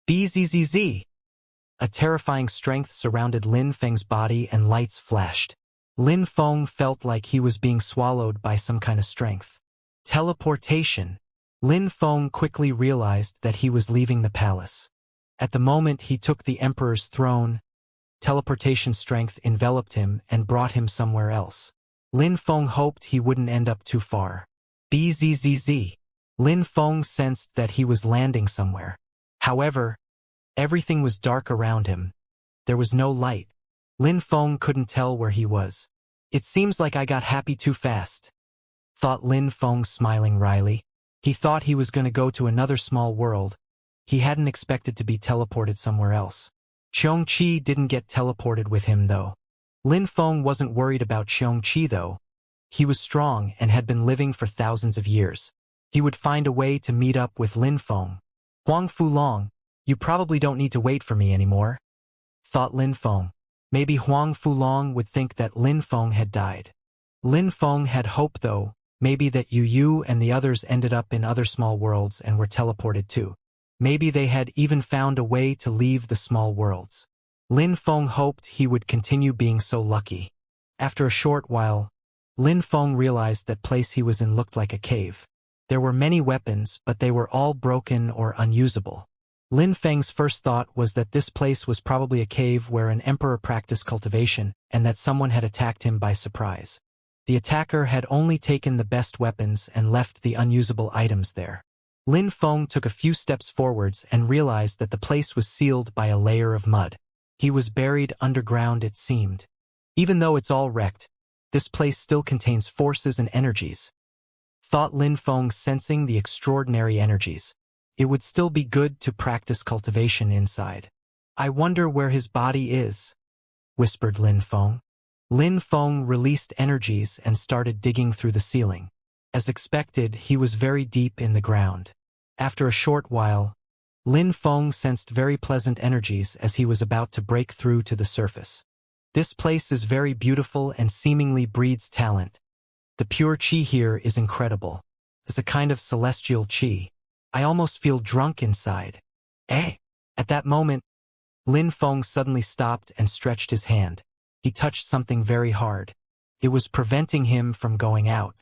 Bzzz. A terrifying strength surrounded Lin Feng's body and lights flashed. Lin Feng felt like he was being swallowed by some kind of strength. Teleportation. Lin Feng quickly realized that he was leaving the palace. At the moment he took the emperor's throne, teleportation strength enveloped him and brought him somewhere else. Lin Feng hoped he wouldn't end up too far. Bzzz. Lin Feng sensed that he was landing somewhere. However, everything was dark around him. There was no light. Lin Feng couldn't tell where he was. It seems like I got happy too fast, thought Lin Feng, smiling wryly. He thought he was going to go to another small world. He hadn't expected to be teleported somewhere else. Xianxia didn't get teleported with him though. Lin Feng wasn't worried about Xianxia though. He was strong and had been living for thousands of years. He would find a way to meet up with Lin Feng. Huang Fulong, you probably don't need to wait for me anymore, thought Lin Feng. Maybe Huang Fulong would think that Lin Feng had died. Lin Feng had hope though, maybe that Yu and the others ended up in other small worlds and were teleported too. Maybe they had even found a way to leave the small worlds. Lin Feng hoped he would continue being so lucky. After a short while, Lin Feng realized that place he was in looked like a cave. There were many weapons, but they were all broken or unusable. Lin Feng's first thought was that this place was probably a cave where an emperor practiced cultivation and that someone had attacked him by surprise. The attacker had only taken the best weapons and left the unusable items there. Lin Feng took a few steps forwards and realized that the place was sealed by a layer of mud. He was buried underground, it seemed. Even though it's all wrecked, this place still contains forces and energies, thought Lin Feng, sensing the extraordinary energies. It would still be good to practice cultivation inside. I wonder where his body is, whispered Lin Feng. Lin Feng released energies and started digging through the ceiling. As expected, he was very deep in the ground. After a short while, Lin Feng sensed very pleasant energies as he was about to break through to the surface. This place is very beautiful and seemingly breeds talent. The pure qi here is incredible. It's a kind of celestial qi. I almost feel drunk inside. Eh? At that moment, Lin Feng suddenly stopped and stretched his hand. He touched something very hard. It was preventing him from going out.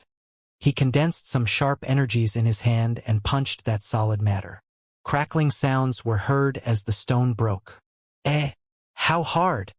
He condensed some sharp energies in his hand and punched that solid matter. Crackling sounds were heard as the stone broke. Eh? How hard?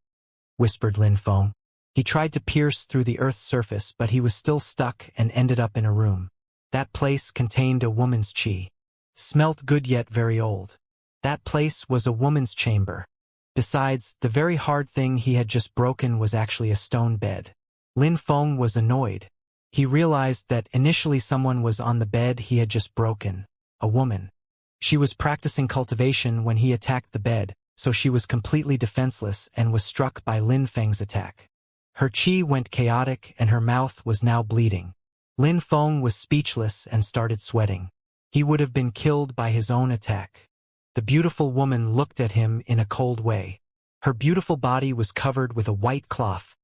Whispered Lin Feng. He tried to pierce through the earth's surface, but he was still stuck and ended up in a room. That place contained a woman's qi. Smelt good yet very old. That place was a woman's chamber. Besides, the very hard thing he had just broken was actually a stone bed. Lin Feng was annoyed. He realized that initially someone was on the bed he had just broken, a woman. She was practicing cultivation when he attacked the bed, so she was completely defenseless and was struck by Lin Feng's attack. Her qi went chaotic and her mouth was now bleeding. Lin Feng was speechless and started sweating. He would have been killed by his own attack. The beautiful woman looked at him in a cold way. Her beautiful body was covered with a white cloth.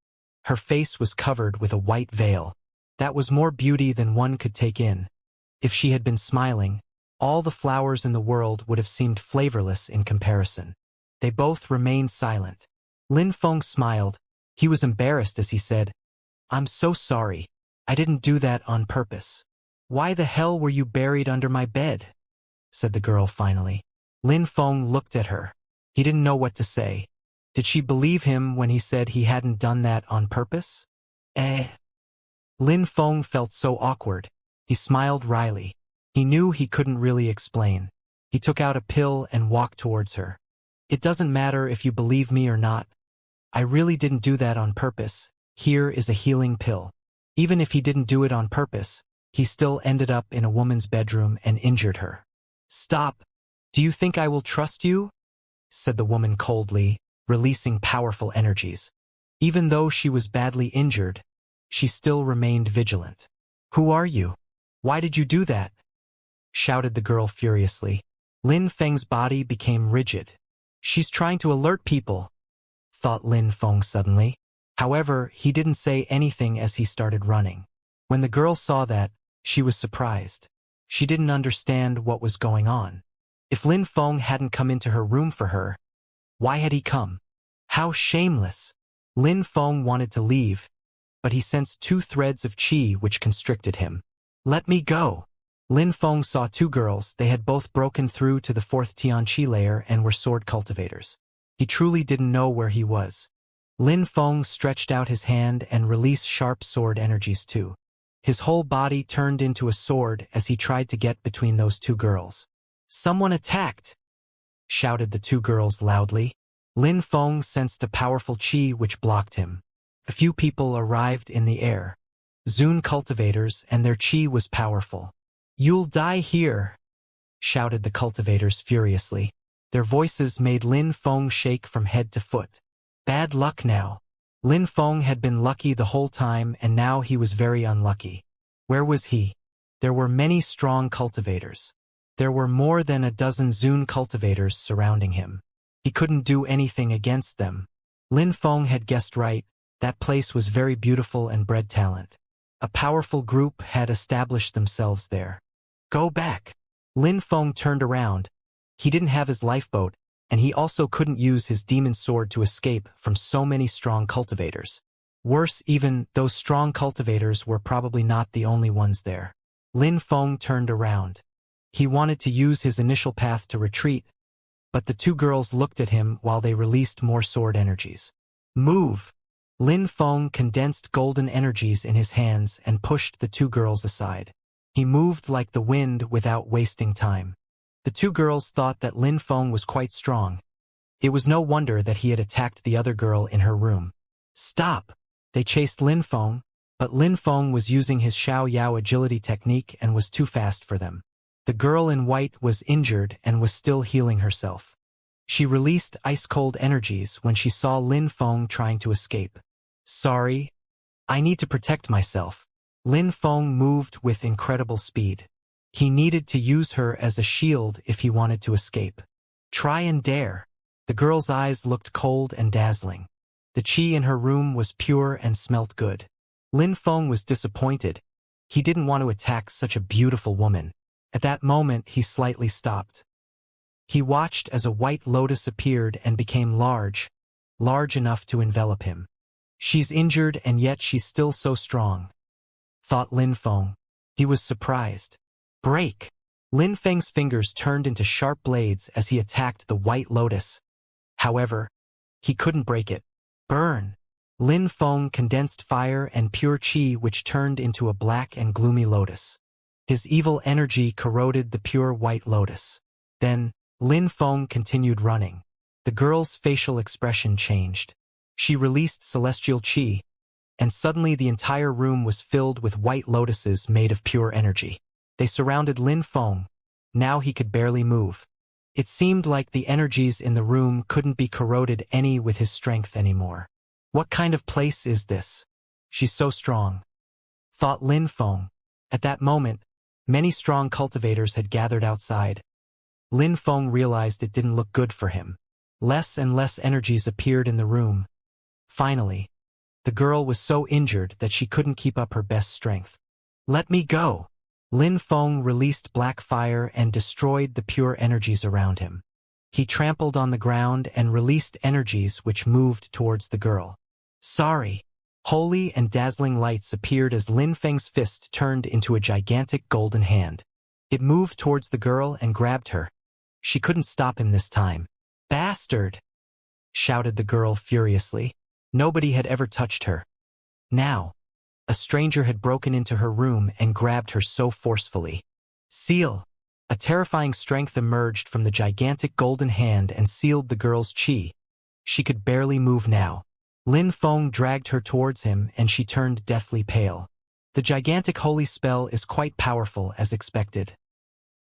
Her face was covered with a white veil. That was more beauty than one could take in. If she had been smiling, all the flowers in the world would have seemed flavorless in comparison. They both remained silent. Lin Feng smiled. He was embarrassed as he said, "I'm so sorry. I didn't do that on purpose." "Why the hell were you buried under my bed?" said the girl finally. Lin Feng looked at her. He didn't know what to say. Did she believe him when he said he hadn't done that on purpose? Lin Feng felt so awkward. He smiled wryly. He knew he couldn't really explain. He took out a pill and walked towards her. "It doesn't matter if you believe me or not. I really didn't do that on purpose. Here is a healing pill." Even if he didn't do it on purpose, he still ended up in a woman's bedroom and injured her. "Stop. Do you think I will trust you?" said the woman coldly, releasing powerful energies. Even though she was badly injured, she still remained vigilant. "Who are you? Why did you do that?" shouted the girl furiously. Lin Feng's body became rigid. "She's trying to alert people," thought Lin Feng suddenly. However, he didn't say anything as he started running. When the girl saw that, she was surprised. She didn't understand what was going on. If Lin Feng hadn't come into her room for her, why had he come? How shameless! Lin Feng wanted to leave, but he sensed 2 threads of qi which constricted him. Let me go! Lin Feng saw 2 girls. They had both broken through to the 4th Tian Qi layer and were sword cultivators. He truly didn't know where he was. Lin Feng stretched out his hand and released sharp sword energies too. His whole body turned into a sword as he tried to get between those 2 girls. Someone attacked! Shouted the 2 girls loudly. Lin Feng sensed a powerful qi which blocked him. A few people arrived in the air. Zun cultivators, and their qi was powerful. You'll die here! Shouted the cultivators furiously. Their voices made Lin Feng shake from head to foot. Bad luck now. Lin Feng had been lucky the whole time and now he was very unlucky. Where was he? There were many strong cultivators. There were more than a dozen Zun cultivators surrounding him. He couldn't do anything against them. Lin Feng had guessed right. That place was very beautiful and bred talent. A powerful group had established themselves there. Go back. Lin Feng turned around. He didn't have his lifeboat, and he also couldn't use his demon sword to escape from so many strong cultivators. Worse even, those strong cultivators were probably not the only ones there. Lin Feng turned around. He wanted to use his initial path to retreat, but the 2 girls looked at him while they released more sword energies. Move! Lin Feng condensed golden energies in his hands and pushed the 2 girls aside. He moved like the wind without wasting time. The 2 girls thought that Lin Feng was quite strong. It was no wonder that he had attacked the other girl in her room. Stop! They chased Lin Feng, but Lin Feng was using his Xiao Yao agility technique and was too fast for them. The girl in white was injured and was still healing herself. She released ice-cold energies when she saw Lin Feng trying to escape. Sorry. I need to protect myself. Lin Feng moved with incredible speed. He needed to use her as a shield if he wanted to escape. Try and dare. The girl's eyes looked cold and dazzling. The qi in her room was pure and smelt good. Lin Feng was disappointed. He didn't want to attack such a beautiful woman. At that moment, he slightly stopped. He watched as a white lotus appeared and became large enough to envelop him. She's injured and yet she's still so strong, thought Lin Feng. He was surprised. Break! Lin Feng's fingers turned into sharp blades as he attacked the white lotus. However, he couldn't break it. Burn! Lin Feng condensed fire and pure qi which turned into a black and gloomy lotus. His evil energy corroded the pure white lotus. Then, Lin Feng continued running. The girl's facial expression changed. She released celestial qi, and suddenly the entire room was filled with white lotuses made of pure energy. They surrounded Lin Feng. Now he could barely move. It seemed like the energies in the room couldn't be corroded any with his strength anymore. What kind of place is this? She's so strong, thought Lin Feng. At that moment, many strong cultivators had gathered outside. Lin Feng realized it didn't look good for him. Less and less energies appeared in the room. Finally, the girl was so injured that she couldn't keep up her best strength. Let me go! Lin Feng released black fire and destroyed the pure energies around him. He trampled on the ground and released energies which moved towards the girl. Sorry! Holy and dazzling lights appeared as Lin Feng's fist turned into a gigantic golden hand. It moved towards the girl and grabbed her. She couldn't stop him this time. Bastard! Shouted the girl furiously. Nobody had ever touched her. Now, a stranger had broken into her room and grabbed her so forcefully. Seal! A terrifying strength emerged from the gigantic golden hand and sealed the girl's qi. She could barely move now. Lin Feng dragged her towards him and she turned deathly pale. The gigantic holy spell is quite powerful as expected,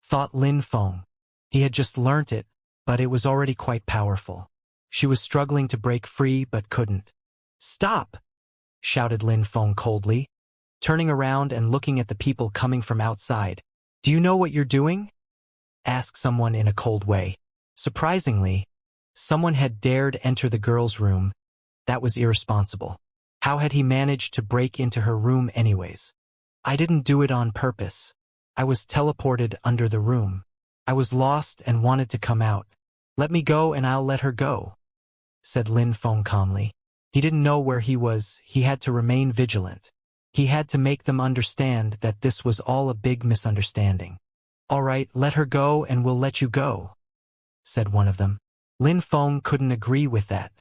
thought Lin Feng. He had just learnt it, but it was already quite powerful. She was struggling to break free but couldn't. Stop! Shouted Lin Feng coldly, turning around and looking at the people coming from outside. Do you know what you're doing? Asked someone in a cold way. Surprisingly, someone had dared enter the girl's room. That was irresponsible. How had he managed to break into her room anyways? I didn't do it on purpose. I was teleported under the room. I was lost and wanted to come out. Let me go and I'll let her go, said Lin Feng calmly. He didn't know where he was. He had to remain vigilant. He had to make them understand that this was all a big misunderstanding. All right, let her go and we'll let you go, said one of them. Lin Feng couldn't agree with that.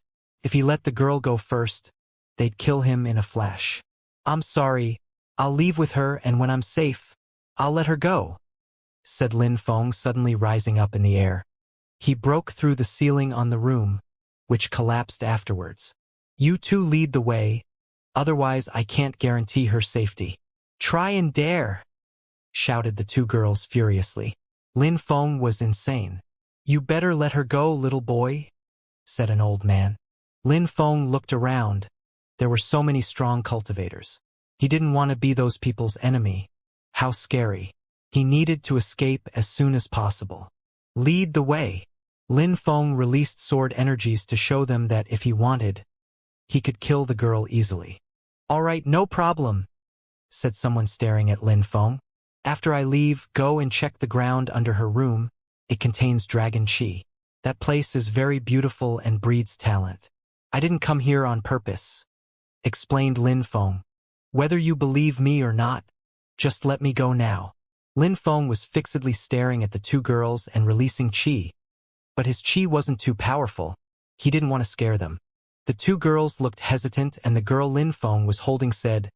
If he let the girl go first, they'd kill him in a flash. I'm sorry, I'll leave with her and when I'm safe, I'll let her go, said Lin Feng suddenly rising up in the air. He broke through the ceiling on the room, which collapsed afterwards. You two lead the way, otherwise I can't guarantee her safety. Try and dare, shouted the two girls furiously. Lin Feng was insane. You better let her go, little boy, said an old man. Lin Feng looked around. There were so many strong cultivators. He didn't want to be those people's enemy. How scary. He needed to escape as soon as possible. Lead the way. Lin Feng released sword energies to show them that if he wanted, he could kill the girl easily. All right, no problem, said someone staring at Lin Feng. After I leave, go and check the ground under her room. It contains dragon chi. That place is very beautiful and breeds talent. I didn't come here on purpose, explained Lin Feng. Whether you believe me or not, just let me go now. Lin Feng was fixedly staring at the two girls and releasing chi. But his chi wasn't too powerful. He didn't want to scare them. The two girls looked hesitant and the girl Lin Feng was holding said,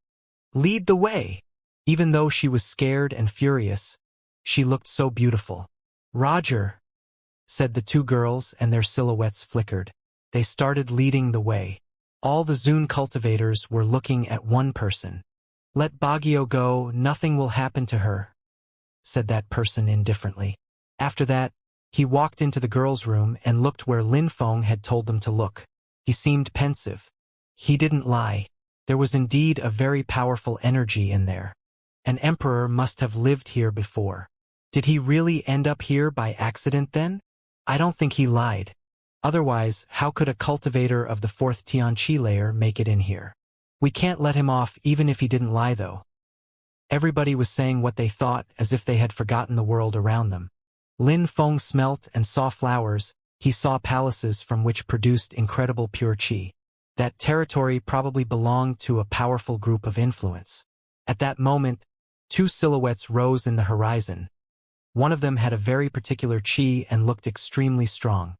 "Lead the way." Even though she was scared and furious, she looked so beautiful. "Roger," said the two girls and their silhouettes flickered. They started leading the way. All the Zune cultivators were looking at one person. "Let Baguio go, nothing will happen to her," said that person indifferently. After that, he walked into the girls' room and looked where Lin Feng had told them to look. He seemed pensive. He didn't lie. There was indeed a very powerful energy in there. An emperor must have lived here before. Did he really end up here by accident then? I don't think he lied. Otherwise, how could a cultivator of the fourth Tianqi layer make it in here? We can't let him off even if he didn't lie though. Everybody was saying what they thought as if they had forgotten the world around them. Lin Feng smelt and saw flowers. He saw palaces from which produced incredible pure qi. That territory probably belonged to a powerful group of influence. At that moment, two silhouettes rose in the horizon. One of them had a very particular qi and looked extremely strong.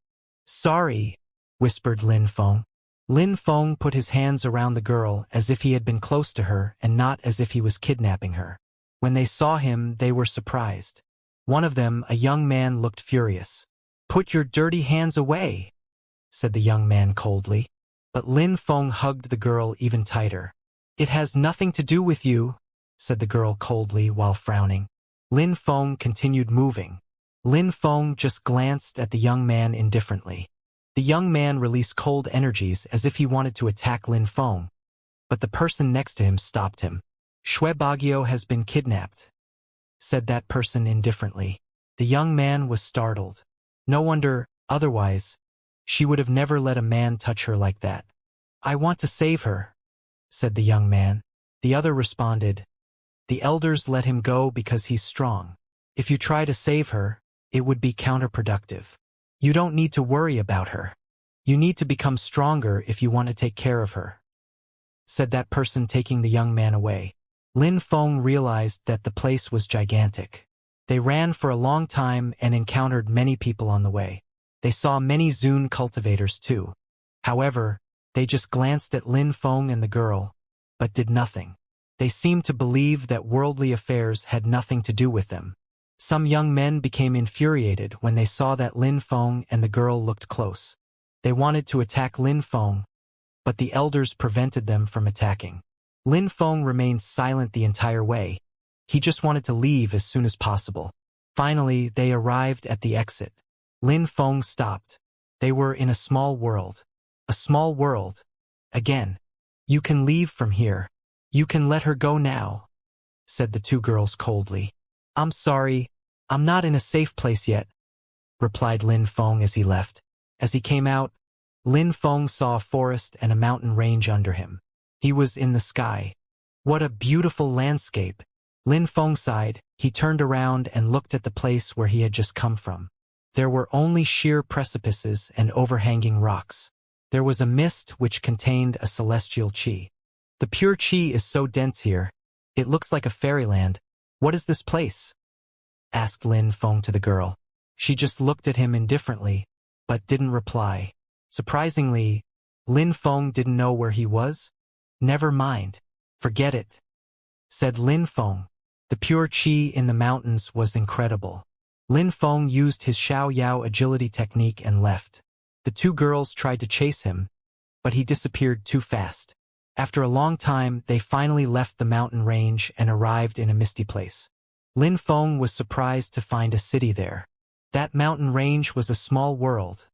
"Sorry," whispered Lin Feng. Lin Feng put his hands around the girl as if he had been close to her and not as if he was kidnapping her. When they saw him, they were surprised. One of them, a young man, looked furious. "Put your dirty hands away," said the young man coldly. But Lin Feng hugged the girl even tighter. "It has nothing to do with you," said the girl coldly while frowning. Lin Feng continued moving. Lin Feng just glanced at the young man indifferently. The young man released cold energies as if he wanted to attack Lin Feng, but the person next to him stopped him. "Shui Baguio has been kidnapped," said that person indifferently. The young man was startled. No wonder, otherwise, she would have never let a man touch her like that. "I want to save her," said the young man. The other responded, "The elders let him go because he's strong. If you try to save her, it would be counterproductive. You don't need to worry about her. You need to become stronger if you want to take care of her," said that person, taking the young man away. Lin Feng realized that the place was gigantic. They ran for a long time and encountered many people on the way. They saw many Zune cultivators too. However, they just glanced at Lin Feng and the girl, but did nothing. They seemed to believe that worldly affairs had nothing to do with them. Some young men became infuriated when they saw that Lin Feng and the girl looked close. They wanted to attack Lin Feng, but the elders prevented them from attacking. Lin Feng remained silent the entire way. He just wanted to leave as soon as possible. Finally, they arrived at the exit. Lin Feng stopped. They were in a small world. A small world. Again. "You can leave from here. You can let her go now," said the two girls coldly. "I'm sorry, I'm not in a safe place yet," replied Lin Feng as he left. As he came out, Lin Feng saw a forest and a mountain range under him. He was in the sky. What a beautiful landscape. Lin Feng sighed. He turned around and looked at the place where he had just come from. There were only sheer precipices and overhanging rocks. There was a mist which contained a celestial qi. The pure qi is so dense here. It looks like a fairyland. What is this place? Asked Lin Feng to the girl. She just looked at him indifferently, but didn't reply. Surprisingly, Lin Feng didn't know where he was. Never mind. Forget it, said Lin Feng. The pure qi in the mountains was incredible. Lin Feng used his Xiao Yao agility technique and left. The two girls tried to chase him, but he disappeared too fast. After a long time, they finally left the mountain range and arrived in a misty place. Lin Feng was surprised to find a city there. That mountain range was a small world,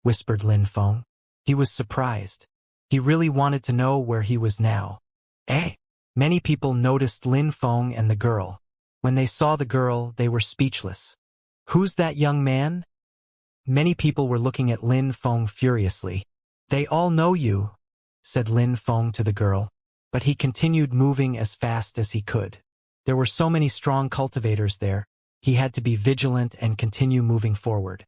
whispered Lin Feng. He was surprised. He really wanted to know where he was now. Eh? Many people noticed Lin Feng and the girl. When they saw the girl, they were speechless. Who's that young man? Many people were looking at Lin Feng furiously. They all know you, said Lin Feng to the girl, but he continued moving as fast as he could. There were so many strong cultivators there, he had to be vigilant and continue moving forward.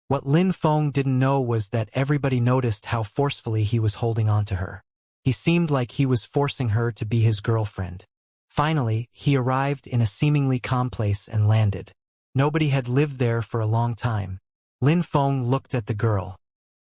What Lin Feng didn't know was that everybody noticed how forcefully he was holding on to her. He seemed like he was forcing her to be his girlfriend. Finally, he arrived in a seemingly calm place and landed. Nobody had lived there for a long time. Lin Feng looked at the girl.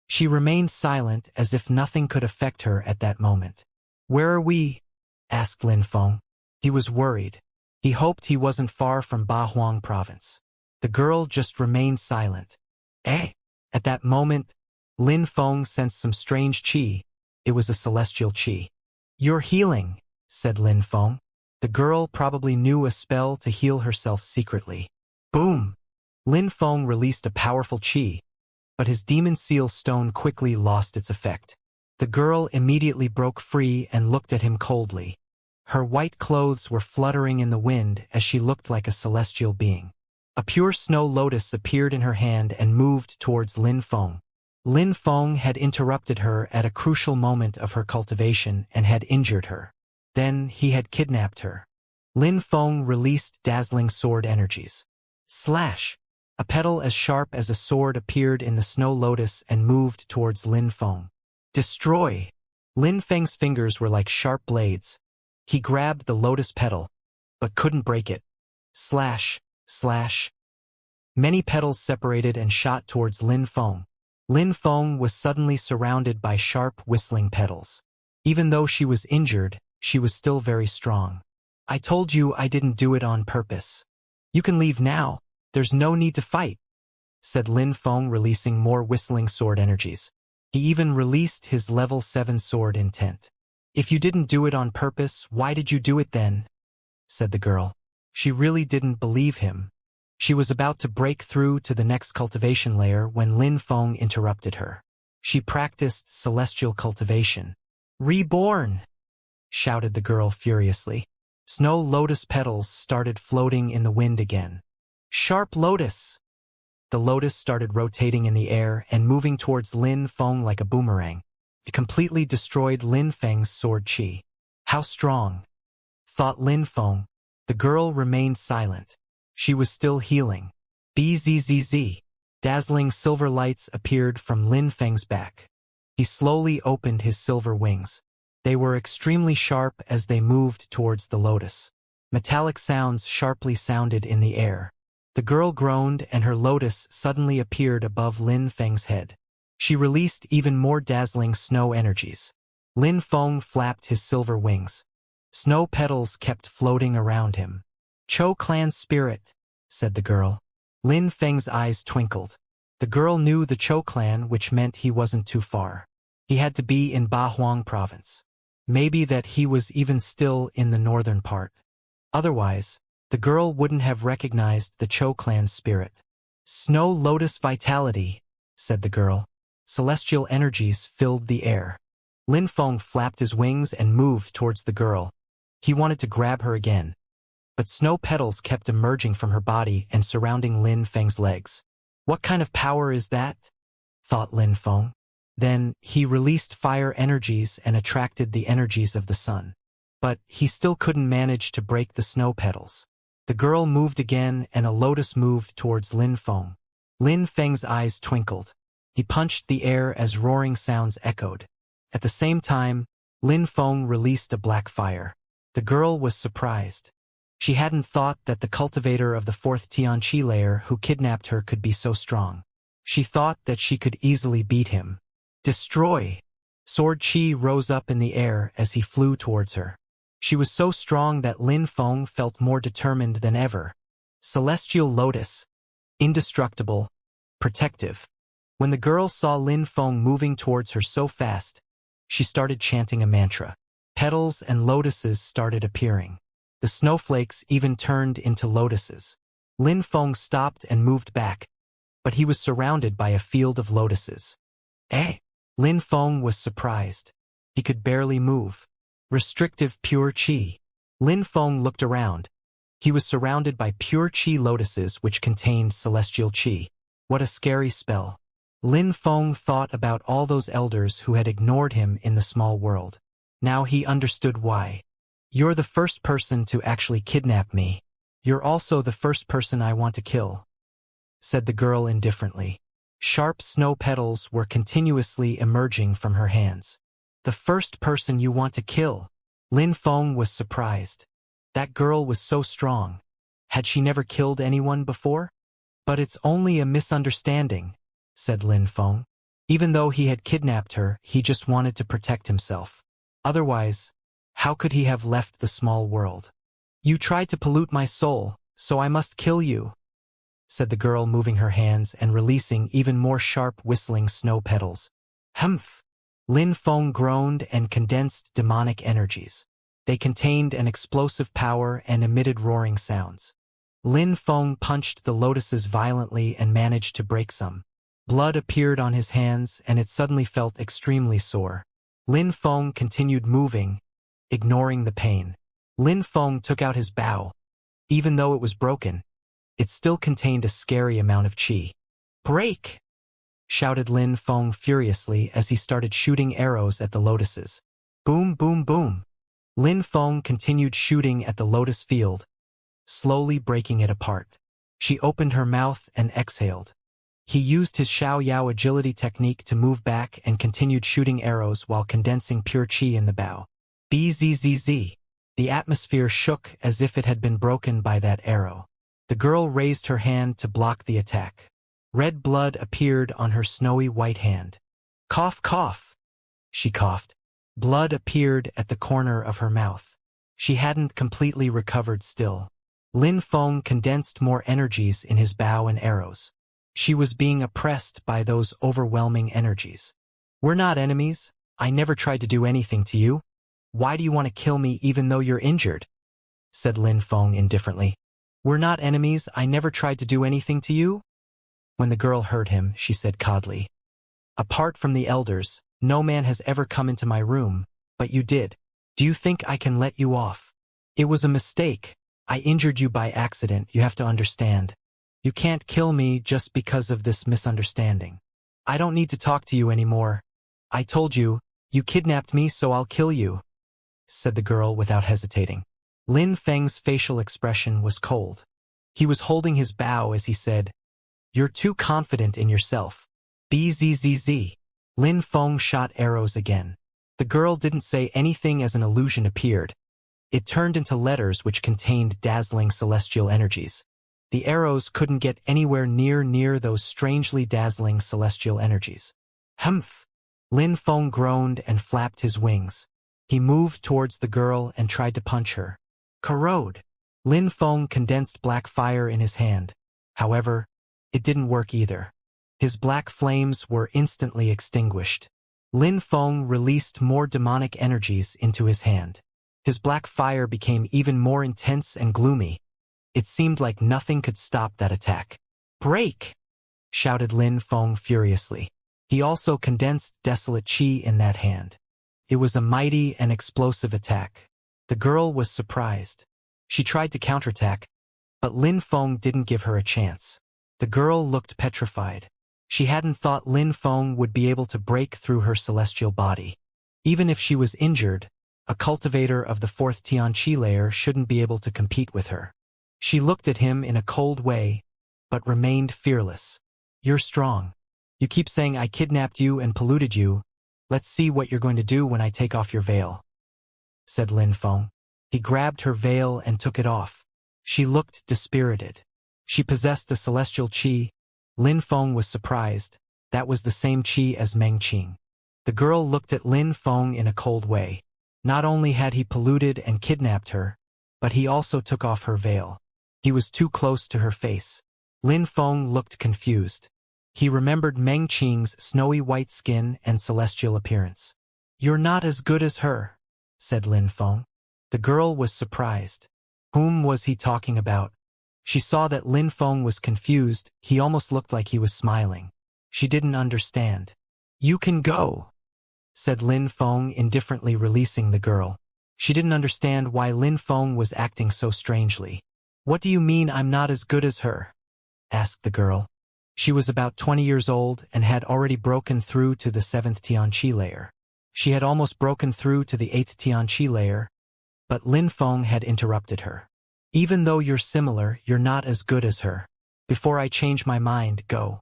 She remained silent as if nothing could affect her at that moment. Where are we? Asked Lin Feng. He was worried. He hoped he wasn't far from Bahuang province. The girl just remained silent. Eh? At that moment, Lin Feng sensed some strange qi. It was a celestial qi. You're healing, said Lin Feng. The girl probably knew a spell to heal herself secretly. Boom! Lin Feng released a powerful qi, but his demon seal stone quickly lost its effect. The girl immediately broke free and looked at him coldly. Her white clothes were fluttering in the wind as she looked like a celestial being. A pure snow lotus appeared in her hand and moved towards Lin Feng. Lin Feng had interrupted her at a crucial moment of her cultivation and had injured her. Then he had kidnapped her. Lin Feng released dazzling sword energies. Slash! A petal as sharp as a sword appeared in the snow lotus and moved towards Lin Feng. Destroy! Lin Feng's fingers were like sharp blades. He grabbed the lotus petal, but couldn't break it. Slash! Slash! Many petals separated and shot towards Lin Feng. Lin Feng was suddenly surrounded by sharp, whistling petals. Even though she was injured, she was still very strong. I told you I didn't do it on purpose. You can leave now. There's no need to fight, said Lin Feng, releasing more whistling sword energies. He even released his level 7 sword intent. If you didn't do it on purpose, why did you do it then? Said the girl. She really didn't believe him. She was about to break through to the next cultivation layer when Lin Feng interrupted her. She practiced celestial cultivation. Reborn! Shouted the girl furiously. Snow lotus petals started floating in the wind again. Sharp lotus! The lotus started rotating in the air and moving towards Lin Feng like a boomerang. It completely destroyed Lin Feng's sword qi. How strong! Thought Lin Feng. The girl remained silent. She was still healing. Bzzz. Dazzling silver lights appeared from Lin Feng's back. He slowly opened his silver wings. They were extremely sharp as they moved towards the lotus. Metallic sounds sharply sounded in the air. The girl groaned and her lotus suddenly appeared above Lin Feng's head. She released even more dazzling snow energies. Lin Feng flapped his silver wings. Snow petals kept floating around him. Cho clan spirit, said the girl. Lin Feng's eyes twinkled. The girl knew the Cho clan, which meant he wasn't too far. He had to be in Bahuang province. Maybe that he was even still in the northern part. Otherwise, the girl wouldn't have recognized the Cho clan's spirit. Snow lotus vitality, said the girl. Celestial energies filled the air. Lin Feng flapped his wings and moved towards the girl. He wanted to grab her again. But snow petals kept emerging from her body and surrounding Lin Feng's legs. What kind of power is that? Thought Lin Feng. Then, he released fire energies and attracted the energies of the sun. but he still couldn't manage to break the snow petals. The girl moved again and a lotus moved towards Lin Feng. Lin Feng's eyes twinkled. He punched the air as roaring sounds echoed. At the same time, Lin Feng released a black fire. The girl was surprised. She hadn't thought that the cultivator of the fourth Xianxia layer who kidnapped her could be so strong. She thought that she could easily beat him. Destroy! Sword Qi rose up in the air as he flew towards her. She was so strong that Lin Feng felt more determined than ever. Celestial Lotus. Indestructible. Protective. When the girl saw Lin Feng moving towards her so fast, she started chanting a mantra. Petals and lotuses started appearing. The snowflakes even turned into lotuses. Lin Feng stopped and moved back, but he was surrounded by a field of lotuses. Eh? Lin Feng was surprised. He could barely move. Restrictive pure qi. Lin Feng looked around. He was surrounded by pure qi lotuses which contained celestial qi. What a scary spell. Lin Feng thought about all those elders who had ignored him in the small world. Now he understood why. You're the first person to actually kidnap me. You're also the first person I want to kill, said the girl indifferently. Sharp snow petals were continuously emerging from her hands. The first person you want to kill? Lin Feng was surprised. That girl was so strong. Had she never killed anyone before? But it's only a misunderstanding, said Lin Feng. Even though he had kidnapped her, he just wanted to protect himself. Otherwise, how could he have left the small world? You tried to pollute my soul, so I must kill you, said the girl, moving her hands and releasing even more sharp whistling snow petals. Humph! Lin Feng groaned and condensed demonic energies. They contained an explosive power and emitted roaring sounds. Lin Feng punched the lotuses violently and managed to break some. Blood appeared on his hands and it suddenly felt extremely sore. Lin Feng continued moving, ignoring the pain. Lin Feng took out his bow. Even though it was broken, it still contained a scary amount of qi. Break! Shouted Lin Feng furiously as he started shooting arrows at the lotuses. Boom, boom, boom. Lin Feng continued shooting at the lotus field, slowly breaking it apart. She opened her mouth and exhaled. He used his Xiao Yao agility technique to move back and continued shooting arrows while condensing pure qi in the bow. Bzzz. The atmosphere shook as if it had been broken by that arrow. The girl raised her hand to block the attack. Red blood appeared on her snowy white hand. Cough, cough. She coughed. Blood appeared at the corner of her mouth. She hadn't completely recovered still. Lin Feng condensed more energies in his bow and arrows. She was being oppressed by those overwhelming energies. We're not enemies. I never tried to do anything to you. Why do you want to kill me even though you're injured? Said Lin Feng indifferently. We're not enemies. I never tried to do anything to you. When the girl heard him, she said coldly, apart from the elders, no man has ever come into my room, but you did. Do you think I can let you off? It was a mistake. I injured you by accident, you have to understand. You can't kill me just because of this misunderstanding. I don't need to talk to you anymore. I told you, you kidnapped me so I'll kill you, said the girl without hesitating. Lin Feng's facial expression was cold. He was holding his bow as he said, You're too confident in yourself. Bzzz. Lin Feng shot arrows again. The girl didn't say anything as an illusion appeared. It turned into letters which contained dazzling celestial energies. The arrows couldn't get anywhere near those strangely dazzling celestial energies. Humph! Lin Feng groaned and flapped his wings. He moved towards the girl and tried to punch her. Corrode! Lin Feng condensed black fire in his hand. However, it didn't work either. His black flames were instantly extinguished. Lin Feng released more demonic energies into his hand. His black fire became even more intense and gloomy. It seemed like nothing could stop that attack. Break! Shouted Lin Feng furiously. He also condensed desolate qi in that hand. It was a mighty and explosive attack. The girl was surprised. She tried to counterattack, but Lin Feng didn't give her a chance. The girl looked petrified. She hadn't thought Lin Feng would be able to break through her celestial body. Even if she was injured, A cultivator of the 4th Xianxia layer shouldn't be able to compete with her. She looked at him in a cold way, but remained fearless. You're strong. You keep saying I kidnapped you and polluted you. Let's see what you're going to do when I take off your veil, said Lin Feng. He grabbed her veil and took it off. She looked dispirited. She possessed a celestial qi. Lin Feng was surprised. That was the same qi as Meng Qing. The girl looked at Lin Feng in a cold way. Not only had he polluted and kidnapped her, but he also took off her veil. He was too close to her face. Lin Feng looked confused. He remembered Meng Qing's snowy white skin and celestial appearance. You're not as good as her, said Lin Feng. The girl was surprised. Whom was he talking about? She saw that Lin Feng was confused. He almost looked like he was smiling. She didn't understand. You can go, said Lin Feng, indifferently releasing the girl. She didn't understand why Lin Feng was acting so strangely. What do you mean I'm not as good as her? Asked the girl. She was about 20 years old and had already broken through to the 7th Xianxia layer. She had almost broken through to the 8th Xianxia layer, but Lin Feng had interrupted her. Even though you're similar, you're not as good as her. Before I change my mind, go,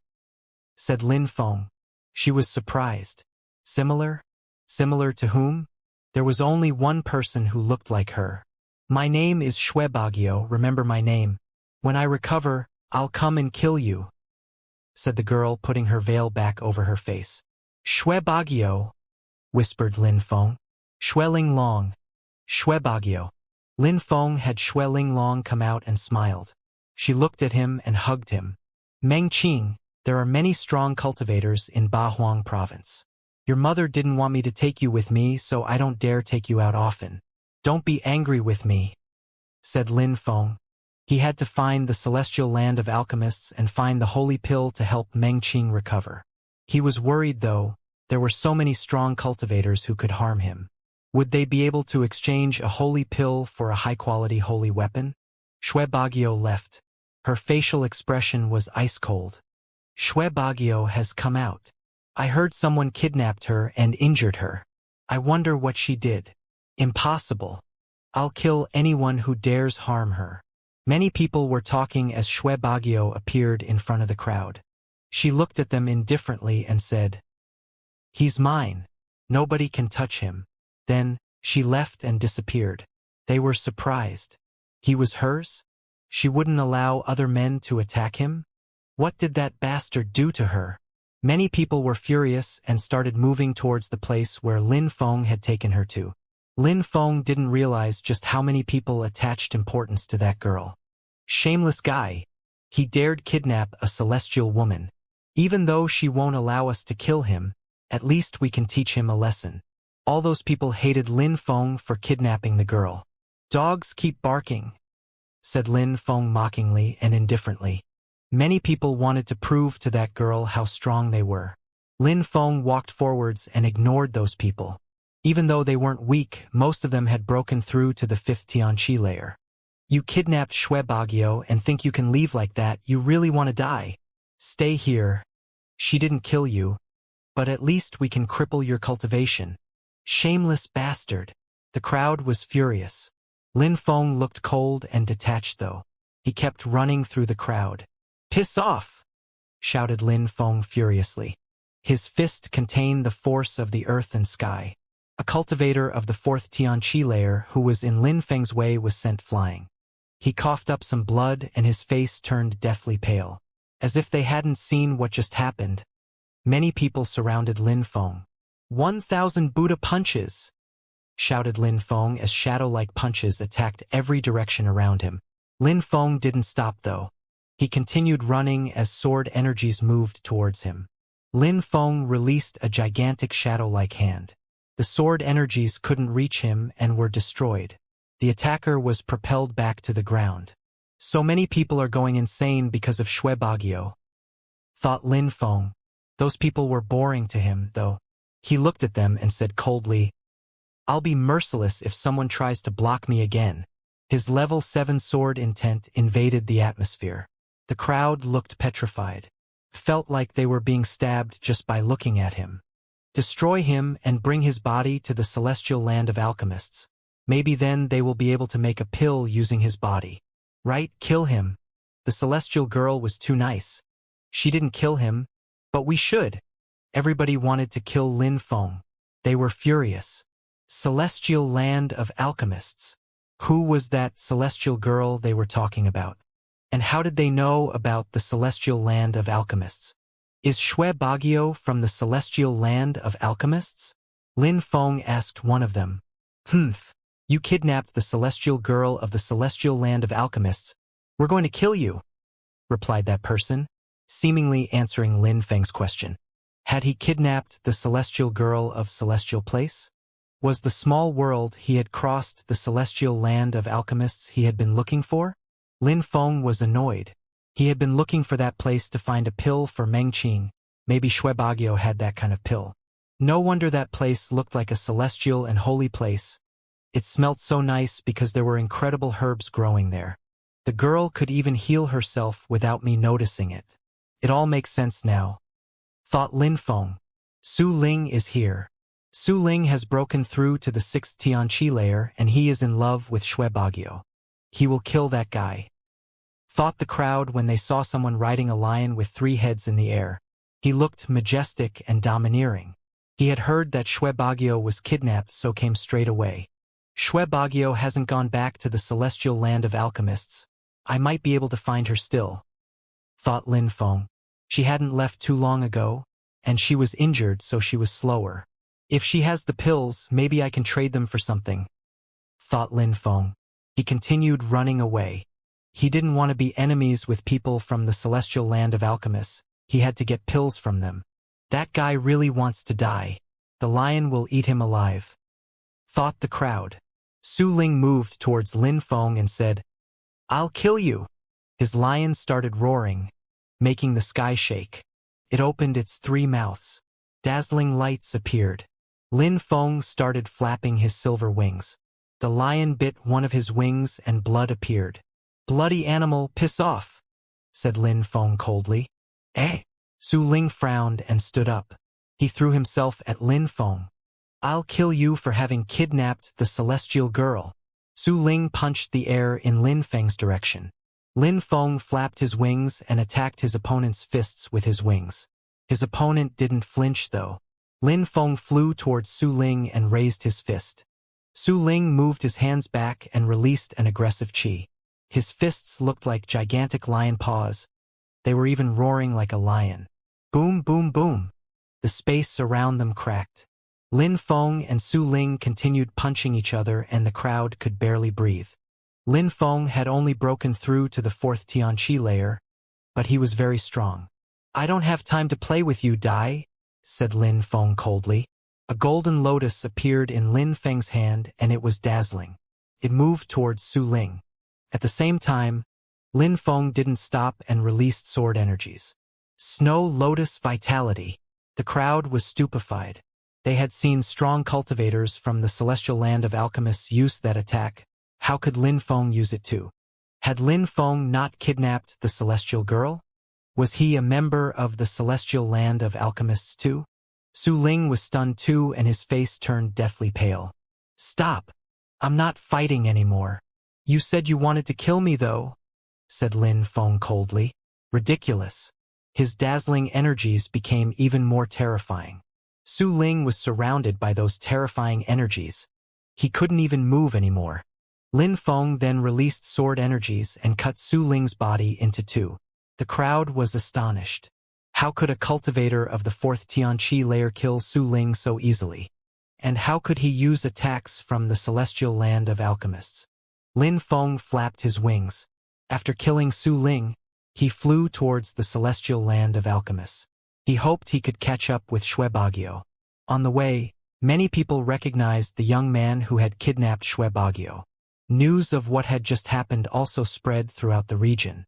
said Lin Feng. She was surprised. Similar? Similar to whom? There was only one person who looked like her. My name is Shuebagyo, remember my name. When I recover, I'll come and kill you, said the girl, putting her veil back over her face. Shuebagyo, whispered Lin Feng. Xueling Long. Shuebagyo. Lin Feng had Xueling Long come out and smiled. She looked at him and hugged him. Meng Qing, there are many strong cultivators in Bahuang province. Your mother didn't want me to take you with me, so I don't dare take you out often. Don't be angry with me, said Lin Feng. He had to find the celestial land of alchemists and find the holy pill to help Meng Qing recover. He was worried, though. There were so many strong cultivators who could harm him. Would they be able to exchange a holy pill for a high-quality holy weapon? Shuebagyo left. Her facial expression was ice-cold. Shuebagyo has come out. I heard someone kidnapped her and injured her. I wonder what she did. Impossible. I'll kill anyone who dares harm her. Many people were talking as Shuebagyo appeared in front of the crowd. She looked at them indifferently and said, He's mine. Nobody can touch him. Then, she left and disappeared. They were surprised. He was hers? She wouldn't allow other men to attack him? What did that bastard do to her? Many people were furious and started moving towards the place where Lin Feng had taken her to. Lin Feng didn't realize just how many people attached importance to that girl. Shameless guy. He dared kidnap a celestial woman. Even though she won't allow us to kill him, at least we can teach him a lesson. All those people hated Lin Feng for kidnapping the girl. Dogs keep barking, said Lin Feng mockingly and indifferently. Many people wanted to prove to that girl how strong they were. Lin Feng walked forwards and ignored those people. Even though they weren't weak, most of them had broken through to the 5th Xianxia layer. You kidnapped Shuebagyo and think you can leave like that? You really want to die? Stay here. She didn't kill you, but at least we can cripple your cultivation. Shameless bastard. The crowd was furious. Lin Feng looked cold and detached, though. He kept running through the crowd. Piss off! Shouted Lin Feng furiously. His fist contained the force of the earth and sky. A cultivator of the 4th Xianxia layer who was in Lin Feng's way was sent flying. He coughed up some blood and his face turned deathly pale. As if they hadn't seen what just happened, many people surrounded Lin Feng. 1,000 Buddha punches! Shouted Lin Feng as shadow-like punches attacked every direction around him. Lin Feng didn't stop, though. He continued running as sword energies moved towards him. Lin Feng released a gigantic shadow-like hand. The sword energies couldn't reach him and were destroyed. The attacker was propelled back to the ground. So many people are going insane because of Shuebagyo, thought Lin Feng. Those people were boring to him, though. He looked at them and said coldly, I'll be merciless if someone tries to block me again. His level 7 sword intent invaded the atmosphere. The crowd looked petrified. Felt like they were being stabbed just by looking at him. Destroy him and bring his body to the celestial land of alchemists. Maybe then they will be able to make a pill using his body. Right? Kill him. The celestial girl was too nice. She didn't kill him, but we should. Everybody wanted to kill Lin Feng. They were furious. Celestial land of alchemists. Who was that celestial girl they were talking about? And how did they know about the celestial land of alchemists? Is Shui Bagio from the celestial land of alchemists? Lin Feng asked one of them. You kidnapped the celestial girl of the celestial land of alchemists. We're going to kill you, replied that person, seemingly answering Lin Feng's question. Had he kidnapped the celestial girl of celestial place? Was the small world he had crossed the celestial land of alchemists he had been looking for? Lin Feng was annoyed. He had been looking for that place to find a pill for Meng Qing. Maybe Shui Bagio had that kind of pill. No wonder that place looked like a celestial and holy place. It smelt so nice because there were incredible herbs growing there. The girl could even heal herself without me noticing it. It all makes sense now, thought Lin Feng. Su Ling is here. Su Ling has broken through to the 6th Tianqi layer and he is in love with Shui Bagio. He will kill that guy, thought the crowd when they saw someone riding a lion with 3 heads in the air. He looked majestic and domineering. He had heard that Shui Bagio was kidnapped, so came straight away. Shui Bagio hasn't gone back to the celestial land of alchemists. I might be able to find her still, thought Lin Feng. She hadn't left too long ago, and she was injured, so she was slower. If she has the pills, maybe I can trade them for something, thought Lin Feng. He continued running away. He didn't want to be enemies with people from the celestial land of alchemists. He had to get pills from them. That guy really wants to die. The lion will eat him alive, thought the crowd. Su Ling moved towards Lin Feng and said, I'll kill you. His lion started roaring, making the sky shake. It opened its 3 mouths. Dazzling lights appeared. Lin Feng started flapping his silver wings. The lion bit one of his wings and blood appeared. Bloody animal, piss off, said Lin Feng coldly. Eh? Su Ling frowned and stood up. He threw himself at Lin Feng. I'll kill you for having kidnapped the celestial girl. Su Ling punched the air in Lin Feng's direction. Lin Feng flapped his wings and attacked his opponent's fists with his wings. His opponent didn't flinch though. Lin Feng flew towards Su Ling and raised his fist. Su Ling moved his hands back and released an aggressive qi. His fists looked like gigantic lion paws. They were even roaring like a lion. Boom, boom, boom. The space around them cracked. Lin Feng and Su Ling continued punching each other and the crowd could barely breathe. Lin Feng had only broken through to the 4th Tianqi layer, but he was very strong. I don't have time to play with you, Dai, said Lin Feng coldly. A golden lotus appeared in Lin Feng's hand and it was dazzling. It moved towards Su Ling. At the same time, Lin Feng didn't stop and released sword energies. Snow Lotus Vitality. The crowd was stupefied. They had seen strong cultivators from the celestial land of alchemists use that attack. How could Lin Feng use it too? Had Lin Feng not kidnapped the celestial girl? Was he a member of the celestial land of alchemists too? Su Ling was stunned too and his face turned deathly pale. Stop! I'm not fighting anymore. You said you wanted to kill me though, said Lin Feng coldly. Ridiculous. His dazzling energies became even more terrifying. Su Ling was surrounded by those terrifying energies. He couldn't even move anymore. Lin Feng then released sword energies and cut Su Ling's body into 2. The crowd was astonished. How could a cultivator of the 4th Tianqi layer kill Su Ling so easily? And how could he use attacks from the celestial land of alchemists? Lin Feng flapped his wings. After killing Su Ling, he flew towards the celestial land of alchemists. He hoped he could catch up with Shui Bagio. On the way, many people recognized the young man who had kidnapped Shui Bagio. News of what had just happened also spread throughout the region.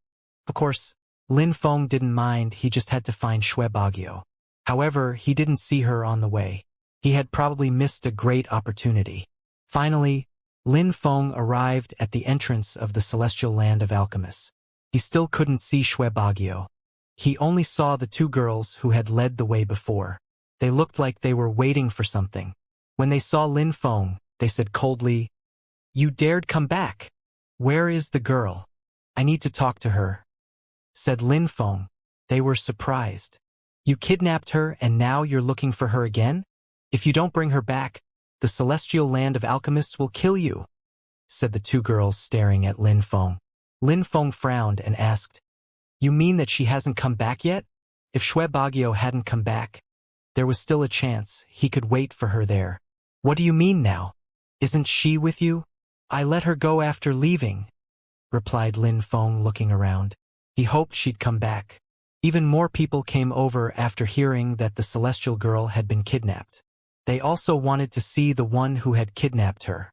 Of course, Lin Feng didn't mind, he just had to find Shui Bagio. However, he didn't see her on the way. He had probably missed a great opportunity. Finally, Lin Feng arrived at the entrance of the celestial land of alchemists. He still couldn't see Shui Bagio. He only saw the 2 girls who had led the way before. They looked like they were waiting for something. When they saw Lin Feng, they said coldly, "You dared come back. Where is the girl? I need to talk to her," said Lin Feng. They were surprised. "You kidnapped her and now you're looking for her again? If you don't bring her back, the celestial land of alchemists will kill you," said the two girls staring at Lin Feng. Lin Feng frowned and asked, "You mean that she hasn't come back yet?" If Shui Bagio hadn't come back, there was still a chance he could wait for her there. "What do you mean now? Isn't she with you?" "I let her go after leaving," replied Lin Feng, looking around. He hoped she'd come back. Even more people came over after hearing that the celestial girl had been kidnapped. They also wanted to see the one who had kidnapped her.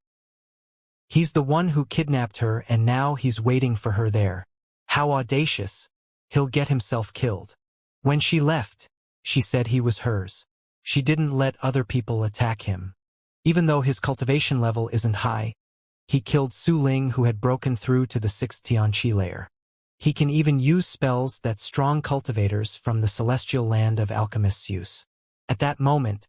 "He's the one who kidnapped her and now he's waiting for her there. How audacious. He'll get himself killed." When she left, she said he was hers. She didn't let other people attack him. Even though his cultivation level isn't high, he killed Su Ling, who had broken through to the 6th Xianxia layer. He can even use spells that strong cultivators from the celestial land of alchemists use. At that moment,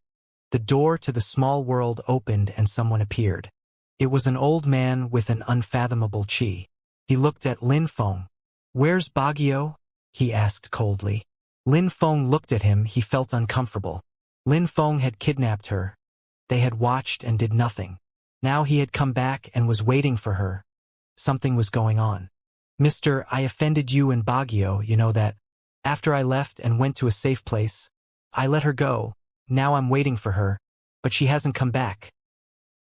the door to the small world opened and someone appeared. It was an old man with an unfathomable chi. He looked at Lin Feng. "Where's Bagio?" he asked coldly. Lin Feng looked at him. He felt uncomfortable. Lin Feng had kidnapped her. They had watched and did nothing. Now he had come back and was waiting for her. Something was going on. "Mister, I offended you and Bagio, you know that. After I left and went to a safe place, I let her go. Now I'm waiting for her, but she hasn't come back,"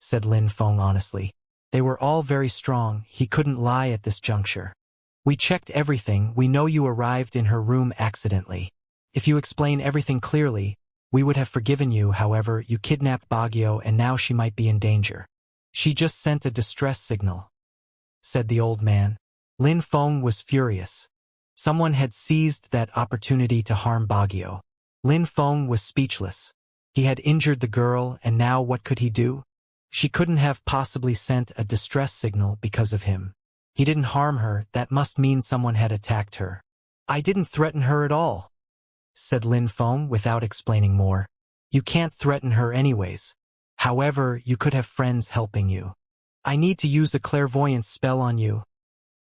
said Lin Feng honestly. They were all very strong. He couldn't lie at this juncture. "We checked everything. We know you arrived in her room accidentally. If you explain everything clearly, we would have forgiven you. However, you kidnapped Bagio and now she might be in danger. She just sent a distress signal," said the old man. Lin Feng was furious. Someone had seized that opportunity to harm Bagio. Lin Feng was speechless. He had injured the girl, and now what could he do? She couldn't have possibly sent a distress signal because of him. He didn't harm her. That must mean someone had attacked her. "I didn't threaten her at all," said Lin Feng without explaining more. "You can't threaten her anyways. However, you could have friends helping you." "I need to use a clairvoyance spell on you,"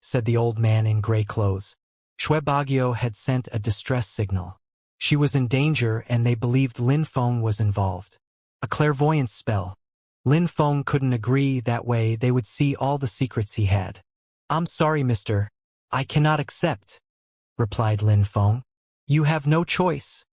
said the old man in gray clothes. Shui Bagio had sent a distress signal. She was in danger and they believed Lin Feng was involved. A clairvoyance spell. Lin Feng couldn't agree. That way they would see all the secrets he had. "I'm sorry, mister. I cannot accept," replied Lin Feng. "You have no choice,"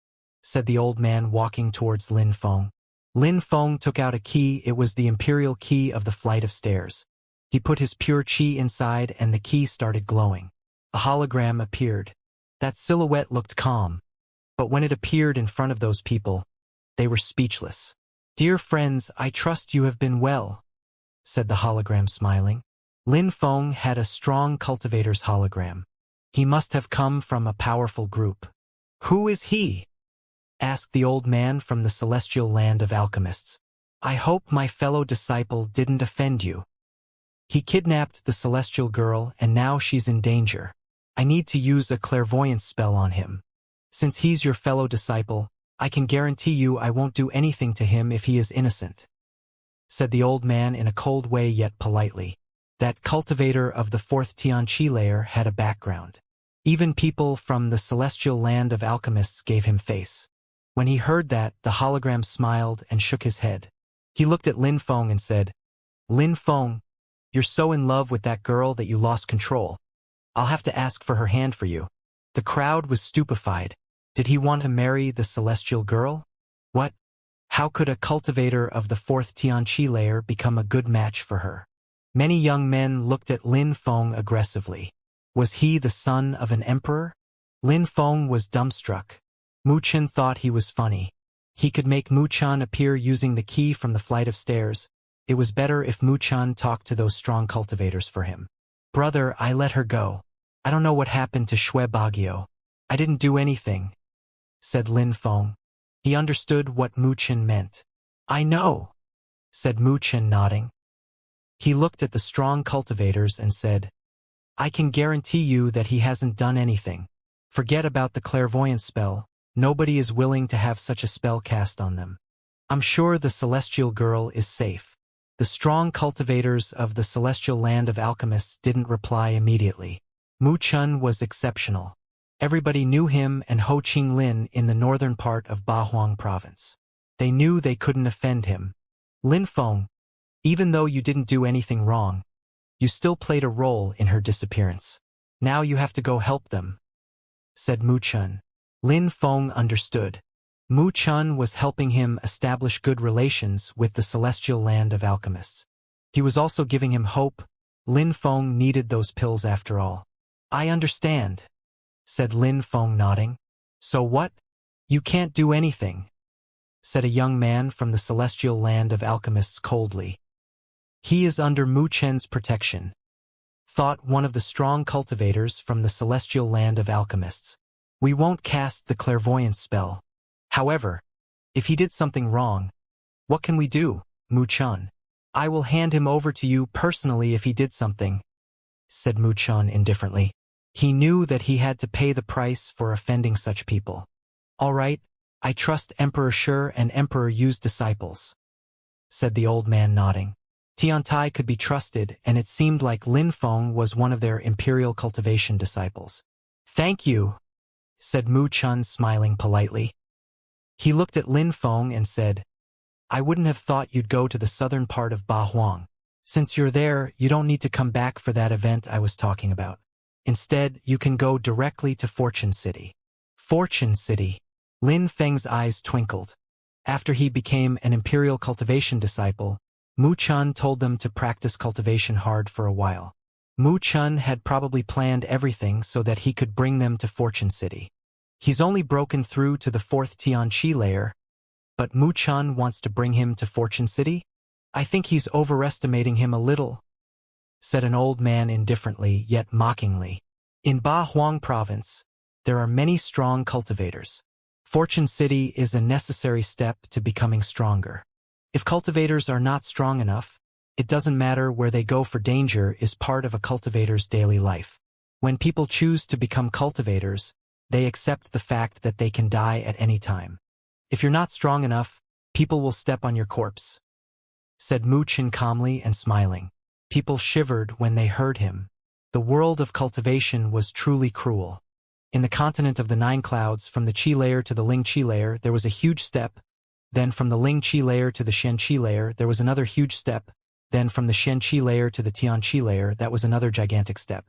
said the old man, walking towards Lin Feng. Lin Feng took out a key. It was the imperial key of the flight of stairs. He put his pure chi inside and the key started glowing. A hologram appeared. That silhouette looked calm. But when it appeared in front of those people, they were speechless. "Dear friends, I trust you have been well," said the hologram, smiling. Lin Feng had a strong cultivator's hologram. He must have come from a powerful group. "Who is he?" asked the old man from the celestial land of alchemists. "I hope my fellow disciple didn't offend you. He kidnapped the celestial girl and now she's in danger. I need to use a clairvoyance spell on him. Since he's your fellow disciple, I can guarantee you I won't do anything to him if he is innocent," said the old man in a cold way yet politely. That cultivator of the 4th Xianxia layer had a background. Even people from the celestial land of alchemists gave him face. When he heard that, the hologram smiled and shook his head. He looked at Lin Feng and said, "Lin Feng, you're so in love with that girl that you lost control. I'll have to ask for her hand for you." The crowd was stupefied. Did he want to marry the celestial girl? What? How could a cultivator of the 4th Xianxia layer become a good match for her? Many young men looked at Lin Feng aggressively. Was he the son of an emperor? Lin Feng was dumbstruck. Mu Chen thought he was funny. He could make Mu Chen appear using the key from the flight of stairs. It was better if Mu Chen talked to those strong cultivators for him. "Brother, I let her go. I don't know what happened to Shui Bagio. I didn't do anything," said Lin Feng. He understood what Mu Chen meant. "I know," said Mu Chen, nodding. He looked at the strong cultivators and said, "I can guarantee you that he hasn't done anything. Forget about the clairvoyance spell. Nobody is willing to have such a spell cast on them. I'm sure the celestial girl is safe. The strong cultivators of the celestial land of alchemists didn't reply immediately. Mu Chun was exceptional. Everybody knew him and Ho Ching Lin in the northern part of Bahuang province. They knew they couldn't offend him. Lin Feng, even though you didn't do anything wrong, you still played a role in her disappearance. Now you have to go help them, said Mu Chun. Lin Feng understood. Mu Chun was helping him establish good relations with the celestial land of alchemists. He was also giving him hope. Lin Feng needed those pills after all. I understand, said Lin Feng, nodding. So what? You can't do anything, said a young man from the celestial land of alchemists coldly. He is under Mu Chen's protection, thought one of the strong cultivators from the celestial land of alchemists. We won't cast the clairvoyance spell. However, if he did something wrong, what can we do, Mu Chun? I will hand him over to you personally if he did something, said Mu Chun indifferently. He knew that he had to pay the price for offending such people. All right, I trust Emperor Shi and Emperor Yu's disciples, said the old man, nodding. Tiantai could be trusted, and it seemed like Lin Feng was one of their imperial cultivation disciples. Thank you, said Mu Chun, smiling politely. He looked at Lin Feng and said, I wouldn't have thought you'd go to the southern part of Bahuang. Since you're there, you don't need to come back for that event I was talking about. Instead, you can go directly to Fortune City. Fortune City. Lin Feng's eyes twinkled. After he became an imperial cultivation disciple, Mu Chun told them to practice cultivation hard for a while. Mu Chun had probably planned everything so that he could bring them to Fortune City. He's only broken through to the 4th Tianqi layer, but Mu Chun wants to bring him to Fortune City? I think he's overestimating him a little, said an old man indifferently yet mockingly. In Bahuang province, there are many strong cultivators. Fortune City is a necessary step to becoming stronger. If cultivators are not strong enough, it doesn't matter where they go, for danger is part of a cultivator's daily life. When people choose to become cultivators, they accept the fact that they can die at any time. If you're not strong enough, people will step on your corpse, said Mu Chun calmly and smiling. People shivered when they heard him. The world of cultivation was truly cruel. In the continent of the 9 clouds, from the Qi layer to the Ling Qi layer, there was a huge step. Then from the Ling Qi layer to the Shen Qi layer, there was another huge step. Then from the Shen Qi layer to the Tian Qi layer, that was another gigantic step.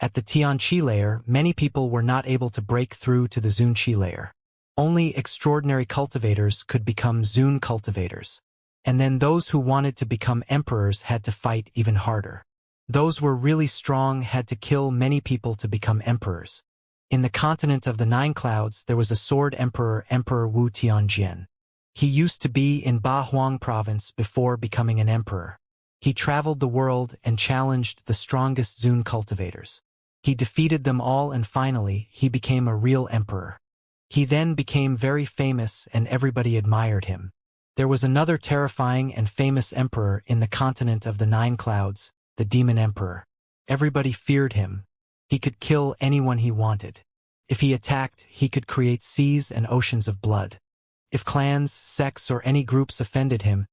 At the Tian Qi layer, many people were not able to break through to the Zun Qi layer. Only extraordinary cultivators could become Zun cultivators. And then those who wanted to become emperors had to fight even harder. Those were really strong had to kill many people to become emperors. In the continent of the 9 clouds, there was a sword emperor, Emperor Wu Tianjian. He used to be in Bahuang province before becoming an emperor. He traveled the world and challenged the strongest Zun cultivators. He defeated them all, and finally, he became a real emperor. He then became very famous and everybody admired him. There was another terrifying and famous emperor in the continent of the 9 clouds, the Demon Emperor. Everybody feared him. He could kill anyone he wanted. If he attacked, he could create seas and oceans of blood. If clans, sects, or any groups offended him,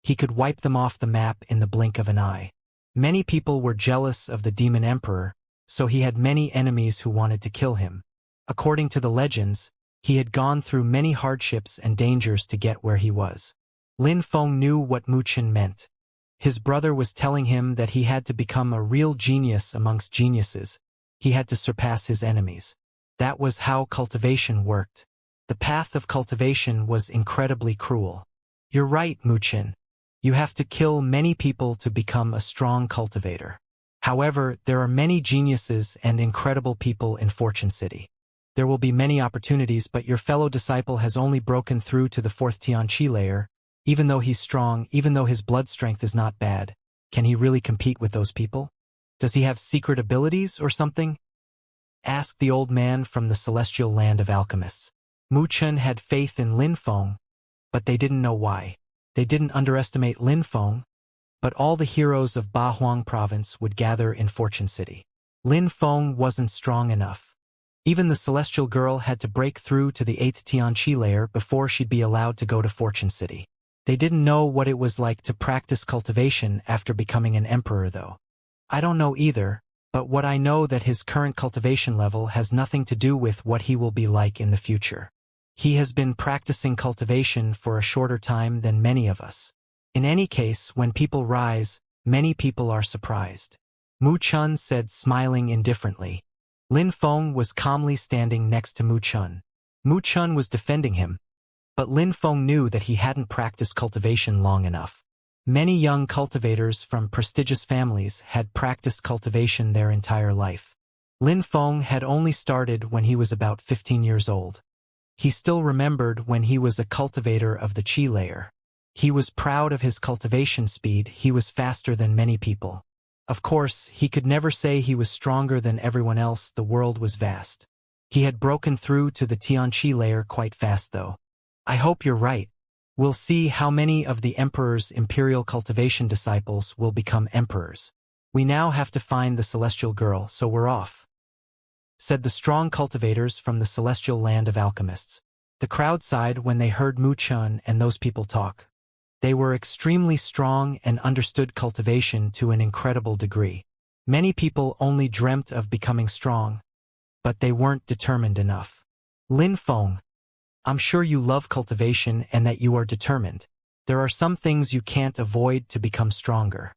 he could wipe them off the map in the blink of an eye. Many people were jealous of the Demon Emperor, so he had many enemies who wanted to kill him. According to the legends, he had gone through many hardships and dangers to get where he was. Lin Feng knew what Mu Chun meant. His brother was telling him that he had to become a real genius amongst geniuses. He had to surpass his enemies. That was how cultivation worked. The path of cultivation was incredibly cruel. You're right, Mu Chun. You have to kill many people to become a strong cultivator. However, there are many geniuses and incredible people in Fortune City. There will be many opportunities, but your fellow disciple has only broken through to the 4th Tianqi layer. Even though he's strong, even though his blood strength is not bad, can he really compete with those people? Does he have secret abilities or something? Asked the old man from the celestial land of alchemists. Mu Chun had faith in Lin Feng, but they didn't know why. They didn't underestimate Lin Feng, but all the heroes of Bahuang province would gather in Fortune City. Lin Feng wasn't strong enough. Even the celestial girl had to break through to the 8th Xianxia layer before she'd be allowed to go to Fortune City. They didn't know what it was like to practice cultivation after becoming an emperor though. I don't know either, but what I know that his current cultivation level has nothing to do with what he will be like in the future. He has been practicing cultivation for a shorter time than many of us. In any case, when people rise, many people are surprised. Mu Chun said, smiling indifferently. Lin Feng was calmly standing next to Mu Chun. Mu Chun was defending him, but Lin Feng knew that he hadn't practiced cultivation long enough. Many young cultivators from prestigious families had practiced cultivation their entire life. Lin Feng had only started when he was about 15 years old. He still remembered when he was a cultivator of the Qi layer. He was proud of his cultivation speed. He was faster than many people. Of course, he could never say he was stronger than everyone else. The world was vast. He had broken through to the Tianqi layer quite fast though. I hope you're right. We'll see how many of the Emperor's imperial cultivation disciples will become emperors. We now have to find the celestial girl, so we're off, said the strong cultivators from the celestial land of alchemists. The crowd sighed when they heard Mu Chun and those people talk. They were extremely strong and understood cultivation to an incredible degree. Many people only dreamt of becoming strong, but they weren't determined enough. Lin Feng, I'm sure you love cultivation and that you are determined. There are some things you can't avoid to become stronger.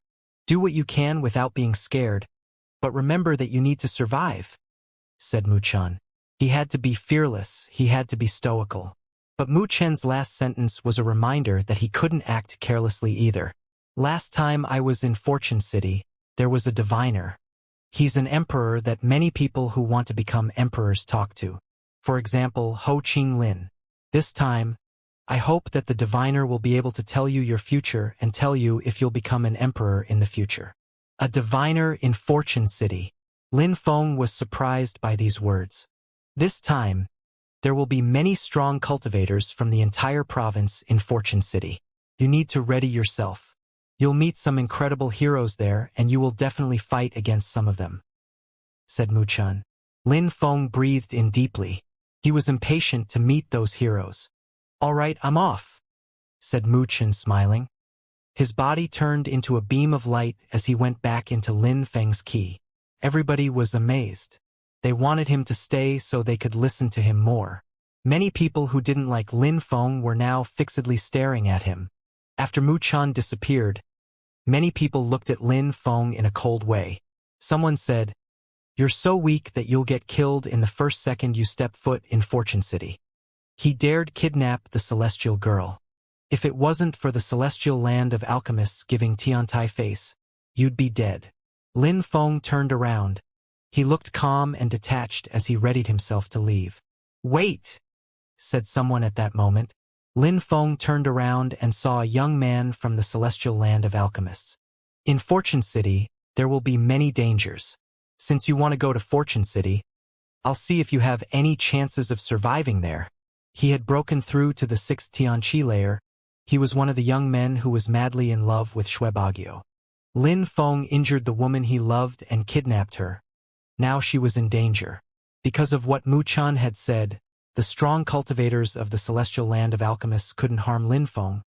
Do what you can without being scared, but remember that you need to survive, said Mu Chun. He had to be fearless, he had to be stoical. But Mu Chen's last sentence was a reminder that he couldn't act carelessly either. Last time I was in Fortune City, there was a diviner. He's an emperor that many people who want to become emperors talk to. For example, Ho Ching Lin. This time, I hope that the diviner will be able to tell you your future and tell you if you'll become an emperor in the future. A diviner in Fortune City. Lin Feng was surprised by these words. This time, there will be many strong cultivators from the entire province in Fortune City. You need to ready yourself. You'll meet some incredible heroes there and you will definitely fight against some of them, said Mu Chun. Lin Feng breathed in deeply. He was impatient to meet those heroes. All right, I'm off, said Mu Chun, smiling. His body turned into a beam of light as he went back into Lin Feng's key. Everybody was amazed. They wanted him to stay so they could listen to him more. Many people who didn't like Lin Feng were now fixedly staring at him. After Mu Chun disappeared, many people looked at Lin Feng in a cold way. Someone said, "You're so weak that you'll get killed in the first second you step foot in Fortune City." He dared kidnap the celestial girl. If it wasn't for the celestial land of alchemists giving Tiantai face, you'd be dead. Lin Feng turned around. He looked calm and detached as he readied himself to leave. "Wait," said someone at that moment. Lin Feng turned around and saw a young man from the celestial land of alchemists. In Fortune City, there will be many dangers. Since you want to go to Fortune City, I'll see if you have any chances of surviving there. He had broken through to the 6th Tianqi layer. He was one of the young men who was madly in love with Shuebagyo. Lin Feng injured the woman he loved and kidnapped her. Now she was in danger. Because of what Mu Chun had said, the strong cultivators of the celestial land of alchemists couldn't harm Lin Feng,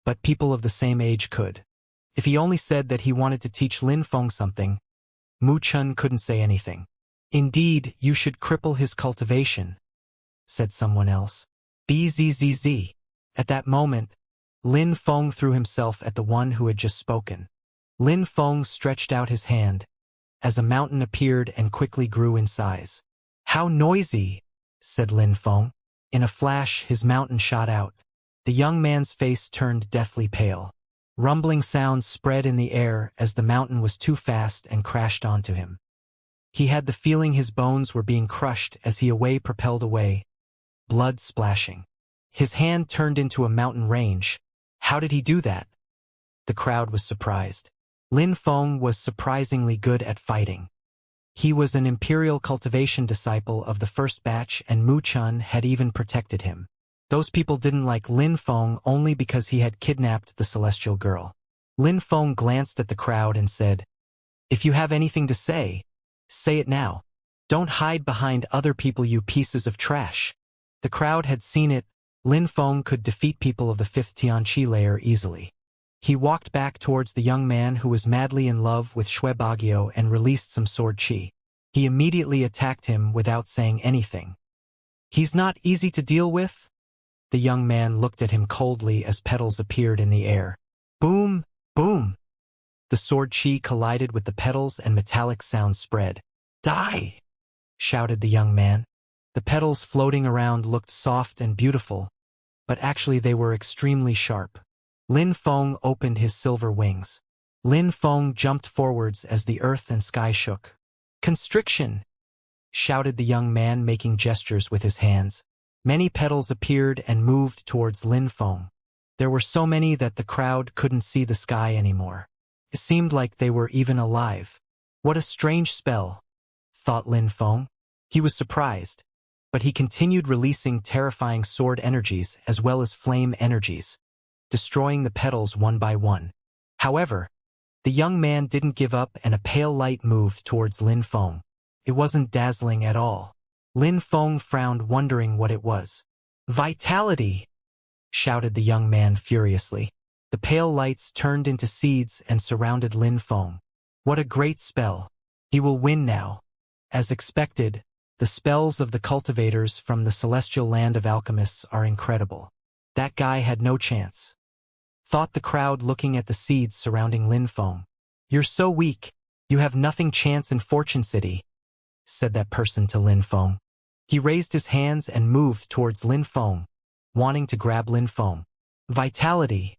but people of the same age could. If he only said that he wanted to teach Lin Feng something, Mu Chun couldn't say anything. "Indeed, you should cripple his cultivation," said someone else. Bzzz. At that moment, Lin Feng threw himself at the one who had just spoken. Lin Feng stretched out his hand, as a mountain appeared and quickly grew in size. "How noisy," said Lin Feng. In a flash, his mountain shot out. The young man's face turned deathly pale. Rumbling sounds spread in the air as the mountain was too fast and crashed onto him. He had the feeling his bones were being crushed as he propelled away, blood splashing. His hand turned into a mountain range. How did he do that? The crowd was surprised. Lin Feng was surprisingly good at fighting. He was an imperial cultivation disciple of the first batch and Mu Chun had even protected him. Those people didn't like Lin Feng only because he had kidnapped the celestial girl. Lin Feng glanced at the crowd and said, "If you have anything to say, say it now. Don't hide behind other people, you pieces of trash. The crowd had seen it. Lin Feng could defeat people of the 5th Xianxia layer easily. He walked back towards the young man who was madly in love with Shui Bagio and released some sword chi. He immediately attacked him without saying anything. He's not easy to deal with? The young man looked at him coldly as petals appeared in the air. Boom! Boom! The sword chi collided with the petals and metallic sounds spread. Die! Shouted the young man. The petals floating around looked soft and beautiful, but actually they were extremely sharp. Lin Feng opened his silver wings. Lin Feng jumped forwards as the earth and sky shook. Constriction! Shouted the young man, making gestures with his hands. Many petals appeared and moved towards Lin Feng. There were so many that the crowd couldn't see the sky anymore. It seemed like they were even alive. What a strange spell, thought Lin Feng. He was surprised, but he continued releasing terrifying sword energies as well as flame energies, destroying the petals one by one. However, the young man didn't give up and a pale light moved towards Lin Feng. It wasn't dazzling at all. Lin Feng frowned, wondering what it was. Vitality! Shouted the young man furiously. The pale lights turned into seeds and surrounded Lin Feng. What a great spell! He will win now. As expected, the spells of the cultivators from the celestial land of alchemists are incredible. That guy had no chance, thought the crowd looking at the seeds surrounding Lin Feng. You're so weak, you have nothing chance in Fortune City, said that person to Lin Feng. He raised his hands and moved towards Lin Feng, wanting to grab Lin Feng. Vitality,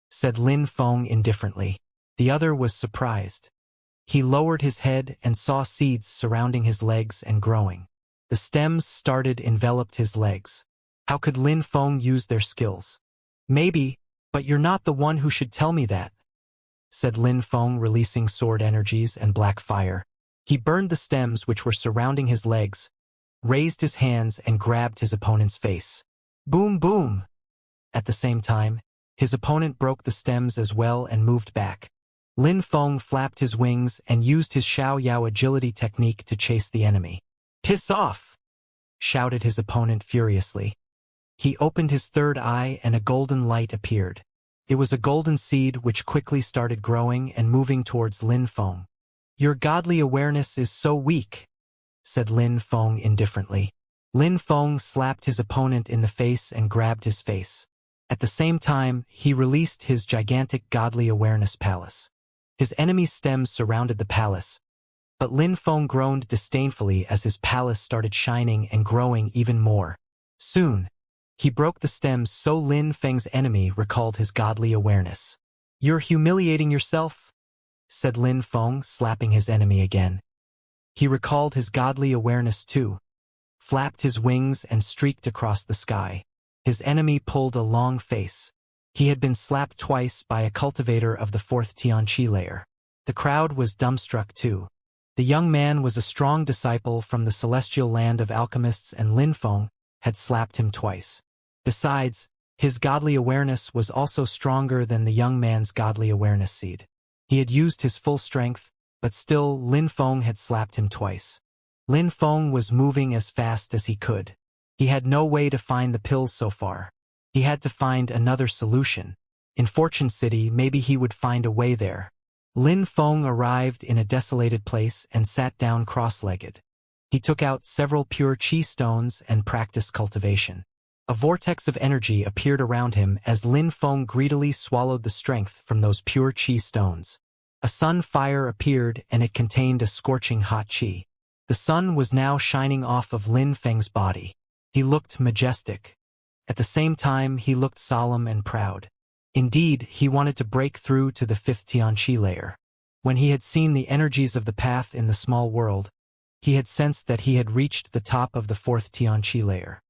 said Lin Feng indifferently. The other was surprised. He lowered his head and saw seeds surrounding his legs and growing. The stems started enveloped his legs. How could Lin Feng use their skills? Maybe, but you're not the one who should tell me that, said Lin Feng, releasing sword energies and black fire. He burned the stems which were surrounding his legs, raised his hands and grabbed his opponent's face. Boom, boom! At the same time, his opponent broke the stems as well and moved back. Lin Feng flapped his wings and used his Xiao Yao agility technique to chase the enemy. Piss off! Shouted his opponent furiously. He opened his third eye and a golden light appeared. It was a golden seed which quickly started growing and moving towards Lin Feng. Your godly awareness is so weak, said Lin Feng indifferently. Lin Feng slapped his opponent in the face and grabbed his face. At the same time, he released his gigantic godly awareness palace. His enemy's stems surrounded the palace, but Lin Feng groaned disdainfully as his palace started shining and growing even more. Soon, he broke the stems so Lin Feng's enemy recalled his godly awareness. You're humiliating yourself, said Lin Feng, slapping his enemy again. He recalled his godly awareness too, flapped his wings and streaked across the sky. His enemy pulled a long face. He had been slapped twice by a cultivator of the 4th Xianxia layer. The crowd was dumbstruck too. The young man was a strong disciple from the celestial land of alchemists and Lin Feng had slapped him twice. Besides, his godly awareness was also stronger than the young man's godly awareness seed. He had used his full strength, but still Lin Feng had slapped him twice. Lin Feng was moving as fast as he could. He had no way to find the pills so far. He had to find another solution. In Fortune City, maybe he would find a way there. Lin Feng arrived in a desolated place and sat down cross-legged. He took out several pure chi stones and practiced cultivation. A vortex of energy appeared around him as Lin Feng greedily swallowed the strength from those pure chi stones. A sun fire appeared and it contained a scorching hot chi. The sun was now shining off of Lin Feng's body. He looked majestic. At the same time, he looked solemn and proud. Indeed, he wanted to break through to the 5th Xianxia layer. When he had seen the energies of the path in the small world, he had sensed that he had reached the top of the 4th Xianxia layer.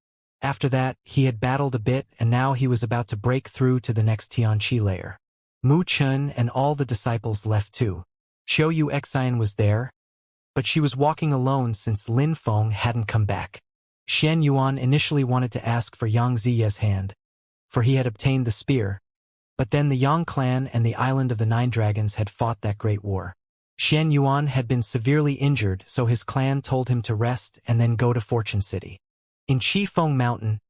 After that, he had battled a bit and now he was about to break through to the next Xianxia layer. Mu Chun and all the disciples left too. Xiao Yu Xian was there, but she was walking alone since Lin Feng hadn't come back. Shen Yuan initially wanted to ask for Yang Ziye's hand, for he had obtained the spear, but then the Yang clan and the Island of the 9 Dragons had fought that great war. Xianxia had been severely injured, so his clan told him to rest and then go to Fortune City. In Qifeng Mountain,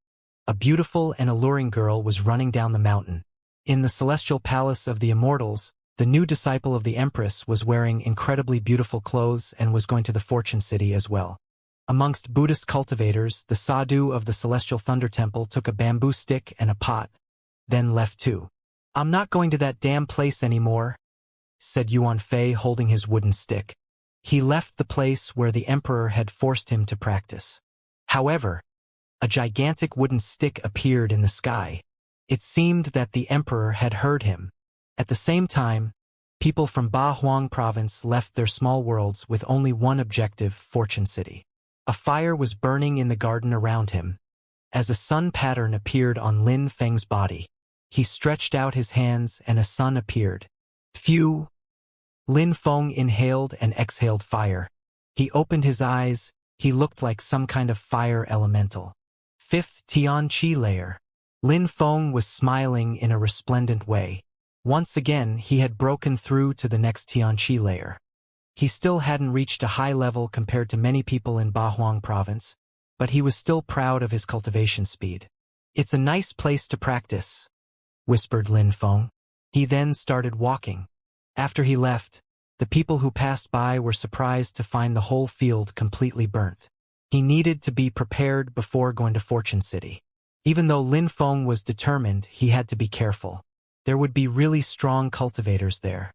a beautiful and alluring girl was running down the mountain. In the celestial palace of the Immortals, the new disciple of the Empress was wearing incredibly beautiful clothes and was going to the Fortune City as well. Amongst Buddhist cultivators, the sadhu of the Celestial Thunder Temple took a bamboo stick and a pot, then left too. "I'm not going to that damn place anymore," said Yuan Fei holding his wooden stick. He left the place where the emperor had forced him to practice. However, a gigantic wooden stick appeared in the sky. It seemed that the emperor had heard him. At the same time, people from Ba Huang province left their small worlds with only one objective: Fortune City. A fire was burning in the garden around him. As a sun pattern appeared on Lin Feng's body, he stretched out his hands and a sun appeared. Phew! Lin Feng inhaled and exhaled fire. He opened his eyes. He looked like some kind of fire elemental. Fifth Tian Qi layer. Lin Feng was smiling in a resplendent way. Once again, he had broken through to the next Tian Qi layer. He still hadn't reached a high level compared to many people in Ba Huang province, but he was still proud of his cultivation speed. "It's a nice place to practice," whispered Lin Feng. He then started walking. After he left, the people who passed by were surprised to find the whole field completely burnt. He needed to be prepared before going to Fortune City. Even though Lin Feng was determined, he had to be careful. There would be really strong cultivators there.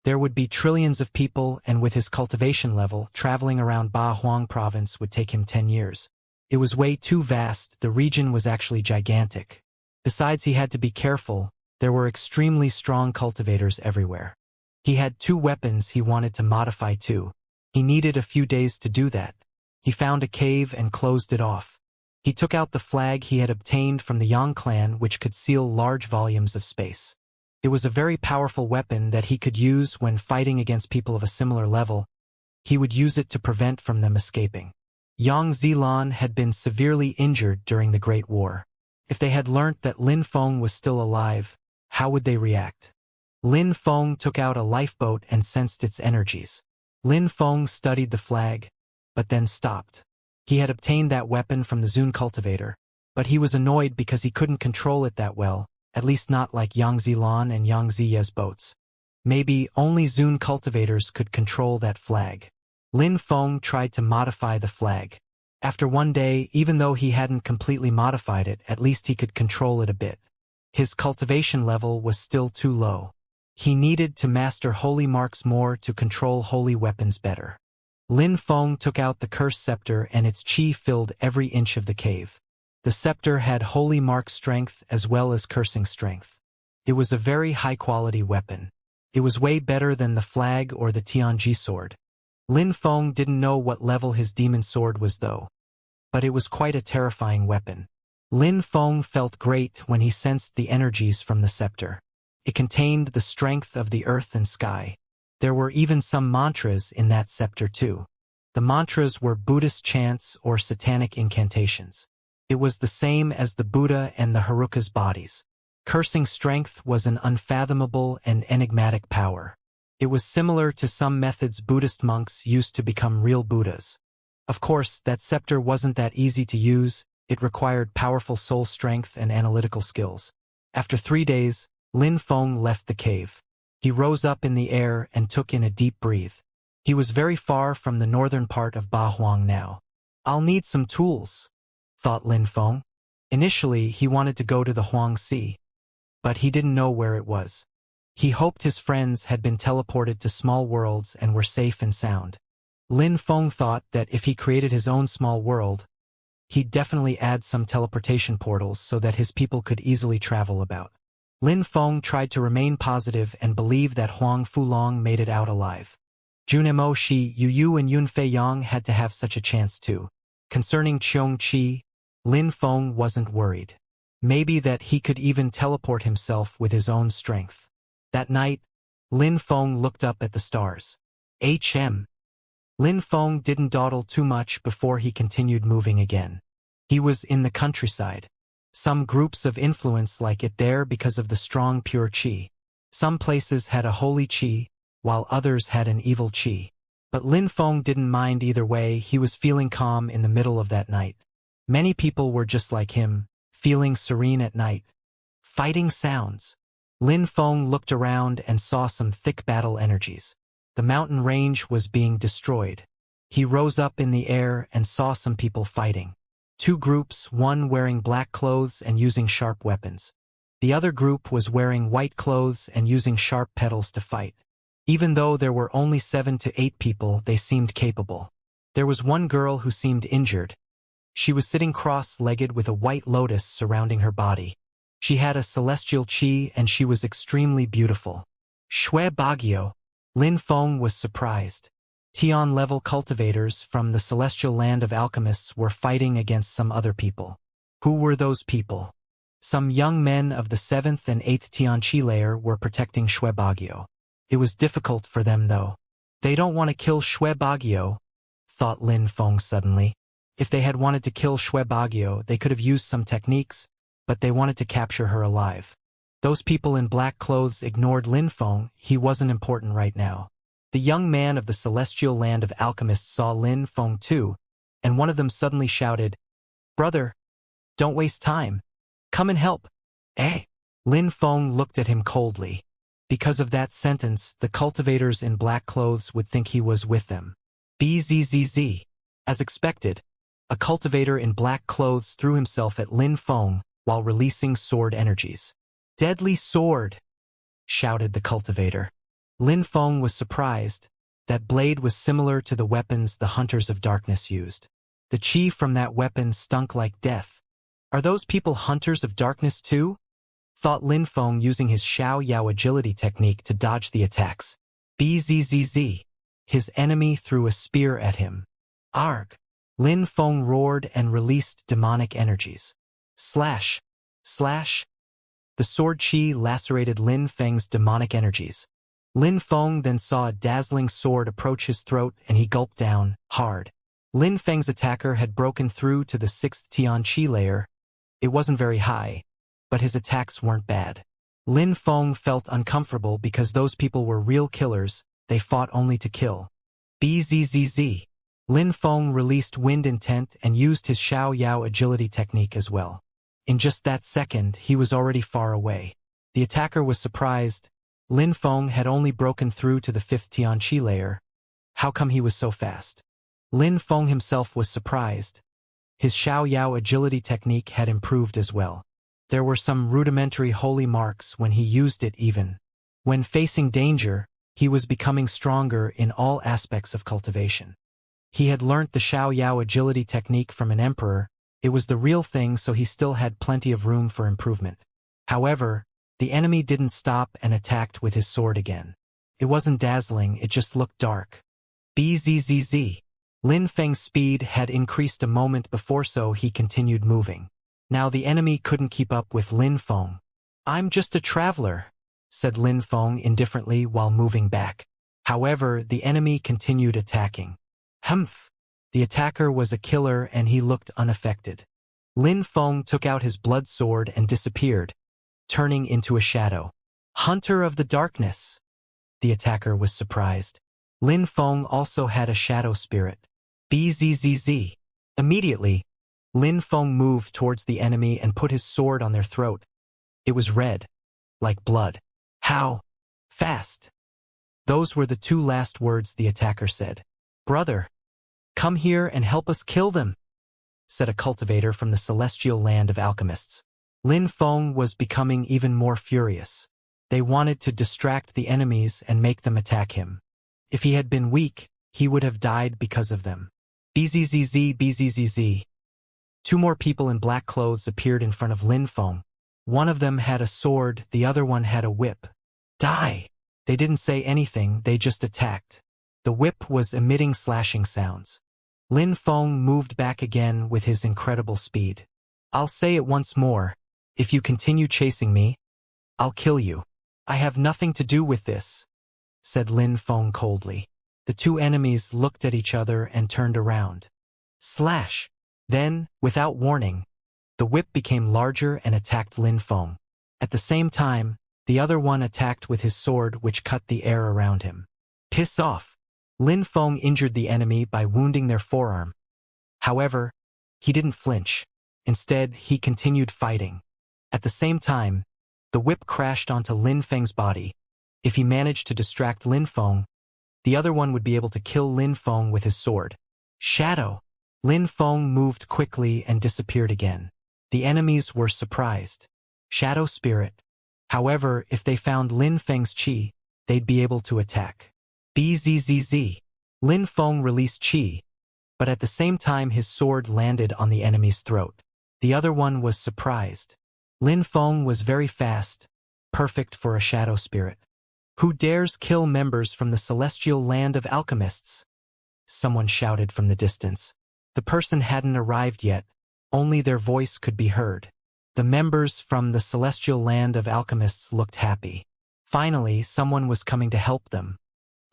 There would be trillions of people, and with his cultivation level, traveling around Ba Huang province would take him 10 years. It was way too vast. The region was actually gigantic. Besides, he had to be careful. There were extremely strong cultivators everywhere. He had 2 weapons he wanted to modify too. He needed a few days to do that. He found a cave and closed it off. He took out the flag he had obtained from the Yang clan, which could seal large volumes of space. It was a very powerful weapon that he could use when fighting against people of a similar level. He would use it to prevent from them escaping. Yang Zilan had been severely injured during the Great War. If they had learnt that Lin Feng was still alive, how would they react? Lin Feng took out a lifeboat and sensed its energies. Lin Feng studied the flag, but then stopped. He had obtained that weapon from the Zun cultivator, but he was annoyed because he couldn't control it that well, at least not like Yang Zilan and Yang Ziye's boats. Maybe only Zun cultivators could control that flag. Lin Feng tried to modify the flag. After one day, even though he hadn't completely modified it, at least he could control it a bit. His cultivation level was still too low. He needed to master holy marks more to control holy weapons better. Lin Feng took out the cursed scepter and its qi filled every inch of the cave. The scepter had holy mark strength as well as cursing strength. It was a very high-quality weapon. It was way better than the flag or the Tianji sword. Lin Feng didn't know what level his demon sword was though, but it was quite a terrifying weapon. Lin Feng felt great when he sensed the energies from the scepter. It contained the strength of the earth and sky. There were even some mantras in that scepter too. The mantras were Buddhist chants or satanic incantations. It was the same as the Buddha and the Haruka's bodies. Cursing strength was an unfathomable and enigmatic power. It was similar to some methods Buddhist monks used to become real Buddhas. Of course, that scepter wasn't that easy to use. It required powerful soul strength and analytical skills. After 3 days, Lin Feng left the cave. He rose up in the air and took in a deep breath. He was very far from the northern part of Ba Huang now. "I'll need some tools," thought Lin Feng. Initially, he wanted to go to the Huang Sea, but he didn't know where it was. He hoped his friends had been teleported to small worlds and were safe and sound. Lin Feng thought that if he created his own small world, he'd definitely add some teleportation portals so that his people could easily travel about. Lin Feng tried to remain positive and believe that Huang Fulong made it out alive. Junemo Shi, Yu Yu and Yun Fei Yang had to have such a chance too. Concerning Qiong Qi, Lin Feng wasn't worried. Maybe that he could even teleport himself with his own strength. That night, Lin Feng looked up at the stars. Lin Feng didn't dawdle too much before he continued moving again. He was in the countryside. Some groups of influence like it there because of the strong pure qi. Some places had a holy qi, while others had an evil qi. But Lin Feng didn't mind either way. He was feeling calm in the middle of that night. Many people were just like him, feeling serene at night. Fighting sounds. Lin Feng looked around and saw some thick battle energies. The mountain range was being destroyed. He rose up in the air and saw some people fighting. Two groups, one wearing black clothes and using sharp weapons. The other group was wearing white clothes and using sharp petals to fight. Even though there were only 7 to 8 people, they seemed capable. There was one girl who seemed injured. She was sitting cross-legged with a white lotus surrounding her body. She had a celestial qi and she was extremely beautiful. Shui Bagyo. Lin Feng was surprised. Tian-level cultivators from the celestial land of alchemists were fighting against some other people. Who were those people? Some young men of the 7th and 8th Tian Qi layer were protecting Shui Bagyo. It was difficult for them though. They don't want to kill Shui Bagyo, thought Lin Feng suddenly. If they had wanted to kill Shui Bagyo, they could have used some techniques, but they wanted to capture her alive. Those people in black clothes ignored Lin Feng. He wasn't important right now. The young man of the celestial land of alchemists saw Lin Feng too, and one of them suddenly shouted, "Brother, don't waste time. Come and help." Eh? Lin Feng looked at him coldly. Because of that sentence, the cultivators in black clothes would think he was with them. Bzzz. As expected, a cultivator in black clothes threw himself at Lin Feng while releasing sword energies. "Deadly sword!" shouted the cultivator. Lin Feng was surprised. That blade was similar to the weapons the Hunters of Darkness used. The qi from that weapon stunk like death. Are those people Hunters of Darkness too? Thought Lin Feng, using his Xiao Yao agility technique to dodge the attacks. Bzzz. His enemy threw a spear at him. Arg! Lin Feng roared and released demonic energies. Slash! Slash! The sword qi lacerated Lin Feng's demonic energies. Lin Feng then saw a dazzling sword approach his throat and he gulped down, hard. Lin Feng's attacker had broken through to the 6th Tian Qi layer. It wasn't very high, but his attacks weren't bad. Lin Feng felt uncomfortable because those people were real killers. They fought only to kill. Bzzz. Lin Feng released wind intent and used his Xiao Yao agility technique as well. In just that second, he was already far away. The attacker was surprised. Lin Feng had only broken through to the 5th Tian Qi layer. How come he was so fast? Lin Feng himself was surprised. His Xiao Yao agility technique had improved as well. There were some rudimentary holy marks when he used it even. When facing danger, he was becoming stronger in all aspects of cultivation. He had learnt the Xiao Yao agility technique from an emperor. It was the real thing, so he still had plenty of room for improvement. However, the enemy didn't stop and attacked with his sword again. It wasn't dazzling, it just looked dark. Bzzz. Lin Feng's speed had increased a moment before, so he continued moving. Now the enemy couldn't keep up with Lin Feng. "I'm just a traveler," said Lin Feng indifferently while moving back. However, the enemy continued attacking. Humph! The attacker was a killer and he looked unaffected. Lin Feng took out his blood sword and disappeared, turning into a shadow. "Hunter of the Darkness!" The attacker was surprised. Lin Feng also had a shadow spirit. Bzzz. Immediately, Lin Feng moved towards the enemy and put his sword on their throat. It was red, like blood. "How fast?" Those were the 2 last words the attacker said. "Brother, come here and help us kill them," said a cultivator from the celestial land of alchemists. Lin Feng was becoming even more furious. They wanted to distract the enemies and make them attack him. If he had been weak, he would have died because of them. Bzzz. Bzzz. 2 more people in black clothes appeared in front of Lin Feng. One of them had a sword, the other one had a whip. "Die!" They didn't say anything, they just attacked. The whip was emitting slashing sounds. Lin Feng moved back again with his incredible speed. "I'll say it once more. If you continue chasing me, I'll kill you. I have nothing to do with this," said Lin Feng coldly. The 2 enemies looked at each other and turned around. Slash! Then, without warning, the whip became larger and attacked Lin Feng. At the same time, the other one attacked with his sword, which cut the air around him. Piss off. Lin Feng injured the enemy by wounding their forearm. However, he didn't flinch. Instead, he continued fighting. At the same time, the whip crashed onto Lin Feng's body. If he managed to distract Lin Feng, the other one would be able to kill Lin Feng with his sword. Shadow. Lin Feng moved quickly and disappeared again. The enemies were surprised. Shadow Spirit. However, if they found Lin Feng's chi, they'd be able to attack. Bzzz. Lin Feng released chi, but at the same time his sword landed on the enemy's throat. The other one was surprised. Lin Feng was very fast, perfect for a shadow spirit. Who dares kill members from the celestial land of alchemists? Someone shouted from the distance. The person hadn't arrived yet, only their voice could be heard. The members from the celestial land of alchemists looked happy. Finally, someone was coming to help them.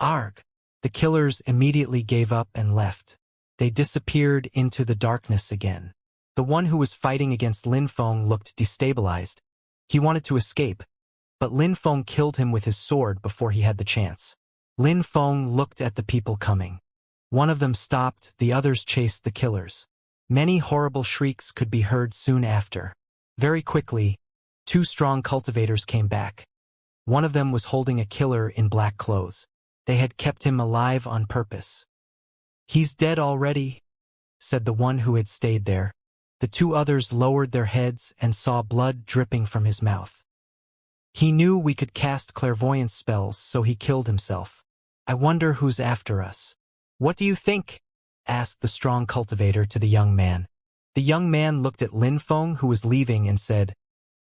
Arg! The killers immediately gave up and left. They disappeared into the darkness again. The one who was fighting against Lin Feng looked destabilized. He wanted to escape, but Lin Feng killed him with his sword before he had the chance. Lin Feng looked at the people coming. One of them stopped, the others chased the killers. Many horrible shrieks could be heard soon after. Very quickly, 2 strong cultivators came back. One of them was holding a killer in black clothes. They had kept him alive on purpose. "He's dead already," said the one who had stayed there. The 2 others lowered their heads and saw blood dripping from his mouth. "He knew we could cast clairvoyance spells, so he killed himself. I wonder who's after us." "What do you think?" asked the strong cultivator to the young man. The young man looked at Lin Feng, who was leaving, and said,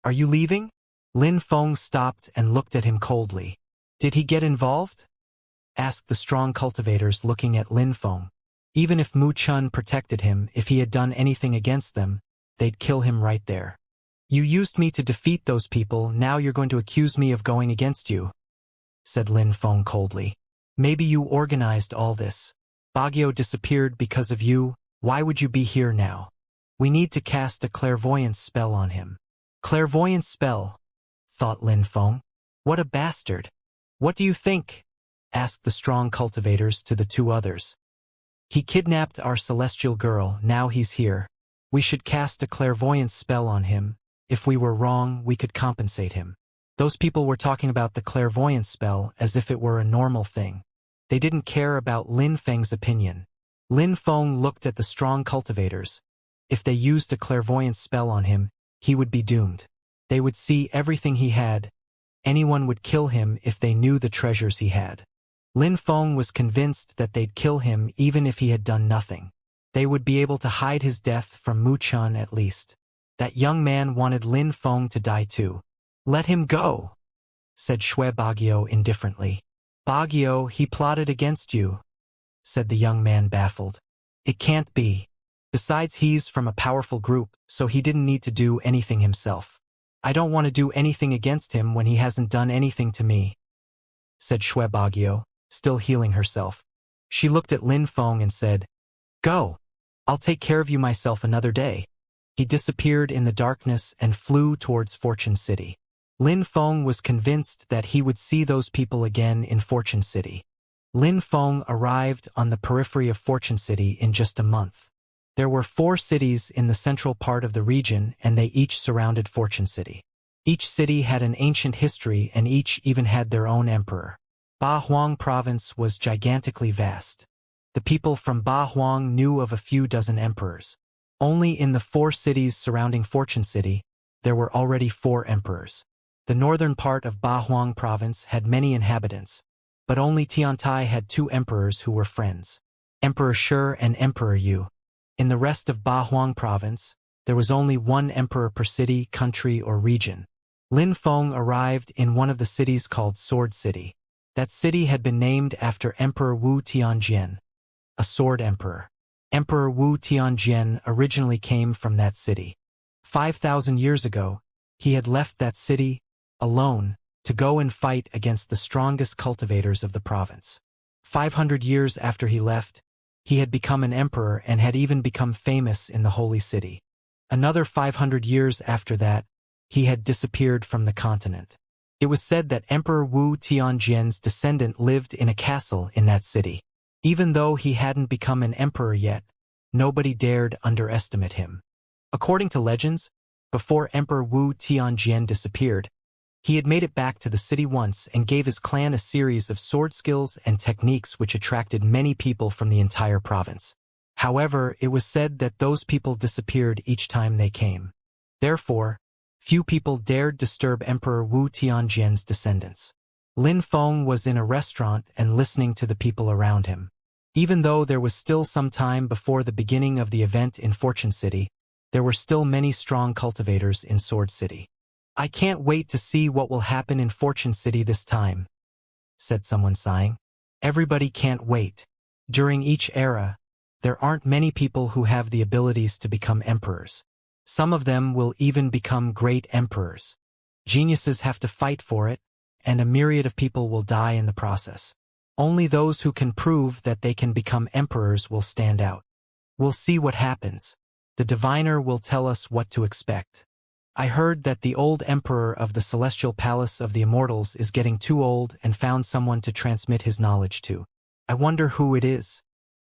"Are you leaving?" Lin Feng stopped and looked at him coldly. "Did he get involved?" asked the strong cultivators, looking at Lin Feng. Even if Mu Chun protected him, if he had done anything against them, they'd kill him right there. "You used me to defeat those people, now you're going to accuse me of going against you," said Lin Feng coldly. "Maybe you organized all this. Baguio disappeared because of you. Why would you be here now? We need to cast a clairvoyance spell on him." "Clairvoyance spell?" thought Lin Feng. "What a bastard." "What do you think?" asked the strong cultivators to the 2 others. "He kidnapped our celestial girl, now he's here. We should cast a clairvoyance spell on him. If we were wrong, we could compensate him." Those people were talking about the clairvoyance spell as if it were a normal thing. They didn't care about Lin Feng's opinion. Lin Feng looked at the strong cultivators. If they used a clairvoyance spell on him, he would be doomed. They would see everything he had. Anyone would kill him if they knew the treasures he had. Lin Feng was convinced that they'd kill him even if he had done nothing. They would be able to hide his death from Mu Chun at least. That young man wanted Lin Feng to die too. "Let him go," said Shui Baguio indifferently. "Baguio, he plotted against you," said the young man baffled. "It can't be. Besides, he's from a powerful group, so he didn't need to do anything himself. I don't want to do anything against him when he hasn't done anything to me," said Shui Baguio, still healing herself. She looked at Lin Feng and said, "Go. I'll take care of you myself another day." He disappeared in the darkness and flew towards Fortune City. Lin Feng was convinced that he would see those people again in Fortune City. Lin Feng arrived on the periphery of Fortune City in just a month. There were 4 cities in the central part of the region, and they each surrounded Fortune City. Each city had an ancient history, and each even had their own emperor. Ba Huang province was gigantically vast. The people from Ba Huang knew of a few dozen emperors. Only in the 4 cities surrounding Fortune City, there were already 4 emperors. The northern part of Ba Huang province had many inhabitants, but only Tiantai had 2 emperors who were friends, Emperor Shi and Emperor Yu. In the rest of Ba Huang province, there was only 1 emperor per city, country, or region. Lin Feng arrived in one of the cities called Sword City. That city had been named after Emperor Wu Tianjian, a sword emperor. Emperor Wu Tianjian originally came from that city. 5,000 years ago, he had left that city, alone, to go and fight against the strongest cultivators of the province. 500 years after he left, he had become an emperor and had even become famous in the holy city. Another 500 years after that, he had disappeared from the continent. It was said that Emperor Wu Tianjian's descendant lived in a castle in that city. Even though he hadn't become an emperor yet, nobody dared underestimate him. According to legends, before Emperor Wu Tianjian disappeared, he had made it back to the city once and gave his clan a series of sword skills and techniques which attracted many people from the entire province. However, it was said that those people disappeared each time they came. Therefore, few people dared disturb Emperor Wu Tianjian's descendants. Lin Feng was in a restaurant and listening to the people around him. Even though there was still some time before the beginning of the event in Fortune City, there were still many strong cultivators in Sword City. "I can't wait to see what will happen in Fortune City this time," said someone sighing. "Everybody can't wait. During each era, there aren't many people who have the abilities to become emperors. Some of them will even become great emperors. Geniuses have to fight for it, and a myriad of people will die in the process. Only those who can prove that they can become emperors will stand out. We'll see what happens. The diviner will tell us what to expect. I heard that the old emperor of the celestial palace of the Immortals is getting too old and found someone to transmit his knowledge to. I wonder who it is.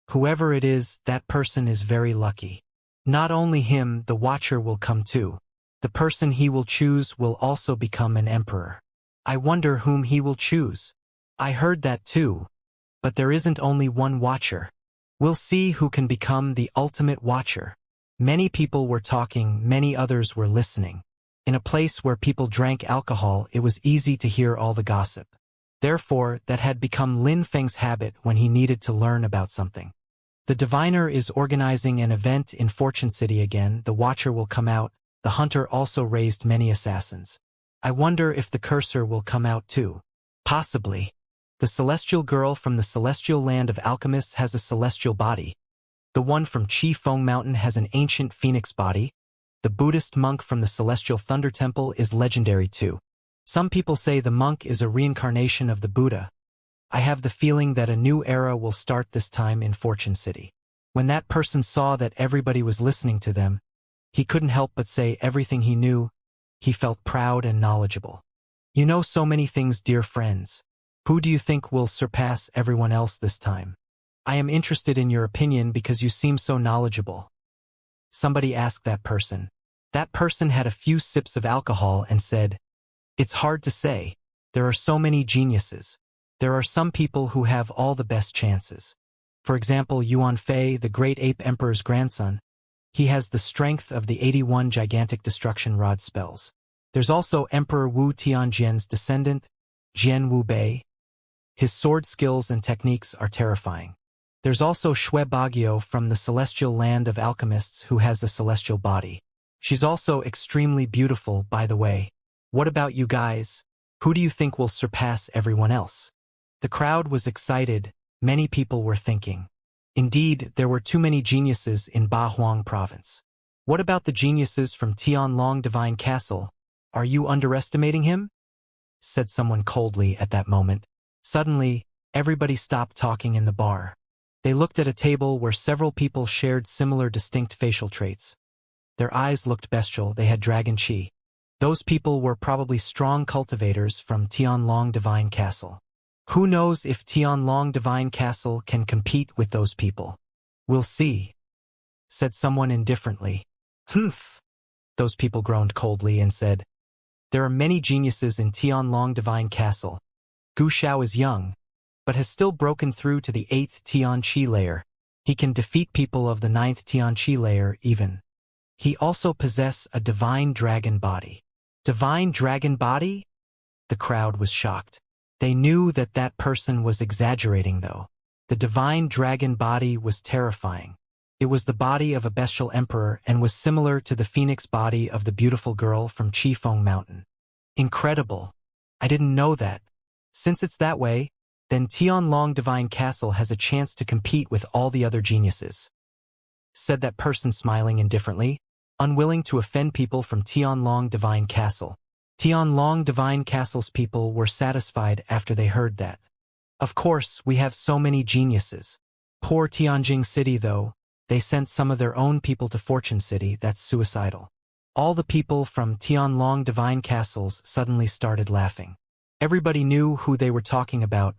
Whoever it is, that person is very lucky. Not only him, the Watcher will come too. The person he will choose will also become an emperor. I wonder whom he will choose. I heard that too. But there isn't only one Watcher. We'll see who can become the ultimate Watcher." Many people were talking, many others were listening. In a place where people drank alcohol, it was easy to hear all the gossip. Therefore, that had become Lin Feng's habit when he needed to learn about something. The diviner is organizing an event in Fortune City again. The Watcher will come out. The Hunter also raised many assassins. I wonder if the Cursor will come out too. Possibly. The celestial girl from the celestial land of alchemists has a celestial body. The one from Chi Feng Mountain has an ancient phoenix body. The Buddhist monk from the celestial thunder temple is legendary too. Some people say the monk is a reincarnation of the Buddha. I have the feeling that a new era will start this time in Fortune City. When that person saw that everybody was listening to them, he couldn't help but say everything he knew. He felt proud and knowledgeable. "You know so many things, dear friends. Who do you think will surpass everyone else this time? I am interested in your opinion because you seem so knowledgeable." Somebody asked that person. That person had a few sips of alcohol and said, "It's hard to say. There are so many geniuses. There are some people who have all the best chances. For example, Yuan Fei, the great ape emperor's grandson. He has the strength of the 81 gigantic destruction rod spells. There's also Emperor Wu Tianjian's descendant, Jian Wu Bei. His sword skills and techniques are terrifying. There's also Xue Bagio from the celestial land of alchemists who has a celestial body. She's also extremely beautiful, by the way. What about you guys? Who do you think will surpass everyone else?" The crowd was excited. Many people were thinking. Indeed, there were too many geniuses in Bahuang province. "What about the geniuses from Tianlong Divine Castle? Are you underestimating him?" said someone coldly at that moment. Suddenly, everybody stopped talking in the bar. They looked at a table where several people shared similar distinct facial traits. Their eyes looked bestial, they had dragon chi. Those people were probably strong cultivators from Tianlong Divine Castle. Who knows if Tianlong Divine Castle can compete with those people? "We'll see," said someone indifferently. "Humph." Those people groaned coldly and said, "There are many geniuses in Tianlong Divine Castle. Gu Xiao is young, but has still broken through to the 8th Tian Qi layer. He can defeat people of the 9th Tian Qi layer even. He also possesses a divine dragon body." Divine dragon body? The crowd was shocked. They knew that that person was exaggerating though. The divine dragon body was terrifying. It was the body of a bestial emperor and was similar to the phoenix body of the beautiful girl from Chi Feng Mountain. Incredible. I didn't know that. Since it's that way, then Tianlong Divine Castle has a chance to compete with all the other geniuses, said that person smiling indifferently, unwilling to offend people from Tianlong Divine Castle. Tianlong Divine Castle's people were satisfied after they heard that. Of course, we have so many geniuses. Poor Tianjing City though, they sent some of their own people to Fortune City. That's suicidal. All the people from Tianlong Divine Castles suddenly started laughing. Everybody knew who they were talking about.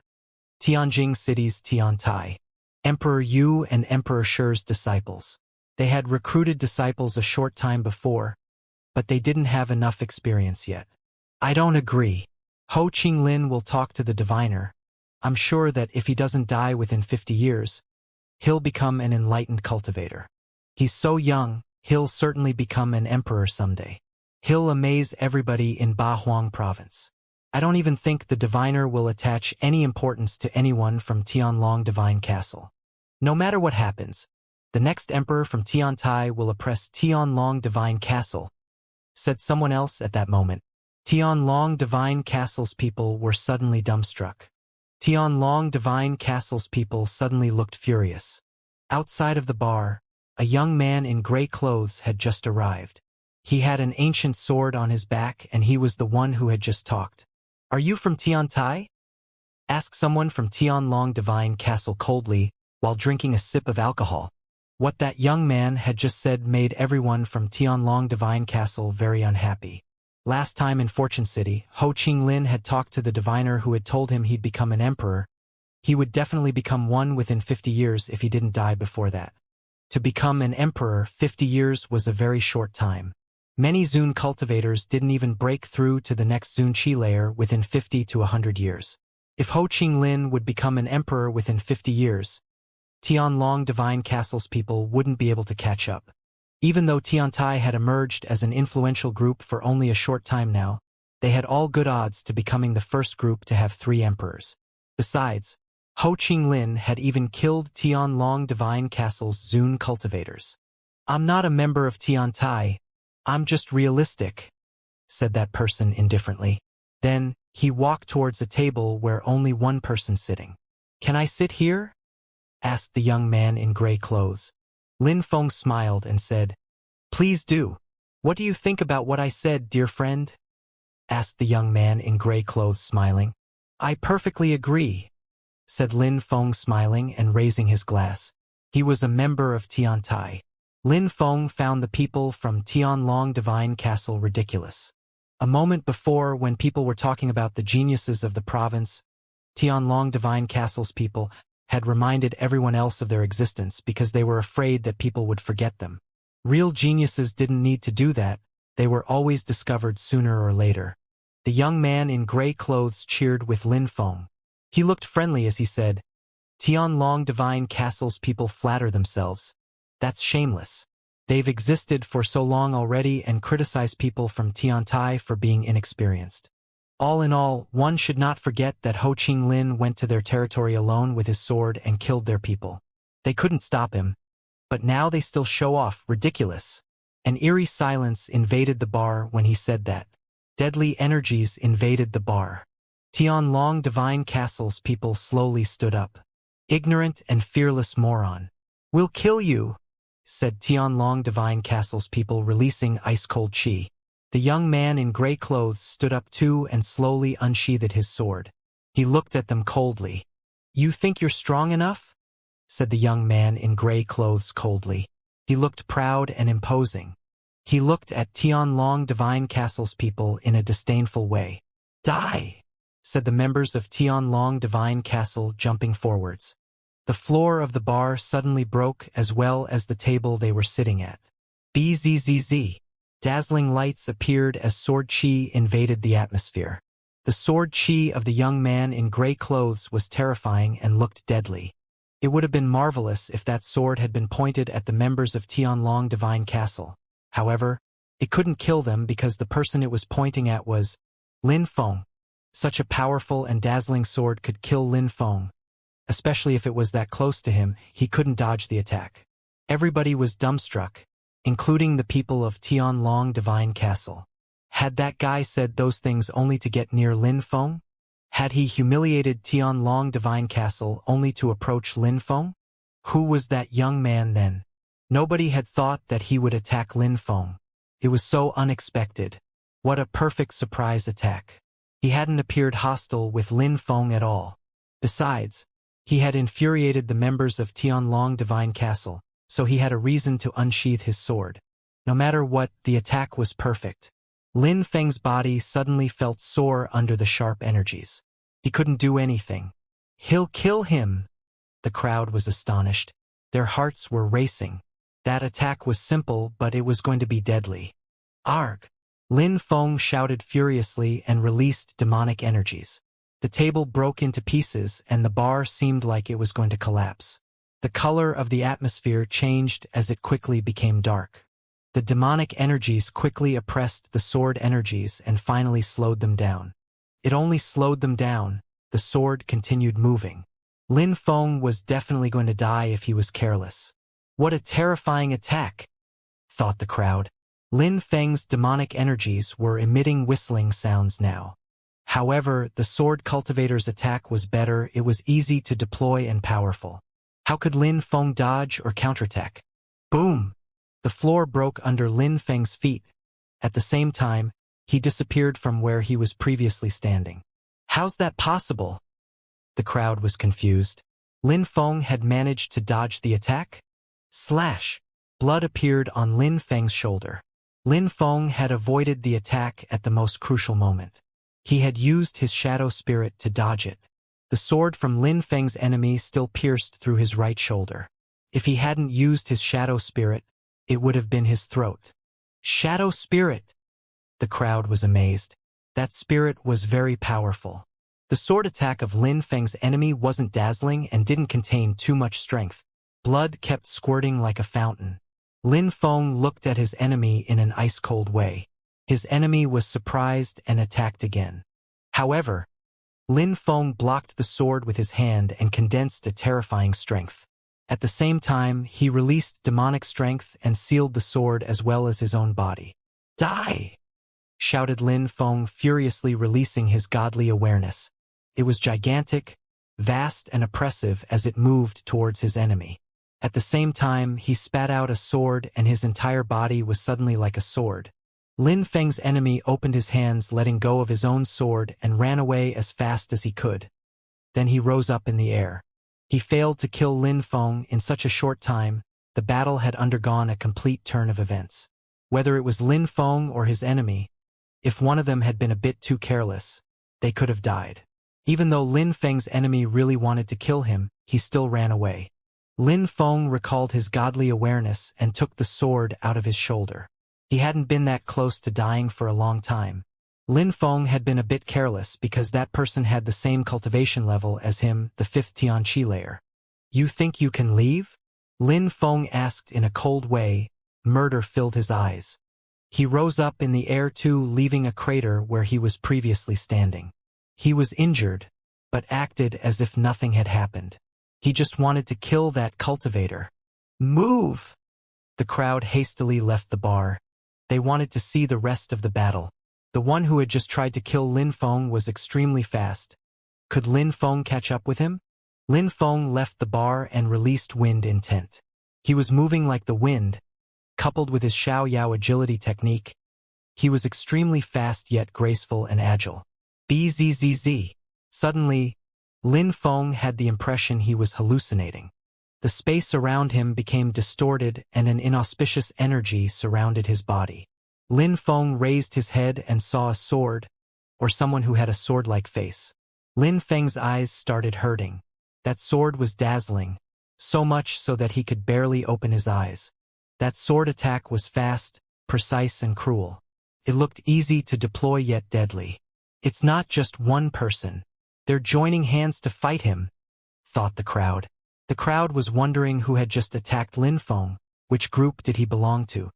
Tianjing City's Tiantai. Emperor Yu and Emperor Shi's disciples. They had recruited disciples a short time before, but they didn't have enough experience yet. I don't agree. Ho Qinglin will talk to the diviner. I'm sure that if he doesn't die within 50 years, he'll become an enlightened cultivator. He's so young, he'll certainly become an emperor someday. He'll amaze everybody in Bahuang province. I don't even think the diviner will attach any importance to anyone from Tianlong Divine Castle. No matter what happens, the next emperor from Tiantai will oppress Tianlong Divine Castle, said someone else at that moment. Tianlong Divine Castle's people were suddenly dumbstruck. Tianlong Divine Castle's people suddenly looked furious. Outside of the bar, a young man in gray clothes had just arrived. He had an ancient sword on his back and he was the one who had just talked. Are you from Tiantai? Asked someone from Tianlong Divine Castle coldly while drinking a sip of alcohol. What that young man had just said made everyone from Tianlong Divine Castle very unhappy. Last time in Fortune City, Ho Qinglin had talked to the diviner who had told him he'd become an emperor. He would definitely become one within 50 years if he didn't die before that. To become an emperor, 50 years was a very short time. Many Zun cultivators didn't even break through to the next Zun Qi layer within 50 to 100 years. If Ho Qinglin would become an emperor within 50 years, Tianlong Divine Castle's people wouldn't be able to catch up. Even though Tiantai had emerged as an influential group for only a short time now, they had all good odds to becoming the first group to have 3 emperors. Besides, Ho Qinglin had even killed Tianlong Divine Castle's Zun cultivators. I'm not a member of Tiantai, I'm just realistic, said that person indifferently. Then, he walked towards a table where only one person sitting. Can I sit here? Asked the young man in gray clothes. Lin Feng smiled and said, Please do. What do you think about what I said, dear friend? Asked the young man in gray clothes smiling. I perfectly agree, said Lin Feng smiling and raising his glass. He was a member of Tiantai. Lin Feng found the people from Tianlong Divine Castle ridiculous. A moment before, when people were talking about the geniuses of the province, Tianlong Divine Castle's people had reminded everyone else of their existence because they were afraid that people would forget them. Real geniuses didn't need to do that, they were always discovered sooner or later. The young man in gray clothes cheered with Lin Feng. He looked friendly as he said, Tianlong Divine Castle's people flatter themselves. That's shameless. They've existed for so long already and criticize people from Tiantai for being inexperienced. All in all, one should not forget that Ho Qinglin went to their territory alone with his sword and killed their people. They couldn't stop him. But now they still show off, ridiculous. An eerie silence invaded the bar when he said that. Deadly energies invaded the bar. Tianlong Divine Castle's people slowly stood up. Ignorant and fearless moron. We'll kill you, said Tianlong Divine Castle's people, releasing ice-cold qi. The young man in gray clothes stood up too and slowly unsheathed his sword. He looked at them coldly. You think you're strong enough? Said the young man in gray clothes coldly. He looked proud and imposing. He looked at Tianlong Divine Castle's people in a disdainful way. Die, said the members of Tianlong Divine Castle, jumping forwards. The floor of the bar suddenly broke as well as the table they were sitting at. Bzzz. Dazzling lights appeared as sword chi invaded the atmosphere. The sword chi of the young man in gray clothes was terrifying and looked deadly. It would have been marvelous if that sword had been pointed at the members of Tianlong Divine Castle. However, it couldn't kill them because the person it was pointing at was Lin Feng. Such a powerful and dazzling sword could kill Lin Feng. Especially if it was that close to him, he couldn't dodge the attack. Everybody was dumbstruck, including the people of Tianlong Divine Castle. Had that guy said those things only to get near Lin Feng? Had he humiliated Tianlong Divine Castle only to approach Lin Feng? Who was that young man then? Nobody had thought that he would attack Lin Feng. It was so unexpected. What a perfect surprise attack. He hadn't appeared hostile with Lin Feng at all. Besides, he had infuriated the members of Tianlong Divine Castle, so he had a reason to unsheath his sword. No matter what, the attack was perfect. Lin Feng's body suddenly felt sore under the sharp energies. He couldn't do anything. He'll kill him! The crowd was astonished. Their hearts were racing. That attack was simple, but it was going to be deadly. Arg! Lin Feng shouted furiously and released demonic energies. The table broke into pieces and the bar seemed like it was going to collapse. The color of the atmosphere changed as it quickly became dark. The demonic energies quickly oppressed the sword energies and finally slowed them down. It only slowed them down. The sword continued moving. Lin Feng was definitely going to die if he was careless. What a terrifying attack, thought the crowd. Lin Feng's demonic energies were emitting whistling sounds now. However, the sword cultivator's attack was better. It was easy to deploy and powerful. How could Lin Feng dodge or counterattack? Boom! The floor broke under Lin Feng's feet. At the same time, he disappeared from where he was previously standing. How's that possible? The crowd was confused. Lin Feng had managed to dodge the attack? Slash! Blood appeared on Lin Feng's shoulder. Lin Feng had avoided the attack at the most crucial moment. He had used his shadow spirit to dodge it. The sword from Lin Feng's enemy still pierced through his right shoulder. If he hadn't used his shadow spirit, it would have been his throat. Shadow spirit! The crowd was amazed. That spirit was very powerful. The sword attack of Lin Feng's enemy wasn't dazzling and didn't contain too much strength. Blood kept squirting like a fountain. Lin Feng looked at his enemy in an ice-cold way. His enemy was surprised and attacked again. However, Lin Feng blocked the sword with his hand and condensed a terrifying strength. At the same time, he released demonic strength and sealed the sword as well as his own body. Die! Shouted Lin Feng, furiously releasing his godly awareness. It was gigantic, vast and oppressive as it moved towards his enemy. At the same time, he spat out a sword and his entire body was suddenly like a sword. Lin Feng's enemy opened his hands, letting go of his own sword, and ran away as fast as he could. Then he rose up in the air. He failed to kill Lin Feng in such a short time. The battle had undergone a complete turn of events. Whether it was Lin Feng or his enemy, if one of them had been a bit too careless, they could have died. Even though Lin Feng's enemy really wanted to kill him, he still ran away. Lin Feng recalled his godly awareness and took the sword out of his shoulder. He hadn't been that close to dying for a long time. Lin Feng had been a bit careless because that person had the same cultivation level as him, the 5th Xianxia layer. You think you can leave? Lin Feng asked in a cold way. Murder filled his eyes. He rose up in the air too, leaving a crater where he was previously standing. He was injured, but acted as if nothing had happened. He just wanted to kill that cultivator. Move! The crowd hastily left the bar. They wanted to see the rest of the battle. The one who had just tried to kill Lin Feng was extremely fast. Could Lin Feng catch up with him? Lin Feng left the bar and released wind intent. He was moving like the wind, coupled with his Xiao Yao agility technique. He was extremely fast yet graceful and agile. Bzzz. Suddenly, Lin Feng had the impression he was hallucinating. The space around him became distorted and an inauspicious energy surrounded his body. Lin Feng raised his head and saw a sword, or someone who had a sword-like face. Lin Feng's eyes started hurting. That sword was dazzling, so much so that he could barely open his eyes. That sword attack was fast, precise and cruel. It looked easy to deploy yet deadly. It's not just one person. They're joining hands to fight him, thought the crowd. The crowd was wondering who had just attacked Lin Feng. Which group did he belong to?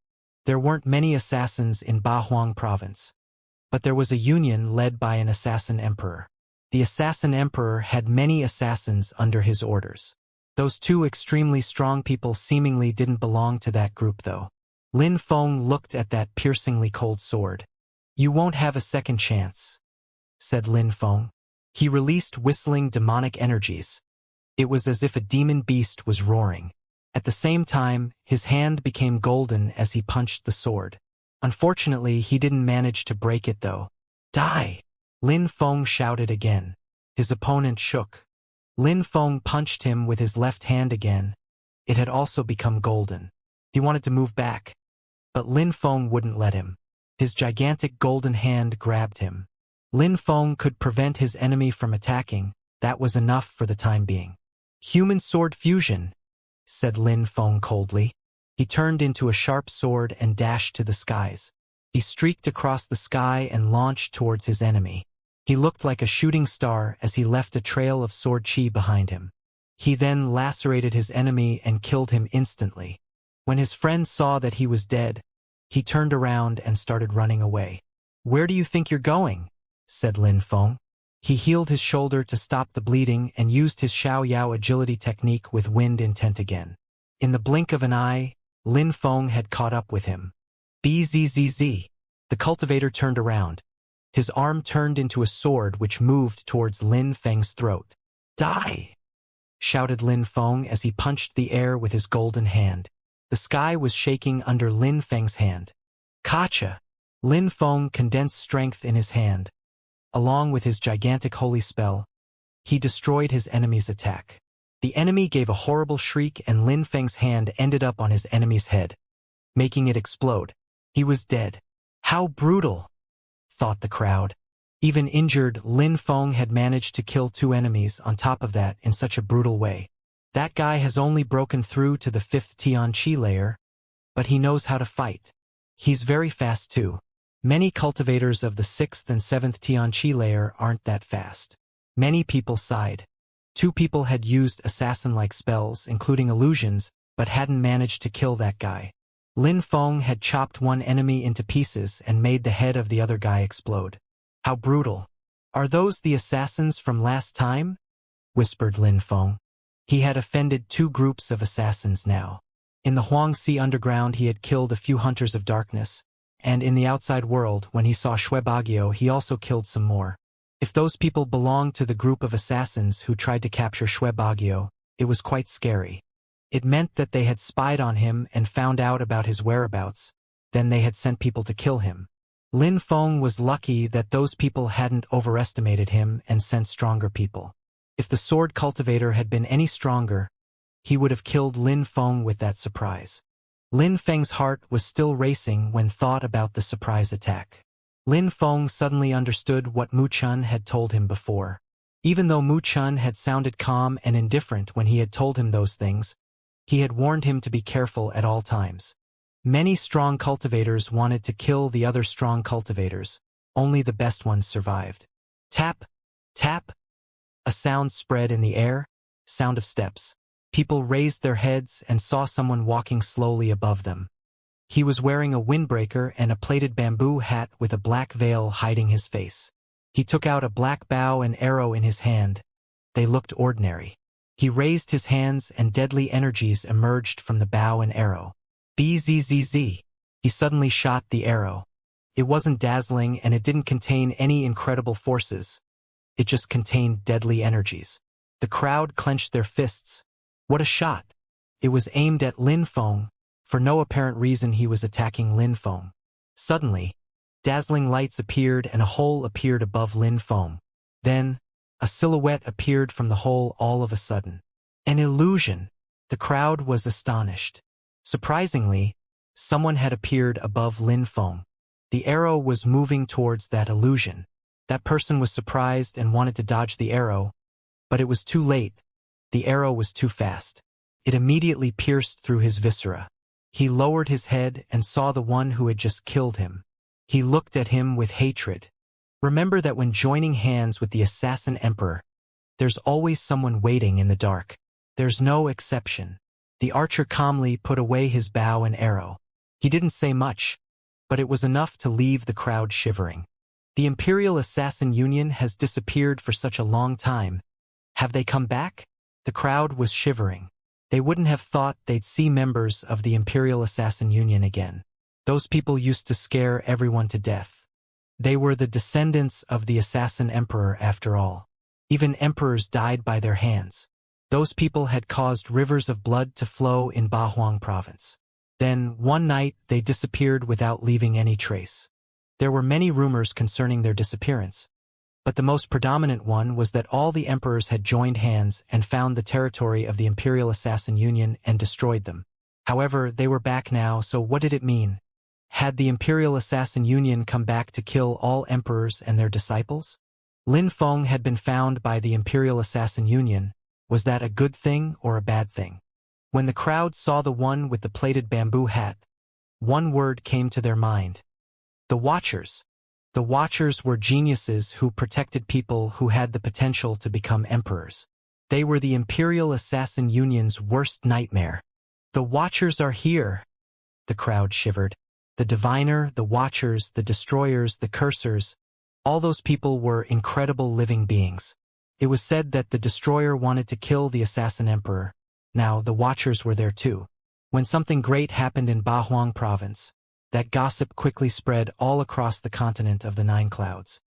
There weren't many assassins in Bahuang province, but there was a union led by an assassin emperor. The assassin emperor had many assassins under his orders. Those two extremely strong people seemingly didn't belong to that group though. Lin Feng looked at that piercingly cold sword. You won't have a second chance, said Lin Feng. He released whistling demonic energies. It was as if a demon beast was roaring. At the same time, his hand became golden as he punched the sword. Unfortunately, he didn't manage to break it though. Die! Lin Feng shouted again. His opponent shook. Lin Feng punched him with his left hand again. It had also become golden. He wanted to move back, but Lin Feng wouldn't let him. His gigantic golden hand grabbed him. Lin Feng could prevent his enemy from attacking. That was enough for the time being. Human sword fusion, said Lin Feng coldly. He turned into a sharp sword and dashed to the skies. He streaked across the sky and launched towards his enemy. He looked like a shooting star as he left a trail of sword chi behind him. He then lacerated his enemy and killed him instantly. When his friend saw that he was dead, he turned around and started running away. "Where do you think you're going?" said Lin Feng. He healed his shoulder to stop the bleeding and used his Xiao agility technique with wind intent again. In the blink of an eye, Lin Feng had caught up with him. Bzzz. The cultivator turned around. His arm turned into a sword which moved towards Lin Feng's throat. "Die!" shouted Lin Feng as he punched the air with his golden hand. The sky was shaking under Lin Feng's hand. Kacha! Lin Feng condensed strength in his hand. Along with his gigantic holy spell, he destroyed his enemy's attack. The enemy gave a horrible shriek and Lin Feng's hand ended up on his enemy's head, making it explode. He was dead. How brutal, thought the crowd. Even injured, Lin Feng had managed to kill 2 enemies on top of that in such a brutal way. That guy has only broken through to the 5th Tian Qi layer, but he knows how to fight. He's very fast too. Many cultivators of the 6th and 7th Tian Qi layer aren't that fast. Many people sighed. 2 people had used assassin-like spells, including illusions, but hadn't managed to kill that guy. Lin Feng had chopped one enemy into pieces and made the head of the other guy explode. How brutal. "Are those the assassins from last time?" whispered Lin Feng. He had offended 2 groups of assassins now. In the Huangxi underground he had killed a few hunters of darkness, and in the outside world, when he saw Shuebagyo, he also killed some more. If those people belonged to the group of assassins who tried to capture Shuebagyo, it was quite scary. It meant that they had spied on him and found out about his whereabouts, then they had sent people to kill him. Lin Feng was lucky that those people hadn't overestimated him and sent stronger people. If the sword cultivator had been any stronger, he would have killed Lin Feng with that surprise. Lin Feng's heart was still racing when thought about the surprise attack. Lin Feng suddenly understood what Mu Chun had told him before. Even though Mu Chun had sounded calm and indifferent when he had told him those things, he had warned him to be careful at all times. Many strong cultivators wanted to kill the other strong cultivators. Only the best ones survived. Tap, tap. A sound spread in the air, sound of steps. People raised their heads and saw someone walking slowly above them. He was wearing a windbreaker and a plaited bamboo hat with a black veil hiding his face. He took out a black bow and arrow in his hand. They looked ordinary. He raised his hands and deadly energies emerged from the bow and arrow. Bzzz. He suddenly shot the arrow. It wasn't dazzling and it didn't contain any incredible forces. It just contained deadly energies. The crowd clenched their fists. What a shot! It was aimed at Lin Feng. For no apparent reason he was attacking Lin Feng. Suddenly, dazzling lights appeared and a hole appeared above Lin Feng. Then, a silhouette appeared from the hole all of a sudden. An illusion! The crowd was astonished. Surprisingly, someone had appeared above Lin Feng. The arrow was moving towards that illusion. That person was surprised and wanted to dodge the arrow, but it was too late. The arrow was too fast. It immediately pierced through his viscera. He lowered his head and saw the one who had just killed him. He looked at him with hatred. Remember that when joining hands with the assassin emperor, there's always someone waiting in the dark. There's no exception. The archer calmly put away his bow and arrow. He didn't say much, but it was enough to leave the crowd shivering. The Imperial Assassin Union has disappeared for such a long time. Have they come back? The crowd was shivering. They wouldn't have thought they'd see members of the Imperial Assassin Union again. Those people used to scare everyone to death. They were the descendants of the Assassin Emperor after all. Even emperors died by their hands. Those people had caused rivers of blood to flow in Bahuang province. Then, one night, they disappeared without leaving any trace. There were many rumors concerning their disappearance, but the most predominant one was that all the emperors had joined hands and found the territory of the Imperial Assassin Union and destroyed them. However, they were back now, so what did it mean? Had the Imperial Assassin Union come back to kill all emperors and their disciples? Lin Feng had been found by the Imperial Assassin Union. Was that a good thing or a bad thing? When the crowd saw the one with the plaited bamboo hat, one word came to their mind. The Watchers. The Watchers were geniuses who protected people who had the potential to become emperors. They were the Imperial Assassin Union's worst nightmare. The Watchers are here. The crowd shivered. The Diviner, the Watchers, the Destroyers, the Cursors, all those people were incredible living beings. It was said that the Destroyer wanted to kill the Assassin Emperor. Now, the Watchers were there too. When something great happened in Bahuang province, that gossip quickly spread all across the continent of the Nine Clouds.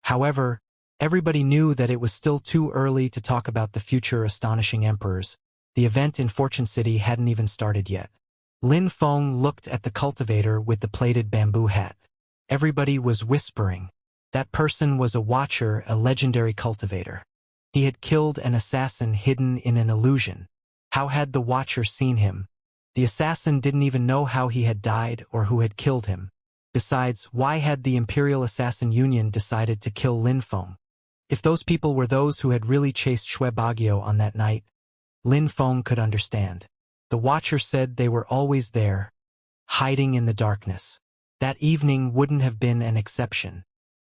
However, everybody knew that it was still too early to talk about the future astonishing emperors. The event in Fortune City hadn't even started yet. Lin Feng looked at the cultivator with the plaited bamboo hat. Everybody was whispering. That person was a Watcher, a legendary cultivator. He had killed an assassin hidden in an illusion. How had the Watcher seen him? The assassin didn't even know how he had died or who had killed him. Besides, why had the Imperial Assassin Union decided to kill Lin Feng? If those people were those who had really chased Shui Bagio on that night, Lin Feng could understand. The Watcher said they were always there, hiding in the darkness. That evening wouldn't have been an exception.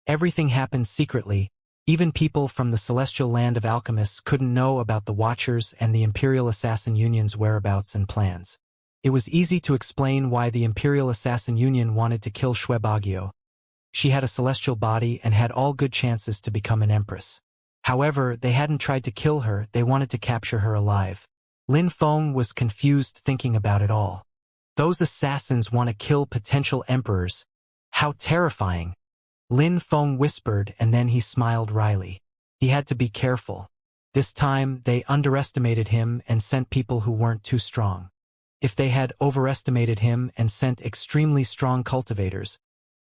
Everything happened secretly. Even people from the celestial land of alchemists couldn't know about the Watchers and the Imperial Assassin Union's whereabouts and plans. It was easy to explain why the Imperial Assassin Union wanted to kill Shui Bagio. She had a celestial body and had all good chances to become an empress. However, they hadn't tried to kill her, they wanted to capture her alive. Lin Feng was confused thinking about it all. Those assassins want to kill potential emperors. How terrifying. Lin Feng whispered and then he smiled wryly. He had to be careful. This time, they underestimated him and sent people who weren't too strong. If they had overestimated him and sent extremely strong cultivators,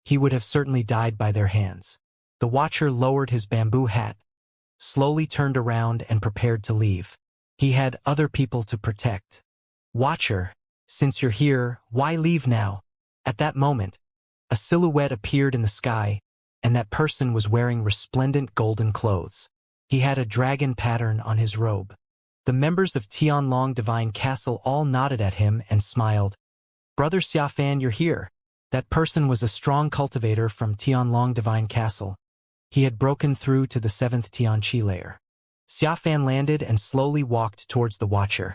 he would have certainly died by their hands. The Watcher lowered his bamboo hat, slowly turned around and prepared to leave. He had other people to protect. Watcher, since you're here, why leave now? At that moment, a silhouette appeared in the sky, and that person was wearing resplendent golden clothes. He had a dragon pattern on his robe. The members of Tianlong Divine Castle all nodded at him and smiled. Brother Xiafan, you're here. That person was a strong cultivator from Tianlong Divine Castle. He had broken through to the 7th Tianqi layer. Xiafan landed and slowly walked towards the Watcher.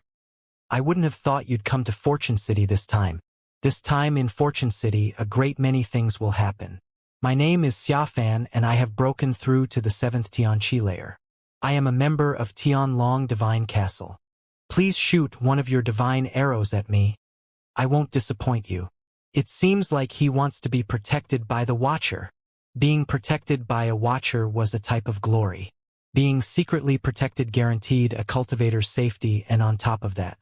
I wouldn't have thought you'd come to Fortune City this time. This time in Fortune City, a great many things will happen. My name is Xiafan and I have broken through to the 7th Tianqi layer. I am a member of Tianlong Divine Castle. Please shoot one of your divine arrows at me. I won't disappoint you. It seems like he wants to be protected by the Watcher. Being protected by a Watcher was a type of glory. Being secretly protected guaranteed a cultivator's safety, and on top of that,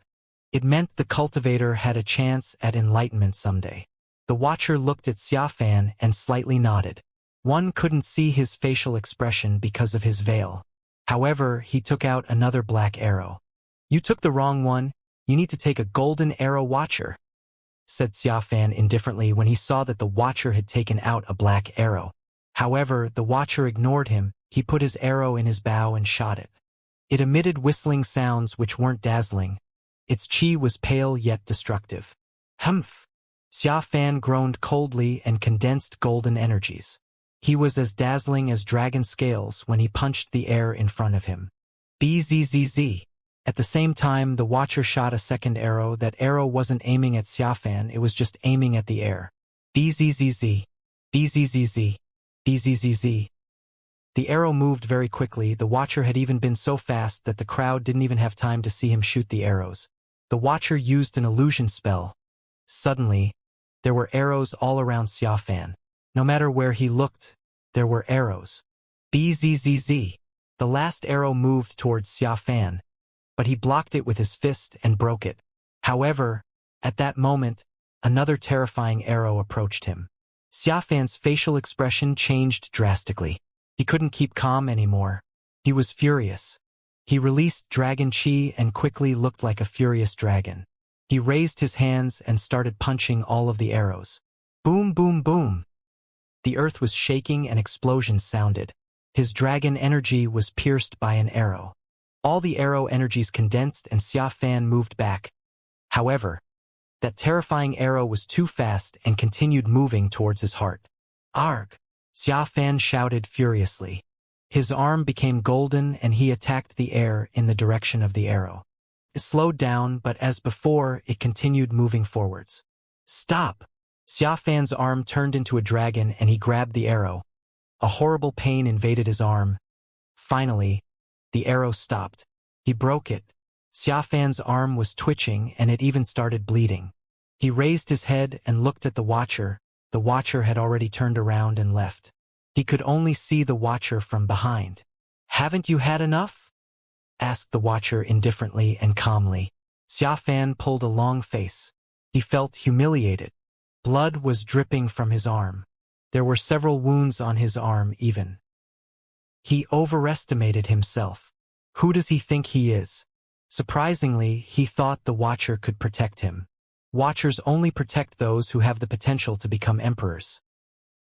it meant the cultivator had a chance at enlightenment someday. The Watcher looked at Xiafan and slightly nodded. One couldn't see his facial expression because of his veil. However, he took out another black arrow. You took the wrong one. You need to take a golden arrow, Watcher, said Xiafan indifferently when he saw that the Watcher had taken out a black arrow. However, the Watcher ignored him. He put his arrow in his bow and shot it. It emitted whistling sounds which weren't dazzling. Its chi was pale yet destructive. Humph! Xiafan groaned coldly and condensed golden energies. He was as dazzling as dragon scales when he punched the air in front of him. Bzzz. At the same time, the Watcher shot a second arrow. That arrow wasn't aiming at Xiafan, it was just aiming at the air. Bzzz. Bzzz. Bzzz. The arrow moved very quickly. The Watcher had even been so fast that the crowd didn't even have time to see him shoot the arrows. The Watcher used an illusion spell. Suddenly, there were arrows all around Xiafan. No matter where he looked, there were arrows. Bzzz. The last arrow moved towards Xiafan, but he blocked it with his fist and broke it. However, at that moment, another terrifying arrow approached him. Xiafan's facial expression changed drastically. He couldn't keep calm anymore. He was furious. He released dragon chi and quickly looked like a furious dragon. He raised his hands and started punching all of the arrows. Boom, boom, boom. The earth was shaking and explosions sounded. His dragon energy was pierced by an arrow. All the arrow energies condensed and Xianxia moved back. However, that terrifying arrow was too fast and continued moving towards his heart. Arg! Xianxia shouted furiously. His arm became golden and he attacked the air in the direction of the arrow. It slowed down, but as before, it continued moving forwards. Stop! Xianxia's arm turned into a dragon and he grabbed the arrow. A horrible pain invaded his arm. Finally, the arrow stopped. He broke it. Xianxia's arm was twitching and it even started bleeding. He raised his head and looked at the Watcher. The Watcher had already turned around and left. He could only see the Watcher from behind. Haven't you had enough? Asked the Watcher indifferently and calmly. Xianxia pulled a long face. He felt humiliated. Blood was dripping from his arm. There were several wounds on his arm even. He overestimated himself. Who does he think he is? Surprisingly, he thought the Watcher could protect him. Watchers only protect those who have the potential to become emperors.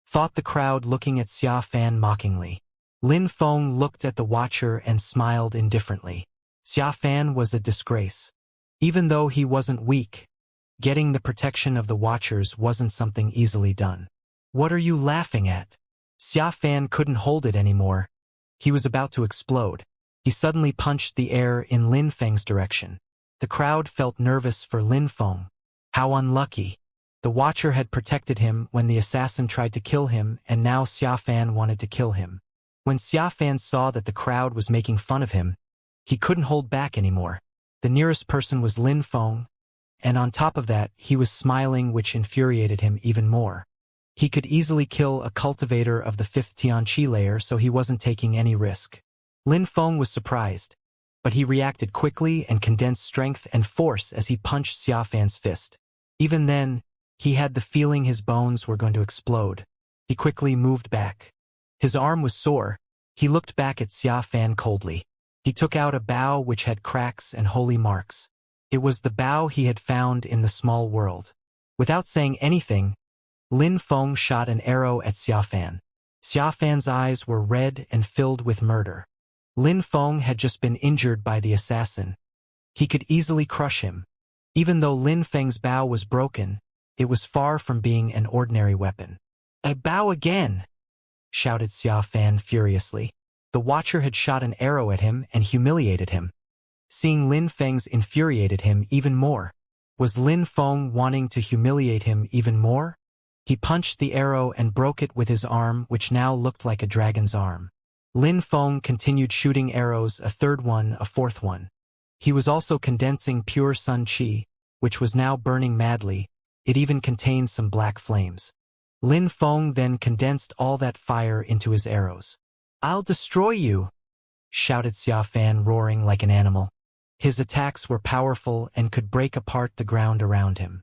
Thought the crowd looking at Xianxia mockingly. Lin Feng looked at the Watcher and smiled indifferently. Xianxia was a disgrace. Even though he wasn't weak, getting the protection of the Watchers wasn't something easily done. What are you laughing at? Xianxia couldn't hold it anymore. He was about to explode. He suddenly punched the air in Lin Feng's direction. The crowd felt nervous for Lin Feng. How unlucky. The Watcher had protected him when the assassin tried to kill him, and now Xianxia wanted to kill him. When Xianxia saw that the crowd was making fun of him, he couldn't hold back anymore. The nearest person was Lin Feng, and on top of that, he was smiling, which infuriated him even more. He could easily kill a cultivator of the 5th Tianqi layer, so he wasn't taking any risk. Lin Feng was surprised, but he reacted quickly and condensed strength and force as he punched Xianxia's fist. Even then, he had the feeling his bones were going to explode. He quickly moved back. His arm was sore. He looked back at Xianxia coldly. He took out a bow which had cracks and holy marks. It was the bow he had found in the small world. Without saying anything, Lin Feng shot an arrow at Xianxia. Xianxia's eyes were red and filled with murder. Lin Feng had just been injured by the assassin. He could easily crush him. Even though Lin Feng's bow was broken, it was far from being an ordinary weapon. "A bow again!" shouted Xianxia furiously. The Watcher had shot an arrow at him and humiliated him. Seeing Lin Feng's infuriated him even more. Was Lin Feng wanting to humiliate him even more? He punched the arrow and broke it with his arm, which now looked like a dragon's arm. Lin Feng continued shooting arrows, a third one, a fourth one. He was also condensing pure sun qi, which was now burning madly. It even contained some black flames. Lin Feng then condensed all that fire into his arrows. "I'll destroy you!" shouted Xianxia, roaring like an animal. His attacks were powerful and could break apart the ground around him.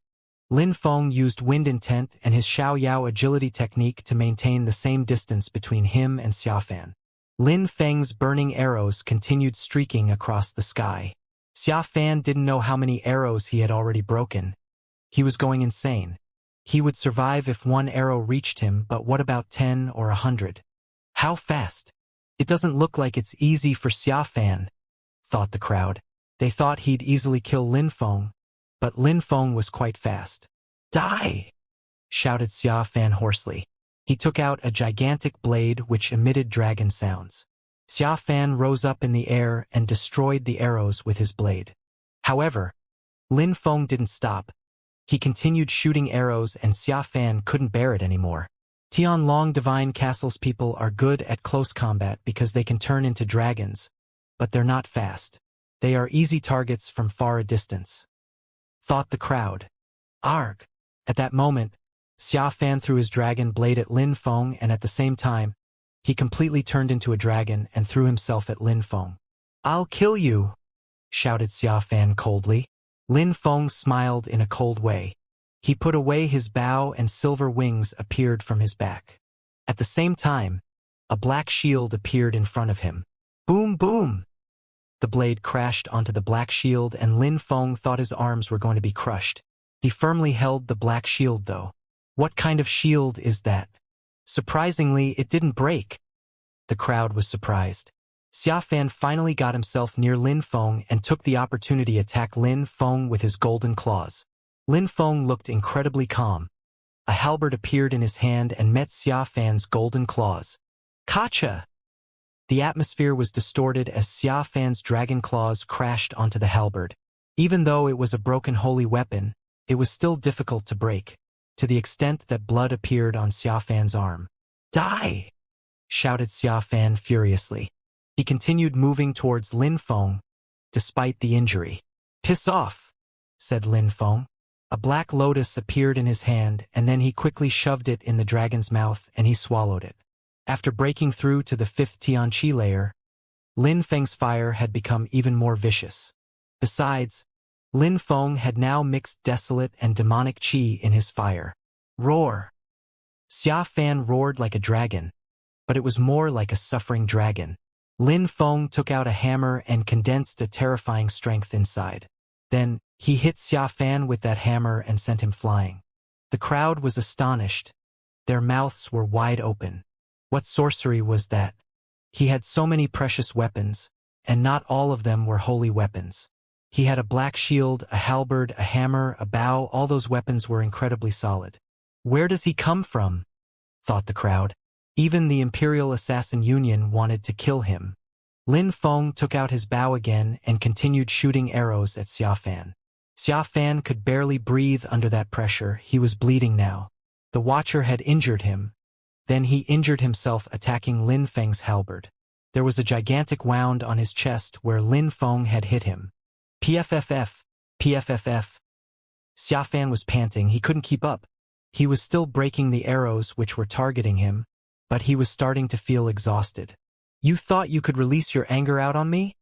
Lin Feng used wind intent and his Xiaoyao agility technique to maintain the same distance between him and Xianxia. Lin Feng's burning arrows continued streaking across the sky. Xianxia didn't know how many arrows he had already broken. He was going insane. He would survive if one arrow reached him, but what about 10 or 100? How fast? It doesn't look like it's easy for Xianxia, thought the crowd. They thought he'd easily kill Lin Feng, but Lin Feng was quite fast. "Die!" shouted Xianxia hoarsely. He took out a gigantic blade which emitted dragon sounds. Xianxia rose up in the air and destroyed the arrows with his blade. However, Lin Feng didn't stop. He continued shooting arrows and Xianxia couldn't bear it anymore. Tianlong Divine Castle's people are good at close combat because they can turn into dragons, but they're not fast. They are easy targets from far a distance. Thought the crowd. Arg! At that moment, Xianxia threw his dragon blade at Lin Feng and at the same time, he completely turned into a dragon and threw himself at Lin Feng. "I'll kill you!" shouted Xianxia coldly. Lin Feng smiled in a cold way. He put away his bow and silver wings appeared from his back. At the same time, a black shield appeared in front of him. Boom, boom! The blade crashed onto the black shield and Lin Feng thought his arms were going to be crushed. He firmly held the black shield though. What kind of shield is that? Surprisingly, it didn't break. The crowd was surprised. Xiafan finally got himself near Lin Feng and took the opportunity to attack Lin Feng with his golden claws. Lin Feng looked incredibly calm. A halberd appeared in his hand and met Xiafan's golden claws. Kacha! The atmosphere was distorted as Xiafan's dragon claws crashed onto the halberd. Even though it was a broken holy weapon, it was still difficult to break, to the extent that blood appeared on Xiafan's arm. Die! Shouted Xiafan furiously. He continued moving towards Lin Feng, despite the injury. Piss off, said Lin Feng. A black lotus appeared in his hand, and then he quickly shoved it in the dragon's mouth and he swallowed it. After breaking through to the 5th Tianqi layer, Lin Feng's fire had become even more vicious. Besides, Lin Feng had now mixed desolate and demonic qi in his fire. Roar! Xiafan roared like a dragon, but it was more like a suffering dragon. Lin Feng took out a hammer and condensed a terrifying strength inside. Then, he hit Xiafan with that hammer and sent him flying. The crowd was astonished. Their mouths were wide open. What sorcery was that? He had so many precious weapons, and not all of them were holy weapons. He had a black shield, a halberd, a hammer, a bow. All those weapons were incredibly solid. Where does he come from? Thought the crowd. Even the Imperial Assassin Union wanted to kill him. Lin Feng took out his bow again and continued shooting arrows at Xiafan. Xiafan could barely breathe under that pressure. He was bleeding now. The Watcher had injured him. Then he injured himself attacking Lin Feng's halberd. There was a gigantic wound on his chest where Lin Feng had hit him. PFFF, PFFF. Xiafan was panting. He couldn't keep up. He was still breaking the arrows which were targeting him, but he was starting to feel exhausted. You thought you could release your anger out on me?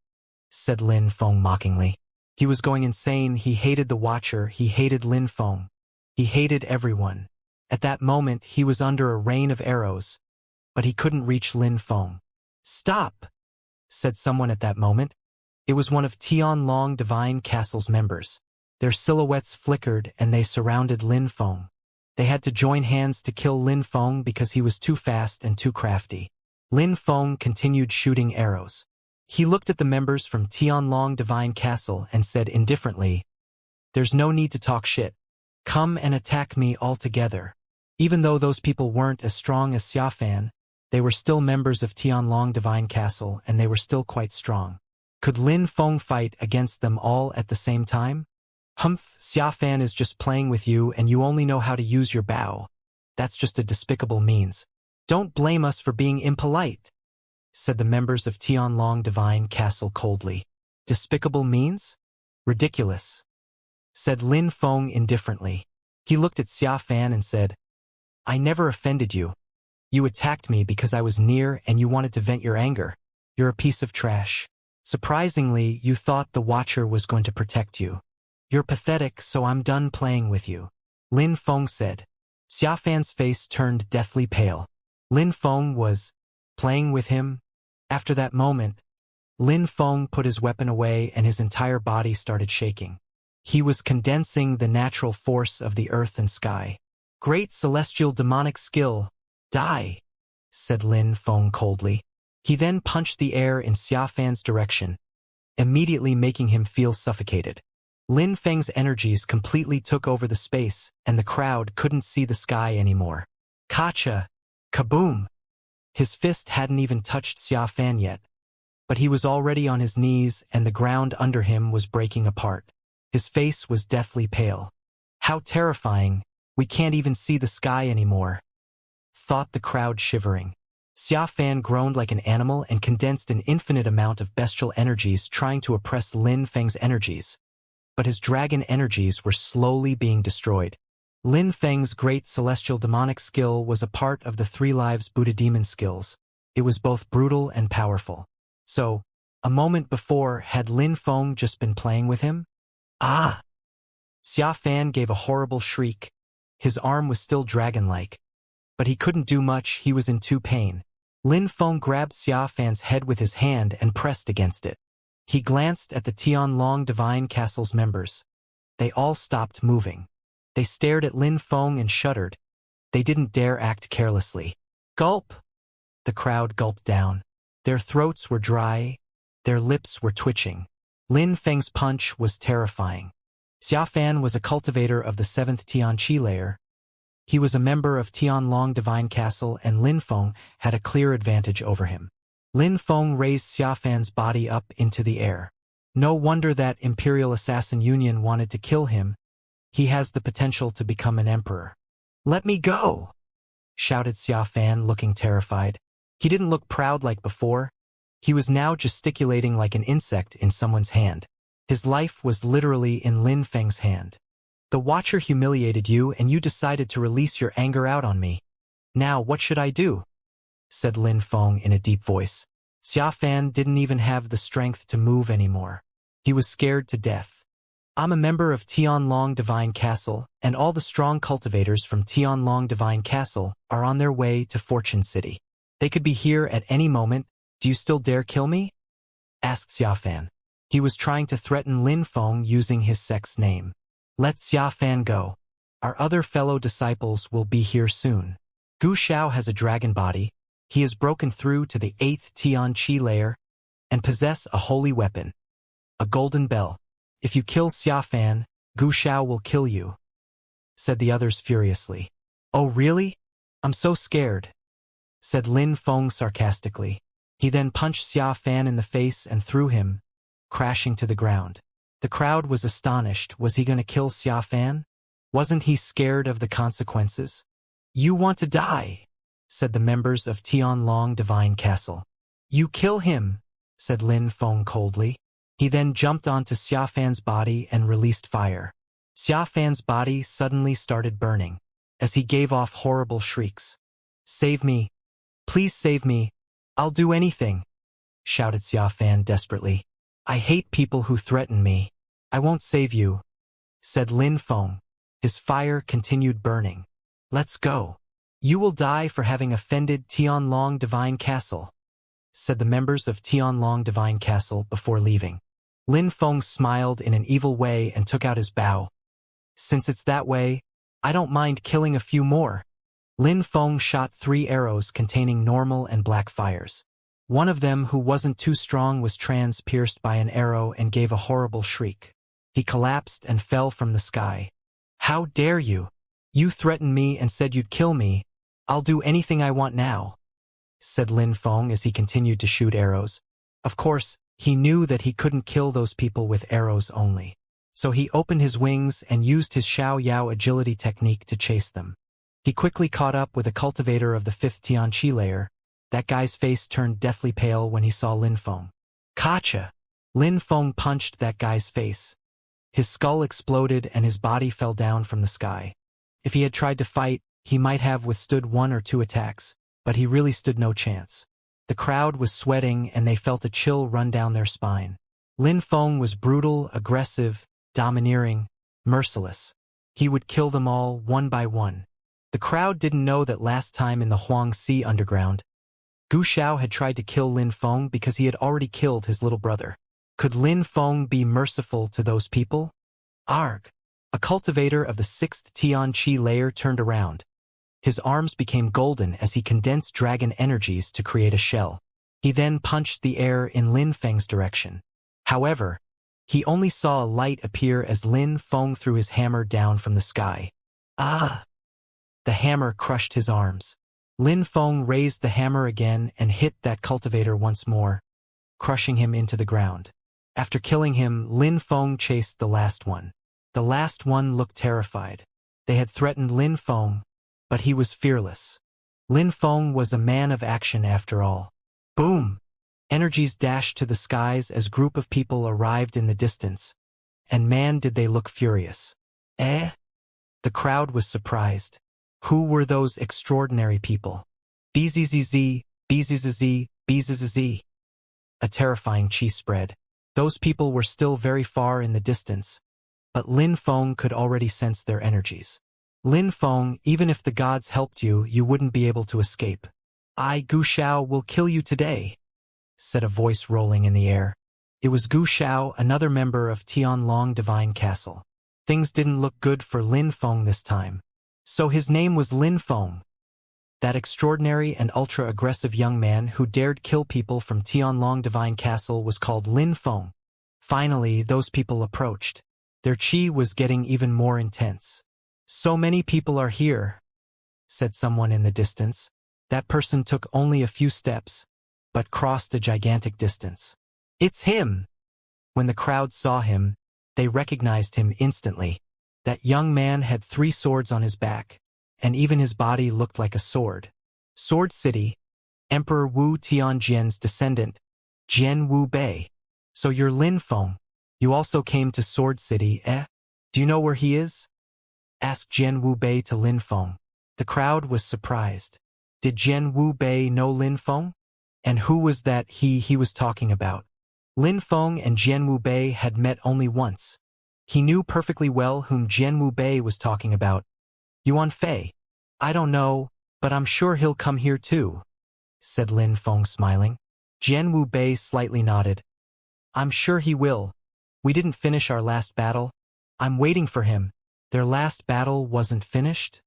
Said Lin Feng mockingly. He was going insane. He hated the Watcher. He hated Lin Feng. He hated everyone. At that moment, he was under a rain of arrows, but he couldn't reach Lin Feng. Stop, said someone at that moment. It was one of Tianlong Divine Castle's members. Their silhouettes flickered and they surrounded Lin Feng. They had to join hands to kill Lin Feng because he was too fast and too crafty. Lin Feng continued shooting arrows. He looked at the members from Tianlong Divine Castle and said indifferently, "There's no need to talk shit. Come and attack me all together." Even though those people weren't as strong as Xiafan, they were still members of Tianlong Divine Castle and they were still quite strong. Could Lin Feng fight against them all at the same time? Humph, Xiafan is just playing with you and you only know how to use your bow. That's just a despicable means. Don't blame us for being impolite, said the members of Tianlong Divine Castle coldly. Despicable means? Ridiculous, said Lin Feng indifferently. He looked at Xiafan and said, I never offended you. You attacked me because I was near and you wanted to vent your anger. You're a piece of trash. Surprisingly, you thought the Watcher was going to protect you. You're pathetic, so I'm done playing with you, Lin Feng said. Xiafan's face turned deathly pale. Lin Feng was playing with him. After that moment, Lin Feng put his weapon away and his entire body started shaking. He was condensing the natural force of the earth and sky. Great celestial demonic skill. Die, said Lin Feng coldly. He then punched the air in Xiafan's direction, immediately making him feel suffocated. Lin Feng's energies completely took over the space, and the crowd couldn't see the sky anymore. Kacha! Kaboom! His fist hadn't even touched Xiafan yet, but he was already on his knees and the ground under him was breaking apart. His face was deathly pale. How terrifying! We can't even see the sky anymore, thought the crowd shivering. Xiafan groaned like an animal and condensed an infinite amount of bestial energies trying to oppress Lin Feng's energies. But his dragon energies were slowly being destroyed. Lin Feng's great celestial demonic skill was a part of the Three Lives Buddha demon skills. It was both brutal and powerful. So, a moment before, had Lin Feng just been playing with him? Ah! Xiafan gave a horrible shriek. His arm was still dragon-like, but he couldn't do much. He was in too pain. Lin Feng grabbed Xiafan's head with his hand and pressed against it. He glanced at the Tianlong Divine Castle's members. They all stopped moving. They stared at Lin Feng and shuddered. They didn't dare act carelessly. Gulp! The crowd gulped down. Their throats were dry, their lips were twitching. Lin Feng's punch was terrifying. Xiafan was a cultivator of the 7th Tianqi layer. He was a member of Tianlong Divine Castle, and Lin Feng had a clear advantage over him. Lin Feng raised Xiafan's body up into the air. No wonder that Imperial Assassin Union wanted to kill him. He has the potential to become an emperor. "Let me go!" shouted Xiafan, looking terrified. He didn't look proud like before. He was now gesticulating like an insect in someone's hand. His life was literally in Lin Feng's hand. "The Watcher humiliated you, and you decided to release your anger out on me. Now what should I do?" said Lin Feng in a deep voice. Xiafan didn't even have the strength to move anymore. He was scared to death. "I'm a member of Tianlong Divine Castle, and all the strong cultivators from Tianlong Divine Castle are on their way to Fortune City. They could be here at any moment. Do you still dare kill me?" asked Xiafan. He was trying to threaten Lin Feng using his sex name. "Let Xiafan go. Our other fellow disciples will be here soon. Gu Xiao has a dragon body. He has broken through to the 8th Tianqi layer and possess a holy weapon, a golden bell. If you kill Xiafan, Gu Xiao will kill you," said the others furiously. "Oh really? I'm so scared," said Lin Feng sarcastically. He then punched Xiafan in the face and threw him, crashing to the ground. The crowd was astonished. Was he going to kill Xiafan? Wasn't he scared of the consequences? "You want to die," said the members of Tianlong Divine Castle. "You kill him," said Lin Feng coldly. He then jumped onto Xiafan's body and released fire. Xiafan's body suddenly started burning, as he gave off horrible shrieks. "Save me! Please save me! I'll do anything!" shouted Xiafan desperately. "I hate people who threaten me. I won't save you," said Lin Feng. His fire continued burning. "Let's go. You will die for having offended Tianlong Divine Castle," said the members of Tianlong Divine Castle before leaving. Lin Feng smiled in an evil way and took out his bow. "Since it's that way, I don't mind killing a few more." Lin Feng shot 3 arrows containing normal and black fires. One of them, who wasn't too strong, was pierced by an arrow and gave a horrible shriek. He collapsed and fell from the sky. "How dare you? You threatened me and said you'd kill me. I'll do anything I want now," said Lin Feng as he continued to shoot arrows. Of course, he knew that he couldn't kill those people with arrows only. So he opened his wings and used his Xiao Yao agility technique to chase them. He quickly caught up with a cultivator of the 5th Tianqi layer. That guy's face turned deathly pale when he saw Lin Feng. "Gotcha!" Lin Feng punched that guy's face. His skull exploded and his body fell down from the sky. If he had tried to fight, he might have withstood 1 or 2 attacks, but he really stood no chance. The crowd was sweating and they felt a chill run down their spine. Lin Feng was brutal, aggressive, domineering, merciless. He would kill them all one by one. The crowd didn't know that last time in the Huangxi underground, Gu Xiao had tried to kill Lin Feng because he had already killed his little brother. Could Lin Feng be merciful to those people? Arg! A cultivator of the 6th Tianqi layer turned around. His arms became golden as he condensed dragon energies to create a shell. He then punched the air in Lin Feng's direction. However, he only saw a light appear as Lin Feng threw his hammer down from the sky. Ah! The hammer crushed his arms. Lin Feng raised the hammer again and hit that cultivator once more, crushing him into the ground. After killing him, Lin Feng chased the last one. The last one looked terrified. They had threatened Lin Feng, but he was fearless. Lin Feng was a man of action after all. Boom! Energies dashed to the skies as group of people arrived in the distance. And man, did they look furious. Eh? The crowd was surprised. Who were those extraordinary people? BZZZ, BZZZ, BZZZ. A terrifying chi spread. Those people were still very far in the distance, but Lin Feng could already sense their energies. Lin Feng, even if the gods helped you, you wouldn't be able to escape. I, Gu Xiao, will kill you today, said a voice rolling in the air. It was Gu Xiao, another member of Tianlong Divine Castle. Things didn't look good for Lin Feng this time. So his name was Lin Feng, that extraordinary and ultra-aggressive young man who dared kill people from Tianlong Divine Castle was called Lin Feng. Finally, those people approached. Their qi was getting even more intense. "So many people are here," said someone in the distance. That person took only a few steps, but crossed a gigantic distance. "It's him!" When the crowd saw him, they recognized him instantly. That young man had 3 swords on his back, and even his body looked like a sword. Sword City, Emperor Wu Tianjian's descendant, Jian Wu Bei. "So you're Lin Feng. You also came to Sword City, eh? Do you know where he is?" asked Jian Wu Bei to Lin Feng. The crowd was surprised. Did Jian Wu Bei know Lin Feng? And who was that he was talking about? Lin Feng and Jian Wu Bei had met only once. He knew perfectly well whom Jian Wu Bei was talking about. "Yuan Fei. I don't know, but I'm sure he'll come here too," said Lin Feng smiling. Jian Wu Bei slightly nodded. "I'm sure he will. We didn't finish our last battle. I'm waiting for him." Their last battle wasn't finished?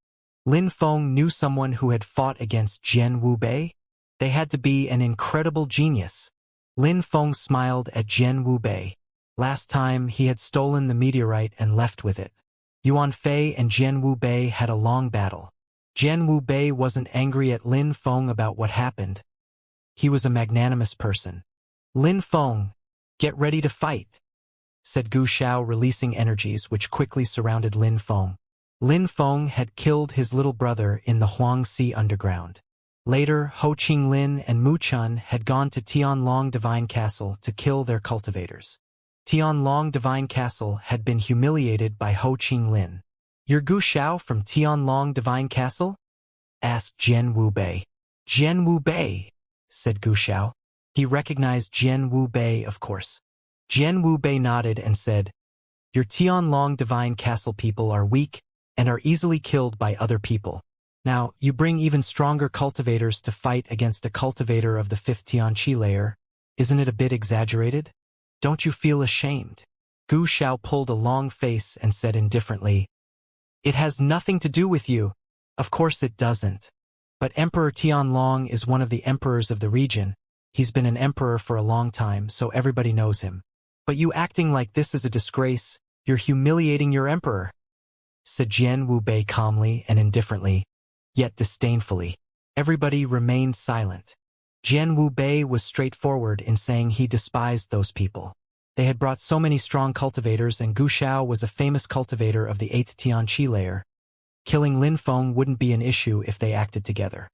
Lin Feng knew someone who had fought against Jian Wu Bei? They had to be an incredible genius. Lin Feng smiled at Jian Wu Bei. Last time, he had stolen the meteorite and left with it. Yuan Fei and Jian Wu Bei had a long battle. Jian Wu Bei wasn't angry at Lin Feng about what happened. He was a magnanimous person. "Lin Feng, get ready to fight," said Gu Xiao, releasing energies which quickly surrounded Lin Feng. Lin Feng had killed his little brother in the Huangxi underground. Later, Ho Qinglin and Mu Chun had gone to Tianlong Divine Castle to kill their cultivators. Tianlong Divine Castle had been humiliated by Ho Qinglin. "You're Gu Xiao from Tianlong Divine Castle?" asked Jian Wu Bei. "Jian Wu Bei," said Gu Xiao. He recognized Jian Wu Bei, of course. Jian Wu Bei nodded and said, "Your Tianlong Divine Castle people are weak and are easily killed by other people. Now, you bring even stronger cultivators to fight against a cultivator of the 5th Tianqi layer. Isn't it a bit exaggerated? Don't you feel ashamed?" Gu Xiao pulled a long face and said indifferently, "It has nothing to do with you." "Of course it doesn't. But Emperor Tianlong is one of the emperors of the region. He's been an emperor for a long time, so everybody knows him. But you acting like this is a disgrace. You're humiliating your emperor," said Jian Wu Bei calmly and indifferently, yet disdainfully. Everybody remained silent. Jian Wu Bei was straightforward in saying he despised those people. They had brought so many strong cultivators, and Gu Xiao was a famous cultivator of the 8th Tianqi layer. Killing Lin Feng wouldn't be an issue if they acted together.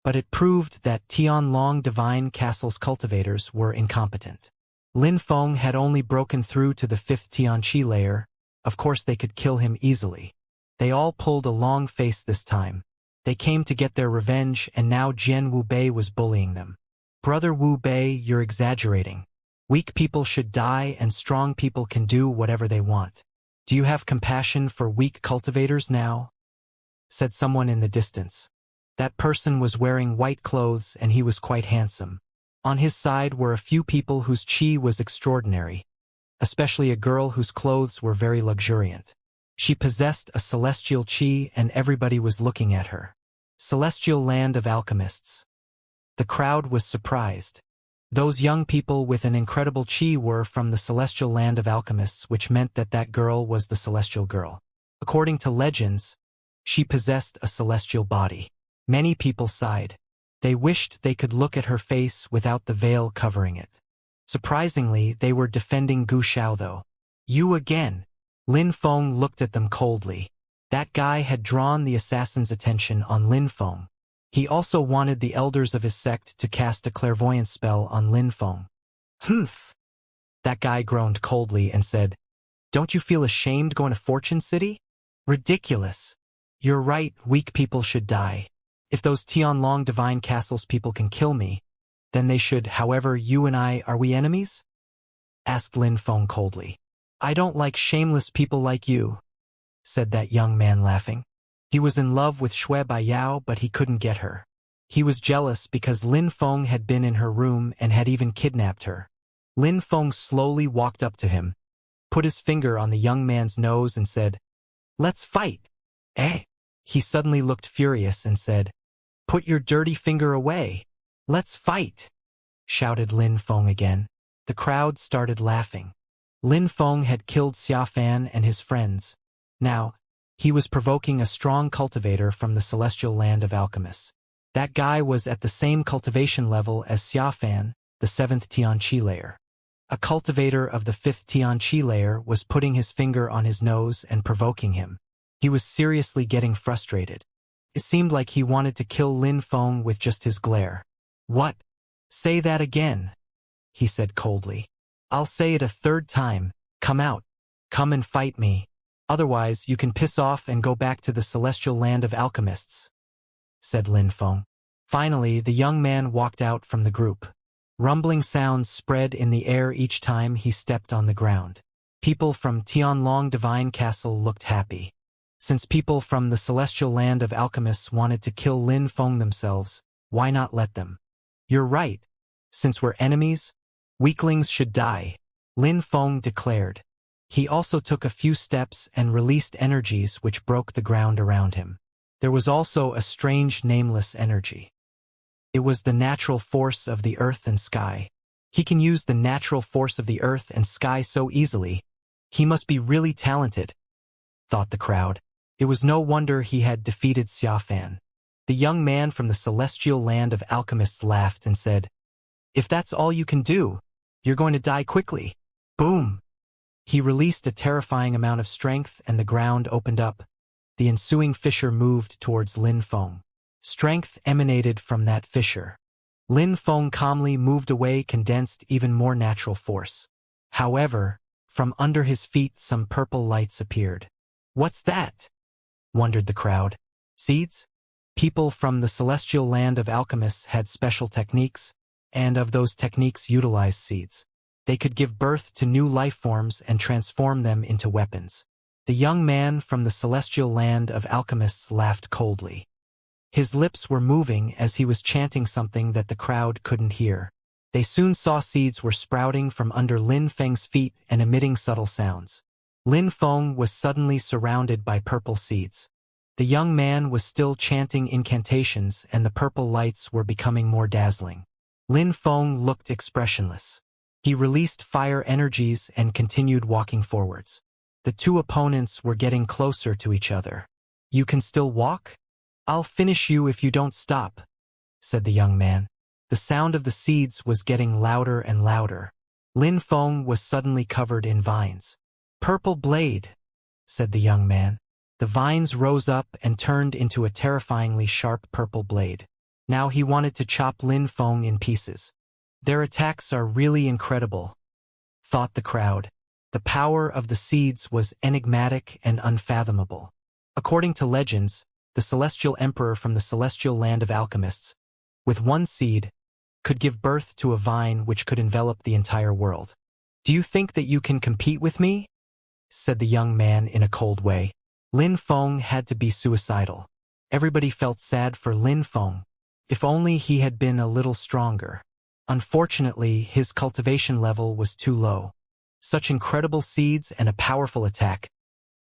But it proved that Tianlong Divine Castle's cultivators were incompetent. Lin Feng had only broken through to the 5th Tianqi layer. Of course they could kill him easily. They all pulled a long face this time. They came to get their revenge, and now Jian Wu Bei was bullying them. "Brother Wu Bei, you're exaggerating. Weak people should die and strong people can do whatever they want. Do you have compassion for weak cultivators now?" said someone in the distance. That person was wearing white clothes and he was quite handsome. On his side were a few people whose qi was extraordinary, especially a girl whose clothes were very luxuriant. She possessed a celestial qi and everybody was looking at her. Celestial land of alchemists. The crowd was surprised. Those young people with an incredible qi were from the celestial land of alchemists, which meant that that girl was the celestial girl. According to legends, she possessed a celestial body. Many people sighed. They wished they could look at her face without the veil covering it. Surprisingly, they were defending Gu Xiao though. "You again." Lin Feng looked at them coldly. That guy had drawn the assassin's attention on Lin Feng. He also wanted the elders of his sect to cast a clairvoyance spell on Lin Feng. "Humph." That guy groaned coldly and said, "Don't you feel ashamed going to Fortune City? Ridiculous. You're right, weak people should die. If those Tianlong Divine Castles people can kill me, then they should. However, you and I, are we enemies?" asked Lin Feng coldly. "I don't like shameless people like you," said that young man laughing. He was in love with Shui Baiyao, but he couldn't get her. He was jealous because Lin Feng had been in her room and had even kidnapped her. Lin Feng slowly walked up to him, put his finger on the young man's nose and said, "Let's fight." "Eh?" He suddenly looked furious and said, "Put your dirty finger away. Let's fight," shouted Lin Feng again. The crowd started laughing. Lin Feng had killed Xiafan and his friends. Now, he was provoking a strong cultivator from the celestial land of alchemists. That guy was at the same cultivation level as Xiafan, the 7th Tianqi layer. A cultivator of the 5th Tianqi layer was putting his finger on his nose and provoking him. He was seriously getting frustrated. It seemed like he wanted to kill Lin Feng with just his glare. "What? Say that again," he said coldly. "I'll say it a third time. Come out. Come and fight me. Otherwise, you can piss off and go back to the celestial land of alchemists," said Lin Feng. Finally, the young man walked out from the group. Rumbling sounds spread in the air each time he stepped on the ground. People from Tianlong Divine Castle looked happy. Since people from the celestial land of alchemists wanted to kill Lin Feng themselves, why not let them? "You're right. Since we're enemies, weaklings should die," Lin Feng declared. He also took a few steps and released energies which broke the ground around him. There was also a strange nameless energy. It was the natural force of the earth and sky. He can use the natural force of the earth and sky so easily. He must be really talented, thought the crowd. It was no wonder he had defeated Xiafan. The young man from the celestial land of alchemists laughed and said, "If that's all you can do, you're going to die quickly." Boom! He released a terrifying amount of strength and the ground opened up. The ensuing fissure moved towards Lin Feng. Strength emanated from that fissure. Lin Feng calmly moved away, condensed even more natural force. However, from under his feet some purple lights appeared. "What's that?" wondered the crowd. "Seeds?" People from the celestial land of alchemists had special techniques, and of those techniques utilized seeds. They could give birth to new life forms and transform them into weapons. The young man from the celestial land of alchemists laughed coldly. His lips were moving as he was chanting something that the crowd couldn't hear. They soon saw seeds were sprouting from under Lin Feng's feet and emitting subtle sounds. Lin Feng was suddenly surrounded by purple seeds. The young man was still chanting incantations and the purple lights were becoming more dazzling. Lin Feng looked expressionless. He released fire energies and continued walking forwards. The two opponents were getting closer to each other. "You can still walk? I'll finish you if you don't stop," said the young man. The sound of the seeds was getting louder and louder. Lin Feng was suddenly covered in vines. "Purple blade," said the young man. The vines rose up and turned into a terrifyingly sharp purple blade. Now he wanted to chop Lin Feng in pieces. "Their attacks are really incredible," thought the crowd. The power of the seeds was enigmatic and unfathomable. According to legends, the celestial emperor from the celestial land of alchemists, with one seed, could give birth to a vine which could envelop the entire world. "Do you think that you can compete with me?" said the young man in a cold way. Lin Feng had to be suicidal. Everybody felt sad for Lin Feng. If only he had been a little stronger. Unfortunately, his cultivation level was too low. Such incredible seeds and a powerful attack.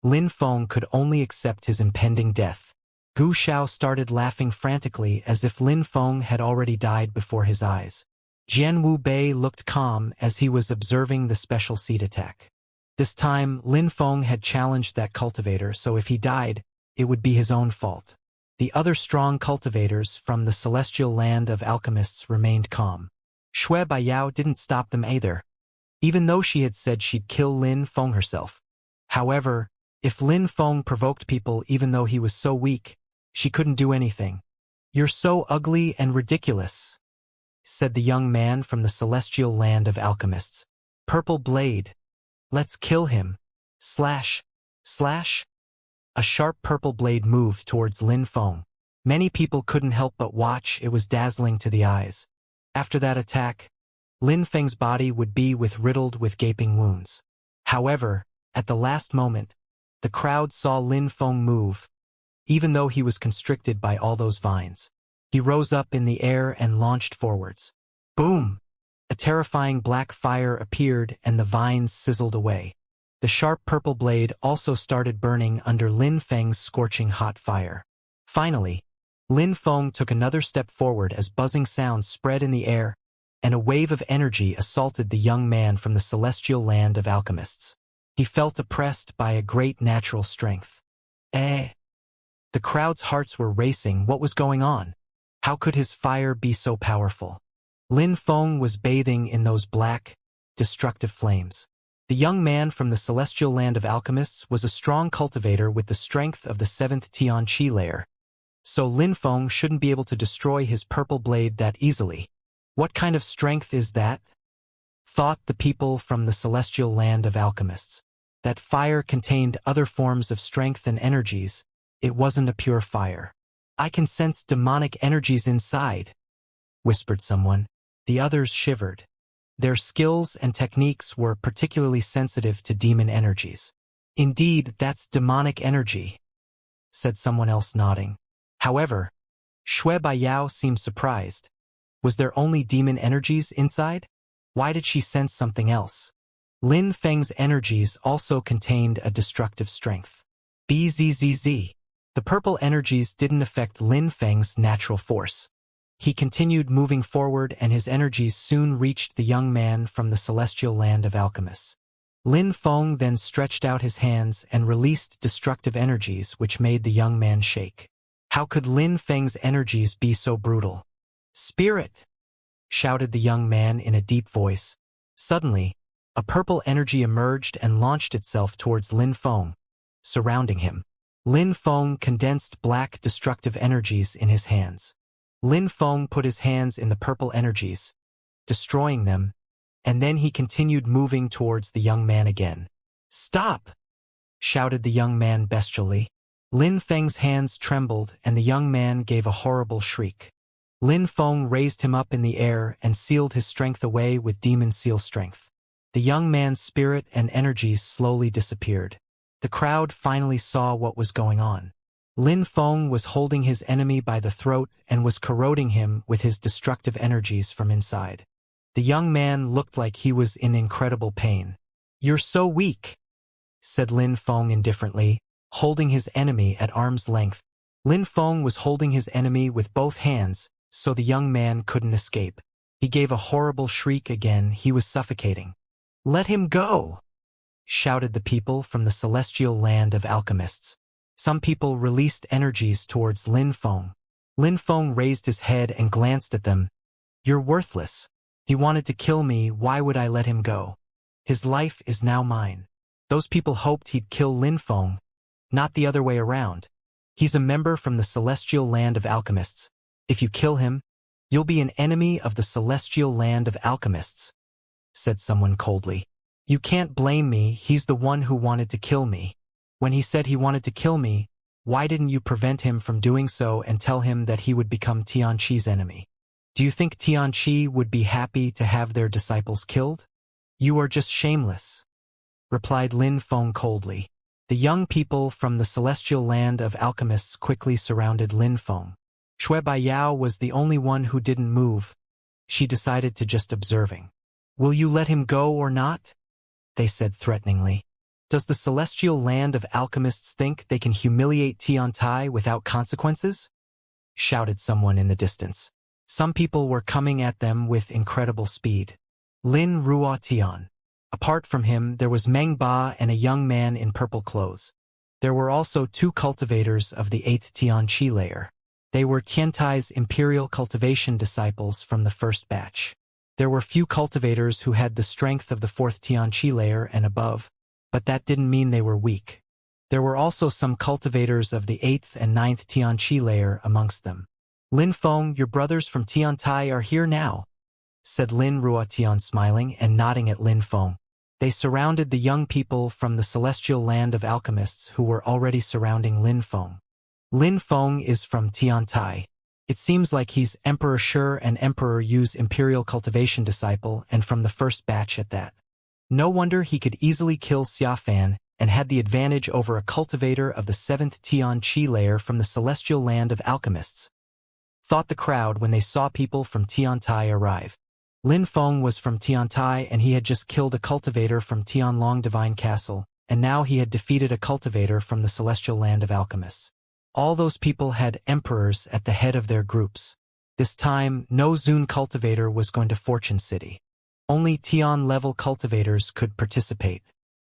Lin Feng could only accept his impending death. Gu Xiao started laughing frantically as if Lin Feng had already died before his eyes. Jian Wu Bei looked calm as he was observing the special seed attack. This time, Lin Feng had challenged that cultivator, so if he died, it would be his own fault. The other strong cultivators from the celestial land of alchemists remained calm. Shui Baiyao didn't stop them either, even though she had said she'd kill Lin Feng herself. However, if Lin Feng provoked people even though he was so weak, she couldn't do anything. "You're so ugly and ridiculous," said the young man from the celestial land of alchemists. "Purple blade. Let's kill him." Slash. Slash. A sharp purple blade moved towards Lin Feng. Many people couldn't help but watch. It was dazzling to the eyes. After that attack, Lin Feng's body would be riddled with gaping wounds. However, at the last moment, the crowd saw Lin Feng move, even though he was constricted by all those vines. He rose up in the air and launched forwards. Boom! A terrifying black fire appeared and the vines sizzled away. The sharp purple blade also started burning under Lin Feng's scorching hot fire. Finally, Lin Feng took another step forward as buzzing sounds spread in the air, and a wave of energy assaulted the young man from the celestial land of alchemists. He felt oppressed by a great natural strength. The crowd's hearts were racing. What was going on? How could his fire be so powerful? Lin Feng was bathing in those black, destructive flames. The young man from the celestial land of alchemists was a strong cultivator with the strength of the 7th Xianxia layer, so Lin Feng shouldn't be able to destroy his purple blade that easily. What kind of strength is that? Thought the people from the celestial land of alchemists. That fire contained other forms of strength and energies. It wasn't a pure fire. I can sense demonic energies inside, whispered someone. The others shivered. Their skills and techniques were particularly sensitive to demon energies. Indeed, that's demonic energy, said someone else nodding. However, Shui Baiyao seemed surprised. Was there only demon energies inside? Why did she sense something else? Lin Feng's energies also contained a destructive strength. Bzzz. The purple energies didn't affect Lin Feng's natural force. He continued moving forward and his energies soon reached the young man from the celestial land of alchemists. Lin Feng then stretched out his hands and released destructive energies which made the young man shake. How could Lin Feng's energies be so brutal? Spirit! Shouted the young man in a deep voice. Suddenly, a purple energy emerged and launched itself towards Lin Feng, surrounding him. Lin Feng condensed black destructive energies in his hands. Lin Feng put his hands in the purple energies, destroying them, and then he continued moving towards the young man again. Stop! Shouted the young man bestially. Lin Feng's hands trembled and the young man gave a horrible shriek. Lin Feng raised him up in the air and sealed his strength away with demon seal strength. The young man's spirit and energies slowly disappeared. The crowd finally saw what was going on. Lin Feng was holding his enemy by the throat and was corroding him with his destructive energies from inside. The young man looked like he was in incredible pain. You're so weak, said Lin Feng indifferently, holding his enemy at arm's length. Lin Feng was holding his enemy with both hands, so the young man couldn't escape. He gave a horrible shriek again. He was suffocating. Let him go! Shouted the people from the celestial land of alchemists. Some people released energies towards Lin Feng. Lin Feng raised his head and glanced at them. You're worthless. He wanted to kill me. Why would I let him go? His life is now mine. Those people hoped he'd kill Lin Feng, not the other way around. He's a member from the celestial land of alchemists. If you kill him, you'll be an enemy of the celestial land of alchemists, said someone coldly. You can't blame me. He's the one who wanted to kill me. When he said he wanted to kill me, why didn't you prevent him from doing so and tell him that he would become Tianqi's enemy? Do you think Tianqi would be happy to have their disciples killed? You are just shameless, replied Lin Feng coldly. The young people from the celestial land of alchemists quickly surrounded Lin Feng. Shui Baiyao was the only one who didn't move. She decided to just observing. Will you let him go or not? They said threateningly. Does the celestial land of alchemists think they can humiliate Tiantai without consequences? Shouted someone in the distance. Some people were coming at them with incredible speed. Lin Ruo Tian. Apart from him, there was Meng Ba and a young man in purple clothes. There were also 2 cultivators of the 8th Tianqi layer. They were Tiantai's imperial cultivation disciples from the first batch. There were few cultivators who had the strength of the 4th Tianqi layer and above, but that didn't mean they were weak. There were also some cultivators of the 8th and 9th Tianqi layer amongst them. Lin Feng, your brothers from Tiantai are here now, said Lin Ruotian smiling and nodding at Lin Feng. They surrounded the young people from the celestial land of alchemists who were already surrounding Lin Feng. Lin Feng is from Tiantai. It seems like he's Emperor Shi and Emperor Yu's imperial cultivation disciple and from the first batch at that. No wonder he could easily kill Xiafan and had the advantage over a cultivator of the 7th Tianqi layer from the celestial land of alchemists, thought the crowd when they saw people from Tiantai arrive. Lin Feng was from Tiantai and he had just killed a cultivator from Tianlong Divine Castle, and now he had defeated a cultivator from the celestial land of alchemists. All those people had emperors at the head of their groups. This time, no Zune cultivator was going to Fortune City. Only Tian-level cultivators could participate.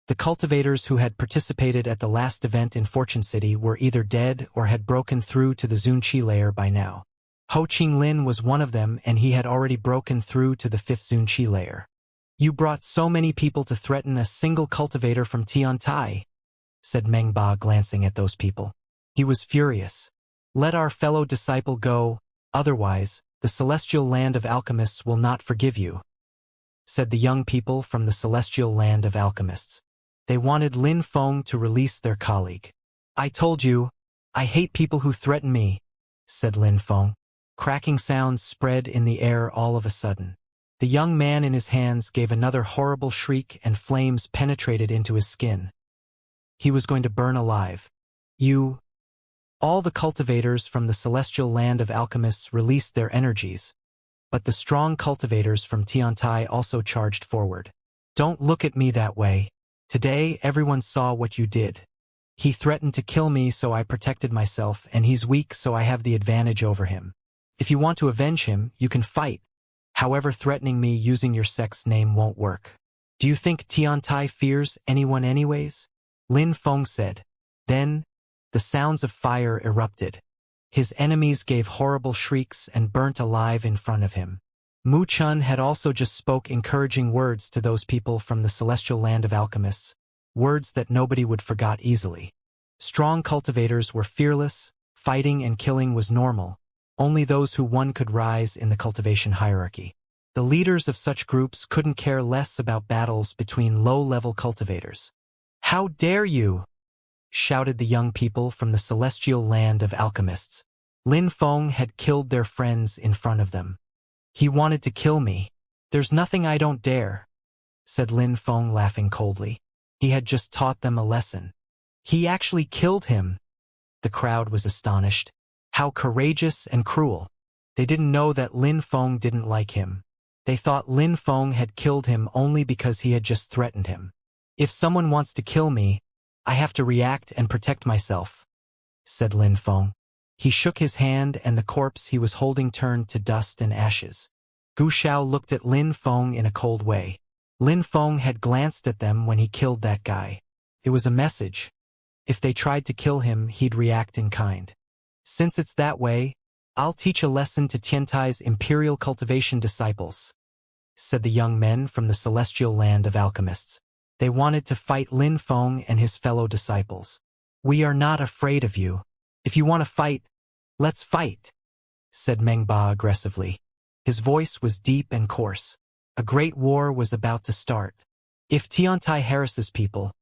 The cultivators who had participated at the last event in Fortune City were either dead or had broken through to the Zune Chi layer by now. Ho Qinglin was one of them, and he had already broken through to the 5th Zune Chi layer. "You brought so many people to threaten a single cultivator from Tiantai," said Meng Ba, glancing at those people. He was furious. "Let our fellow disciple go, otherwise, the celestial land of alchemists will not forgive you," said the young people from the celestial land of alchemists. They wanted Lin Feng to release their colleague. "I told you, I hate people who threaten me," said Lin Feng. Cracking sounds spread in the air all of a sudden. The young man in his hands gave another horrible shriek and flames penetrated into his skin. He was going to burn alive. "You..." All the cultivators from the celestial land of alchemists released their energies, but the strong cultivators from Tiantai also charged forward. "Don't look at me that way. Today everyone saw what you did. He threatened to kill me, so I protected myself, and he's weak, so I have the advantage over him. If you want to avenge him, you can fight. However, threatening me using your sex name won't work. Do you think Tiantai fears anyone anyways?" Lin Feng said. Then, the sounds of fire erupted. His enemies gave horrible shrieks and burnt alive in front of him. Mu Chun had also just spoke encouraging words to those people from the celestial land of alchemists, words that nobody would forget easily. Strong cultivators were fearless, fighting and killing was normal. Only those who won could rise in the cultivation hierarchy. The leaders of such groups couldn't care less about battles between low-level cultivators. "How dare you!" shouted the young people from the celestial land of alchemists. Lin Feng had killed their friends in front of them. "He wanted to kill me. There's nothing I don't dare," said Lin Feng, laughing coldly. He had just taught them a lesson. "He actually killed him." The crowd was astonished. How courageous and cruel. They didn't know that Lin Feng didn't like him. They thought Lin Feng had killed him only because he had just threatened him. "If someone wants to kill me, I have to react and protect myself," said Lin Feng. He shook his hand, and the corpse he was holding turned to dust and ashes. Gu Xiao looked at Lin Feng in a cold way. Lin Feng had glanced at them when he killed that guy. It was a message. If they tried to kill him, he'd react in kind. "Since it's that way, I'll teach a lesson to Tiantai's imperial cultivation disciples," said the young men from the celestial land of alchemists. They wanted to fight Lin Feng and his fellow disciples. "We are not afraid of you. If you want to fight, let's fight," said Meng Ba aggressively. His voice was deep and coarse. A great war was about to start. If Tiantai harasses people,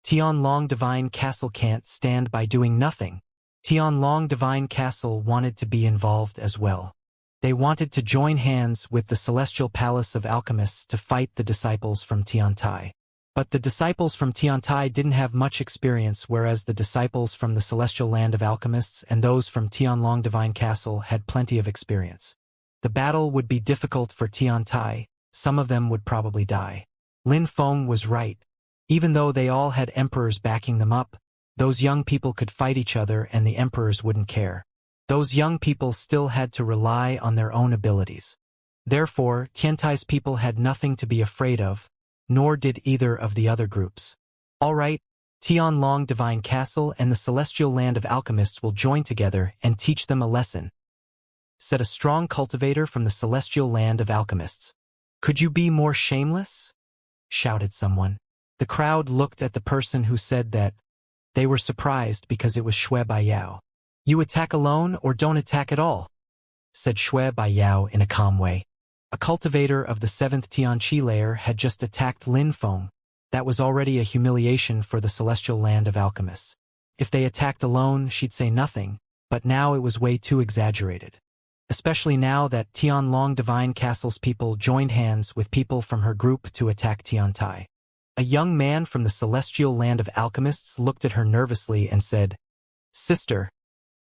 Tianlong Divine Castle can't stand by doing nothing. Tianlong Divine Castle wanted to be involved as well. They wanted to join hands with the Celestial Palace of Alchemists to fight the disciples from Tiantai. But the disciples from Tiantai didn't have much experience, whereas the disciples from the Celestial Land of Alchemists and those from Tianlong Divine Castle had plenty of experience. The battle would be difficult for Tiantai. Some of them would probably die. Lin Feng was right. Even though they all had emperors backing them up, those young people could fight each other and the emperors wouldn't care. Those young people still had to rely on their own abilities. Therefore, Tiantai's people had nothing to be afraid of, nor did either of the other groups. "All right, Tianlong Divine Castle and the Celestial Land of Alchemists will join together and teach them a lesson," said a strong cultivator from the Celestial Land of Alchemists. "Could you be more shameless?" shouted someone. The crowd looked at the person who said that. They were surprised because it was Shui Baiyao. "You attack alone or don't attack at all," said Shui Baiyao in a calm way. A cultivator of the 7th Tianqi layer had just attacked Lin Feng. That was already a humiliation for the Celestial Land of Alchemists. If they attacked alone, she'd say nothing, but now it was way too exaggerated. Especially now that Tianlong Divine Castle's people joined hands with people from her group to attack Tiantai. A young man from the Celestial Land of Alchemists looked at her nervously and said, "Sister,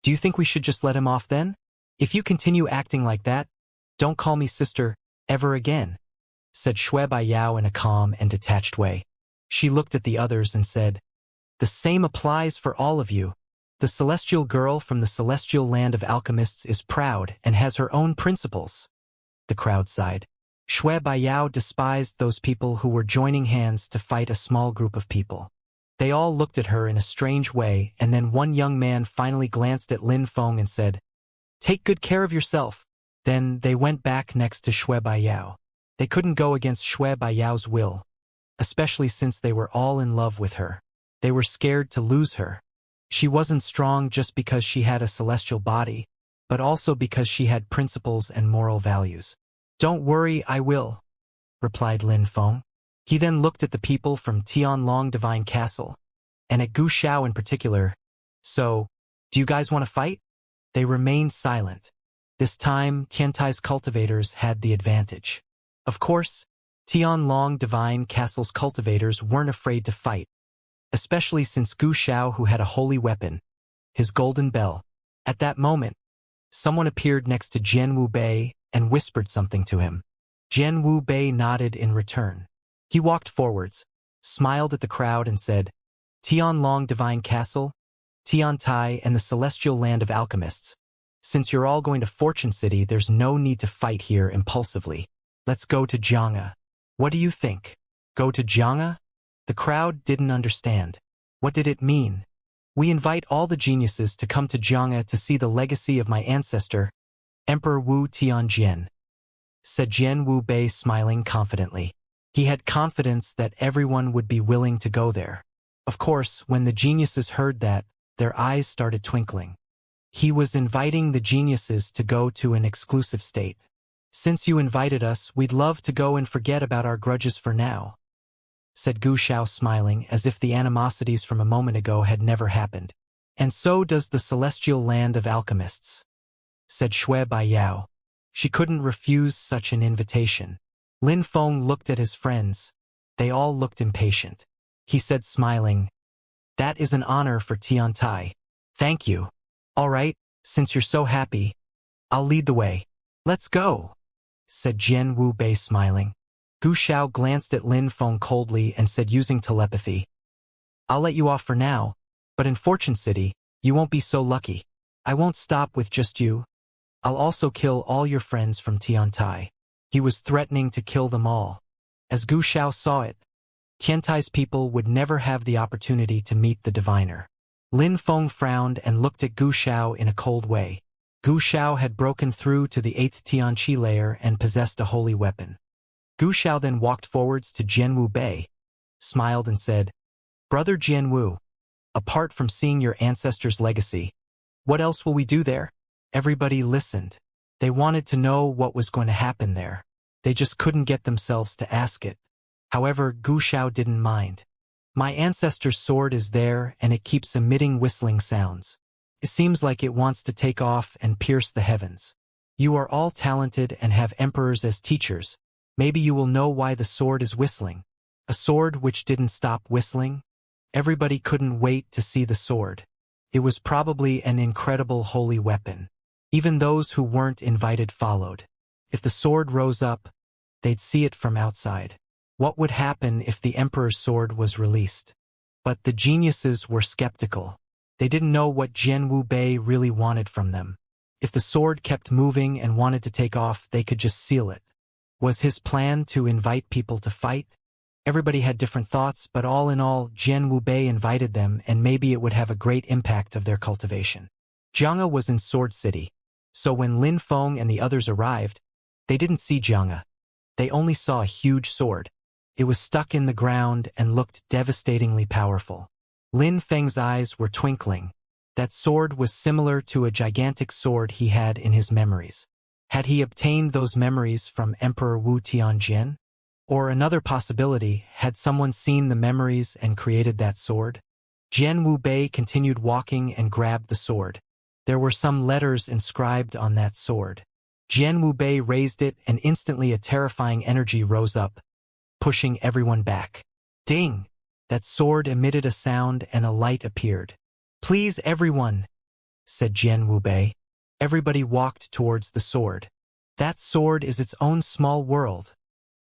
do you think we should just let him off then? If you continue acting like that, don't call me sister ever again," said Shui Baiyao in a calm and detached way. She looked at the others and said, "The same applies for all of you. The celestial girl from the celestial land of alchemists is proud and has her own principles. The crowd sighed. Shui Baiyao despised those people who were joining hands to fight a small group of people. They all looked at her in a strange way, and then one young man finally glanced at Lin Feng and said, "Take good care of yourself." Then they went back next to Shui Baiyao. They couldn't go against Shui Baiyao's will, especially since they were all in love with her. They were scared to lose her. She wasn't strong just because she had a celestial body, but also because she had principles and moral values. "Don't worry, I will," replied Lin Feng. He then looked at the people from Tianlong Divine Castle, and at Gu Xiao in particular. "So, do you guys want to fight?" They remained silent. This time, Tiantai's cultivators had the advantage. Of course, Tianlong Divine Castle's cultivators weren't afraid to fight, especially since Gu Xiao, who had a holy weapon, his golden bell. At that moment, someone appeared next to Jian Wu Bei and whispered something to him. Jian Wu Bei nodded in return. He walked forwards, smiled at the crowd and said, "Tianlong Divine Castle, Tiantai and the celestial land of alchemists. Since you're all going to Fortune City, there's no need to fight here impulsively. Let's go to Xianxia. What do you think? Go to Xianxia?" The crowd didn't understand. What did it mean? "We invite all the geniuses to come to Xianxia to see the legacy of my ancestor, Emperor Wu Tianjian," said Jian Wu Bei, smiling confidently. He had confidence that everyone would be willing to go there. Of course, when the geniuses heard that, their eyes started twinkling. He was inviting the geniuses to go to an exclusive state. "Since you invited us, we'd love to go and forget about our grudges for now," said Gu Xiao, smiling as if the animosities from a moment ago had never happened. "And so does the celestial land of alchemists," said Shui Baiyao. She couldn't refuse such an invitation. Lin Feng looked at his friends. They all looked impatient. He said, smiling, "That is an honor for Tiantai. Thank you. All right, since you're so happy, I'll lead the way." "Let's go," said Jian Wu Bei, smiling. Gu Xiao glanced at Lin Feng coldly and said, using telepathy, "I'll let you off for now, but in Fortune City, you won't be so lucky. I won't stop with just you. I'll also kill all your friends from Tiantai." He was threatening to kill them all. As Gu Xiao saw it, Tiantai's people would never have the opportunity to meet the diviner. Lin Feng frowned and looked at Gu Xiao in a cold way. Gu Xiao had broken through to the 8th Tianqi layer and possessed a holy weapon. Gu Xiao then walked forwards to Jian Wu Bei, smiled and said, "Brother Jian Wu, apart from seeing your ancestors' legacy, what else will we do there?" Everybody listened. They wanted to know what was going to happen there. They just couldn't get themselves to ask it. However, Gu Xiao didn't mind. "My ancestor's sword is there and it keeps emitting whistling sounds. It seems like it wants to take off and pierce the heavens. You are all talented and have emperors as teachers. Maybe you will know why the sword is whistling." A sword which didn't stop whistling? Everybody couldn't wait to see the sword. It was probably an incredible holy weapon. Even those who weren't invited followed. If the sword rose up, they'd see it from outside. What would happen if the emperor's sword was released? But the geniuses were skeptical. They didn't know what Jian Wu Bei really wanted from them. If the sword kept moving and wanted to take off, they could just seal it. Was his plan to invite people to fight? Everybody had different thoughts, but all in all, Jian Wu Bei invited them, and maybe it would have a great impact of their cultivation. Xianxia was in Sword City, so when Lin Feng and the others arrived, they didn't see Xianxia. They only saw a huge sword. It was stuck in the ground and looked devastatingly powerful. Lin Feng's eyes were twinkling. That sword was similar to a gigantic sword he had in his memories. Had he obtained those memories from Emperor Wu Tianjian? Or another possibility, had someone seen the memories and created that sword? Jian Wu Bei continued walking and grabbed the sword. There were some letters inscribed on that sword. Jian Wu Bei raised it and instantly a terrifying energy rose up, pushing everyone back. Ding! That sword emitted a sound and a light appeared. "Please, everyone," said Jian Wu Bei. Everybody walked towards the sword. That sword is its own small world,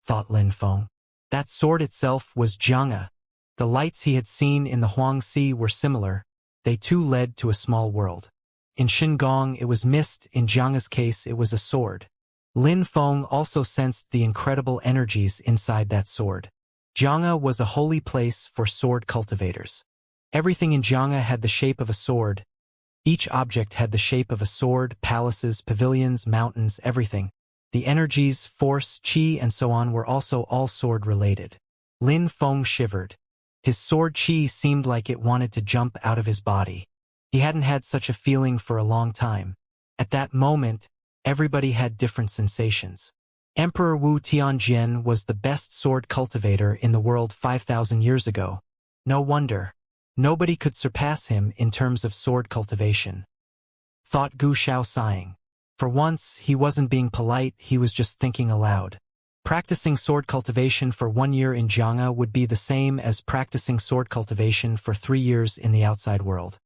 thought Lin Feng. That sword itself was Xianxia. The lights he had seen in the Huangxi were similar, They too led to a small world. In Shingong it was mist, in Jiang's case it was a sword. Lin Feng also sensed the incredible energies inside that sword. Jiang'a was a holy place for sword cultivators. Everything in Xianxia had the shape of a sword. Each object had the shape of a sword, palaces, pavilions, mountains, everything. The energies, force, qi, and so on were also all sword-related. Lin Feng shivered. His sword qi seemed like it wanted to jump out of his body. He hadn't had such a feeling for a long time. At that moment, everybody had different sensations. Emperor Wu Tianjian was the best sword cultivator in the world 5,000 years ago. No wonder. Nobody could surpass him in terms of sword cultivation. Thought Gu Shao, sighing. For once, he wasn't being polite, he was just thinking aloud. Practicing sword cultivation for 1 year in Xianxia would be the same as practicing sword cultivation for 3 years in the outside world.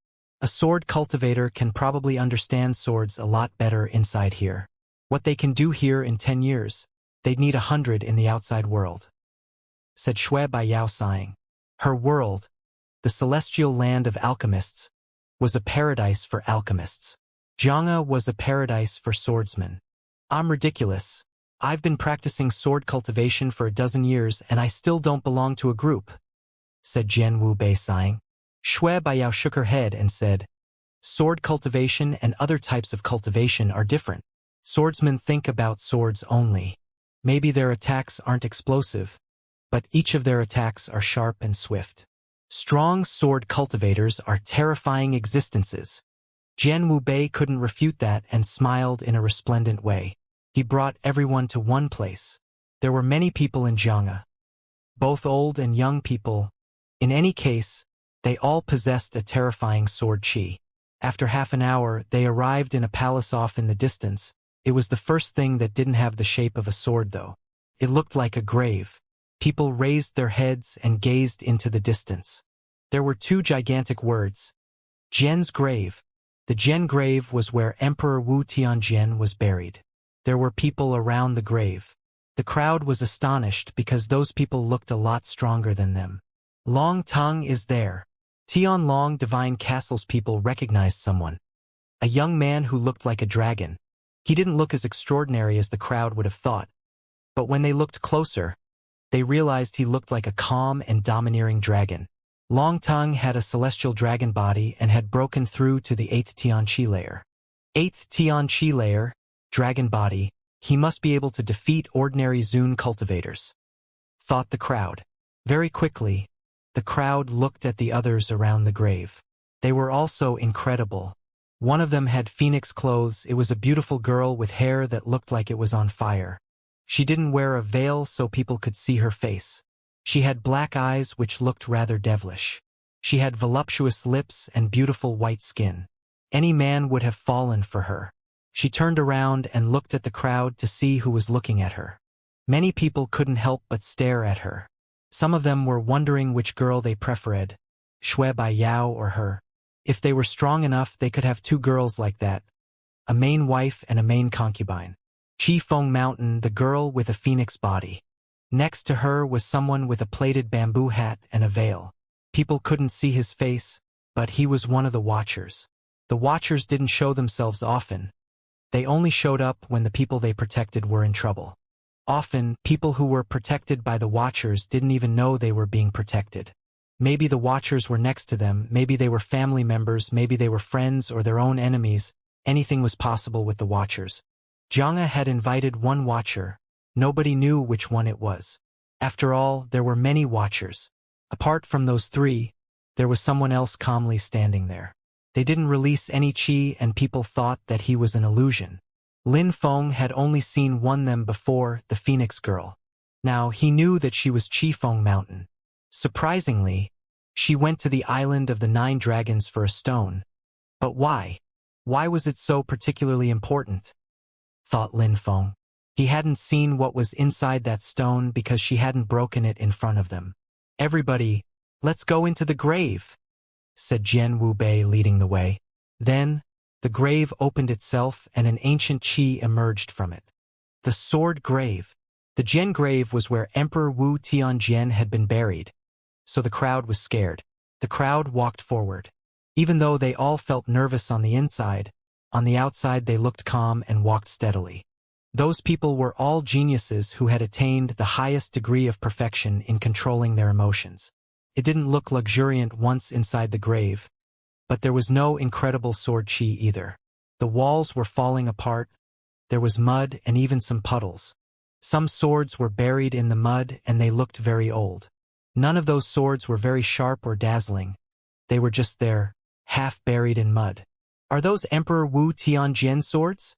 A sword cultivator can probably understand swords a lot better inside here. What they can do here in 10 years, they'd need 100 in the outside world. Said Shui Baiyao, sighing. Her world, the celestial land of alchemists, was a paradise for alchemists. Xianxia was a paradise for swordsmen. I'm ridiculous. I've been practicing sword cultivation for a dozen years and I still don't belong to a group, said Jian Wu Bei, sighing. Shui Baiyao shook her head and said, sword cultivation and other types of cultivation are different. Swordsmen think about swords only. Maybe their attacks aren't explosive, but each of their attacks are sharp and swift. Strong sword cultivators are terrifying existences. Jian Wu Bei couldn't refute that and smiled in a resplendent way. He brought everyone to one place. There were many people in Xianxia. Both old and young people. In any case, they all possessed a terrifying sword qi. After half an hour, they arrived in a palace off in the distance. It was the first thing that didn't have the shape of a sword, though. It looked like a grave. People raised their heads and gazed into the distance. There were 2 gigantic words. Jian's grave. The Jian grave was where Emperor Wu Tianjian was buried. There were people around the grave. The crowd was astonished because those people looked a lot stronger than them. Long Tongue is there. Tianlong Divine Castle's people recognized someone. A young man who looked like a dragon. He didn't look as extraordinary as the crowd would have thought. But when they looked closer, they realized he looked like a calm and domineering dragon. Long Tongue had a celestial dragon body and had broken through to the 8th Tianqi layer. 8th Tianqi layer, dragon body, he must be able to defeat ordinary Zun cultivators. Thought the crowd. Very quickly, the crowd looked at the others around the grave. They were also incredible. One of them had phoenix clothes. It was a beautiful girl with hair that looked like it was on fire. She didn't wear a veil so people could see her face. She had black eyes which looked rather devilish. She had voluptuous lips and beautiful white skin. Any man would have fallen for her. She turned around and looked at the crowd to see who was looking at her. Many people couldn't help but stare at her. Some of them were wondering which girl they preferred, Shui Baiyao or her. If they were strong enough, they could have 2 girls like that, a main wife and a main concubine. Qi Feng Mountain, the girl with a phoenix body. Next to her was someone with a plaited bamboo hat and a veil. People couldn't see his face, but he was one of the Watchers. The Watchers didn't show themselves often. They only showed up when the people they protected were in trouble. Often, people who were protected by the Watchers didn't even know they were being protected. Maybe the Watchers were next to them, maybe they were family members, maybe they were friends or their own enemies. Anything was possible with the Watchers. Xianxia had invited one Watcher. Nobody knew which one it was. After all, there were many Watchers. Apart from those 3, there was someone else calmly standing there. They didn't release any qi and people thought that he was an illusion. Lin Feng had only seen them before, the Phoenix Girl. Now he knew that she was Qi Feng Mountain. Surprisingly, she went to the island of the 9 dragons for a stone. But why? Why was it so particularly important? Thought Lin Feng. He hadn't seen what was inside that stone because she hadn't broken it in front of them. Everybody, let's go into the grave, said Jian Wu Bei, leading the way. Then, the grave opened itself and an ancient qi emerged from it. The sword grave. The Jian grave was where Emperor Wu Tianjian had been buried. So the crowd was scared. The crowd walked forward. Even though they all felt nervous on the inside, on the outside they looked calm and walked steadily. Those people were all geniuses who had attained the highest degree of perfection in controlling their emotions. It didn't look luxuriant once inside the grave, but there was no incredible sword chi either. The walls were falling apart, there was mud and even some puddles. Some swords were buried in the mud and they looked very old. None of those swords were very sharp or dazzling. They were just there, half buried in mud. Are those Emperor Wu Tianjian swords?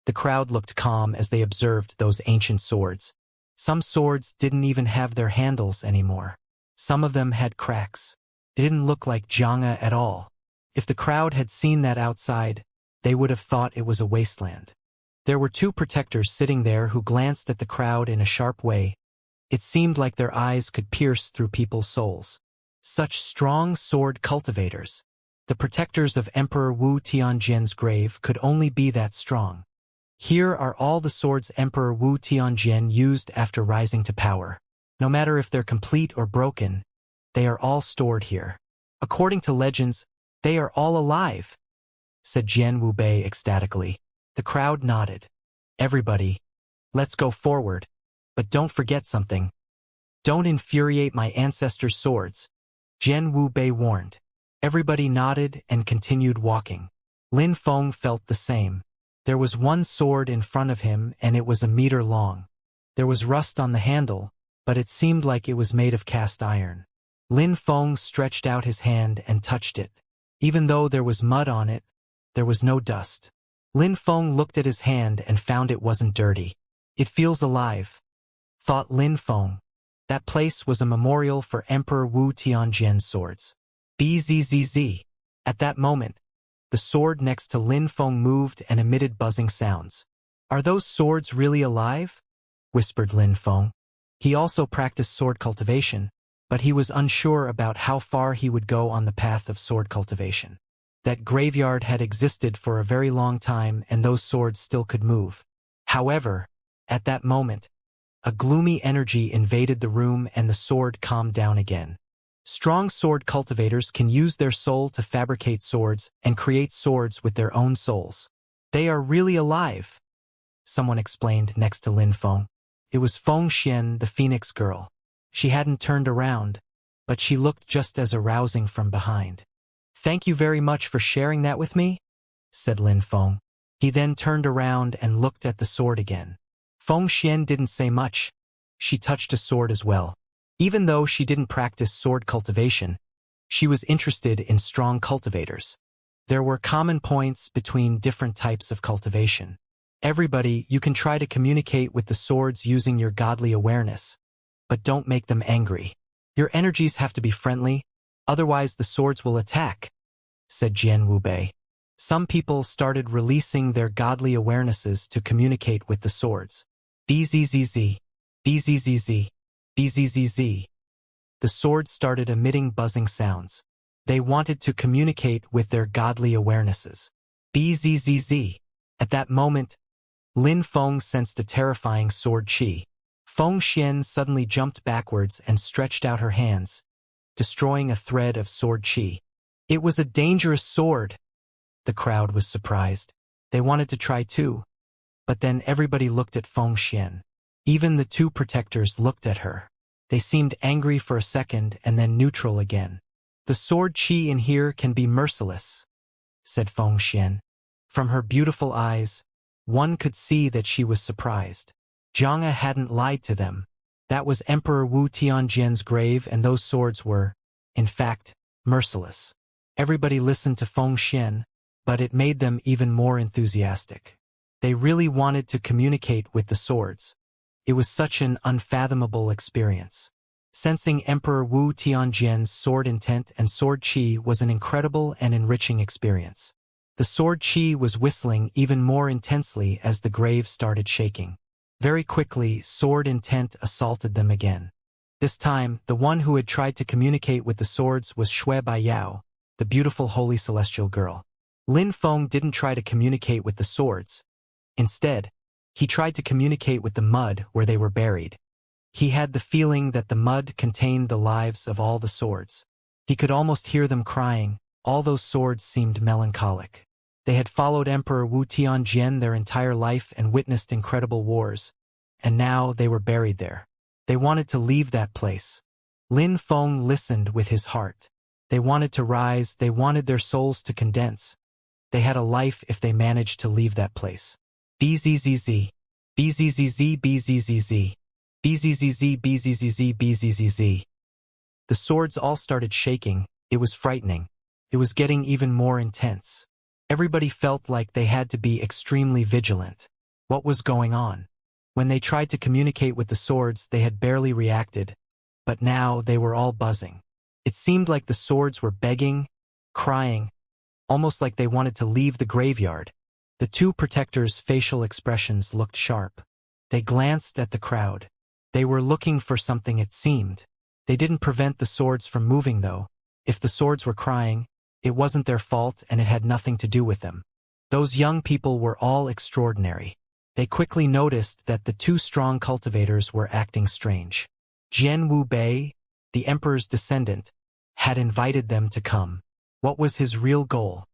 The crowd looked calm as they observed those ancient swords. Some swords didn't even have their handles anymore. Some of them had cracks. They didn't look like Xianxia at all. If the crowd had seen that outside, they would have thought it was a wasteland. There were two protectors sitting there who glanced at the crowd in a sharp way. It seemed like their eyes could pierce through people's souls. Such strong sword cultivators. The protectors of Emperor Wu Tianjian's grave could only be that strong. Here are all the swords Emperor Wu Tianjian used after rising to power. No matter if they're complete or broken, they are all stored here. According to legends, they are all alive, said Jian Wubei ecstatically. The crowd nodded. Everybody, let's go forward. But don't forget something. Don't infuriate my ancestors' swords, Jian Wubei warned. Everybody nodded and continued walking. Lin Feng felt the same. There was one sword in front of him and it was a meter long. There was rust on the handle, but it seemed like it was made of cast iron. Lin Feng stretched out his hand and touched it. Even though there was mud on it, there was no dust. Lin Feng looked at his hand and found it wasn't dirty. It feels alive, thought Lin Feng. That place was a memorial for Emperor Wu Tianjian's swords. Bzzz. At that moment, the sword next to Lin Feng moved and emitted buzzing sounds. Are those swords really alive? Whispered Lin Feng. He also practiced sword cultivation, but he was unsure about how far he would go on the path of sword cultivation. That graveyard had existed for a very long time and those swords still could move. However, at that moment, a gloomy energy invaded the room and the sword calmed down again. Strong sword cultivators can use their soul to fabricate swords and create swords with their own souls. They are really alive, someone explained next to Lin Feng. It was Feng Xian, the Phoenix girl. She hadn't turned around, but she looked just as arousing from behind. Thank you very much for sharing that with me, said Lin Feng. He then turned around and looked at the sword again. Feng Xian didn't say much. She touched a sword as well. Even though she didn't practice sword cultivation, she was interested in strong cultivators. There were common points between different types of cultivation. Everybody, you can try to communicate with the swords using your godly awareness, but don't make them angry. Your energies have to be friendly, otherwise the swords will attack, said Jian Wubei. Some people started releasing their godly awarenesses to communicate with the swords. Bzzz, bzzz, bzzz. The swords started emitting buzzing sounds. They wanted to communicate with their godly awarenesses. Bzzz. At that moment, Lin Feng sensed a terrifying sword chi. Feng Xian suddenly jumped backwards and stretched out her hands, destroying a thread of sword chi. It was a dangerous sword. The crowd was surprised. They wanted to try too. But then everybody looked at Feng Xian. Even the two protectors looked at her. They seemed angry for a second and then neutral again. The sword chi in here can be merciless, said Feng Xian. From her beautiful eyes, one could see that she was surprised. Xianxia hadn't lied to them. That was Emperor Wu Tianjian's grave and those swords were, in fact, merciless. Everybody listened to Feng Xian, but it made them even more enthusiastic. They really wanted to communicate with the swords. It was such an unfathomable experience. Sensing Emperor Wu Tianjian's sword intent and sword chi was an incredible and enriching experience. The sword chi was whistling even more intensely as the grave started shaking. Very quickly, sword intent assaulted them again. This time, the one who had tried to communicate with the swords was Shui Baiyao, the beautiful holy celestial girl. Lin Feng didn't try to communicate with the swords. Instead, he tried to communicate with the mud where they were buried. He had the feeling that the mud contained the lives of all the swords. He could almost hear them crying, All those swords seemed melancholic. They had followed Emperor Wu Tianjian their entire life and witnessed incredible wars, and now they were buried there. They wanted to leave that place. Lin Feng listened with his heart. They wanted to rise, they wanted their souls to condense. They had a life if they managed to leave that place. BZZZ. BZZZ BZZZ. BZZZ BZZZ BZZZ. The swords all started shaking. It was frightening. It was getting even more intense. Everybody felt like they had to be extremely vigilant. What was going on? When they tried to communicate with the swords, they had barely reacted, but now they were all buzzing. It seemed like the swords were begging, crying, almost like they wanted to leave the graveyard. The two protectors' facial expressions looked sharp. They glanced at the crowd. They were looking for something, it seemed. They didn't prevent the swords from moving, though. If the swords were crying, it wasn't their fault and it had nothing to do with them. Those young people were all extraordinary. They quickly noticed that the two strong cultivators were acting strange. Jian Wu Bei, the emperor's descendant, had invited them to come. What was his real goal?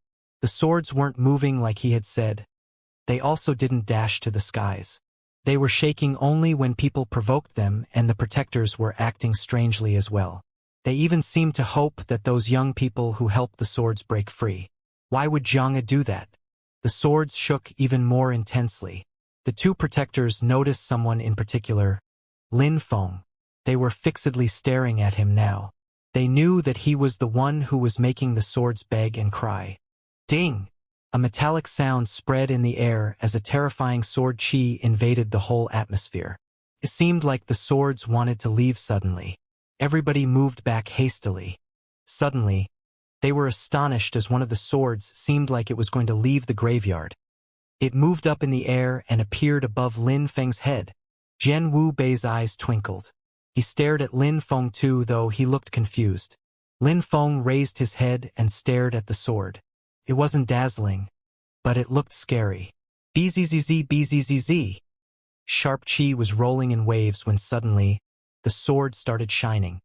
The swords weren't moving like he had said. They also didn't dash to the skies. They were shaking only when people provoked them, and the protectors were acting strangely as well. They even seemed to hope that those young people who helped the swords break free. Why would Xianxia do that? The swords shook even more intensely. The two protectors noticed someone in particular, Lin Feng. They were fixedly staring at him now. They knew that he was the one who was making the swords beg and cry. Ding! A metallic sound spread in the air as a terrifying sword chi invaded the whole atmosphere. It seemed like the swords wanted to leave suddenly. Everybody moved back hastily. Suddenly, they were astonished as one of the swords seemed like it was going to leave the graveyard. It moved up in the air and appeared above Lin Feng's head. Jian Wu Bei's eyes twinkled. He stared at Lin Feng too, though he looked confused. Lin Feng raised his head and stared at the sword. It wasn't dazzling, but it looked scary. BZZZ BZZZ. Sharp chi was rolling in waves when suddenly, the sword started shining.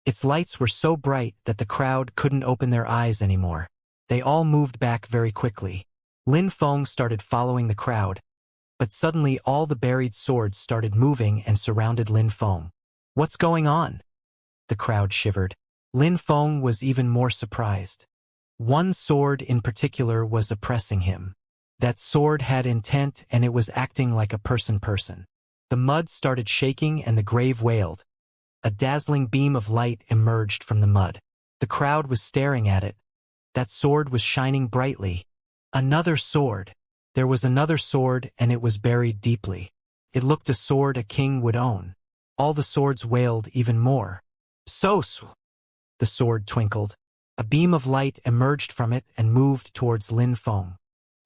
Its lights were so bright that the crowd couldn't open their eyes anymore. They all moved back very quickly. Lin Feng started following the crowd, but suddenly all the buried swords started moving and surrounded Lin Feng. What's going on? The crowd shivered. Lin Feng was even more surprised. One sword in particular was oppressing him. That sword had intent and it was acting like a person. The mud started shaking and the grave wailed. A dazzling beam of light emerged from the mud. The crowd was staring at it. That sword was shining brightly. Another sword. There was another sword and it was buried deeply. It looked a sword a king would own. All the swords wailed even more. So. The sword twinkled. A beam of light emerged from it and moved towards Lin Feng.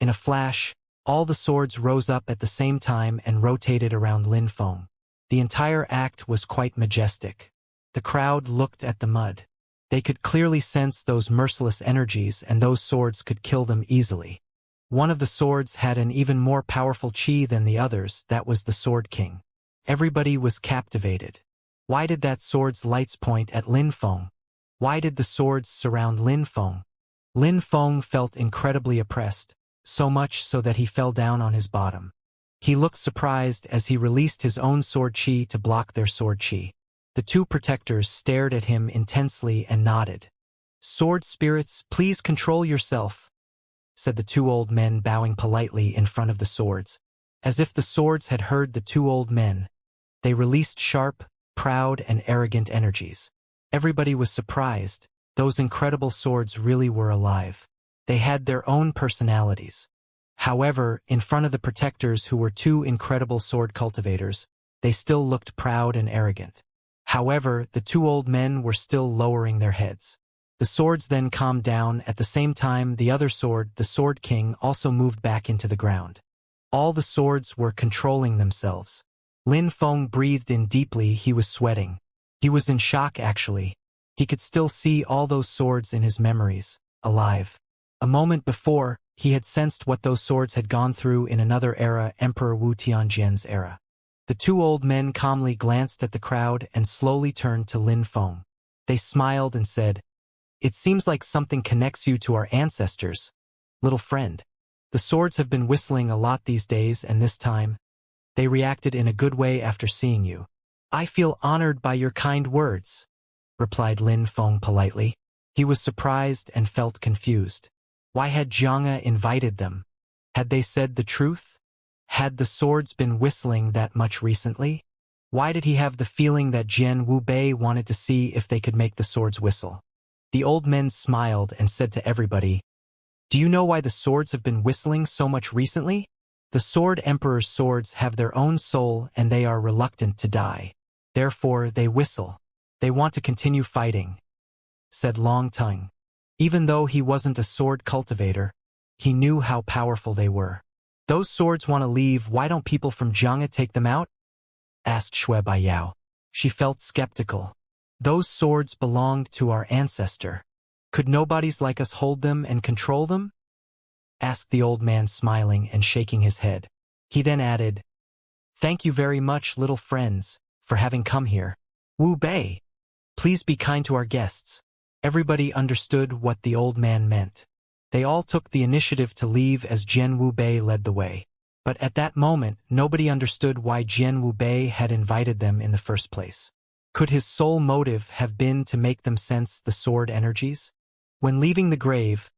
In a flash, all the swords rose up at the same time and rotated around Lin Feng. The entire act was quite majestic. The crowd looked at the mud. They could clearly sense those merciless energies and those swords could kill them easily. One of the swords had an even more powerful chi than the others, that was the Sword King. Everybody was captivated. Why did that sword's lights point at Lin Feng? Why did the swords surround Lin Feng? Lin Feng felt incredibly oppressed, so much so that he fell down on his bottom. He looked surprised as he released his own sword chi to block their sword chi. The two protectors stared at him intensely and nodded. "Sword spirits, please control yourself," said the two old men, bowing politely in front of the swords. As if the swords had heard the two old men, they released sharp, proud, and arrogant energies. Everybody was surprised. Those incredible swords really were alive. They had their own personalities. However, in front of the protectors who were two incredible sword cultivators, they still looked proud and arrogant. However, the two old men were still lowering their heads. The swords then calmed down. At the same time, the other sword, the Sword King, also moved back into the ground. All the swords were controlling themselves. Lin Feng breathed in deeply. He was sweating. He was in shock, actually. He could still see all those swords in his memories, alive. A moment before, he had sensed what those swords had gone through in another era, Emperor Wu Tianjian's era. The two old men calmly glanced at the crowd and slowly turned to Lin Feng. They smiled and said, It seems like something connects you to our ancestors, little friend. The swords have been whistling a lot these days, and this time, they reacted in a good way after seeing you. I feel honored by your kind words, replied Lin Feng politely. He was surprised and felt confused. Why had Xianxia invited them? Had they said the truth? Had the swords been whistling that much recently? Why did he have the feeling that Jian Wubei wanted to see if they could make the swords whistle? The old men smiled and said to everybody, "Do you know why the swords have been whistling so much recently? The Sword Emperor's swords have their own soul and they are reluctant to die. Therefore, they whistle. They want to continue fighting," said Long Tongue. Even though he wasn't a sword cultivator, he knew how powerful they were. "Those swords want to leave, why don't people from Xianxia take them out?" asked Shui Baiyao. She felt skeptical. Those swords belonged to our ancestor. Could nobodies like us hold them and control them? Asked the old man, smiling and shaking his head. He then added, "Thank you very much, little friends, for having come here. Wu Bei, please be kind to our guests." Everybody understood what the old man meant. They all took the initiative to leave as Jian Wubei led the way. But at that moment, nobody understood why Jian Wubei had invited them in the first place. Could his sole motive have been to make them sense the sword energies? When leaving the grave,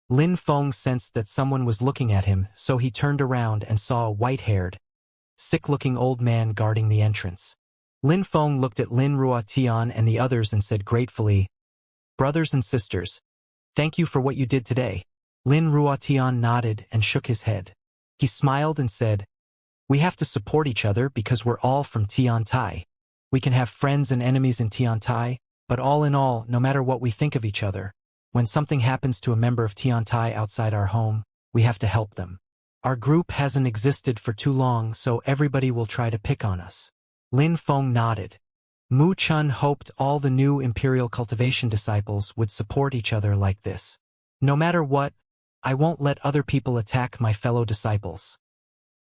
Lin Feng sensed that someone was looking at him, so he turned around and saw a white-haired, sick-looking old man guarding the entrance. Lin Feng looked at Lin Ruotian and the others and said gratefully, "Brothers and sisters, thank you for what you did today." Lin Ruotian nodded and shook his head. He smiled and said, "We have to support each other because we're all from Tiantai. We can have friends and enemies in Tiantai, but all in all, no matter what we think of each other, when something happens to a member of Tiantai outside our home, we have to help them. Our group hasn't existed for too long, so everybody will try to pick on us." Lin Feng nodded. Mu Chun hoped all the new Imperial Cultivation disciples would support each other like this. "No matter what, I won't let other people attack my fellow disciples,"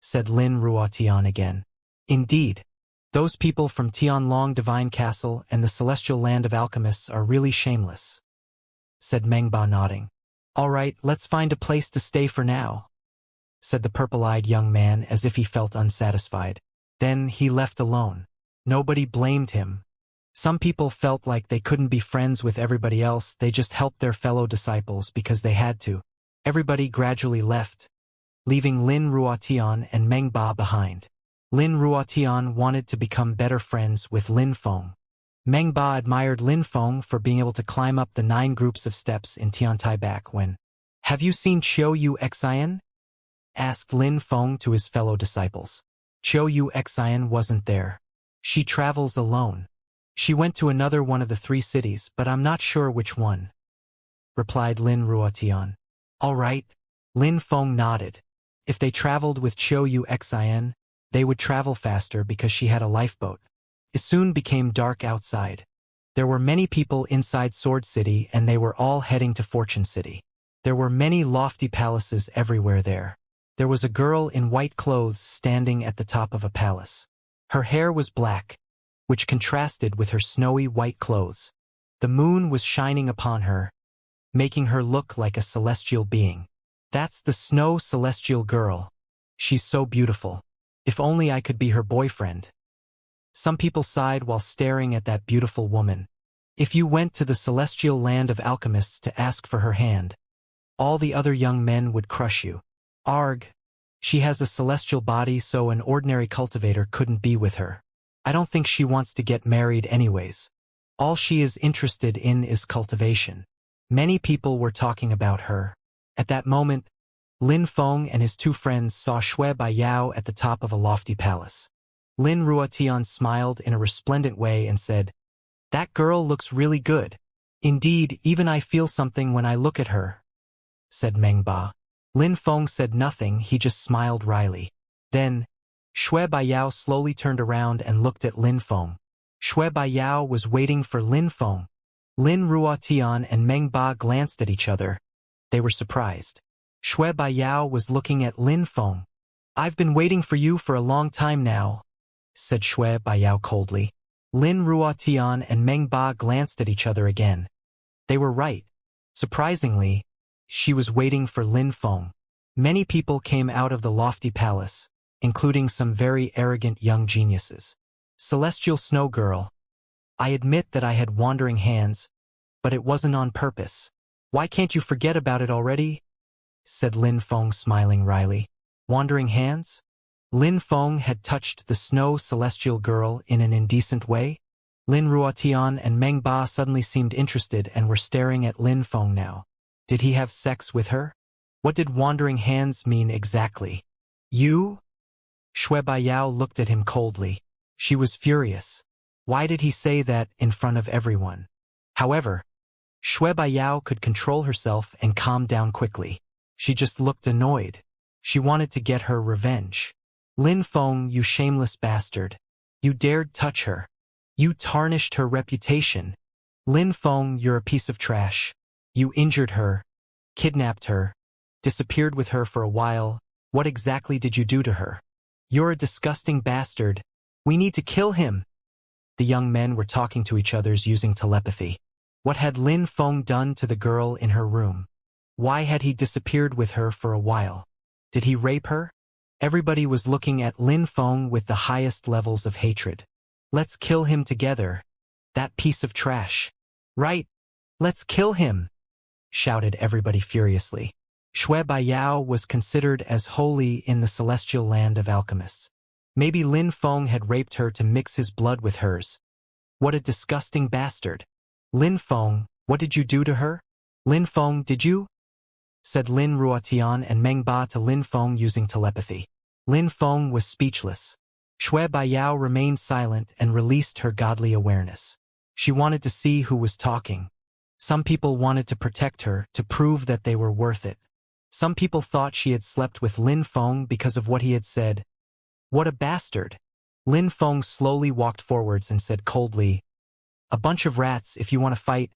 said Lin Ruotian again. "Indeed, those people from Tianlong Divine Castle and the Celestial Land of Alchemists are really shameless," said Mengba, nodding. "All right, let's find a place to stay for now," said the purple-eyed young man as if he felt unsatisfied. Then he left alone. Nobody blamed him. Some people felt like they couldn't be friends with everybody else, they just helped their fellow disciples because they had to. Everybody gradually left, leaving Lin Ruotian and Mengba behind. Lin Ruotian wanted to become better friends with Lin Feng. Mengba admired Lin Feng for being able to climb up the 9 groups of steps in Tiantai back when. "Have you seen Qiu Yu Xian?" asked Lin Feng to his fellow disciples. Qiu Yu Xian wasn't there. "She travels alone. She went to another one of the 3 cities, but I'm not sure which one," replied Lin Ruotian. "All right." Lin Feng nodded. If they traveled with Qiu Yu Xian, they would travel faster because she had a lifeboat. It soon became dark outside. There were many people inside Sword City and they were all heading to Fortune City. There were many lofty palaces everywhere there. There was a girl in white clothes standing at the top of a palace. Her hair was black, which contrasted with her snowy white clothes. The moon was shining upon her, making her look like a celestial being. "That's the Snow Celestial Girl. She's so beautiful. If only I could be her boyfriend." Some people sighed while staring at that beautiful woman. If you went to the Celestial Land of Alchemists to ask for her hand, all the other young men would crush you. Arg. She has a celestial body, so an ordinary cultivator couldn't be with her. I don't think she wants to get married anyways. All she is interested in is cultivation. Many people were talking about her. At that moment, Lin Feng and his 2 friends saw Shui Baiyao at the top of a lofty palace. Lin Ruotian smiled in a resplendent way and said, "That girl looks really good. Indeed, even I feel something when I look at her," said Mengba. Lin Feng said nothing, he just smiled wryly. Then, Shui Baiyao slowly turned around and looked at Lin Feng. Shui Baiyao was waiting for Lin Feng. Lin Ruotian and Mengba glanced at each other. They were surprised. Shui Baiyao was looking at Lin Feng. "I've been waiting for you for a long time now," said Shui Baiyao coldly. Lin Ruotian and Mengba glanced at each other again. They were right. Surprisingly, she was waiting for Lin Feng. Many people came out of the lofty palace, including some very arrogant young geniuses. Celestial Snow Girl. I admit that I had wandering hands, but it wasn't on purpose. Why can't you forget about it already? Said Lin Feng, smiling wryly. Wandering hands? Lin Feng had touched the snow celestial girl in an indecent way? Lin Ruotian and Meng Ba suddenly seemed interested and were staring at Lin Feng now. Did he have sex with her? What did wandering hands mean exactly? You? Shui Baiyao looked at him coldly. She was furious. Why did he say that in front of everyone? However, Shui Baiyao could control herself and calm down quickly. She just looked annoyed. She wanted to get her revenge. Lin Feng, you shameless bastard. You dared touch her. You tarnished her reputation. Lin Feng, you're a piece of trash. You injured her, kidnapped her, disappeared with her for a while. What exactly did you do to her? You're a disgusting bastard. We need to kill him. The young men were talking to each other using telepathy. What had Lin Feng done to the girl in her room? Why had he disappeared with her for a while? Did he rape her? Everybody was looking at Lin Feng with the highest levels of hatred. Let's kill him together. That piece of trash. Right. Let's kill him, shouted everybody furiously. Shui Baiyao was considered as holy in the celestial land of alchemists. Maybe Lin Feng had raped her to mix his blood with hers. What a disgusting bastard. Lin Feng, what did you do to her? Lin Feng, did you? Said Lin Ruotian and Meng Ba to Lin Feng using telepathy. Lin Feng was speechless. Shui Baiyao remained silent and released her godly awareness. She wanted to see who was talking. Some people wanted to protect her to prove that they were worth it. Some people thought she had slept with Lin Feng because of what he had said. What a bastard. Lin Feng slowly walked forwards and said coldly, "A bunch of rats, if you want to fight,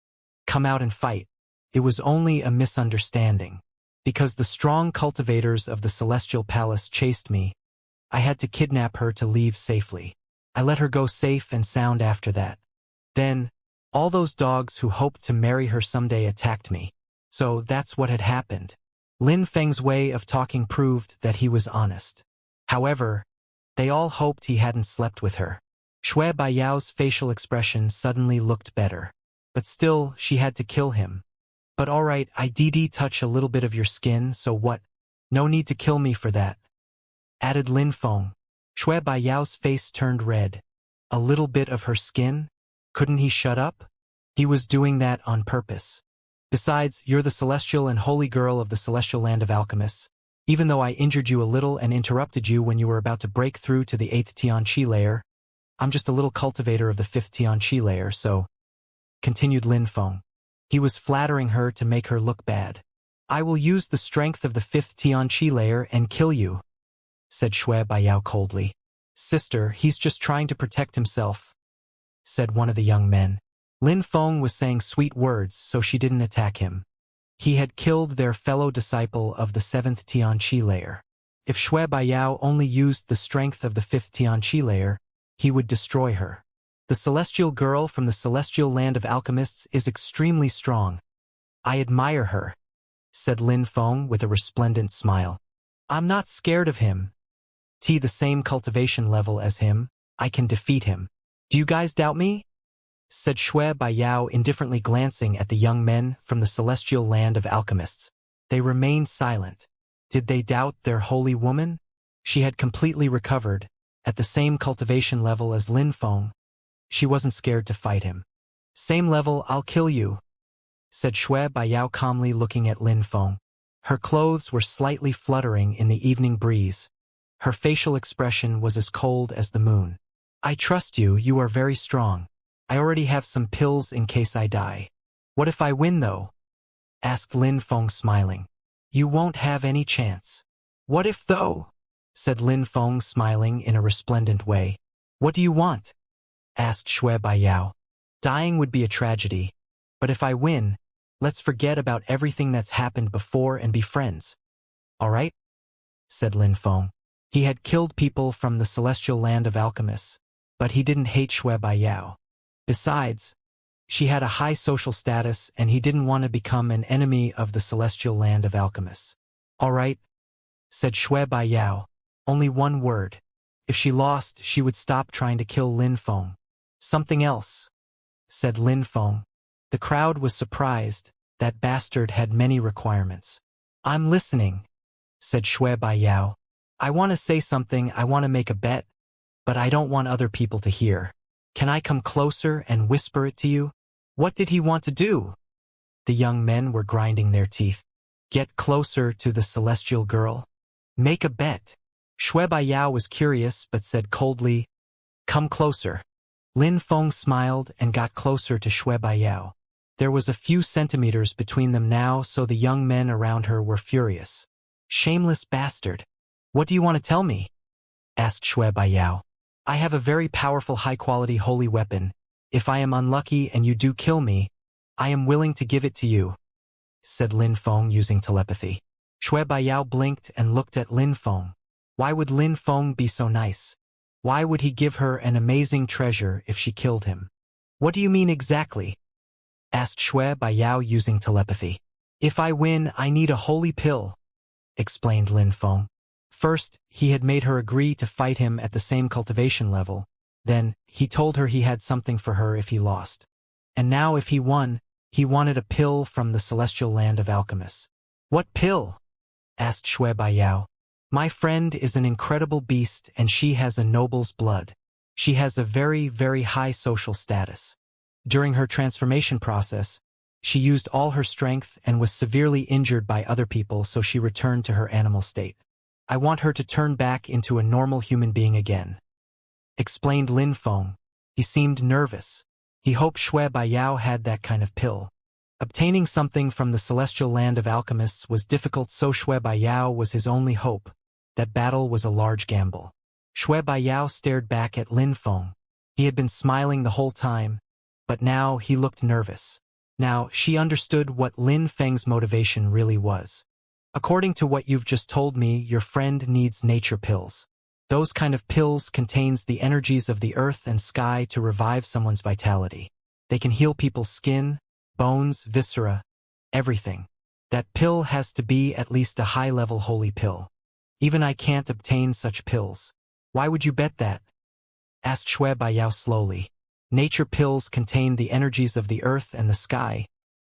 come out and fight." It was only a misunderstanding. Because the strong cultivators of the Celestial Palace chased me, I had to kidnap her to leave safely. I let her go safe and sound after that. Then, all those dogs who hoped to marry her someday attacked me. So that's what had happened. Lin Feng's way of talking proved that he was honest. However, they all hoped he hadn't slept with her. Shui Baiyao's facial expression suddenly looked better. But still, she had to kill him. But alright, I did touch a little bit of your skin, so what? No need to kill me for that, added Lin Feng. Shui Baiyao's face turned red. A little bit of her skin? Couldn't he shut up? He was doing that on purpose. Besides, you're the celestial and holy girl of the celestial land of alchemists. Even though I injured you a little and interrupted you when you were about to break through to the 8th Tianqi layer, I'm just a little cultivator of the 5th Tianqi layer, so, continued Lin Feng. He was flattering her to make her look bad. I will use the strength of the 5th Tianqi layer and kill you, said Shui Baiyao coldly. Sister, he's just trying to protect himself, said one of the young men. Lin Feng was saying sweet words, so she didn't attack him. He had killed their fellow disciple of the 7th Tianqi layer. If Shui Baiyao only used the strength of the 5th Tianqi layer, he would destroy her. The celestial girl from the celestial land of alchemists is extremely strong. I admire her, said Lin Feng with a resplendent smile. I'm not scared of him. The same cultivation level as him, I can defeat him. Do you guys doubt me? Said Shui Baiyao indifferently glancing at the young men from the celestial land of alchemists. They remained silent. Did they doubt their holy woman? She had completely recovered, at the same cultivation level as Lin Feng. She wasn't scared to fight him. Same level, I'll kill you, said Shui Baiyao calmly looking at Lin Feng. Her clothes were slightly fluttering in the evening breeze. Her facial expression was as cold as the moon. I trust you, you are very strong. I already have some pills in case I die. What if I win though? Asked Lin Feng smiling. You won't have any chance. What if though? Said Lin Feng smiling in a resplendent way. What do you want? Asked Shui Baiyao. Dying would be a tragedy, but if I win, let's forget about everything that's happened before and be friends. All right? Said Lin Feng. He had killed people from the celestial land of alchemists, but he didn't hate Shui Baiyao. Besides, She had a high social status, and he didn't want to become an enemy of the celestial land of alchemists. "All right," said Shui Baiyao. "Only one word. If she lost, she would stop trying to kill Lin Feng." "Something else," said Lin Feng. The crowd was surprised. That bastard had many requirements. "I'm listening," said Shui Baiyao. "I want to say something, I want to make a bet, but I don't want other people to hear. Can I come closer and whisper it to you?" What did he want to do? The young men were grinding their teeth. Get closer to the celestial girl? Make a bet. Shui Baiyao was curious but said coldly, "Come closer." Lin Feng smiled and got closer to Shui Baiyao. There was a few centimeters between them now, so the young men around her were furious. "Shameless bastard. What do you want to tell me?" asked Shui Baiyao. "I have a very powerful high-quality holy weapon. If I am unlucky and you do kill me, I am willing to give it to you," said Lin Feng using telepathy. Shui Baiyao blinked and looked at Lin Feng. Why would Lin Feng be so nice? Why would he give her an amazing treasure if she killed him? "What do you mean exactly?" asked Shui Baiyao using telepathy. "If I win, I need a holy pill," explained Lin Feng. First, he had made her agree to fight him at the same cultivation level. Then, he told her he had something for her if he lost. And now if he won, he wanted a pill from the celestial land of alchemists. "What pill?" asked Shui Baiyao. "My friend is an incredible beast and she has a noble's blood. She has a very, very high social status. During her transformation process, she used all her strength and was severely injured by other people, so she returned to her animal state. I want her to turn back into a normal human being again," explained Lin Feng. He seemed nervous. He hoped Shui Baiyao had that kind of pill. Obtaining something from the celestial land of alchemists was difficult, so Shui Baiyao was his only hope. That battle was a large gamble. Shui Baiyao stared back at Lin Feng. He had been smiling the whole time, but now he looked nervous. Now she understood what Lin Feng's motivation really was. "According to what you've just told me, your friend needs nature pills. Those kind of pills contains the energies of the earth and sky to revive someone's vitality. They can heal people's skin, bones, viscera, everything. That pill has to be at least a high-level holy pill. Even I can't obtain such pills." "Why would you bet that?" asked Shui Baiyao slowly. Nature pills contained the energies of the earth and the sky.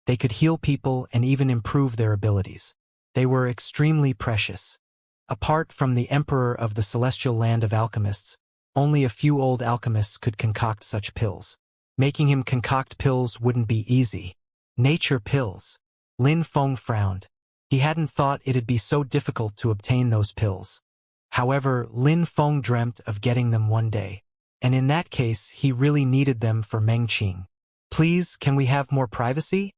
They could heal people and even improve their abilities. They were extremely precious. Apart from the emperor of the celestial land of alchemists, only a few old alchemists could concoct such pills. Making him concoct pills wouldn't be easy. Nature pills. Lin Feng frowned. He hadn't thought it'd be so difficult to obtain those pills. However, Lin Feng dreamt of getting them one day. And in that case, he really needed them for Mengqing. "Please, can we have more privacy?"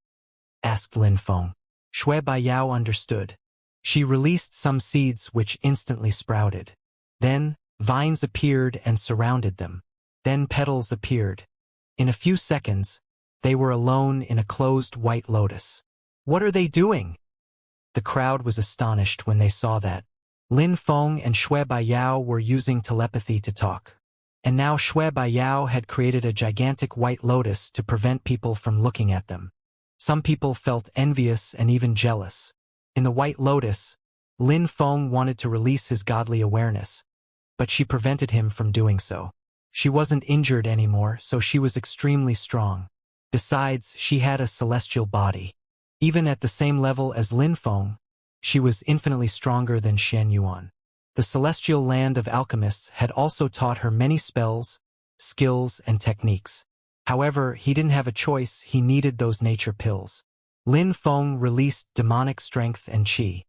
asked Lin Feng. Shui Baiyao understood. She released some seeds which instantly sprouted. Then, vines appeared and surrounded them. Then petals appeared. In a few seconds, they were alone in a closed white lotus. "What are they doing?" The crowd was astonished when they saw that. Lin Feng and Shui Baiyao were using telepathy to talk. And now Shui Baiyao had created a gigantic white lotus to prevent people from looking at them. Some people felt envious and even jealous. In the White Lotus, Lin Feng wanted to release his godly awareness, but she prevented him from doing so. She wasn't injured anymore, so she was extremely strong. Besides, she had a celestial body. Even at the same level as Lin Feng, she was infinitely stronger than Xianxia. The celestial land of alchemists had also taught her many spells, skills, and techniques. However, he didn't have a choice, he needed those nature pills. Lin Feng released demonic strength and qi.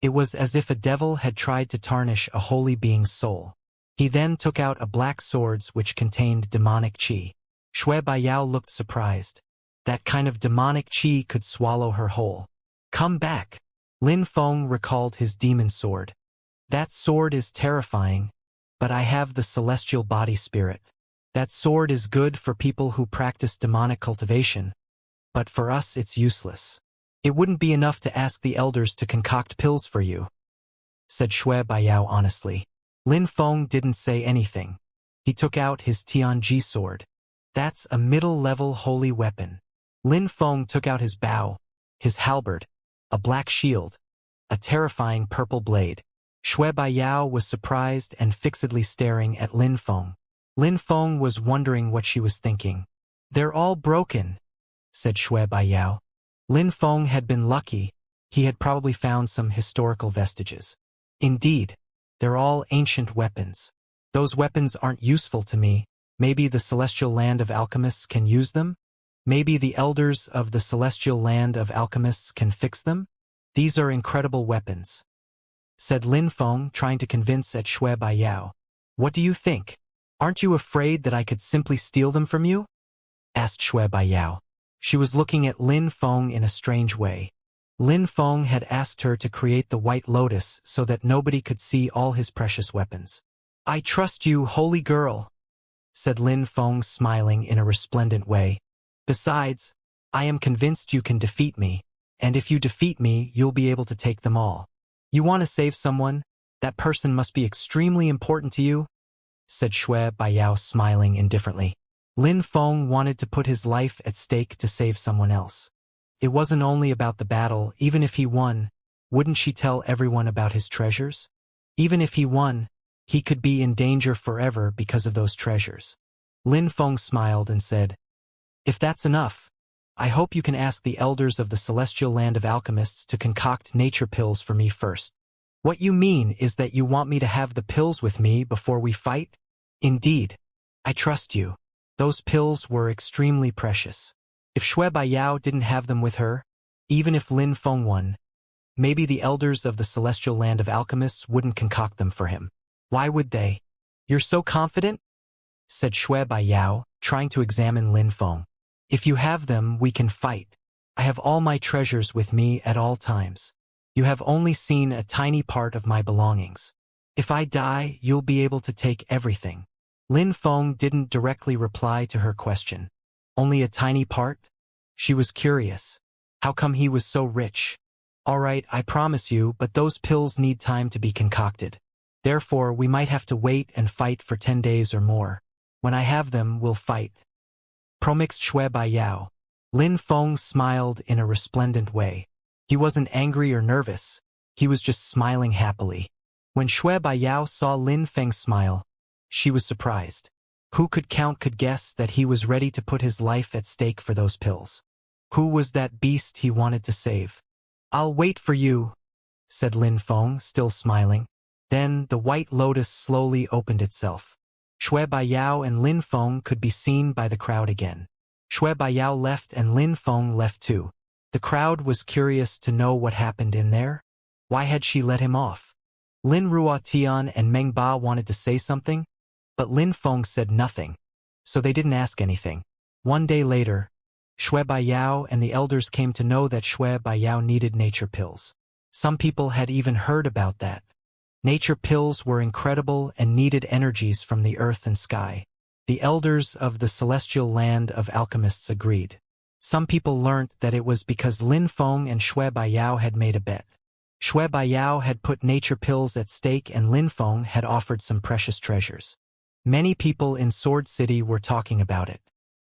It was as if a devil had tried to tarnish a holy being's soul. He then took out a black sword which contained demonic qi. Shui Baiyao looked surprised. That kind of demonic qi could swallow her whole. "Come back." Lin Feng recalled his demon sword. "That sword is terrifying, but I have the celestial body spirit. That sword is good for people who practice demonic cultivation, but for us it's useless. It wouldn't be enough to ask the elders to concoct pills for you," said Shui Baiyao honestly. Lin Feng didn't say anything. He took out his Tianji sword. That's a middle-level holy weapon. Lin Feng took out his bow, his halberd, a black shield, a terrifying purple blade. Shui Baiyao was surprised and fixedly staring at Lin Feng. Lin Feng was wondering what she was thinking. "They're all broken," said Shui Baiyao. Lin Feng had been lucky. He had probably found some historical vestiges. "Indeed, they're all ancient weapons. Those weapons aren't useful to me. Maybe the celestial land of alchemists can use them? Maybe the elders of the celestial land of alchemists can fix them? These are incredible weapons," said Lin Feng, trying to convince at Shui Baiyao. "What do you think? Aren't you afraid that I could simply steal them from you?" asked Shui Baiyao. She was looking at Lin Feng in a strange way. Lin Feng had asked her to create the White Lotus so that nobody could see all his precious weapons. "I trust you, holy girl," said Lin Feng, smiling in a resplendent way. "Besides, I am convinced you can defeat me, and if you defeat me, you'll be able to take them all. You want to save someone? That person must be extremely important to you," said Shui Baiyao, smiling indifferently. Lin Feng wanted to put his life at stake to save someone else. It wasn't only about the battle. Even if he won, wouldn't she tell everyone about his treasures? Even if he won, he could be in danger forever because of those treasures. Lin Feng smiled and said, "If that's enough, I hope you can ask the elders of the celestial land of alchemists to concoct nature pills for me first." "What you mean is that you want me to have the pills with me before we fight?" "Indeed. I trust you. Those pills were extremely precious. If Shui Baiyao didn't have them with her, even if Lin Feng won, maybe the elders of the celestial land of alchemists wouldn't concoct them for him." "Why would they?" "You're so confident?" said Shui Baiyao, trying to examine Lin Feng. "If you have them, we can fight. I have all my treasures with me at all times. You have only seen a tiny part of my belongings. If I die, you'll be able to take everything." Lin Feng didn't directly reply to her question. "Only a tiny part?" She was curious. How come he was so rich? "All right, I promise you, but those pills need time to be concocted. Therefore, we might have to wait and fight for 10 days or more. When I have them, we'll fight," promixed Shui Baiyao. Lin Feng smiled in a resplendent way. He wasn't angry or nervous. He was just smiling happily. When Shui Baiyao saw Lin Feng smile, she was surprised. Who could guess that he was ready to put his life at stake for those pills? Who was that beast he wanted to save? "I'll wait for you," said Lin Feng, still smiling. Then the White Lotus slowly opened itself. Shui Baiyao and Lin Feng could be seen by the crowd again. Shui Baiyao left and Lin Feng left too. The crowd was curious to know what happened in there. Why had she let him off? Lin Ruotian and Meng Ba wanted to say something, but Lin Feng said nothing, so they didn't ask anything. One day later, Shui Baiyao and the elders came to know that Shui Baiyao needed nature pills. Some people had even heard about that. Nature pills were incredible and needed energies from the earth and sky. The elders of the celestial land of alchemists agreed. Some people learnt that it was because Lin Feng and Shui Baiyao had made a bet. Shui Baiyao had put nature pills at stake and Lin Feng had offered some precious treasures. Many people in Sword City were talking about it.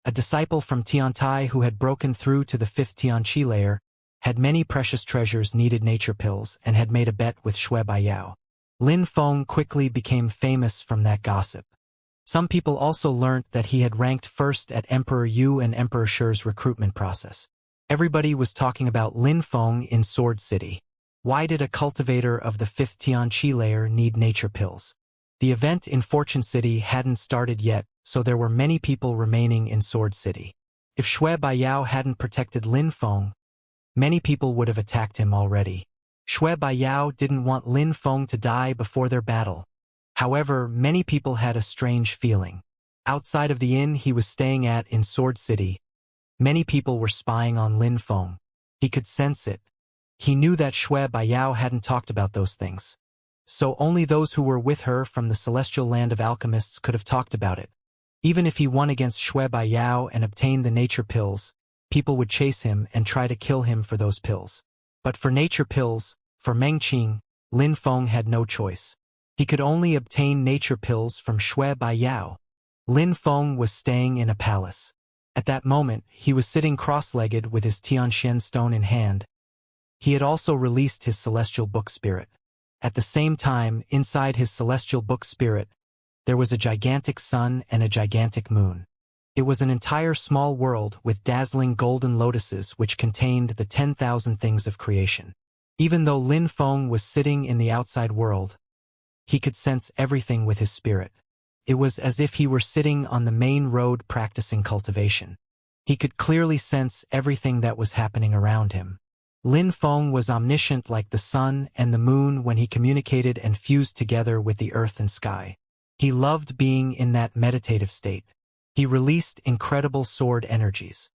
A disciple from Tiantai who had broken through to the 5th Tianqi layer had many precious treasures, needed nature pills, and had made a bet with Shui Baiyao. Lin Feng quickly became famous from that gossip. Some people also learnt that he had ranked first at Emperor Yu and Emperor Shi's recruitment process. Everybody was talking about Lin Feng in Sword City. Why did a cultivator of the 5th Tianqi layer need nature pills? The event in Fortune City hadn't started yet, so there were many people remaining in Sword City. If Shui Baiyao hadn't protected Lin Feng, many people would have attacked him already. Shui Baiyao didn't want Lin Feng to die before their battle. However, many people had a strange feeling. Outside of the inn he was staying at in Sword City, many people were spying on Lin Feng. He could sense it. He knew that Shui Baiyao hadn't talked about those things. So only those who were with her from the celestial land of alchemists could have talked about it. Even if he won against Shui Baiyao and obtained the nature pills, people would chase him and try to kill him for those pills. But for nature pills, for Meng Qing, Lin Feng had no choice. He could only obtain nature pills from Shui Baiyao. Lin Feng was staying in a palace. At that moment, he was sitting cross-legged with his Tianxian stone in hand. He had also released his celestial book spirit. At the same time, inside his celestial book spirit, there was a gigantic sun and a gigantic moon. It was an entire small world with dazzling golden lotuses which contained the 10,000 things of creation. Even though Lin Feng was sitting in the outside world, he could sense everything with his spirit. It was as if he were sitting on the main road practicing cultivation. He could clearly sense everything that was happening around him. Lin Feng was omniscient like the sun and the moon when he communicated and fused together with the earth and sky. He loved being in that meditative state. He released incredible sword energies.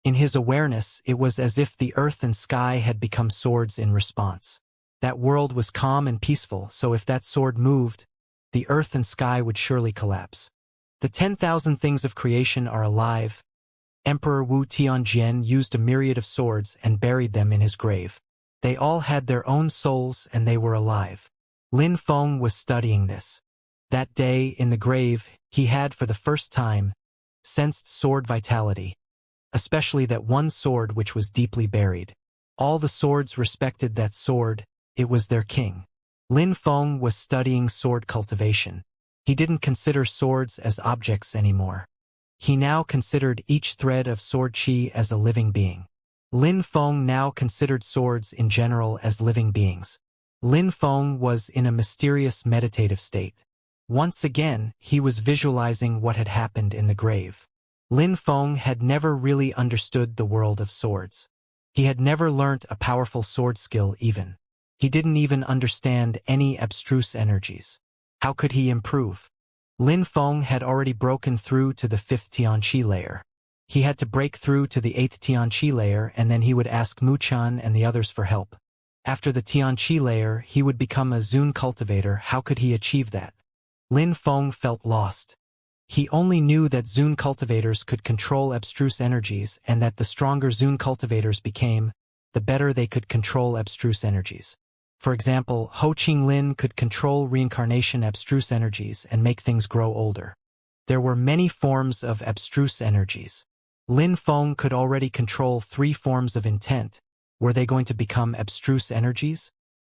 In his awareness, it was as if the earth and sky had become swords in response. That world was calm and peaceful, so if that sword moved, the earth and sky would surely collapse. The 10,000 things of creation are alive. Emperor Wu Tianjian used a myriad of swords and buried them in his grave. They all had their own souls and they were alive. Lin Feng was studying this. That day, in the grave, he had for the first time sensed sword vitality, especially that one sword which was deeply buried. All the swords respected that sword, it was their king. Lin Feng was studying sword cultivation. He didn't consider swords as objects anymore. He now considered each thread of sword qi as a living being. Lin Feng now considered swords in general as living beings. Lin Feng was in a mysterious meditative state. Once again, he was visualizing what had happened in the grave. Lin Feng had never really understood the world of swords. He had never learnt a powerful sword skill even. He didn't even understand any abstruse energies. How could he improve? Lin Feng had already broken through to the 5th Tianqi layer. He had to break through to the 8th Tianqi layer and then he would ask Mu Chan and the others for help. After the Tianqi layer, he would become a Zun cultivator. How could he achieve that? Lin Feng felt lost. He only knew that Zun cultivators could control abstruse energies and that the stronger Zun cultivators became, the better they could control abstruse energies. For example, Ho Qinglin could control reincarnation abstruse energies and make things grow older. There were many forms of abstruse energies. Lin Feng could already control 3 forms of intent. Were they going to become abstruse energies?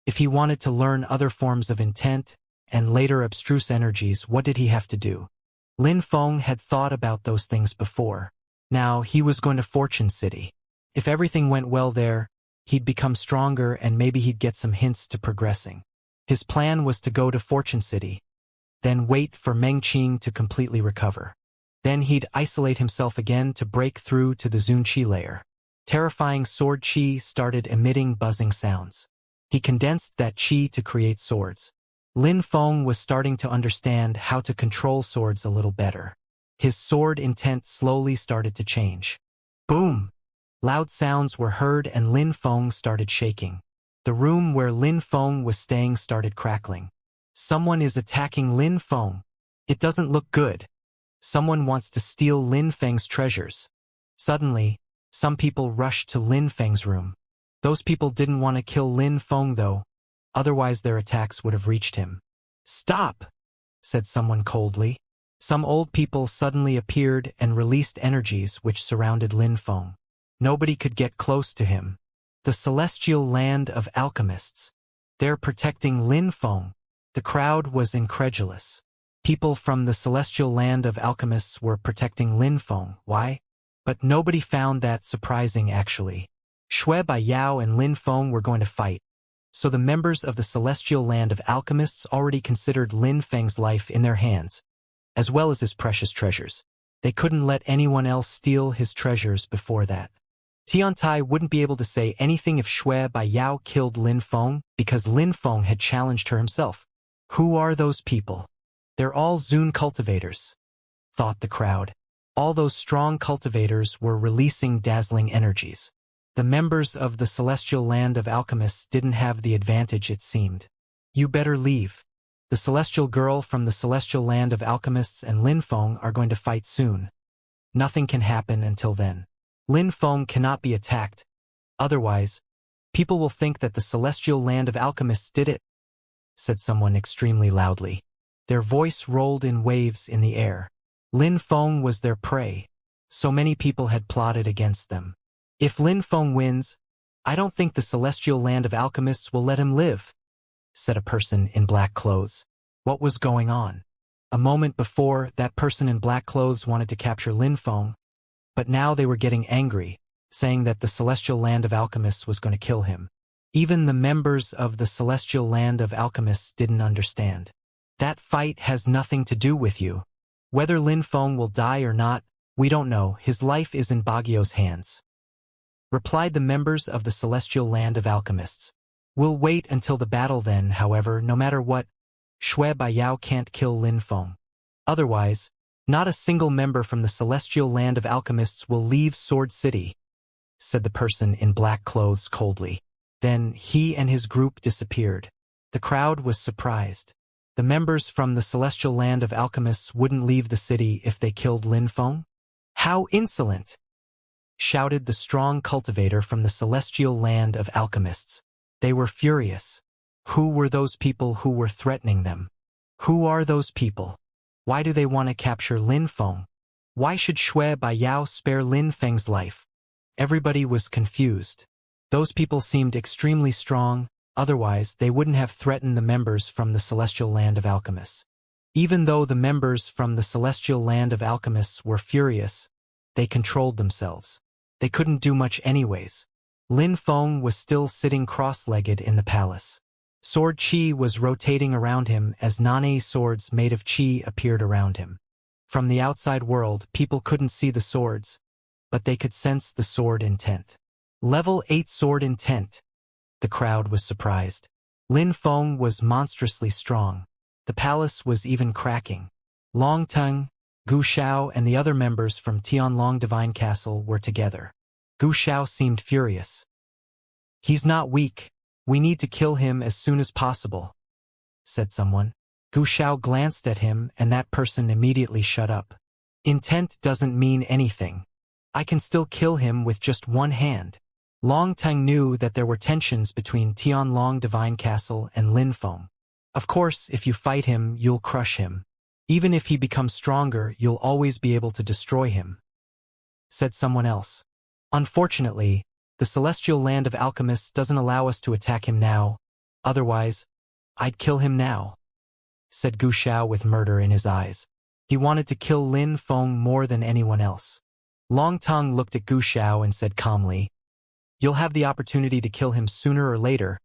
If he wanted to learn other forms of intent and later abstruse energies, what did he have to do? Lin Feng had thought about those things before. Now he was going to Fortune City. If everything went well there, he'd become stronger and maybe he'd get some hints to progressing. His plan was to go to Fortune City, then wait for Meng Qing to completely recover. Then he'd isolate himself again to break through to the Zun Qi layer. Terrifying sword qi started emitting buzzing sounds. He condensed that qi to create swords. Lin Feng was starting to understand how to control swords a little better. His sword intent slowly started to change. Boom! Loud sounds were heard and Lin Feng started shaking. The room where Lin Feng was staying started crackling. Someone is attacking Lin Feng. It doesn't look good. Someone wants to steal Lin Feng's treasures. Suddenly, some people rushed to Lin Feng's room. Those people didn't want to kill Lin Feng though. Otherwise their attacks would have reached him. "Stop!" said someone coldly. Some old people suddenly appeared and released energies which surrounded Lin Feng. Nobody could get close to him. The celestial land of alchemists. They're protecting Lin Feng. The crowd was incredulous. People from the celestial land of alchemists were protecting Lin Feng. Why? But nobody found that surprising actually. Shui Baiyao and Lin Feng were going to fight. So the members of the celestial land of alchemists already considered Lin Feng's life in their hands, as well as his precious treasures. They couldn't let anyone else steal his treasures before that. Tiantai wouldn't be able to say anything if Shui Baiyao killed Lin Feng because Lin Feng had challenged her himself. Who are those people? They're all Zun cultivators, thought the crowd. All those strong cultivators were releasing dazzling energies. The members of the celestial land of alchemists didn't have the advantage it seemed. You better leave. The celestial girl from the celestial land of alchemists and Lin Feng are going to fight soon. Nothing can happen until then. Lin Feng cannot be attacked. Otherwise, people will think that the celestial land of alchemists did it, said someone extremely loudly. Their voice rolled in waves in the air. Lin Feng was their prey. So many people had plotted against them. If Lin Feng wins, I don't think the celestial land of alchemists will let him live, said a person in black clothes. What was going on? A moment before, that person in black clothes wanted to capture Lin Feng, but now they were getting angry, saying that the celestial land of alchemists was going to kill him. Even the members of the celestial land of alchemists didn't understand. That fight has nothing to do with you. Whether Lin Feng will die or not, we don't know. His life is in Bagio's hands, replied the members of the celestial land of alchemists. We'll wait until the battle then, however, no matter what, Shui Baiyao can't kill Lin Feng. Otherwise, not a single member from the celestial land of alchemists will leave Sword City, said the person in black clothes coldly. Then he and his group disappeared. The crowd was surprised. The members from the celestial land of alchemists wouldn't leave the city if they killed Lin Feng? How insolent! Shouted the strong cultivator from the celestial land of alchemists. They were furious. Who were those people who were threatening them? Who are those people? Why do they want to capture Lin Feng? Why should Shui Baiyao spare Lin Feng's life? Everybody was confused. Those people seemed extremely strong, otherwise they wouldn't have threatened the members from the celestial land of alchemists. Even though the members from the celestial land of alchemists were furious, they controlled themselves. They couldn't do much anyways. Lin Feng was still sitting cross-legged in the palace. Sword Qi was rotating around him as Nane swords made of Qi appeared around him. From the outside world, people couldn't see the swords, but they could sense the sword intent. Level 8 sword intent. The crowd was surprised. Lin Feng was monstrously strong. The palace was even cracking. Long Tongue, Gu Xiao and the other members from Tianlong Divine Castle were together. Gu Xiao seemed furious. He's not weak. We need to kill him as soon as possible, said someone. Gu Xiao glanced at him and that person immediately shut up. Intent doesn't mean anything. I can still kill him with just one hand. Long Tongue knew that there were tensions between Tianlong Divine Castle and Lin Feng. Of course, if you fight him, you'll crush him. Even if he becomes stronger, you'll always be able to destroy him, said someone else. Unfortunately, the celestial land of alchemists doesn't allow us to attack him now. Otherwise, I'd kill him now, said Gu Xiao with murder in his eyes. He wanted to kill Lin Feng more than anyone else. Long Tongue looked at Gu Xiao and said calmly, You'll have the opportunity to kill him sooner or later,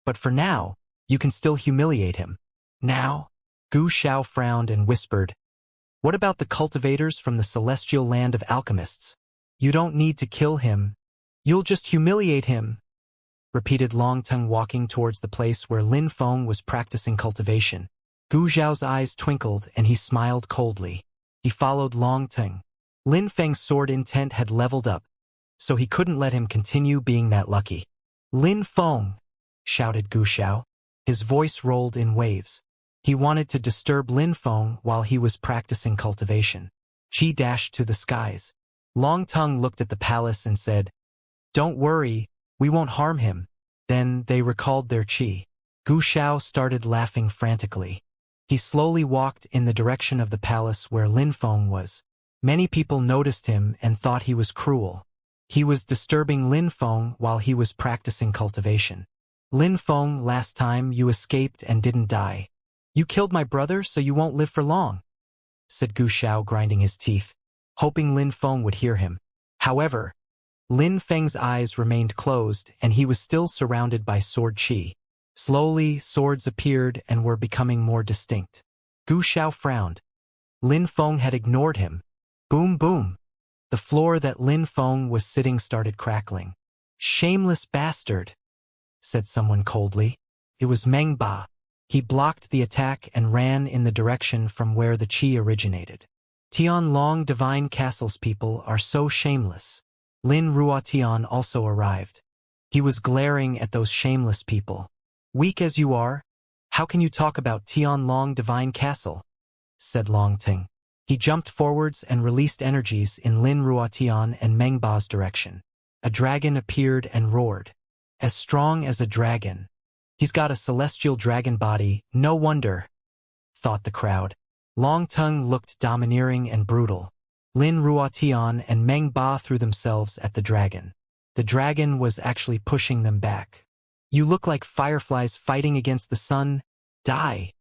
but for now, you can still humiliate him. Now? Gu Xiao frowned and whispered, What about the cultivators from the celestial land of alchemists? You don't need to kill him. You'll just humiliate him, repeated Long Tongue, walking towards the place where Lin Feng was practicing cultivation. Gu Xiao's eyes twinkled and he smiled coldly. He followed Long Tongue. Lin Feng's sword intent had leveled up, so he couldn't let him continue being that lucky. Lin Feng, shouted Gu Xiao. His voice rolled in waves. He wanted to disturb Lin Feng while he was practicing cultivation. Qi dashed to the skies. Long Tongue looked at the palace and said, Don't worry, we won't harm him. Then they recalled their Qi. Gu Xiao started laughing frantically. He slowly walked in the direction of the palace where Lin Feng was. Many people noticed him and thought he was cruel. He was disturbing Lin Feng while he was practicing cultivation. Lin Feng, last time you escaped and didn't die. You killed my brother so you won't live for long, said Gu Xiao, grinding his teeth, hoping Lin Feng would hear him. However, Lin Feng's eyes remained closed and he was still surrounded by sword Qi. Slowly, swords appeared and were becoming more distinct. Gu Xiao frowned. Lin Feng had ignored him. Boom boom. The floor that Lin Feng was sitting started crackling. Shameless bastard, said someone coldly. It was Meng Ba. He blocked the attack and ran in the direction from where the Qi originated. Tianlong Divine Castle's people are so shameless. Lin Ruotian also arrived. He was glaring at those shameless people. Weak as you are, how can you talk about Tianlong Divine Castle? Said Long Ting. He jumped forwards and released energies in Lin Ruotian and Meng Ba's direction. A dragon appeared and roared. As strong as a dragon. He's got a celestial dragon body, no wonder, thought the crowd. Long Tongue looked domineering and brutal. Lin Ruotian and Meng Ba threw themselves at the dragon. The dragon was actually pushing them back. "You look like fireflies fighting against the sun. Die,"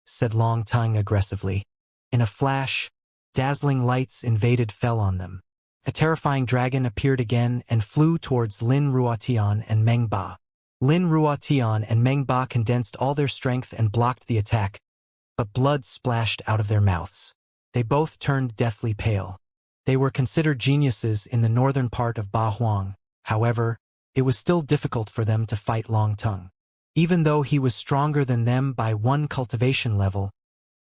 said Long Tongue aggressively. In a flash, dazzling lights invaded fell on them. A terrifying dragon appeared again and flew towards Lin Ruotian and Meng Ba. Lin Ruotian and Meng Ba condensed all their strength and blocked the attack, but blood splashed out of their mouths. They both turned deathly pale. They were considered geniuses in the northern part of Ba Huang. However, it was still difficult for them to fight Long Tongue. Even though he was stronger than them by 1 cultivation level,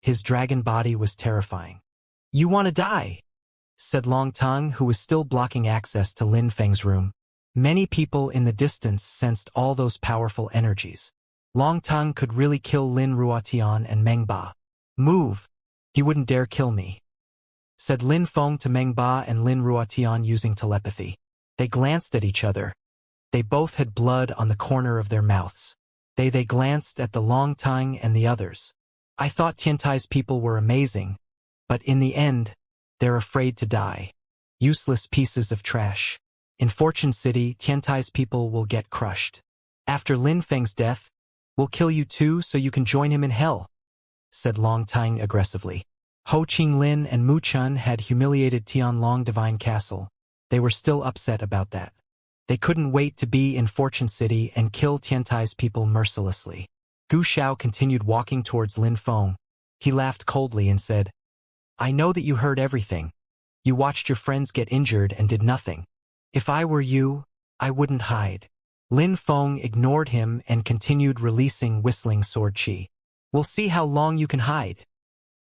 his dragon body was terrifying. "You want to die?" said Long Tongue, who was still blocking access to Lin Feng's room. Many people in the distance sensed all those powerful energies. Long Tongue could really kill Lin Ruotian and Meng Ba. "Move! He wouldn't dare kill me," said Lin Feng to Meng Ba and Lin Ruotian using telepathy. They glanced at each other. They both had blood on the corner of their mouths. They glanced at the Long Tongue and the others. "I thought Tiantai's people were amazing, but in the end, they're afraid to die. Useless pieces of trash. In Fortune City, Tiantai's people will get crushed. After Lin Feng's death, we'll kill you too so you can join him in hell," said Long Tongue aggressively. Ho Qinglin and Mu Chun had humiliated Tianlong Divine Castle. They were still upset about that. They couldn't wait to be in Fortune City and kill Tiantai's people mercilessly. Gu Xiao continued walking towards Lin Feng. He laughed coldly and said, "I know that you heard everything. You watched your friends get injured and did nothing. If I were you, I wouldn't hide." Lin Feng ignored him and continued releasing whistling sword chi. "We'll see how long you can hide,"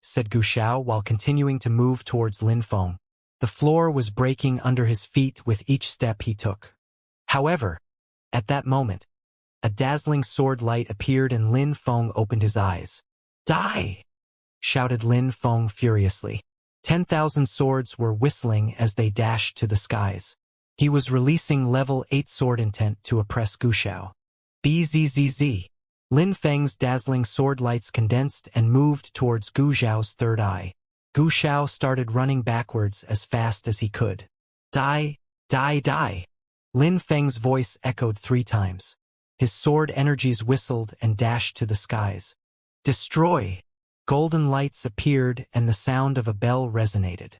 said Gu Xiao while continuing to move towards Lin Feng. The floor was breaking under his feet with each step he took. However, at that moment, a dazzling sword light appeared and Lin Feng opened his eyes. "Die!" shouted Lin Feng furiously. 10,000 swords were whistling as they dashed to the skies. He was releasing level 8 sword intent to oppress Gu Xiao. Bzzz. Lin Feng's dazzling sword lights condensed and moved towards Gu Xiao's third eye. Gu Xiao started running backwards as fast as he could. "Die! Die! Die!" Lin Feng's voice echoed 3 times. His sword energies whistled and dashed to the skies. "Destroy!" Golden lights appeared and the sound of a bell resonated.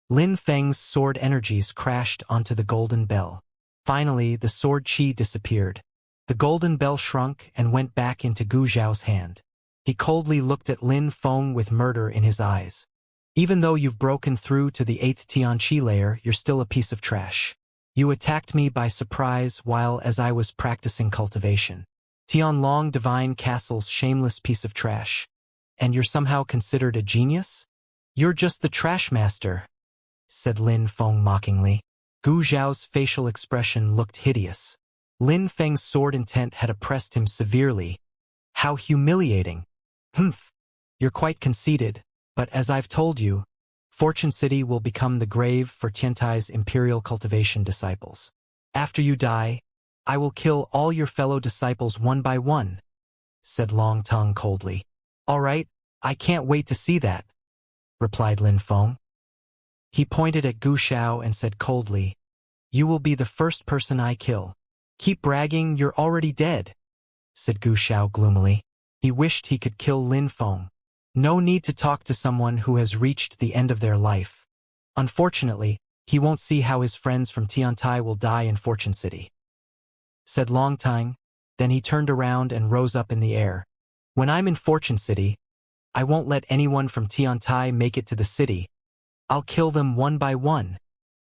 Lin Feng's sword energies crashed onto the golden bell. Finally, the sword chi disappeared. The golden bell shrunk and went back into Gu Xiao's hand. He coldly looked at Lin Feng with murder in his eyes. "Even though you've broken through to the 8th Tianqi layer, you're still a piece of trash. You attacked me by surprise as I was practicing cultivation. Tianlong Divine Castle's shameless piece of trash. And you're somehow considered a genius? You're just the trash master," said Lin Feng mockingly. Gu Xiao's facial expression looked hideous. Lin Feng's sword intent had oppressed him severely. How humiliating. "Humph. You're quite conceited, but as I've told you, Fortune City will become the grave for Tiantai's Imperial Cultivation disciples. After you die, I will kill all your fellow disciples one by one," said Long Tongue coldly. "All right, I can't wait to see that," replied Lin Feng. He pointed at Gu Xiao and said coldly, "You will be the first person I kill." "Keep bragging, you're already dead," said Gu Xiao gloomily. He wished he could kill Lin Feng. No need to talk to someone who has reached the end of their life. Unfortunately, he won't see how his friends from Tiantai will die in Fortune City, said Long Tongue. Then he turned around and rose up in the air. "When I'm in Fortune City, I won't let anyone from Tiantai make it to the city. I'll kill them one by one."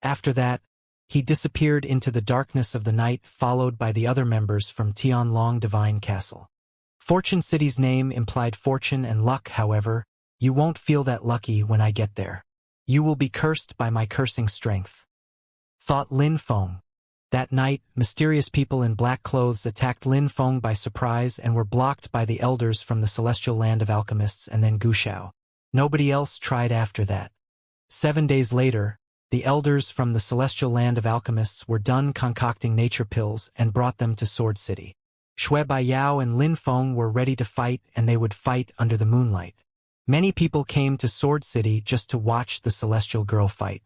After that, he disappeared into the darkness of the night, followed by the other members from Tianlong Divine Castle. Fortune City's name implied fortune and luck, however, you won't feel that lucky when I get there. You will be cursed by my cursing strength, thought Lin Feng. That night, mysterious people in black clothes attacked Lin Feng by surprise and were blocked by the elders from the celestial land of alchemists and then Gu Xiao. Nobody else tried after that. 7 days later, the elders from the celestial land of alchemists were done concocting nature pills and brought them to Sword City. Shui Baiyao and Lin Feng were ready to fight, and they would fight under the moonlight. Many people came to Sword City just to watch the celestial girl fight.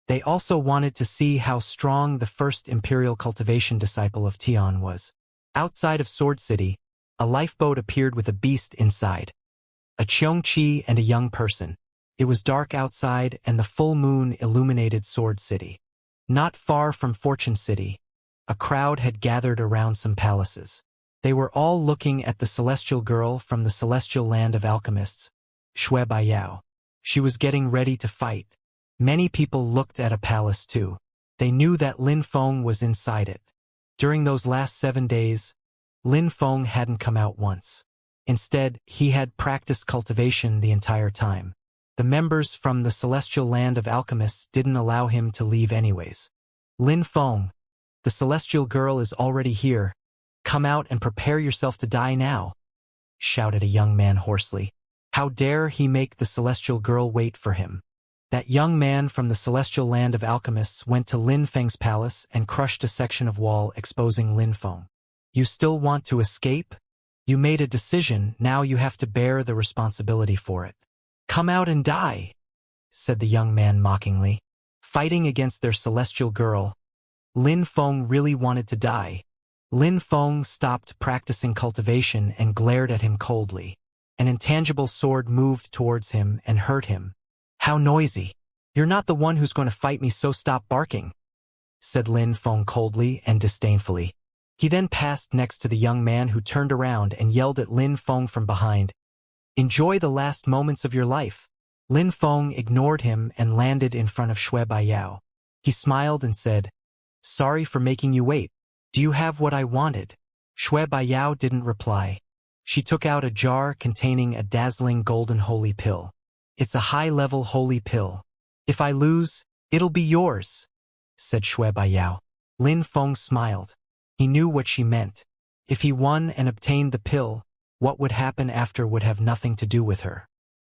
They also wanted to see how strong the first Imperial Cultivation disciple of Tian was. Outside of Sword City, a lifeboat appeared with a beast inside. A Xianxia and a young person. It was dark outside and the full moon illuminated Sword City. Not far from Fortune City, a crowd had gathered around some palaces. They were all looking at the celestial girl from the celestial land of alchemists, Shui Baiyao. She was getting ready to fight. Many people looked at a palace too. They knew that Lin Feng was inside it. During those last 7 days, Lin Feng hadn't come out once. Instead, he had practiced cultivation the entire time. The members from the celestial land of alchemists didn't allow him to leave anyways. Lin Feng, the celestial girl is already here. Come out and prepare yourself to die now, shouted a young man hoarsely. How dare he make the celestial girl wait for him? That young man from the celestial land of alchemists went to Lin Feng's palace and crushed a section of wall exposing Lin Feng. You still want to escape? You made a decision, now you have to bear the responsibility for it. Come out and die, said the young man mockingly. Fighting against their celestial girl, Lin Feng really wanted to die. Lin Feng stopped practicing cultivation and glared at him coldly. An intangible sword moved towards him and hurt him. How noisy. You're not the one who's going to fight me, so stop barking, said Lin Feng coldly and disdainfully. He then passed next to the young man who turned around and yelled at Lin Feng from behind. Enjoy the last moments of your life. Lin Feng ignored him and landed in front of Shui Baiyao. He smiled and said, Sorry for making you wait. Do you have what I wanted? Shui Baiyao didn't reply. She took out a jar containing a dazzling golden holy pill. It's a high-level holy pill. If I lose, it'll be yours, said Shui Baiyao. Lin Feng smiled. He knew what she meant. If he won and obtained the pill, what would happen after would have nothing to do with her.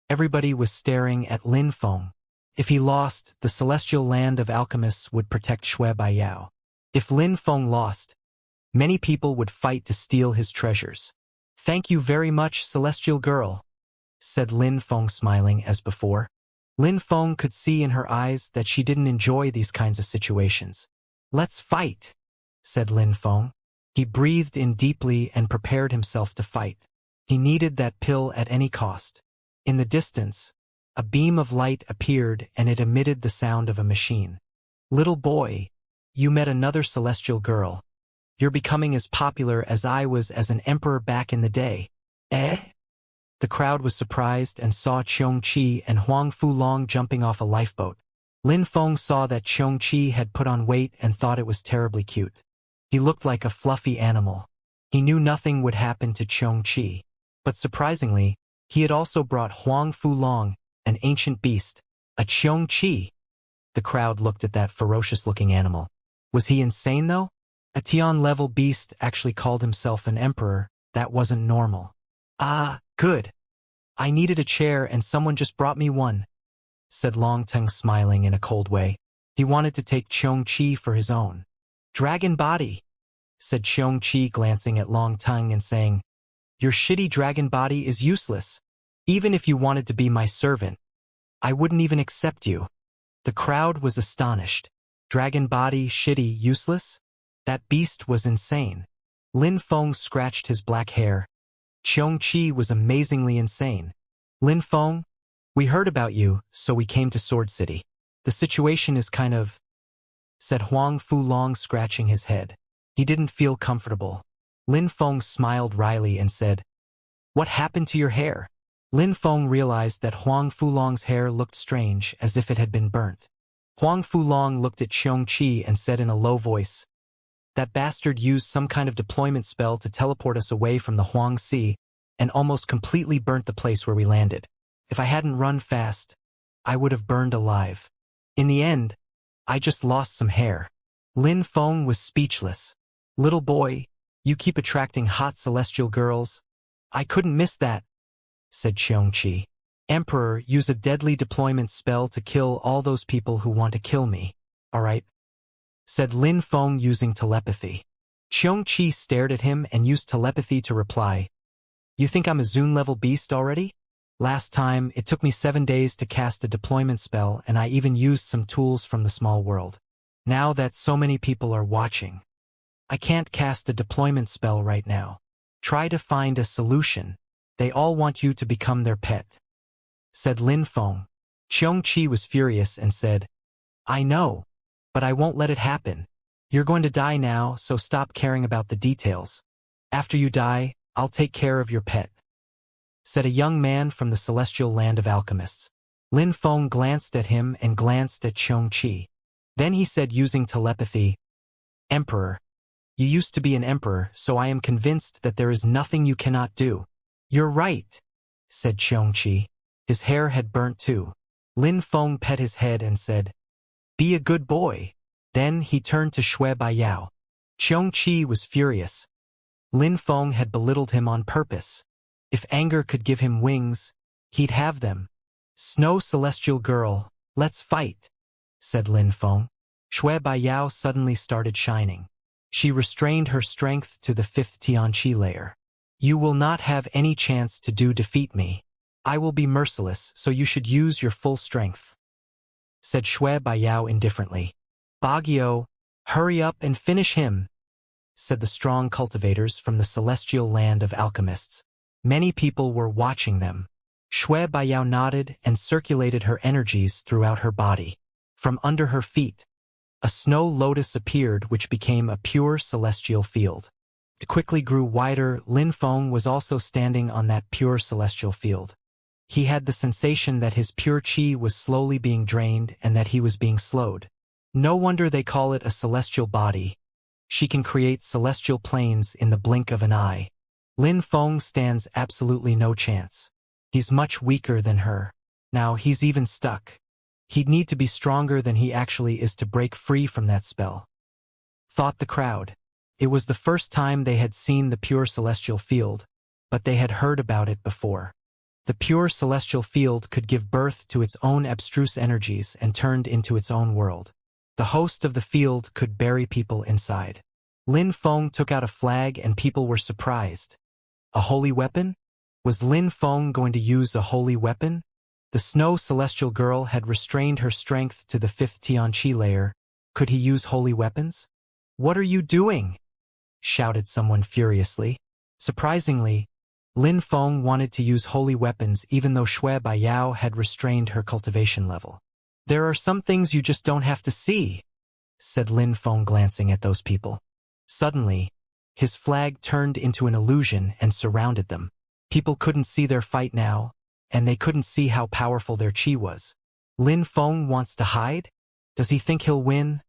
Everybody was staring at Lin Feng. If he lost, the celestial land of alchemists would protect Shui Baiyao. If Lin Feng lost, many people would fight to steal his treasures. Thank you very much, celestial girl, said Lin Feng smiling as before. Lin Feng could see in her eyes that she didn't enjoy these kinds of situations. Let's fight, said Lin Feng. He breathed in deeply and prepared himself to fight. He needed that pill at any cost. In the distance, a beam of light appeared and it emitted the sound of a machine. Little boy, you met another celestial girl. You're becoming as popular as I was as an emperor back in the day. Eh? The crowd was surprised and saw Xianxia and Huang Fulong jumping off a lifeboat. Lin Feng saw that Xianxia had put on weight and thought it was terribly cute. He looked like a fluffy animal. He knew nothing would happen to Xianxia. But surprisingly, he had also brought Huang Fulong, an ancient beast, a Xianxia. The crowd looked at that ferocious-looking animal. Was he insane, though? A Tian-level beast actually called himself an emperor. That wasn't normal. Ah, good. I needed a chair and someone just brought me one, said Long Tongue smiling in a cold way. He wanted to take Xianxia for his own. Dragon body, said Xianxia glancing at Long Tongue and saying, Your shitty dragon body is useless. Even if you wanted to be my servant, I wouldn't even accept you. The crowd was astonished. Dragon body, shitty, useless? That beast was insane. Lin Feng scratched his black hair. Xianxia was amazingly insane. Lin Feng, we heard about you, so we came to Sword City. The situation is kind of, said Huang Fulong scratching his head. He didn't feel comfortable. Lin Feng smiled wryly and said, What happened to your hair? Lin Feng realized that Huang Fulong's hair looked strange, as if it had been burnt. Huang Fulong looked at Xianxia and said in a low voice, That bastard used some kind of deployment spell to teleport us away from the Huang Sea and almost completely burnt the place where we landed. If I hadn't run fast, I would have burned alive. In the end, I just lost some hair. Lin Feng was speechless. Little boy, you keep attracting hot celestial girls. I couldn't miss that, said Xianxia. Emperor, use a deadly deployment spell to kill all those people who want to kill me. All right, said Lin Feng using telepathy. Xianxia stared at him and used telepathy to reply, You think I'm a Zune-level beast already? Last time, it took me 7 days to cast a deployment spell, and I even used some tools from the small world. Now that so many people are watching, I can't cast a deployment spell right now. Try to find a solution. They all want you to become their pet," said Lin Feng. Xianxia was furious and said, "I know, but I won't let it happen. You're going to die now, so stop caring about the details. After you die, I'll take care of your pet," said a young man from the celestial land of alchemists. Lin Feng glanced at him and glanced at Xianxia. Then he said using telepathy, "Emperor, you used to be an emperor, so I am convinced that there is nothing you cannot do." "You're right," said Xianxia. His hair had burnt too. Lin Feng pet his head and said, "Be a good boy." Then he turned to Shui Baiyao. Xianxia was furious. Lin Feng had belittled him on purpose. If anger could give him wings, he'd have them. "Snow celestial girl, let's fight," said Lin Feng. Shui Baiyao suddenly started shining. She restrained her strength to the 5th Tianqi layer. "You will not have any chance to defeat me. I will be merciless, so you should use your full strength," said Shui Baiyao indifferently. "Baguio, hurry up and finish him," said the strong cultivators from the celestial land of alchemists. Many people were watching them. Shui Baiyao nodded and circulated her energies throughout her body. From under her feet, a snow lotus appeared which became a pure celestial field. It quickly grew wider. Lin Feng was also standing on that pure celestial field. He had the sensation that his pure qi was slowly being drained and that he was being slowed. No wonder they call it a celestial body. She can create celestial planes in the blink of an eye. Lin Feng stands absolutely no chance. He's much weaker than her. Now he's even stuck. He'd need to be stronger than he actually is to break free from that spell, thought the crowd. It was the first time they had seen the pure celestial field, but they had heard about it before. The pure celestial field could give birth to its own abstruse energies and turned into its own world. The host of the field could bury people inside. Lin Feng took out a flag and people were surprised. A holy weapon? Was Lin Feng going to use a holy weapon? The snow celestial girl had restrained her strength to the 5th Tianqi layer. Could he use holy weapons? "What are you doing?" shouted someone furiously. Surprisingly, Lin Feng wanted to use holy weapons even though Shui Baiyao had restrained her cultivation level. "There are some things you just don't have to see," said Lin Feng glancing at those people. Suddenly, his flag turned into an illusion and surrounded them. People couldn't see their fight now, and they couldn't see how powerful their qi was. "Lin Feng wants to hide? Does he think he'll win?"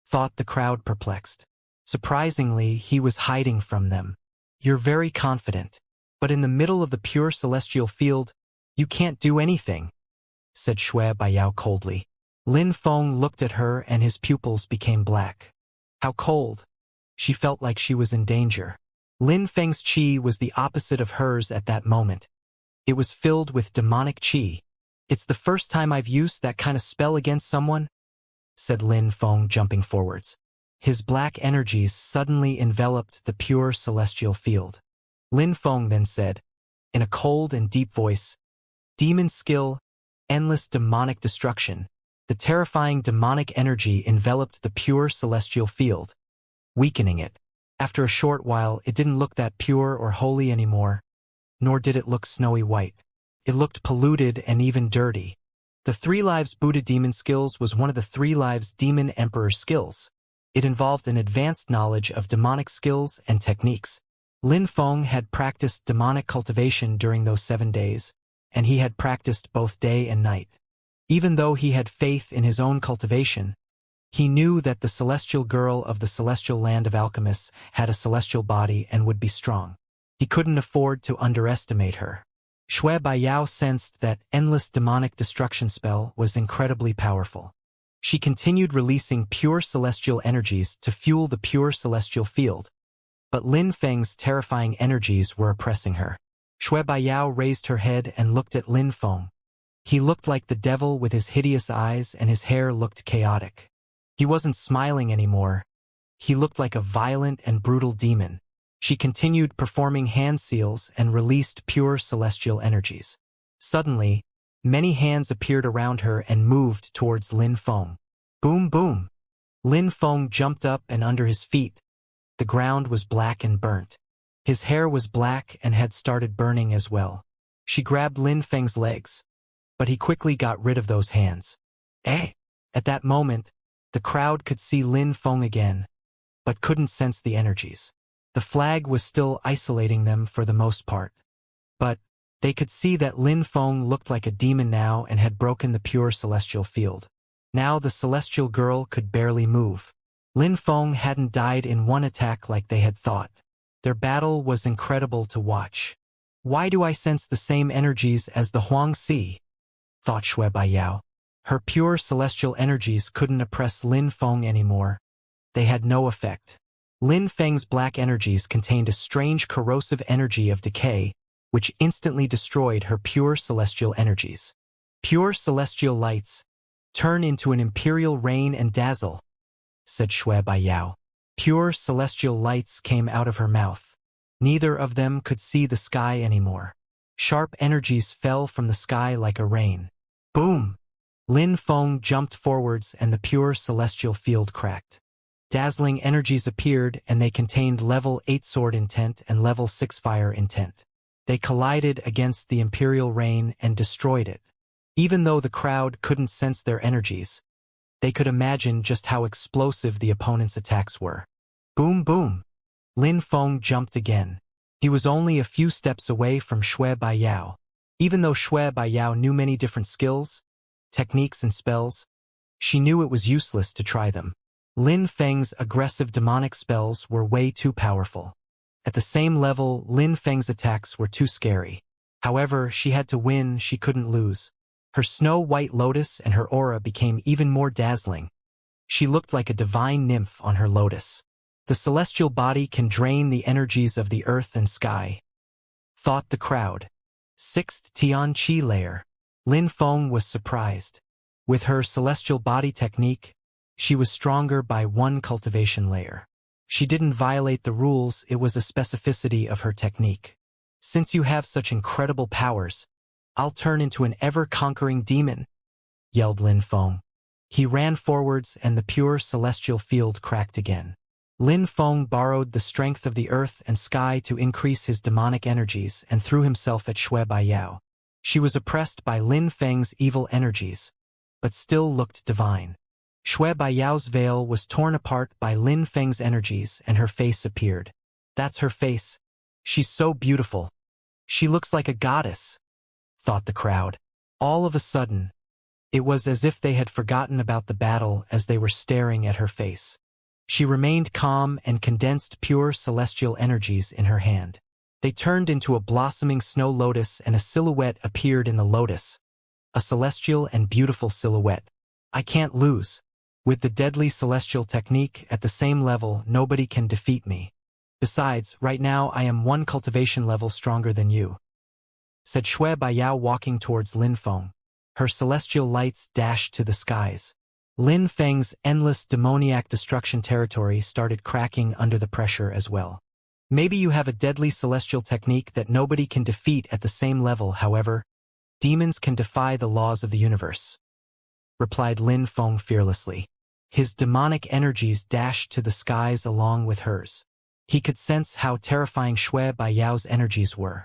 thought the crowd perplexed. Surprisingly, he was hiding from them. "You're very confident, but in the middle of the pure celestial field, you can't do anything," said Shui Baiyao coldly. Lin Feng looked at her and his pupils became black. How cold! She felt like she was in danger. Lin Feng's qi was the opposite of hers at that moment. It was filled with demonic qi. "It's the first time I've used that kind of spell against someone," said Lin Feng jumping forwards. His black energies suddenly enveloped the pure celestial field. Lin Feng then said, in a cold and deep voice, "Demon skill, endless demonic destruction." The terrifying demonic energy enveloped the pure celestial field, weakening it. After a short while, it didn't look that pure or holy anymore, nor did it look snowy white. It looked polluted and even dirty. The 3 Lives Buddha demon skills was one of the 3 Lives Demon Emperor skills. It involved an advanced knowledge of demonic skills and techniques. Lin Feng had practiced demonic cultivation during those 7 days, and he had practiced both day and night. Even though he had faith in his own cultivation, he knew that the celestial girl of the celestial land of alchemists had a celestial body and would be strong. He couldn't afford to underestimate her. Shui Baiyao sensed that endless demonic destruction spell was incredibly powerful. She continued releasing pure celestial energies to fuel the pure celestial field, but Lin Feng's terrifying energies were oppressing her. Shui Baiyao raised her head and looked at Lin Feng. He looked like the devil with his hideous eyes and his hair looked chaotic. He wasn't smiling anymore. He looked like a violent and brutal demon. She continued performing hand seals and released pure celestial energies. Suddenly, many hands appeared around her and moved towards Lin Feng. Boom boom! Lin Feng jumped up and under his feet. The ground was black and burnt. His hair was black and had started burning as well. She grabbed Lin Feng's legs, but he quickly got rid of those hands. Eh! At that moment, the crowd could see Lin Feng again, but couldn't sense the energies. The flag was still isolating them for the most part. But they could see that Lin Feng looked like a demon now and had broken the pure celestial field. Now the celestial girl could barely move. Lin Feng hadn't died in one attack like they had thought. Their battle was incredible to watch. Why do I sense the same energies as the Huangxi? Thought Shui Baiyao. Her pure celestial energies couldn't oppress Lin Feng anymore. They had no effect. Lin Feng's black energies contained a strange corrosive energy of decay, which instantly destroyed her pure celestial energies. Pure celestial lights, turn into an imperial rain and dazzle, said Shui Baiyao. Pure celestial lights came out of her mouth. Neither of them could see the sky anymore. Sharp energies fell from the sky like a rain. Boom! Lin Feng jumped forwards and the pure celestial field cracked. Dazzling energies appeared and they contained level 8 sword intent and level 6 fire intent. They collided against the imperial rain and destroyed it. Even though the crowd couldn't sense their energies, they could imagine just how explosive the opponent's attacks were. Boom boom! Lin Feng jumped again. He was only a few steps away from Shui Baiyao. Even though Shui Baiyao knew many different skills, techniques and spells, she knew it was useless to try them. Lin Feng's aggressive demonic spells were way too powerful. At the same level, Lin Feng's attacks were too scary. However, she had to win, she couldn't lose. Her snow-white lotus and her aura became even more dazzling. She looked like a divine nymph on her lotus. The celestial body can drain the energies of the earth and sky, thought the crowd. 6th Tian Qi layer. Lin Feng was surprised. With her celestial body technique, she was stronger by 1 cultivation layer. She didn't violate the rules, it was a specificity of her technique. Since you have such incredible powers, I'll turn into an ever-conquering demon, yelled Lin Feng. He ran forwards and the pure celestial field cracked again. Lin Feng borrowed the strength of the earth and sky to increase his demonic energies and threw himself at Shui Baiyao. She was oppressed by Lin Feng's evil energies, but still looked divine. Shui Baiyao's veil was torn apart by Lin Feng's energies and her face appeared. That's her face. She's so beautiful. She looks like a goddess, thought the crowd. All of a sudden, it was as if they had forgotten about the battle as they were staring at her face. She remained calm and condensed pure celestial energies in her hand. They turned into a blossoming snow lotus and a silhouette appeared in the lotus. A celestial and beautiful silhouette. I can't lose. With the deadly celestial technique at the same level, nobody can defeat me. Besides, right now I am 1 cultivation level stronger than you, said Shui Baiyao walking towards Lin Feng. Her celestial lights dashed to the skies. Lin Feng's endless demoniac destruction territory started cracking under the pressure as well. Maybe you have a deadly celestial technique that nobody can defeat at the same level, however, demons can defy the laws of the universe, replied Lin Feng fearlessly. His demonic energies dashed to the skies along with hers. He could sense how terrifying Shui Baiyao's energies were.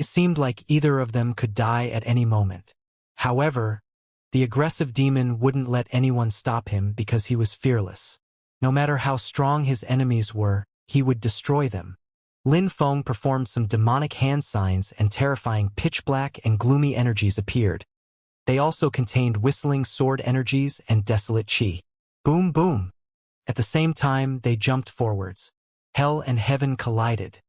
It seemed like either of them could die at any moment. However, the aggressive demon wouldn't let anyone stop him because he was fearless. No matter how strong his enemies were, he would destroy them. Lin Feng performed some demonic hand signs and terrifying pitch-black and gloomy energies appeared. They also contained whistling sword energies and desolate qi. Boom boom! At the same time, they jumped forwards. Hell and heaven collided.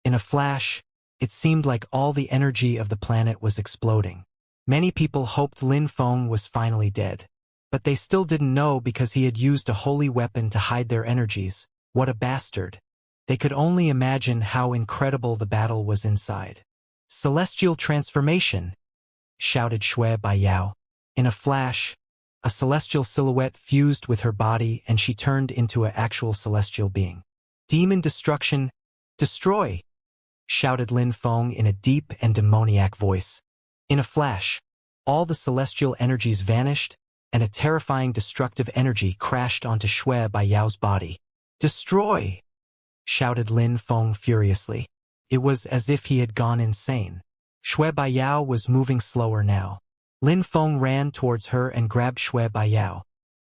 In a flash, it seemed like all the energy of the planet was exploding. Many people hoped Lin Feng was finally dead. But they still didn't know because he had used a holy weapon to hide their energies. What a bastard. They could only imagine how incredible the battle was inside. Celestial transformation, shouted Shui Baiyao. In a flash, a celestial silhouette fused with her body and she turned into an actual celestial being. Demon destruction, destroy, shouted Lin Feng in a deep and demoniac voice. In a flash, all the celestial energies vanished, and a terrifying destructive energy crashed onto Shui Baiyao's body. "Destroy!" shouted Lin Feng furiously. It was as if he had gone insane. Shui Baiyao was moving slower now. Lin Feng ran towards her and grabbed Shui Baiyao.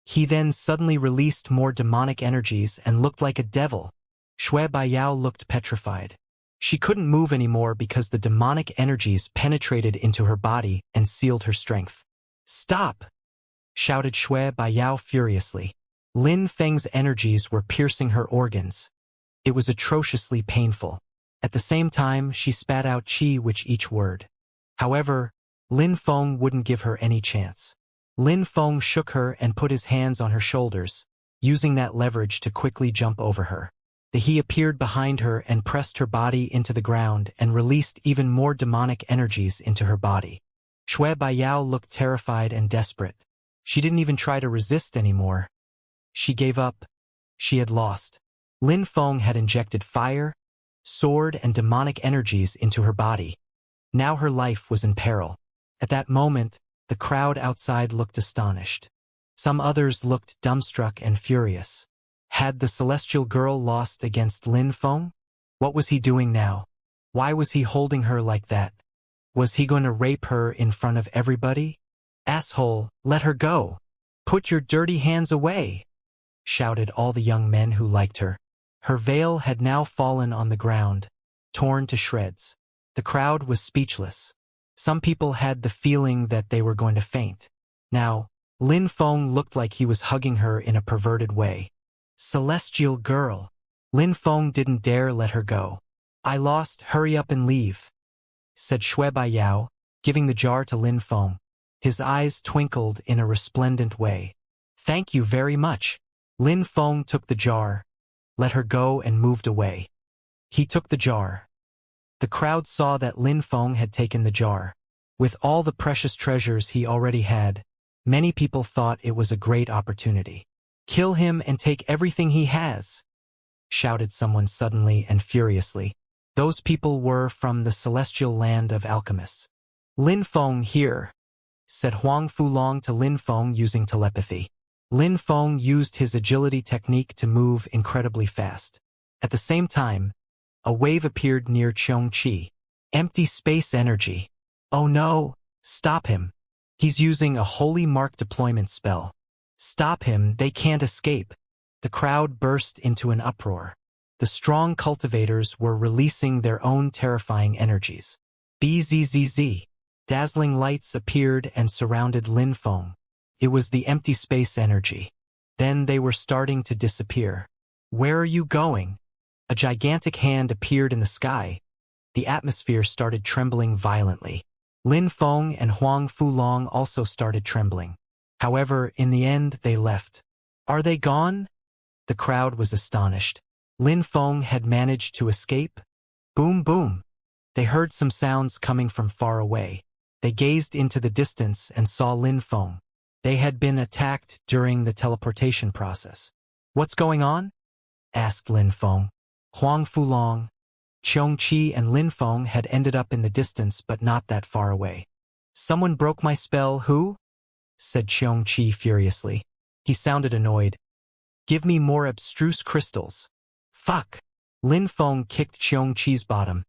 He then suddenly released more demonic energies and looked like a devil. Shui Baiyao looked petrified. She couldn't move anymore because the demonic energies penetrated into her body and sealed her strength. "Stop!" shouted Shui Baiyao furiously. Lin Feng's energies were piercing her organs. It was atrociously painful. At the same time, she spat out qi with each word. However, Lin Feng wouldn't give her any chance. Lin Feng shook her and put his hands on her shoulders, using that leverage to quickly jump over her. He appeared behind her and pressed her body into the ground and released even more demonic energies into her body. Shui Baiyao looked terrified and desperate. She didn't even try to resist anymore. She gave up. She had lost. Lin Feng had injected fire, sword, and demonic energies into her body. Now her life was in peril. At that moment, the crowd outside looked astonished. Some others looked dumbstruck and furious. Had the celestial girl lost against Lin Feng? What was he doing now? Why was he holding her like that? Was he going to rape her in front of everybody? "Asshole, let her go! Put your dirty hands away!" shouted all the young men who liked her. Her veil had now fallen on the ground, torn to shreds. The crowd was speechless. Some people had the feeling that they were going to faint. Now, Lin Feng looked like he was hugging her in a perverted way. "Celestial girl." Lin Feng didn't dare let her go. "I lost, hurry up and leave," said Shui Baiyao, giving the jar to Lin Feng. His eyes twinkled in a resplendent way. "Thank you very much." Lin Feng took the jar, let her go and moved away. He took the jar. The crowd saw that Lin Feng had taken the jar. With all the precious treasures he already had, many people thought it was a great opportunity. "Kill him and take everything he has," shouted someone suddenly and furiously. Those people were from the celestial land of alchemists. "Lin Feng here," said Huang Fulong to Lin Feng using telepathy. Lin Feng used his agility technique to move incredibly fast. At the same time, a wave appeared near Xianxia. "Empty space energy. Oh no, stop him. He's using a holy mark deployment spell. Stop him, they can't escape." The crowd burst into an uproar. The strong cultivators were releasing their own terrifying energies. Bzzz. Dazzling lights appeared and surrounded Lin Feng. It was the empty space energy. Then they were starting to disappear. "Where are you going?" A gigantic hand appeared in the sky. The atmosphere started trembling violently. Lin Feng and Huang Fulong also started trembling. However, in the end, they left. "Are they gone?" The crowd was astonished. Lin Feng had managed to escape. Boom, boom. They heard some sounds coming from far away. They gazed into the distance and saw Lin Feng. They had been attacked during the teleportation process. "What's going on?" asked Lin Feng. Huang Fulong, Xianxia and Lin Feng had ended up in the distance but not that far away. "Someone broke my spell, who?" said Xianxia furiously. He sounded annoyed. "Give me more abstruse crystals." "Fuck!" Lin Feng kicked Xianxia's bottom.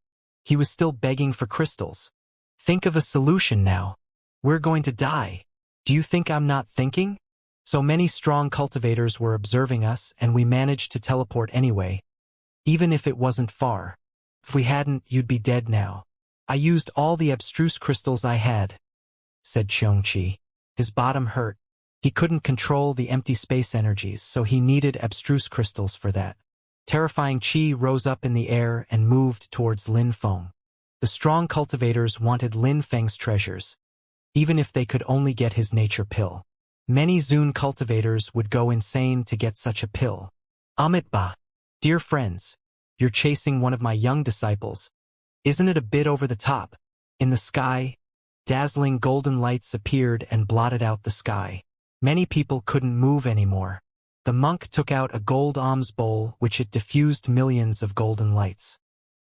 He was still begging for crystals. "Think of a solution now. We're going to die. Do you think I'm not thinking?" So many strong cultivators were observing us and we managed to teleport anyway. Even if it wasn't far. If we hadn't, you'd be dead now. "I used all the abstruse crystals I had," said Xianxia. His bottom hurt. He couldn't control the empty space energies, so he needed abstruse crystals for that. Terrifying qi rose up in the air and moved towards Lin Feng. The strong cultivators wanted Lin Feng's treasures, even if they could only get his nature pill. Many Zun cultivators would go insane to get such a pill. Amitba. "Dear friends, you're chasing one of my young disciples. Isn't it a bit over the top?" In the sky, dazzling golden lights appeared and blotted out the sky. Many people couldn't move anymore. The monk took out a gold alms bowl which it diffused millions of golden lights.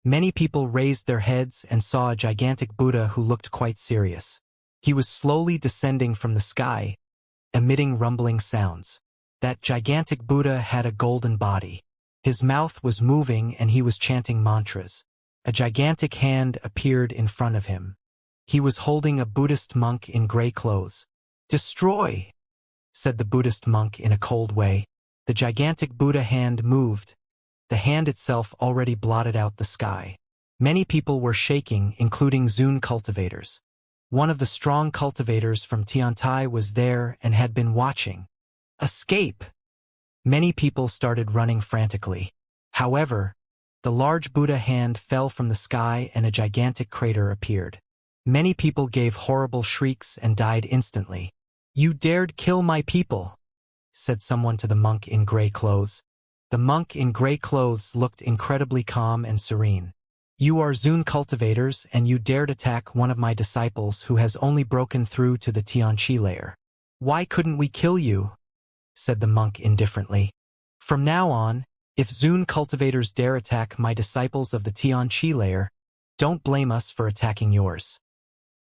Many people raised their heads and saw a gigantic Buddha who looked quite serious. He was slowly descending from the sky, emitting rumbling sounds. That gigantic Buddha had a golden body. His mouth was moving and he was chanting mantras. A gigantic hand appeared in front of him. He was holding a Buddhist monk in gray clothes. "Destroy," said the Buddhist monk in a cold way. The gigantic Buddha hand moved. The hand itself already blotted out the sky. Many people were shaking, including Zune cultivators. One of the strong cultivators from Tiantai was there and had been watching. "Escape!" Many people started running frantically. However, the large Buddha hand fell from the sky and a gigantic crater appeared. Many people gave horrible shrieks and died instantly. "You dared kill my people," said someone to the monk in gray clothes. The monk in gray clothes looked incredibly calm and serene. "You are Zune cultivators and you dared attack one of my disciples who has only broken through to the Tianqi layer. Why couldn't we kill you?" said the monk indifferently. "From now on, if Zune cultivators dare attack my disciples of the Tianqi layer, don't blame us for attacking yours,"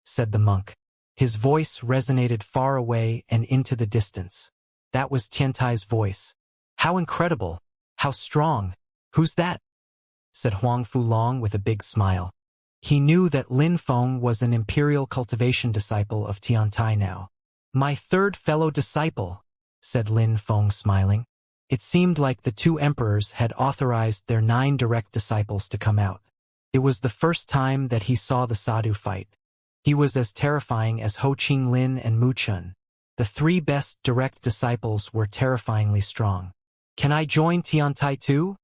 said the monk. His voice resonated far away and into the distance. That was Tiantai's voice. "How incredible! How strong! Who's that?" said Huang Fulong with a big smile. He knew that Lin Feng was an imperial cultivation disciple of Tiantai now. "My third fellow disciple," said Lin Feng smiling. It seemed like the two emperors had authorized their 9 direct disciples to come out. It was the first time that he saw the Sadhu fight. He was as terrifying as Ho Qing Lin and Mu Chun. The 3 best direct disciples were terrifyingly strong. "Can I join Tiantai too?"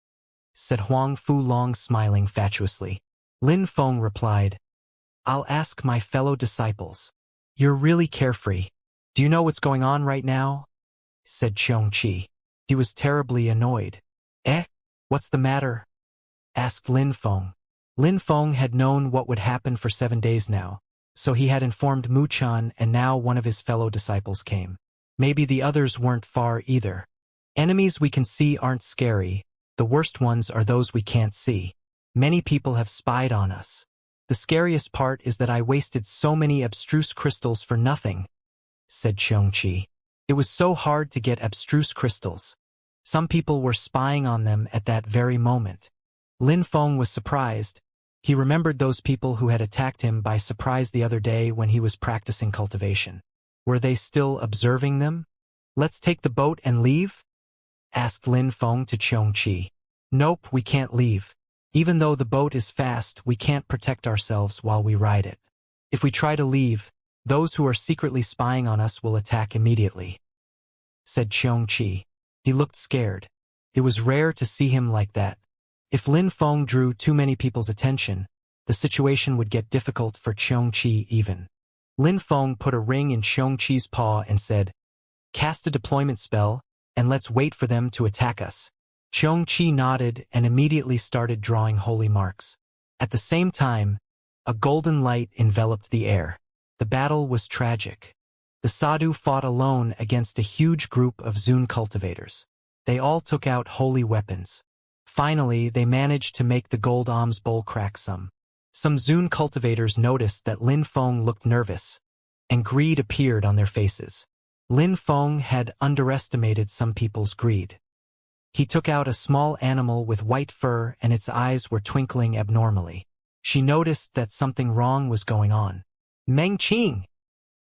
said Huang Fulong smiling fatuously. Lin Feng replied, "I'll ask my fellow disciples." "You're really carefree. Do you know what's going on right now?" said Xianxia. He was terribly annoyed. What's the matter?" asked Lin Feng. Lin Feng had known what would happen for 7 days now, so he had informed Mu Chan and now one of his fellow disciples came. Maybe the others weren't far either. "Enemies we can see aren't scary. The worst ones are those we can't see. Many people have spied on us. The scariest part is that I wasted so many abstruse crystals for nothing," said Xianxia. "It was so hard to get abstruse crystals. Some people were spying on them at that very moment." Lin Feng was surprised. He remembered those people who had attacked him by surprise the other day when he was practicing cultivation. Were they still observing them? "Let's take the boat and leave?" asked Lin Feng to Xianxia. "Nope, we can't leave. Even though the boat is fast, we can't protect ourselves while we ride it. If we try to leave, those who are secretly spying on us will attack immediately," said Xianxia. He looked scared. It was rare to see him like that. If Lin Feng drew too many people's attention, the situation would get difficult for Xianxia even. Lin Feng put a ring in Xianxia's paw and said, "Cast a deployment spell, and let's wait for them to attack us." Xianxia nodded and immediately started drawing holy marks. At the same time, a golden light enveloped the air. The battle was tragic. The Sadhu fought alone against a huge group of Zune cultivators. They all took out holy weapons. Finally, they managed to make the gold alms bowl crack some. Some Zune cultivators noticed that Lin Feng looked nervous, and greed appeared on their faces. Lin Feng had underestimated some people's greed. He took out a small animal with white fur and its eyes were twinkling abnormally. She noticed that something wrong was going on. "Meng Qing!"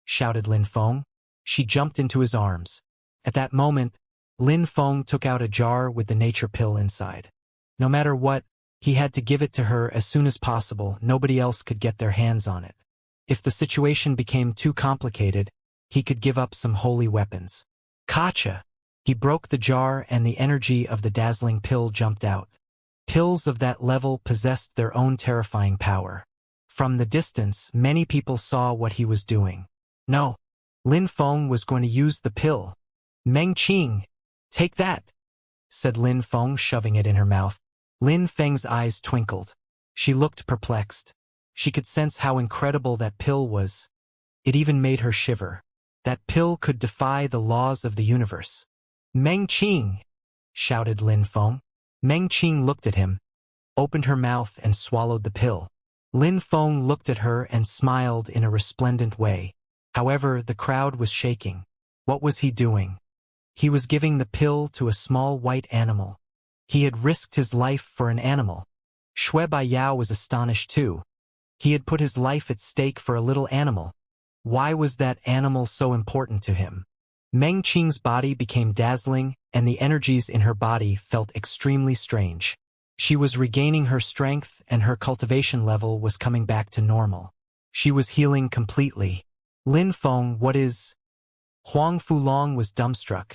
shouted Lin Feng. She jumped into his arms. At that moment, Lin Feng took out a jar with the nature pill inside. No matter what, he had to give it to her as soon as possible. Nobody else could get their hands on it. If the situation became too complicated, he could give up some holy weapons. "Kacha!" He broke the jar and the energy of the dazzling pill jumped out. Pills of that level possessed their own terrifying power. From the distance, many people saw what he was doing. No. Lin Feng was going to use the pill. "Meng Qing, take that," said Lin Feng, shoving it in her mouth. Lin Feng's eyes twinkled. She looked perplexed. She could sense how incredible that pill was. It even made her shiver. That pill could defy the laws of the universe. "Meng Qing!" shouted Lin Feng. Meng Qing looked at him. opened her mouth and swallowed the pill. Lin Feng looked at her and smiled in a resplendent way. However, the crowd was shaking. What was he doing? He was giving the pill to a small white animal. He had risked his life for an animal. Shui Baiyao was astonished too. He had put his life at stake for a little animal. Why was that animal so important to him? Meng Qing's body became dazzling, and the energies in her body felt extremely strange. She was regaining her strength, and her cultivation level was coming back to normal. She was healing completely. Lin Feng, what is... Huang Fulong was dumbstruck.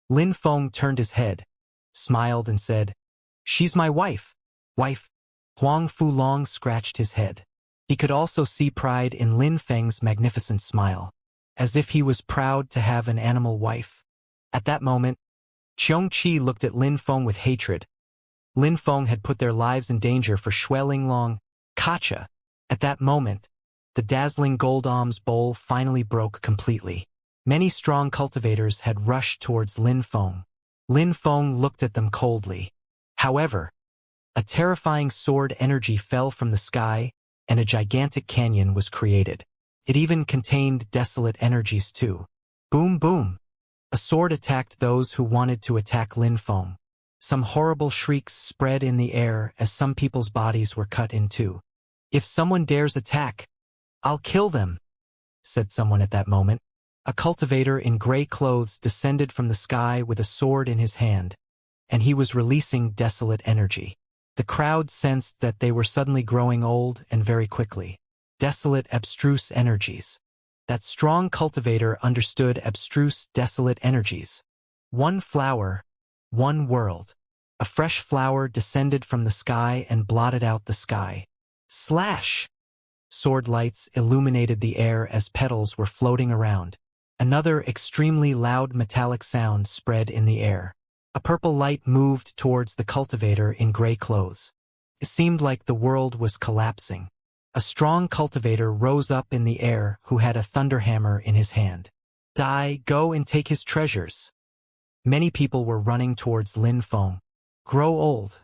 Lin Feng turned his head, smiled and said, "She's my wife." Wife? Huang Fulong scratched his head. He could also see pride in Lin Feng's magnificent smile, as if he was proud to have an animal wife. At that moment, Xianxia looked at Lin Feng with hatred. Lin Feng had put their lives in danger for Shui Linglong. Kacha. At that moment, the dazzling gold alms bowl finally broke completely. Many strong cultivators had rushed towards Lin Feng. Lin Feng looked at them coldly. However, a terrifying sword energy fell from the sky, and a gigantic canyon was created. It even contained desolate energies too. Boom boom. A sword attacked those who wanted to attack Lin Feng. Some horrible shrieks spread in the air as some people's bodies were cut in two. "If someone dares attack, I'll kill them," said someone at that moment. A cultivator in gray clothes descended from the sky with a sword in his hand, and he was releasing desolate energy. The crowd sensed that they were suddenly growing old and very quickly. Desolate, abstruse energies. That strong cultivator understood abstruse, desolate energies. One flower, one world. A fresh flower descended from the sky and blotted out the sky. Slash! Sword lights illuminated the air as petals were floating around. Another extremely loud metallic sound spread in the air. A purple light moved towards the cultivator in gray clothes. It seemed like the world was collapsing. A strong cultivator rose up in the air who had a thunderhammer in his hand. "Die, go and take his treasures." Many people were running towards Lin Feng. "Grow old,"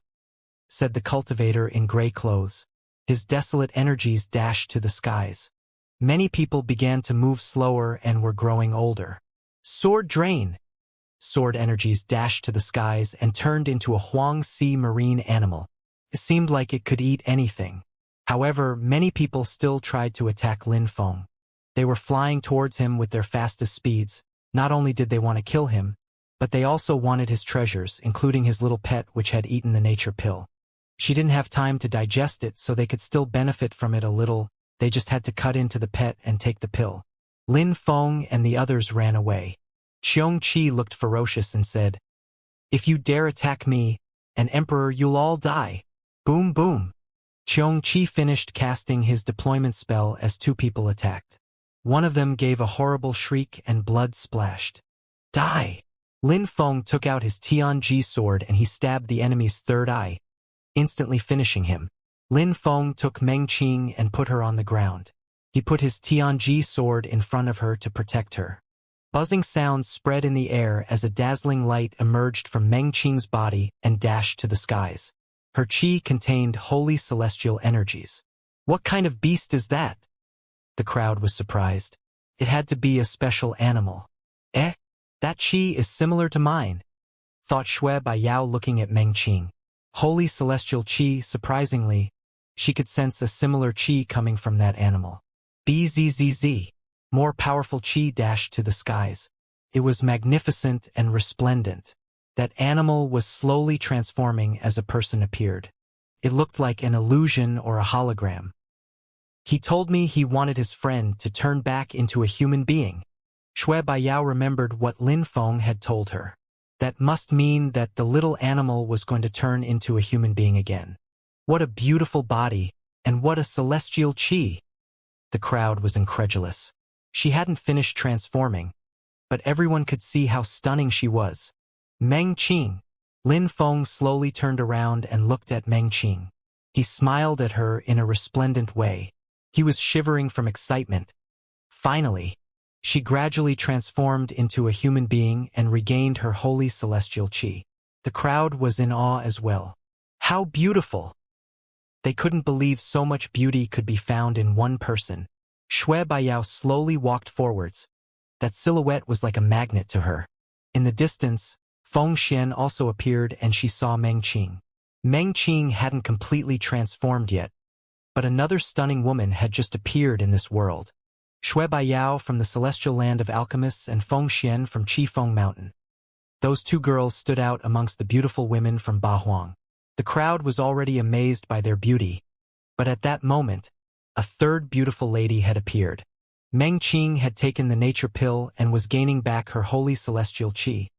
said the cultivator in gray clothes. His desolate energies dashed to the skies. Many people began to move slower and were growing older. "Sword drain." Sword energies dashed to the skies and turned into a Huangxi marine animal. It seemed like it could eat anything. However, many people still tried to attack Lin Feng. They were flying towards him with their fastest speeds. Not only did they want to kill him, but they also wanted his treasures, including his little pet which had eaten the nature pill. She didn't have time to digest it, so they could still benefit from it a little. They just had to cut into the pet and take the pill. Lin Feng and the others ran away. Xianxia looked ferocious and said, "If you dare attack me, an emperor, you'll all die." Boom boom. Xianxia finished casting his deployment spell as two people attacked. One of them gave a horrible shriek and blood splashed. "Die!" Lin Feng took out his Tianji sword and he stabbed the enemy's third eye, instantly finishing him. Lin Feng took Meng Qing and put her on the ground. He put his Tianji sword in front of her to protect her. Buzzing sounds spread in the air as a dazzling light emerged from Meng Qing's body and dashed to the skies. Her qi contained holy celestial energies. "What kind of beast is that?" The crowd was surprised. It had to be a special animal. "Eh? That qi is similar to mine," thought Shui Baiyao looking at Meng Qing. Holy celestial qi, surprisingly, she could sense a similar qi coming from that animal. Bzzz. More powerful qi dashed to the skies. It was magnificent and resplendent. That animal was slowly transforming as a person appeared. It looked like an illusion or a hologram. "He told me he wanted his friend to turn back into a human being." Shui Baiyao remembered what Lin Feng had told her. That must mean that the little animal was going to turn into a human being again. What a beautiful body, and what a celestial qi! The crowd was incredulous. She hadn't finished transforming, but everyone could see how stunning she was. "Meng Qing." Lin Feng slowly turned around and looked at Meng Qing. He smiled at her in a resplendent way. He was shivering from excitement. Finally, she gradually transformed into a human being and regained her holy celestial qi. The crowd was in awe as well. "How beautiful!" They couldn't believe so much beauty could be found in one person. Shui Baiyao slowly walked forwards. That silhouette was like a magnet to her. In the distance, Feng Xian also appeared and she saw Meng Qing. Meng Qing hadn't completely transformed yet, but another stunning woman had just appeared in this world. Shui Baiyao from the celestial land of alchemists and Feng Xian from Qifeng Mountain. Those two girls stood out amongst the beautiful women from Bahuang. The crowd was already amazed by their beauty, but at that moment, a third beautiful lady had appeared. Meng Qing had taken the nature pill and was gaining back her holy celestial qi,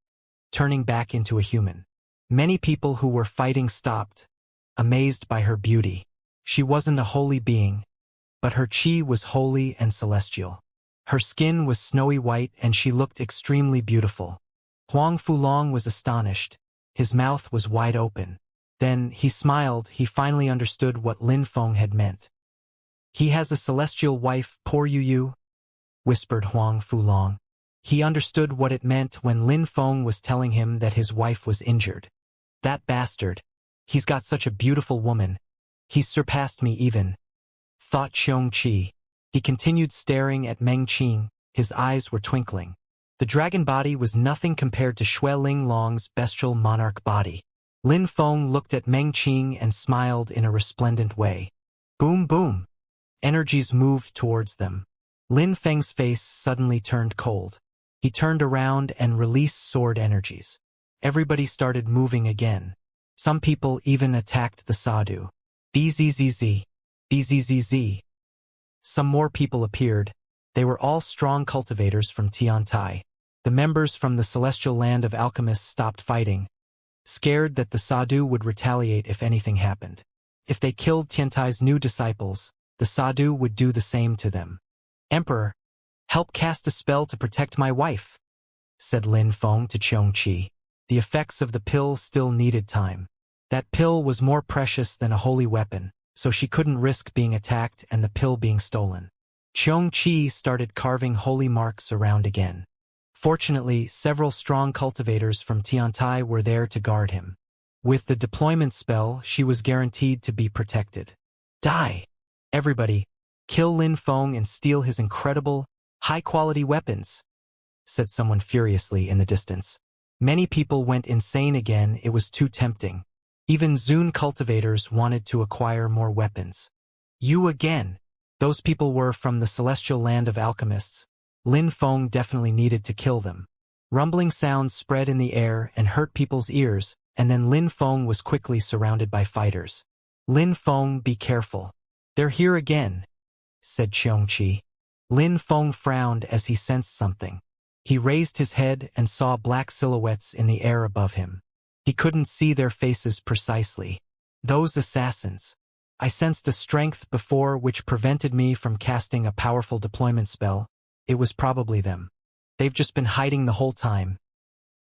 turning back into a human. Many people who were fighting stopped, amazed by her beauty. She wasn't a holy being, but her qi was holy and celestial. Her skin was snowy white and she looked extremely beautiful. Huang Fulong was astonished. His mouth was wide open. Then he smiled. He finally understood what Lin Feng had meant. "He has a celestial wife, poor Yu," whispered Huang Fulong. He understood what it meant when Lin Feng was telling him that his wife was injured. "That bastard. He's got such a beautiful woman. He's surpassed me even," thought Xianxia. He continued staring at Meng Qing. His eyes were twinkling. The dragon body was nothing compared to Shui Linglong's bestial monarch body. Lin Feng looked at Meng Qing and smiled in a resplendent way. Boom boom. Energies moved towards them. Lin Feng's face suddenly turned cold. He turned around and released sword energies. Everybody started moving again. Some people even attacked the sadhu. Bzzz. Bzzz. Some more people appeared. They were all strong cultivators from Tiantai. The members from the celestial land of alchemists stopped fighting, scared that the sadhu would retaliate if anything happened. If they killed Tiantai's new disciples, the sadhu would do the same to them. "Emperor, help cast a spell to protect my wife," said Lin Feng to Xianxia. The effects of the pill still needed time. That pill was more precious than a holy weapon, so she couldn't risk being attacked and the pill being stolen. Xianxia started carving holy marks around again. Fortunately, several strong cultivators from Tiantai were there to guard him. With the deployment spell, she was guaranteed to be protected. "Die! Everybody, kill Lin Feng and steal his incredible, high-quality weapons," said someone furiously in the distance. Many people went insane again. It was too tempting. Even Zun cultivators wanted to acquire more weapons. "You again!" Those people were from the celestial land of alchemists. Lin Feng definitely needed to kill them. Rumbling sounds spread in the air and hurt people's ears, and then Lin Feng was quickly surrounded by fighters. "Lin Feng, be careful. They're here again," said Xianxia. Lin Feng frowned as he sensed something. He raised his head and saw black silhouettes in the air above him. He couldn't see their faces precisely. "Those assassins. I sensed a strength before which prevented me from casting a powerful deployment spell. It was probably them. They've just been hiding the whole time,"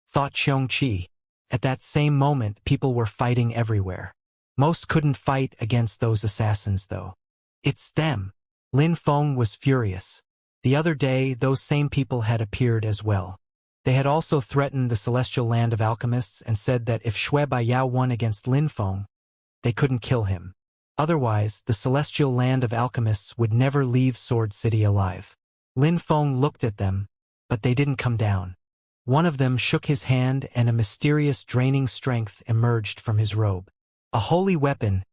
thought Xianxia. At that same moment, people were fighting everywhere. Most couldn't fight against those assassins, though. "It's them." Lin Feng was furious. The other day, those same people had appeared as well. They had also threatened the celestial land of alchemists and said that if Shui Baiyao won against Lin Feng, they couldn't kill him. Otherwise, the celestial land of alchemists would never leave Sword City alive. Lin Feng looked at them, but they didn't come down. One of them shook his hand and a mysterious draining strength emerged from his robe. "A holy weapon!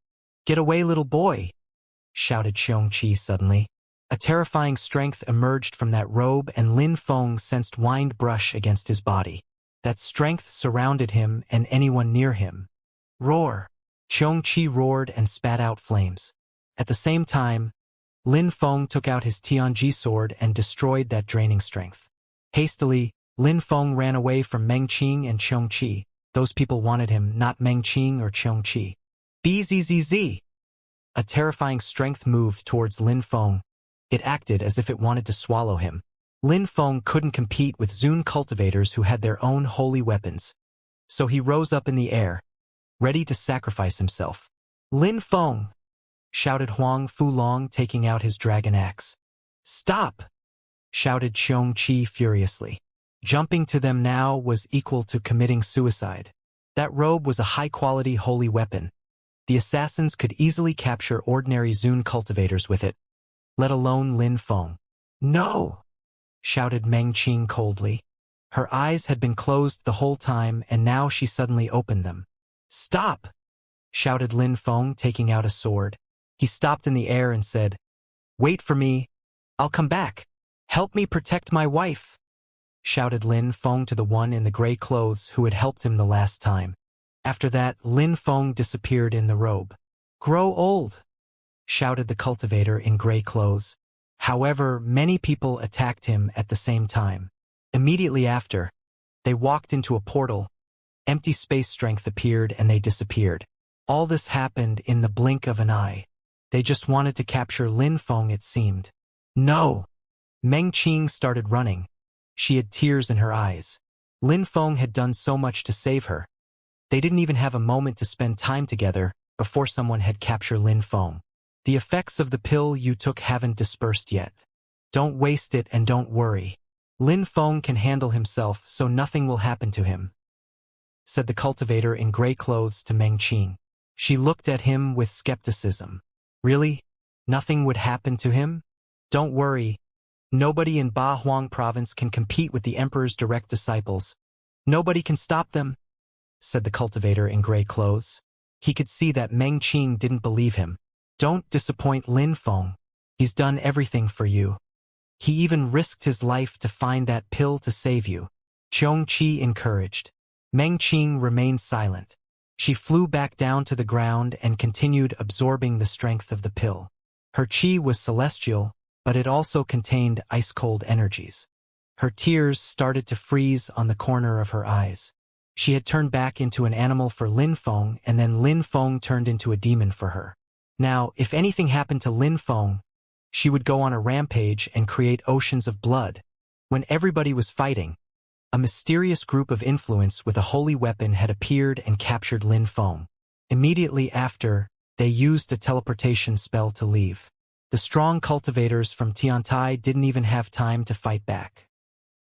Get away, little boy!" shouted Xianxia suddenly. A terrifying strength emerged from that robe and Lin Feng sensed wind brush against his body. That strength surrounded him and anyone near him. "Roar!" Xianxia roared and spat out flames. At the same time, Lin Feng took out his Tianji sword and destroyed that draining strength. Hastily, Lin Feng ran away from Meng Qing and Xianxia. Those people wanted him, not Meng Qing or Xianxia. Bzzz. A terrifying strength moved towards Lin Feng. It acted as if it wanted to swallow him. Lin Feng couldn't compete with Zun cultivators who had their own holy weapons. So he rose up in the air, ready to sacrifice himself. "Lin Feng!" shouted Huang Fulong, taking out his dragon axe. "Stop!" shouted Xianxia furiously. Jumping to them now was equal to committing suicide. That robe was a high-quality holy weapon. The assassins could easily capture ordinary Zun cultivators with it, let alone Lin Feng. "No!" shouted Meng Qing coldly. Her eyes had been closed the whole time and now she suddenly opened them. "Stop!" shouted Lin Feng, taking out a sword. He stopped in the air and said, "Wait for me. I'll come back. Help me protect my wife," shouted Lin Feng to the one in the gray clothes who had helped him the last time. After that, Lin Feng disappeared in the robe. "Grow old," shouted the cultivator in gray clothes. However, many people attacked him at the same time. Immediately after, they walked into a portal. Empty space strength appeared and they disappeared. All this happened in the blink of an eye. They just wanted to capture Lin Feng, it seemed. "No!" Meng Qing started running. She had tears in her eyes. Lin Feng had done so much to save her. They didn't even have a moment to spend time together before someone had captured Lin Feng. "The effects of the pill you took haven't dispersed yet. Don't waste it and don't worry. Lin Feng can handle himself, so nothing will happen to him," said the cultivator in gray clothes to Meng Qing. She looked at him with skepticism. "Really? Nothing would happen to him? Don't worry. Nobody in Ba Huang province can compete with the emperor's direct disciples. Nobody can stop them," said the cultivator in gray clothes. He could see that Meng Qing didn't believe him. "Don't disappoint Lin Feng. He's done everything for you. He even risked his life to find that pill to save you," Qiong Qi encouraged. Meng Qing remained silent. She flew back down to the ground and continued absorbing the strength of the pill. Her qi was celestial, but it also contained ice-cold energies. Her tears started to freeze on the corner of her eyes. She had turned back into an animal for Lin Feng, and then Lin Feng turned into a demon for her. Now, if anything happened to Lin Feng, she would go on a rampage and create oceans of blood. When everybody was fighting, a mysterious group of influence with a holy weapon had appeared and captured Lin Feng. Immediately after, they used a teleportation spell to leave. The strong cultivators from Tiantai didn't even have time to fight back.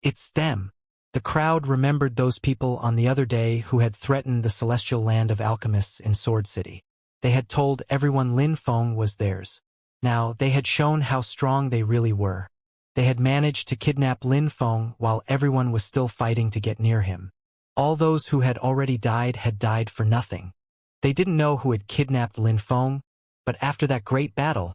"It's them." The crowd remembered those people on the other day who had threatened the celestial land of alchemists in Sword City. They had told everyone Lin Feng was theirs. Now, they had shown how strong they really were. They had managed to kidnap Lin Feng while everyone was still fighting to get near him. All those who had already died had died for nothing. They didn't know who had kidnapped Lin Feng, but after that great battle,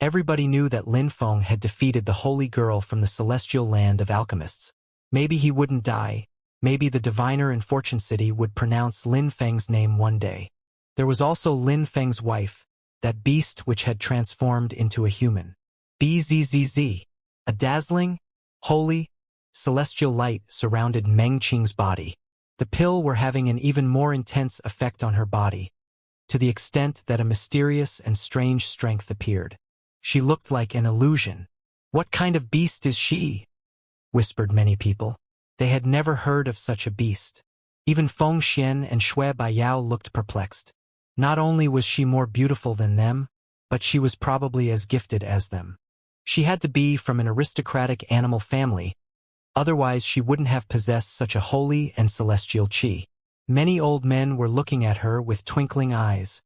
everybody knew that Lin Feng had defeated the holy girl from the celestial land of alchemists. Maybe he wouldn't die. Maybe the diviner in Fortune City would pronounce Lin Feng's name one day. There was also Lin Feng's wife, that beast which had transformed into a human. Bzzz. A dazzling, holy, celestial light surrounded Meng Qing's body. The pill were having an even more intense effect on her body, to the extent that a mysterious and strange strength appeared. She looked like an illusion. "What kind of beast is she?" whispered many people. They had never heard of such a beast. Even Feng Xian and Shui Baiyao looked perplexed. Not only was she more beautiful than them, but she was probably as gifted as them. She had to be from an aristocratic animal family, otherwise she wouldn't have possessed such a holy and celestial qi. Many old men were looking at her with twinkling eyes,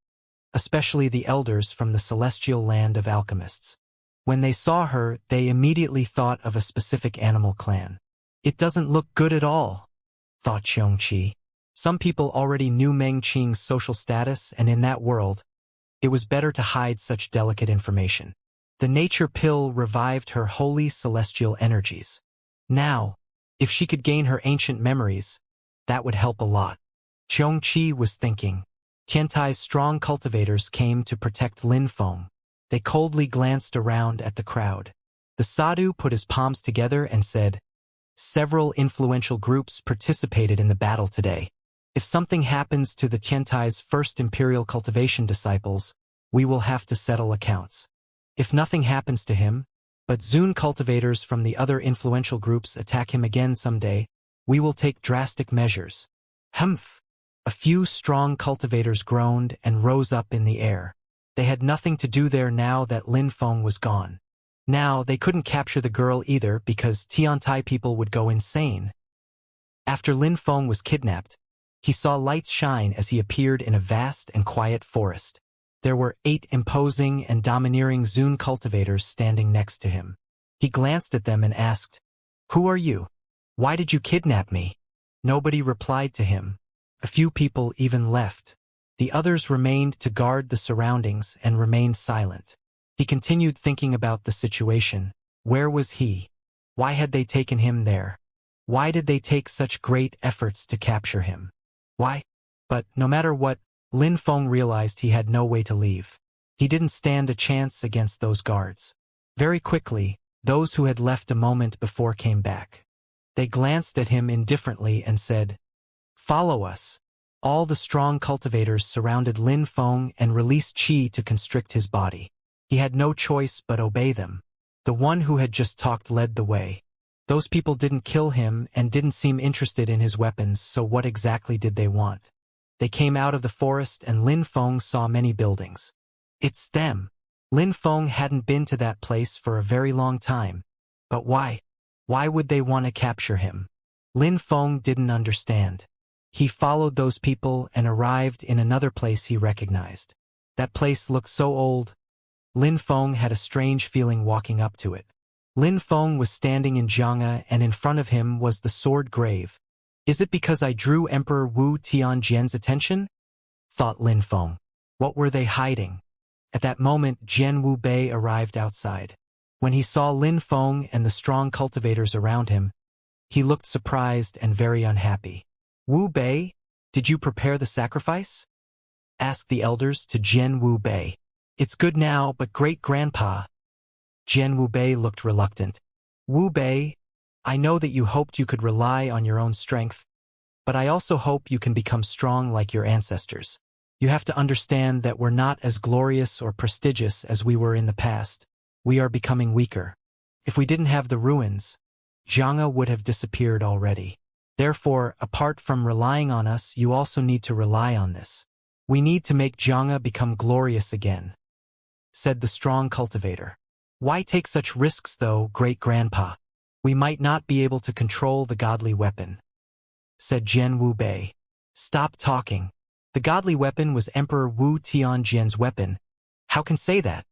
especially the elders from the celestial land of alchemists. When they saw her, they immediately thought of a specific animal clan. "It doesn't look good at all," thought Xianxia. Some people already knew Meng Qing's social status, and in that world, it was better to hide such delicate information. The nature pill revived her holy celestial energies. Now, if she could gain her ancient memories, that would help a lot. Xianxia was thinking. Tiantai's strong cultivators came to protect Lin Feng. They coldly glanced around at the crowd. The sadhu put his palms together and said, "Several influential groups participated in the battle today. If something happens to the Tiantai's first imperial cultivation disciples, we will have to settle accounts. If nothing happens to him, but Zun cultivators from the other influential groups attack him again someday, we will take drastic measures." Humph! A few strong cultivators groaned and rose up in the air. They had nothing to do there now that Lin Feng was gone. Now they couldn't capture the girl either because Tiantai people would go insane. After Lin Feng was kidnapped, He saw lights shine as he appeared in a vast and quiet forest. There were 8 imposing and domineering Zune cultivators standing next to him. He glanced at them and asked, "Who are you? Why did you kidnap me?" Nobody replied to him. A few people even left. The others remained to guard the surroundings and remained silent. He continued thinking about the situation. Where was he? Why had they taken him there? Why did they take such great efforts to capture him? Why? But no matter what, Lin Feng realized he had no way to leave. He didn't stand a chance against those guards. Very quickly, those who had left a moment before came back. They glanced at him indifferently and said, "Follow us." All the strong cultivators surrounded Lin Feng and released qi to constrict his body. He had no choice but obey them. The one who had just talked led the way. Those people didn't kill him and didn't seem interested in his weapons, so what exactly did they want? They came out of the forest and Lin Feng saw many buildings. It's them. Lin Feng hadn't been to that place for a very long time. But why? Why would they want to capture him? Lin Feng didn't understand. He followed those people and arrived in another place he recognized. That place looked so old. Lin Feng had a strange feeling walking up to it. Lin Feng was standing in Xianxia and in front of him was the sword grave. Is it because I drew Emperor Wu Tianjian's attention? Thought Lin Feng. What were they hiding? At that moment, Jian Wu Bei arrived outside. When he saw Lin Feng and the strong cultivators around him, he looked surprised and very unhappy. "Wu Bei, did you prepare the sacrifice?" asked the elders to Jian Wu Bei. "It's good now, but great-grandpa." Jian Wu Bei looked reluctant. "Wu Bei, I know that you hoped you could rely on your own strength, but I also hope you can become strong like your ancestors. You have to understand that we're not as glorious or prestigious as we were in the past. We are becoming weaker. If we didn't have the ruins, Xianxia would have disappeared already. Therefore, apart from relying on us, you also need to rely on this. We need to make Xianxia become glorious again," said the strong cultivator. "Why take such risks though, great-grandpa? We might not be able to control the godly weapon," said Jian Wu Bei. "Stop talking. The godly weapon was Emperor Wu Tianjian's weapon. How can say that?"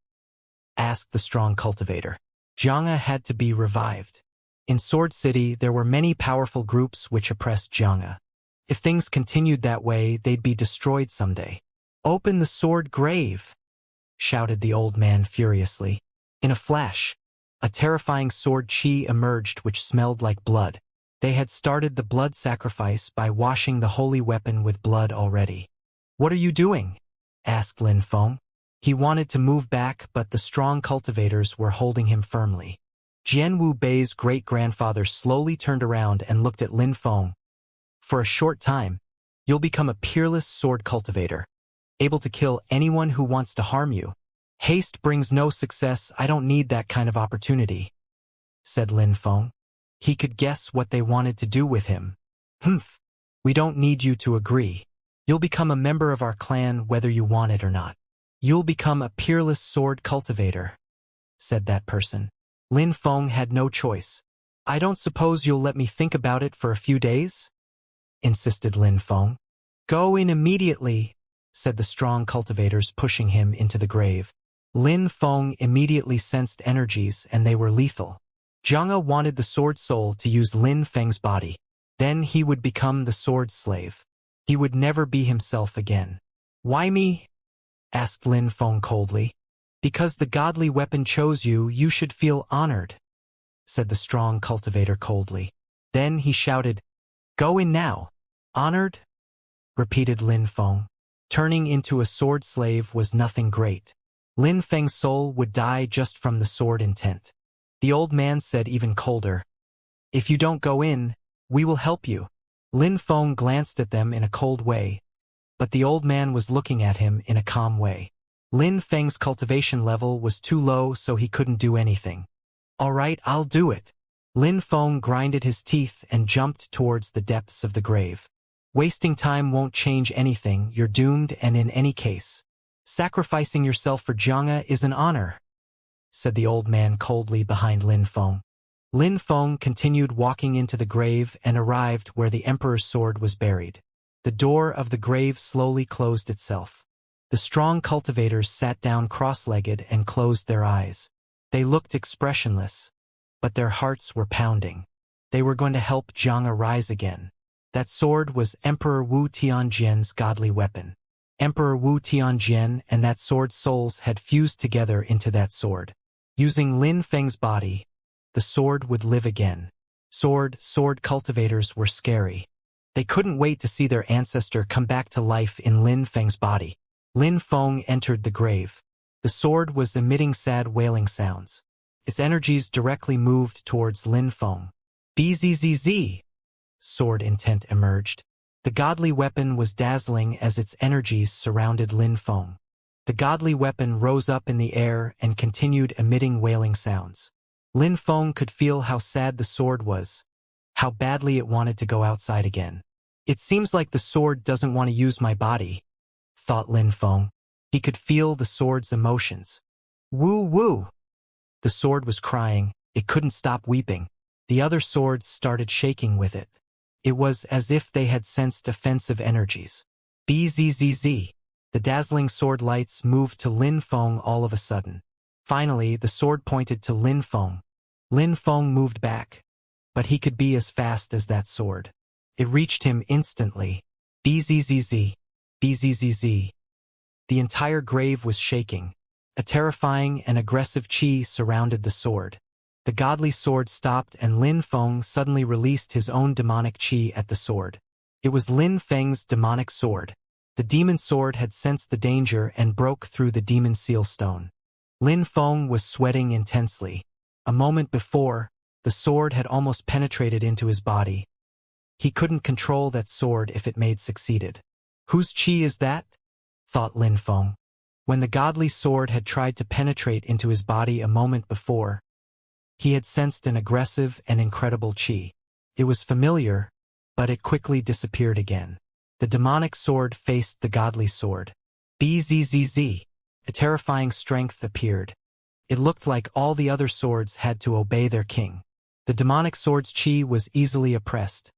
asked the strong cultivator. Xianxia had to be revived. In Sword City, there were many powerful groups which oppressed Xianxia. If things continued that way, they'd be destroyed someday. "Open the sword grave!" shouted the old man furiously. In a flash, a terrifying sword qi emerged which smelled like blood. They had started the blood sacrifice by washing the holy weapon with blood already. "What are you doing?" asked Lin Feng. He wanted to move back, but the strong cultivators were holding him firmly. Jian Wu Bei's great-grandfather slowly turned around and looked at Lin Feng. "For a short time, you'll become a peerless sword cultivator, able to kill anyone who wants to harm you. Haste brings no success. I don't need that kind of opportunity," said Lin Feng. He could guess what they wanted to do with him. "Humph. We don't need you to agree. You'll become a member of our clan whether you want it or not. You'll become a peerless sword cultivator," said that person. Lin Feng had no choice. "I don't suppose you'll let me think about it for a few days?" insisted Lin Feng. "Go in immediately," said the strong cultivators, pushing him into the grave. Lin Feng immediately sensed energies, and they were lethal. Xianxia wanted the sword soul to use Lin Feng's body. Then he would become the sword slave. He would never be himself again. "Why me?" asked Lin Feng coldly. "Because the godly weapon chose you, you should feel honored," said the strong cultivator coldly. Then he shouted, "Go in now." "Honored?" repeated Lin Feng. Turning into a sword slave was nothing great. Lin Feng's soul would die just from the sword intent. The old man said even colder, "If you don't go in, we will help you." Lin Feng glanced at them in a cold way, but the old man was looking at him in a calm way. Lin Feng's cultivation level was too low, so he couldn't do anything. "All right, I'll do it." Lin Feng grinded his teeth and jumped towards the depths of the grave. "Wasting time won't change anything. You're doomed, and in any case, sacrificing yourself for Xianxia is an honor," said the old man coldly behind Lin Feng. Lin Feng continued walking into the grave and arrived where the emperor's sword was buried. The door of the grave slowly closed itself. The strong cultivators sat down cross-legged and closed their eyes. They looked expressionless, but their hearts were pounding. They were going to help Xianxia rise again. That sword was Emperor Wu Tianjian's godly weapon. Emperor Wu Tianjian and that sword's souls had fused together into that sword. Using Lin Feng's body, the sword would live again. Sword cultivators were scary. They couldn't wait to see their ancestor come back to life in Lin Feng's body. Lin Feng entered the grave. The sword was emitting sad wailing sounds. Its energies directly moved towards Lin Feng. Bzzz. Sword intent emerged. The godly weapon was dazzling as its energies surrounded Lin Feng. The godly weapon rose up in the air and continued emitting wailing sounds. Lin Feng could feel how sad the sword was, how badly it wanted to go outside again. It seems like the sword doesn't want to use my body, thought Lin Feng. He could feel the sword's emotions. Woo woo! The sword was crying. It couldn't stop weeping. The other swords started shaking with it. It was as if they had sensed offensive energies. Bzzz. The dazzling sword lights moved to Lin Feng all of a sudden. Finally, the sword pointed to Lin Feng. Lin Feng moved back, but he could be as fast as that sword. It reached him instantly. Bzzz. Bzzz. The entire grave was shaking. A terrifying and aggressive chi surrounded the sword. The godly sword stopped and Lin Feng suddenly released his own demonic chi at the sword. It was Lin Feng's demonic sword. The demon sword had sensed the danger and broke through the demon seal stone. Lin Feng was sweating intensely. A moment before, the sword had almost penetrated into his body. He couldn't control that sword if it made succeeded. Whose chi is that? Thought Lin Feng. When the godly sword had tried to penetrate into his body a moment before, he had sensed an aggressive and incredible chi. It was familiar, but it quickly disappeared again. The demonic sword faced the godly sword. Bzzz. A terrifying strength appeared. It looked like all the other swords had to obey their king. The demonic sword's chi was easily oppressed,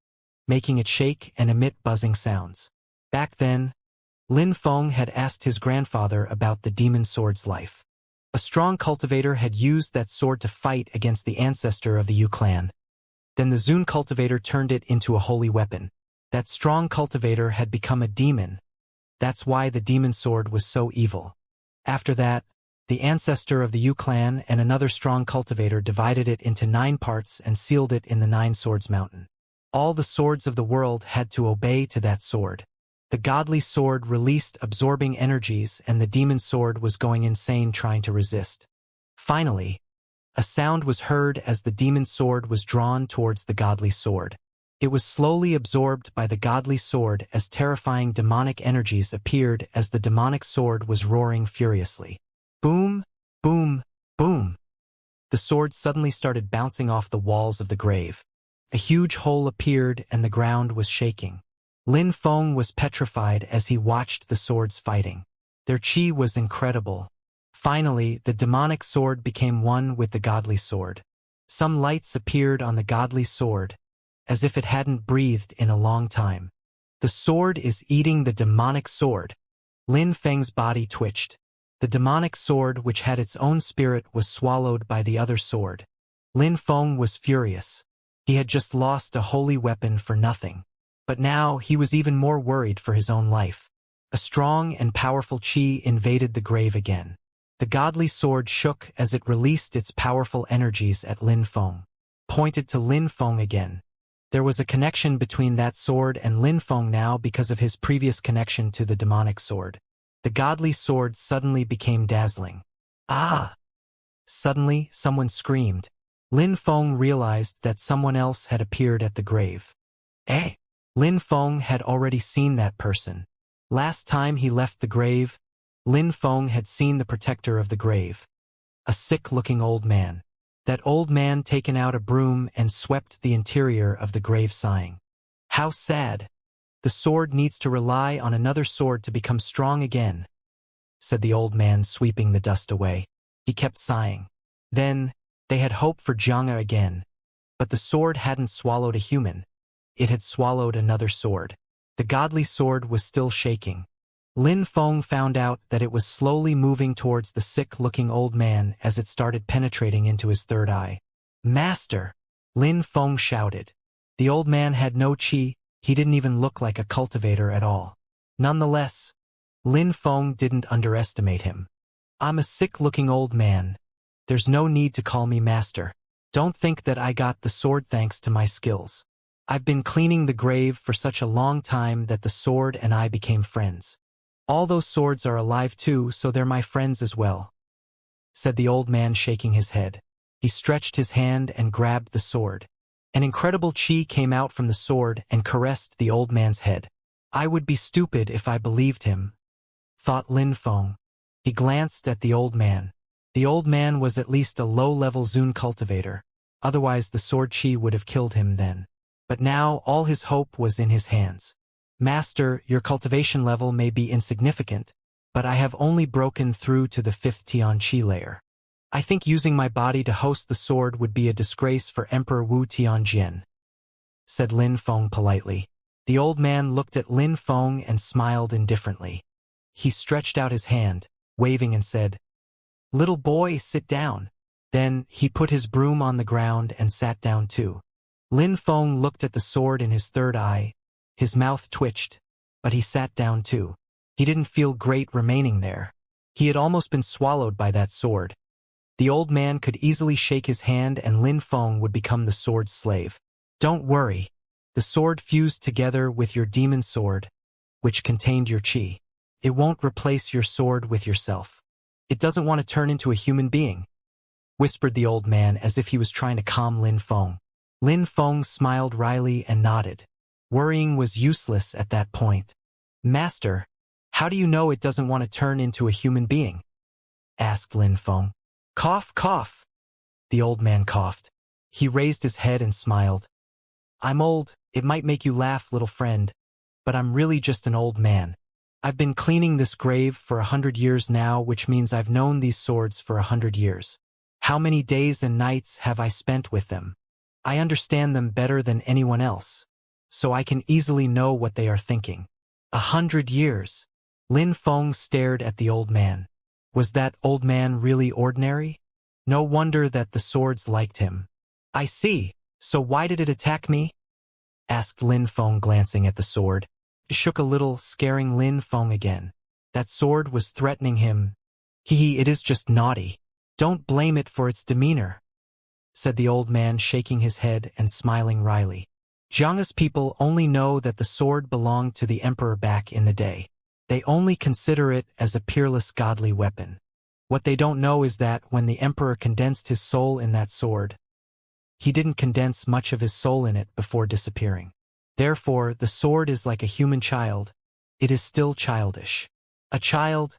making it shake and emit buzzing sounds. Back then, Lin Feng had asked his grandfather about the demon sword's life. A strong cultivator had used that sword to fight against the ancestor of the Yu clan. Then the Zun cultivator turned it into a holy weapon. That strong cultivator had become a demon. That's why the demon sword was so evil. After that, the ancestor of the Yu clan and another strong cultivator divided it into 9 parts and sealed it in the 9 Swords Mountain. All the swords of the world had to obey to that sword. The godly sword released absorbing energies and the demon sword was going insane trying to resist. Finally, a sound was heard as the demon sword was drawn towards the godly sword. It was slowly absorbed by the godly sword as terrifying demonic energies appeared as the demonic sword was roaring furiously. Boom, boom, boom. The sword suddenly started bouncing off the walls of the grave. A huge hole appeared and the ground was shaking. Lin Feng was petrified as he watched the swords fighting. Their chi was incredible. Finally, the demonic sword became one with the godly sword. Some lights appeared on the godly sword, as if it hadn't breathed in a long time. The sword is eating the demonic sword. Lin Feng's body twitched. The demonic sword, which had its own spirit, was swallowed by the other sword. Lin Feng was furious. He had just lost a holy weapon for nothing. But now he was even more worried for his own life. A strong and powerful chi invaded the grave again. The godly sword shook as it released its powerful energies at Lin Feng. Pointed to Lin Feng again. There was a connection between that sword and Lin Feng now because of his previous connection to the demonic sword. The godly sword suddenly became dazzling. Ah! Suddenly, someone screamed. Lin Feng realized that someone else had appeared at the grave. Eh? Lin Feng had already seen that person. Last time he left the grave, Lin Feng had seen the protector of the grave. A sick-looking old man. That old man taken out a broom and swept the interior of the grave sighing. How sad. The sword needs to rely on another sword to become strong again, said the old man, sweeping the dust away. He kept sighing. Then, they had hope for Xianxia again. But the sword hadn't swallowed a human. It had swallowed another sword. The godly sword was still shaking. Lin Feng found out that it was slowly moving towards the sick-looking old man as it started penetrating into his third eye. "Master!" Lin Feng shouted. The old man had no qi, he didn't even look like a cultivator at all. Nonetheless, Lin Feng didn't underestimate him. "I'm a sick-looking old man. There's no need to call me master. Don't think that I got the sword thanks to my skills. I've been cleaning the grave for such a long time that the sword and I became friends. All those swords are alive too, so they're my friends as well," said the old man, shaking his head. He stretched his hand and grabbed the sword. An incredible qi came out from the sword and caressed the old man's head. "I would be stupid if I believed him," thought Lin Feng. He glanced at the old man. The old man was at least a low-level Zun cultivator, otherwise the sword qi would have killed him then. But now all his hope was in his hands. "Master, your cultivation level may be insignificant, but I have only broken through to the 5th Tian Qi layer. I think using my body to host the sword would be a disgrace for Emperor Wu Tianjian," said Lin Feng politely. The old man looked at Lin Feng and smiled indifferently. He stretched out his hand, waving, and said, "Little boy, sit down." Then he put his broom on the ground and sat down too. Lin Feng looked at the sword in his third eye. His mouth twitched, but he sat down too. He didn't feel great remaining there. He had almost been swallowed by that sword. The old man could easily shake his hand and Lin Feng would become the sword's slave. "Don't worry. The sword fused together with your demon sword, which contained your qi. It won't replace your sword with yourself. It doesn't want to turn into a human being," whispered the old man as if he was trying to calm Lin Feng. Lin Feng smiled wryly and nodded. Worrying was useless at that point. "Master, how do you know it doesn't want to turn into a human being?" asked Lin Feng. "Cough, cough." The old man coughed. He raised his head and smiled. "I'm old, it might make you laugh, little friend, but I'm really just an old man. I've been cleaning this grave for 100 years now, which means I've known these swords for 100 years. How many days and nights have I spent with them? I understand them better than anyone else, so I can easily know what they are thinking. 100 years. Lin Feng stared at the old man. Was that old man really ordinary? No wonder that the swords liked him. "I see. So why did it attack me?" asked Lin Feng, glancing at the sword. It shook a little, scaring Lin Feng again. That sword was threatening him. It is just naughty. Don't blame it for its demeanor," said the old man, shaking his head and smiling wryly. "Xianxia's people only know that the sword belonged to the emperor back in the day. They only consider it as a peerless godly weapon. What they don't know is that when the emperor condensed his soul in that sword, he didn't condense much of his soul in it before disappearing. Therefore, the sword is like a human child. It is still childish." "A child?"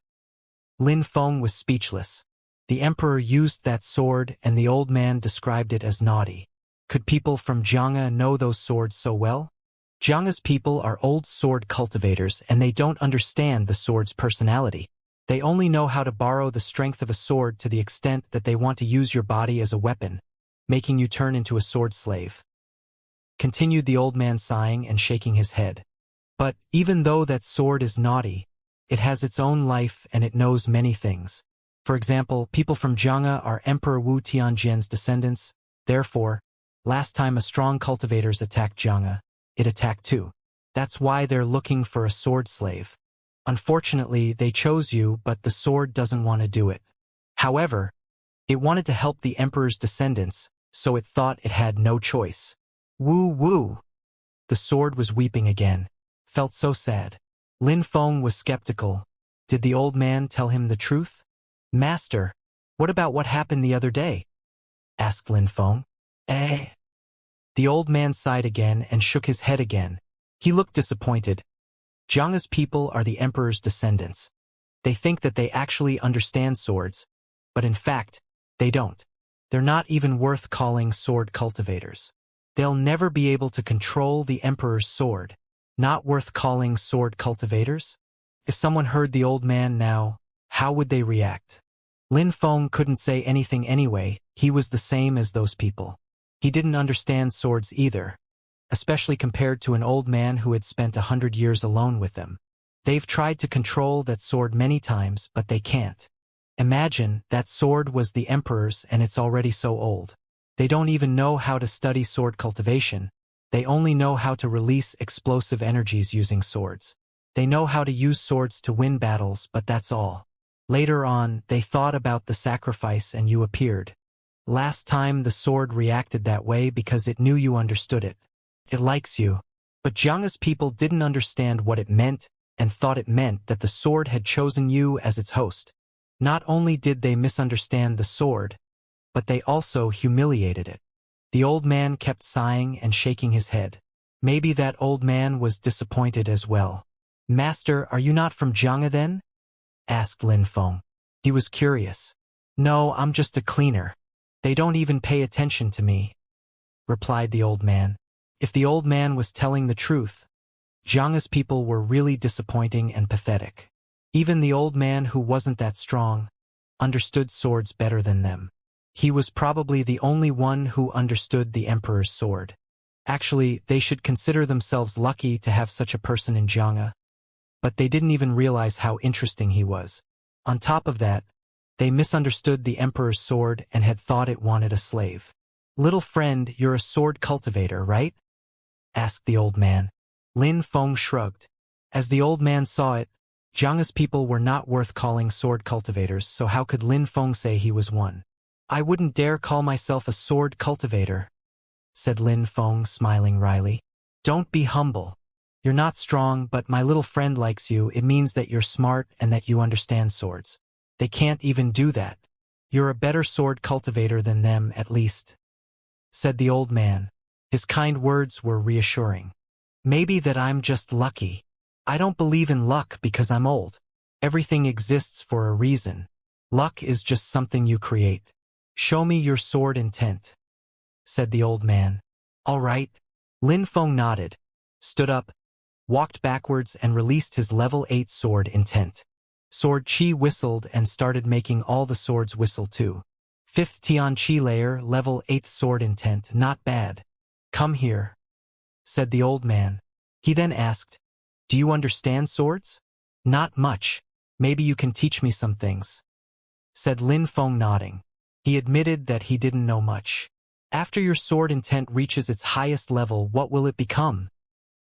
Lin Feng was speechless. The emperor used that sword and the old man described it as naughty. Could people from Xianxia know those swords so well? Xianxia's people are old sword cultivators and they don't understand the sword's personality. They only know how to borrow the strength of a sword to the extent that they want to use your body as a weapon, making you turn into a sword slave," continued the old man, sighing and shaking his head. "But even though that sword is naughty, it has its own life and it knows many things. For example, people from Xianxia are Emperor Wu Tianjian's descendants. Therefore, last time a strong cultivators attacked Xianxia, it attacked too. That's why they're looking for a sword slave. Unfortunately, they chose you, but the sword doesn't want to do it. However, it wanted to help the emperor's descendants, so it thought it had no choice." "Woo woo." The sword was weeping again. Felt so sad. Lin Feng was skeptical. Did the old man tell him the truth? "Master, what about what happened the other day?" asked Lin Feng. "Eh?" The old man sighed again and shook his head again. He looked disappointed. Xianxia's people are the emperor's descendants. They think that they actually understand swords, but in fact, they don't. They're not even worth calling sword cultivators. They'll never be able to control the emperor's sword. Not worth calling sword cultivators? If someone heard the old man now, how would they react? Lin Feng couldn't say anything anyway. He was the same as those people. He didn't understand swords either. especially compared to an old man who had spent 100 years alone with them. They've tried to control that sword many times, but they can't. Imagine, that sword was the Emperor's and it's already so old. They don't even know how to study sword cultivation. They only know how to release explosive energies using swords. They know how to use swords to win battles, but that's all. Later on, they thought about the sacrifice and you appeared. Last time the sword reacted that way because it knew you understood it. It likes you. But Xianxia's people didn't understand what it meant and thought it meant that the sword had chosen you as its host. Not only did they misunderstand the sword, but they also humiliated it. The old man kept sighing and shaking his head. Maybe that old man was disappointed as well. "Master, are you not from Xianxia then?" asked Lin Feng. He was curious. "No, I'm just a cleaner. They don't even pay attention to me," replied the old man. If the old man was telling the truth, Xianxia's people were really disappointing and pathetic. Even the old man who wasn't that strong understood swords better than them. He was probably the only one who understood the Emperor's sword. Actually, they should consider themselves lucky to have such a person in Xianxia. But they didn't even realize how interesting he was. On top of that, they misunderstood the Emperor's sword and had thought it wanted a slave. "Little friend, you're a sword cultivator, right?" asked the old man. Lin Feng shrugged. As the old man saw it, Xianxia's people were not worth calling sword cultivators, so how could Lin Feng say he was one? "I wouldn't dare call myself a sword cultivator," said Lin Feng, smiling wryly. "Don't be humble. You're not strong, but my little friend likes you. It means that you're smart and that you understand swords. They can't even do that. You're a better sword cultivator than them, at least," said the old man. His kind words were reassuring. "Maybe that I'm just lucky. I don't believe in luck because I'm old. Everything exists for a reason. Luck is just something you create. Show me your sword intent," said the old man. "All right." Lin Feng nodded, stood up, walked backwards and released his level 8 sword intent. Sword Qi whistled and started making all the swords whistle too. 5th Tian Qi layer, level 8 sword intent, not bad. "Come here," said the old man. He then asked, "Do you understand swords?" "Not much. Maybe you can teach me some things," said Lin Feng, nodding. He admitted that he didn't know much. "After your sword intent reaches its highest level, what will it become?"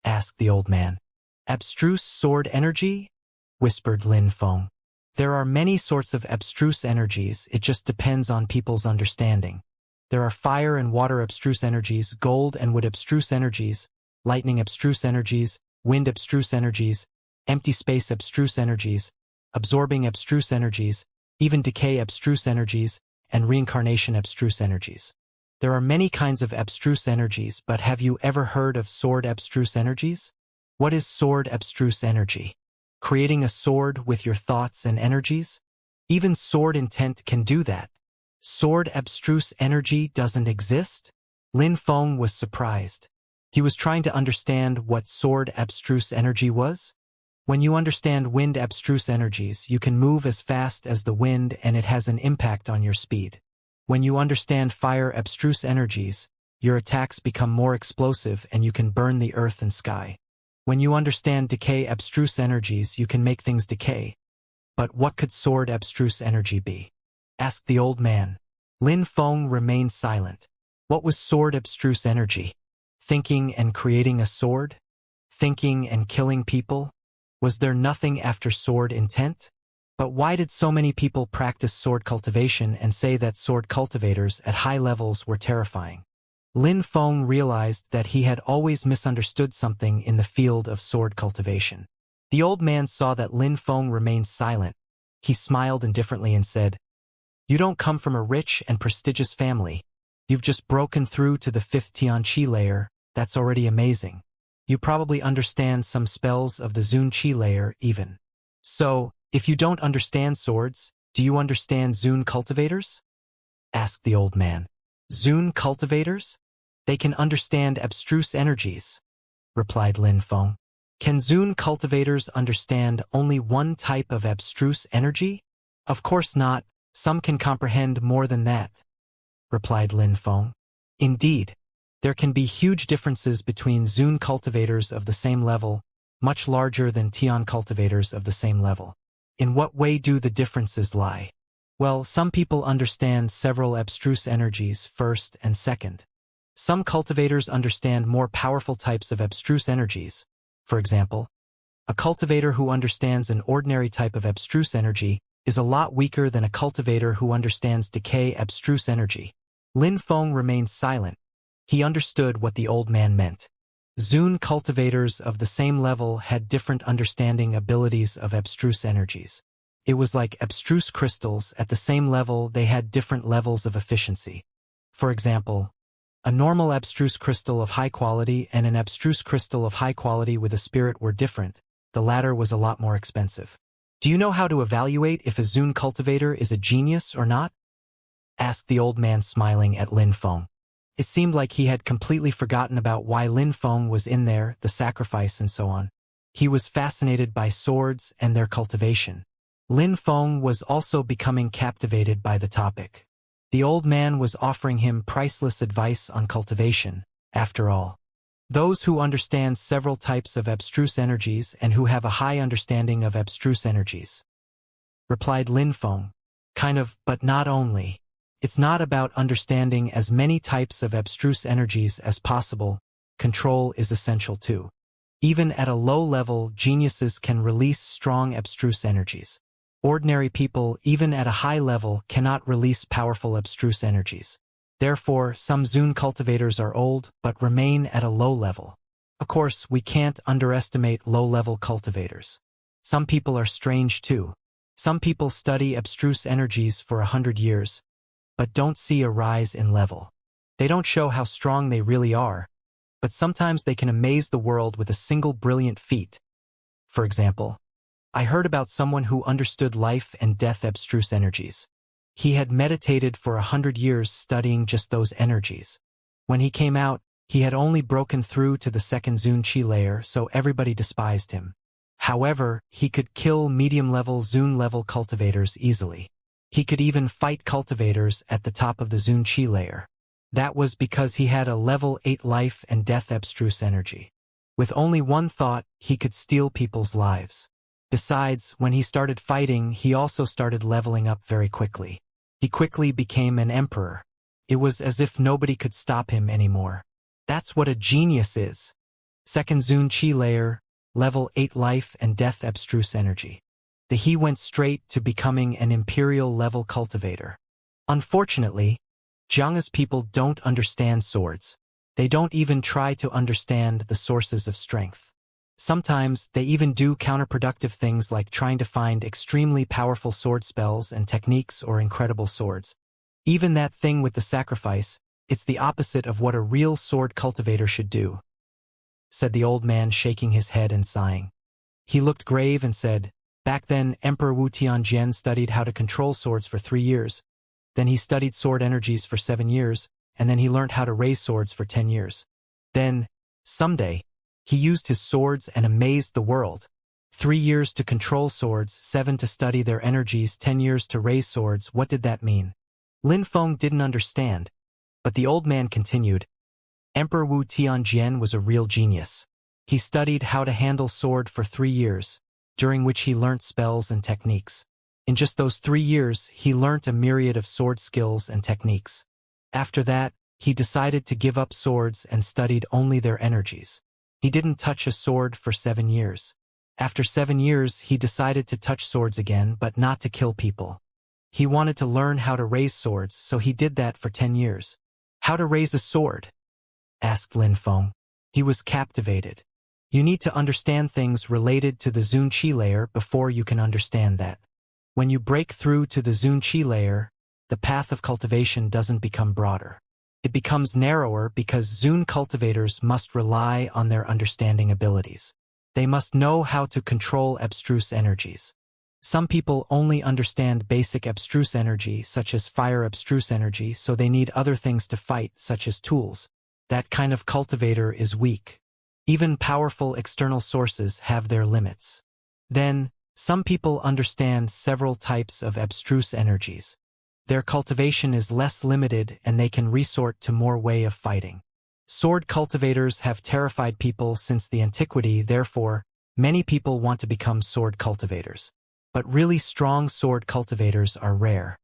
asked the old man. "Abstruse sword energy?" whispered Lin Feng. "There are many sorts of abstruse energies, it just depends on people's understanding. There are fire and water abstruse energies, gold and wood abstruse energies, lightning abstruse energies, wind abstruse energies, empty space abstruse energies, absorbing abstruse energies, even decay abstruse energies, and reincarnation abstruse energies. There are many kinds of abstruse energies, but have you ever heard of sword abstruse energies? What is sword abstruse energy? Creating a sword with your thoughts and energies? Even sword intent can do that. Sword abstruse energy doesn't exist? Lin Feng was surprised. He was trying to understand what sword abstruse energy was. When you understand wind abstruse energies, you can move as fast as the wind and it has an impact on your speed. When you understand fire abstruse energies, your attacks become more explosive and you can burn the earth and sky. When you understand decay abstruse energies, you can make things decay. But what could sword abstruse energy be? Asked the old man. Lin Feng remained silent. What was sword abstruse energy? Thinking and creating a sword? Thinking and killing people? Was there nothing after sword intent? But why did so many people practice sword cultivation and say that sword cultivators at high levels were terrifying? Lin Feng realized that he had always misunderstood something in the field of sword cultivation. The old man saw that Lin Feng remained silent. He smiled indifferently and said, "You don't come from a rich and prestigious family. You've just broken through to the 5th Tian Qi layer. That's already amazing. You probably understand some spells of the Zun Qi layer even. So, if you don't understand swords, do you understand Zun cultivators?" asked the old man. "Zun cultivators? They can understand abstruse energies," replied Lin Feng. "Can Zun cultivators understand only one type of abstruse energy?" "Of course not. Some can comprehend more than that," replied Lin Feng. "Indeed. There can be huge differences between Zun cultivators of the same level, much larger than Tian cultivators of the same level. In what way do the differences lie? Well, some people understand several abstruse energies first and second. Some cultivators understand more powerful types of abstruse energies. For example, a cultivator who understands an ordinary type of abstruse energy is a lot weaker than a cultivator who understands decay abstruse energy. Lin Feng remained silent. He understood what the old man meant. Zun cultivators of the same level had different understanding abilities of abstruse energies. It was like abstruse crystals. At the same level, they had different levels of efficiency. For example, a normal abstruse crystal of high quality and an abstruse crystal of high quality with a spirit were different. The latter was a lot more expensive. Do you know how to evaluate if a Zun cultivator is a genius or not? Asked the old man, smiling at Lin Feng. It seemed like he had completely forgotten about why Lin Feng was in there, the sacrifice and so on. He was fascinated by swords and their cultivation. Lin Feng was also becoming captivated by the topic. The old man was offering him priceless advice on cultivation, after all. Those who understand several types of abstruse energies and who have a high understanding of abstruse energies. Replied Lin Feng. Kind of, but not only. It's not about understanding as many types of abstruse energies as possible. Control is essential too. Even at a low level, geniuses can release strong abstruse energies. Ordinary people, even at a high level, cannot release powerful abstruse energies. Therefore, some Zun cultivators are old, but remain at a low level. Of course, we can't underestimate low-level cultivators. Some people are strange too. Some people study abstruse energies for 100 years, but don't see a rise in level. They don't show how strong they really are, but sometimes they can amaze the world with a single brilliant feat. For example, I heard about someone who understood life and death abstruse energies. He had meditated for 100 years studying just those energies. When he came out, he had only broken through to the second Zun Qi layer, so everybody despised him. However, he could kill medium-level Zun-level cultivators easily. He could even fight cultivators at the top of the Zun Qi layer. That was because he had a level 8 life and death abstruse energy. With only one thought, he could steal people's lives. Besides, when he started fighting, he also started leveling up very quickly. He quickly became an emperor. It was as if nobody could stop him anymore. That's what a genius is. Second Zun Qi layer, level 8 life and death abstruse energy. He went straight to becoming an imperial level cultivator. Unfortunately, Xianxia's people don't understand swords. They don't even try to understand the sources of strength. Sometimes, they even do counterproductive things like trying to find extremely powerful sword spells and techniques or incredible swords. Even that thing with the sacrifice, it's the opposite of what a real sword cultivator should do, said the old man, shaking his head and sighing. He looked grave and said, back then, Emperor Wu Tianjian studied how to control swords for 3 years. Then he studied sword energies for 7 years, and then he learned how to raise swords for 10 years. Then, someday, he used his swords and amazed the world. 3 years to control swords, 7 to study their energies, 10 years to raise swords. What did that mean? Lin Feng didn't understand, but the old man continued. Emperor Wu Tianjian was a real genius. He studied how to handle sword for 3 years, during which he learnt spells and techniques. In just those 3 years, he learnt a myriad of sword skills and techniques. After that, he decided to give up swords and studied only their energies. He didn't touch a sword for 7 years. After 7 years, he decided to touch swords again, but not to kill people. He wanted to learn how to raise swords, so he did that for 10 years. How to raise a sword? Asked Lin Feng. He was captivated. You need to understand things related to the Zun Qi layer before you can understand that. When you break through to the Zun Qi layer, the path of cultivation doesn't become broader. It becomes narrower because Zun cultivators must rely on their understanding abilities. They must know how to control abstruse energies. Some people only understand basic abstruse energy, such as fire abstruse energy, so they need other things to fight, such as tools. That kind of cultivator is weak. Even powerful external sources have their limits. Then, some people understand several types of abstruse energies. Their cultivation is less limited and they can resort to more way of fighting. Sword cultivators have terrified people since the antiquity, therefore, many people want to become sword cultivators. But really strong sword cultivators are rare.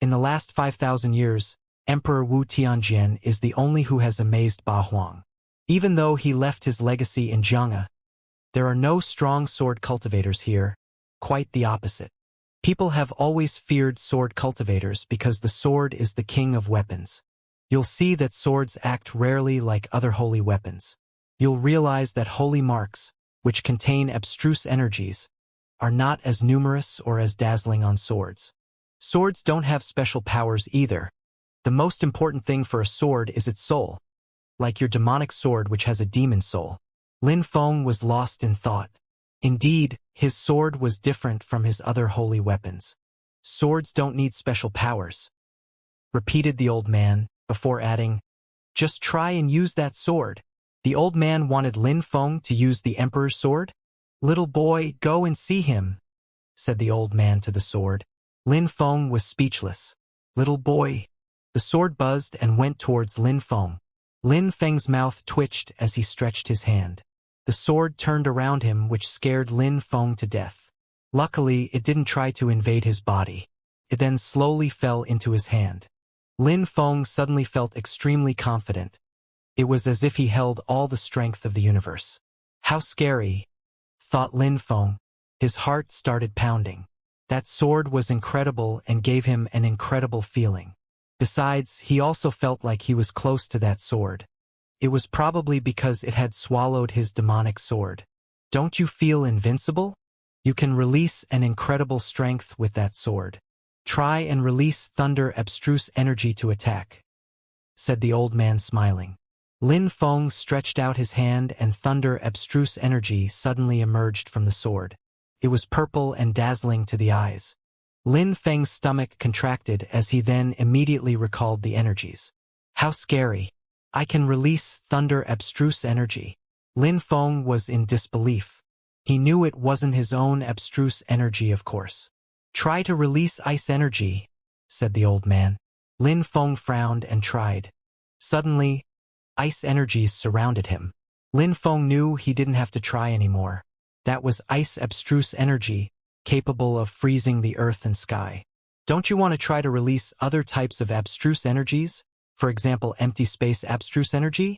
In the last 5,000 years, Emperor Wu Tianjian is the only who has amazed Ba Huang. Even though he left his legacy in Xianxia, there are no strong sword cultivators here, quite the opposite. People have always feared sword cultivators because the sword is the king of weapons. You'll see that swords act rarely like other holy weapons. You'll realize that holy marks, which contain abstruse energies, are not as numerous or as dazzling on swords. Swords don't have special powers either. The most important thing for a sword is its soul, like your demonic sword which has a demon soul. Lin Feng was lost in thought. Indeed, his sword was different from his other holy weapons. Swords don't need special powers, repeated the old man, before adding, just try and use that sword. The old man wanted Lin Feng to use the emperor's sword? Little boy, go and see him, said the old man to the sword. Lin Feng was speechless. Little boy. The sword buzzed and went towards Lin Feng. Lin Feng's mouth twitched as he stretched his hand. The sword turned around him, which scared Lin Feng to death. Luckily, it didn't try to invade his body. It then slowly fell into his hand. Lin Feng suddenly felt extremely confident. It was as if he held all the strength of the universe. How scary, thought Lin Feng. His heart started pounding. That sword was incredible and gave him an incredible feeling. Besides, he also felt like he was close to that sword. It was probably because it had swallowed his demonic sword. Don't you feel invincible? You can release an incredible strength with that sword. Try and release thunder abstruse energy to attack, said the old man smiling. Lin Feng stretched out his hand and thunder abstruse energy suddenly emerged from the sword. It was purple and dazzling to the eyes. Lin Feng's stomach contracted as he then immediately recalled the energies. How scary. I can release thunder abstruse energy. Lin Feng was in disbelief. He knew it wasn't his own abstruse energy, of course. Try to release ice energy, said the old man. Lin Feng frowned and tried. Suddenly, ice energies surrounded him. Lin Feng knew he didn't have to try anymore. That was ice abstruse energy, capable of freezing the earth and sky. Don't you want to try to release other types of abstruse energies? For example, empty space abstruse energy?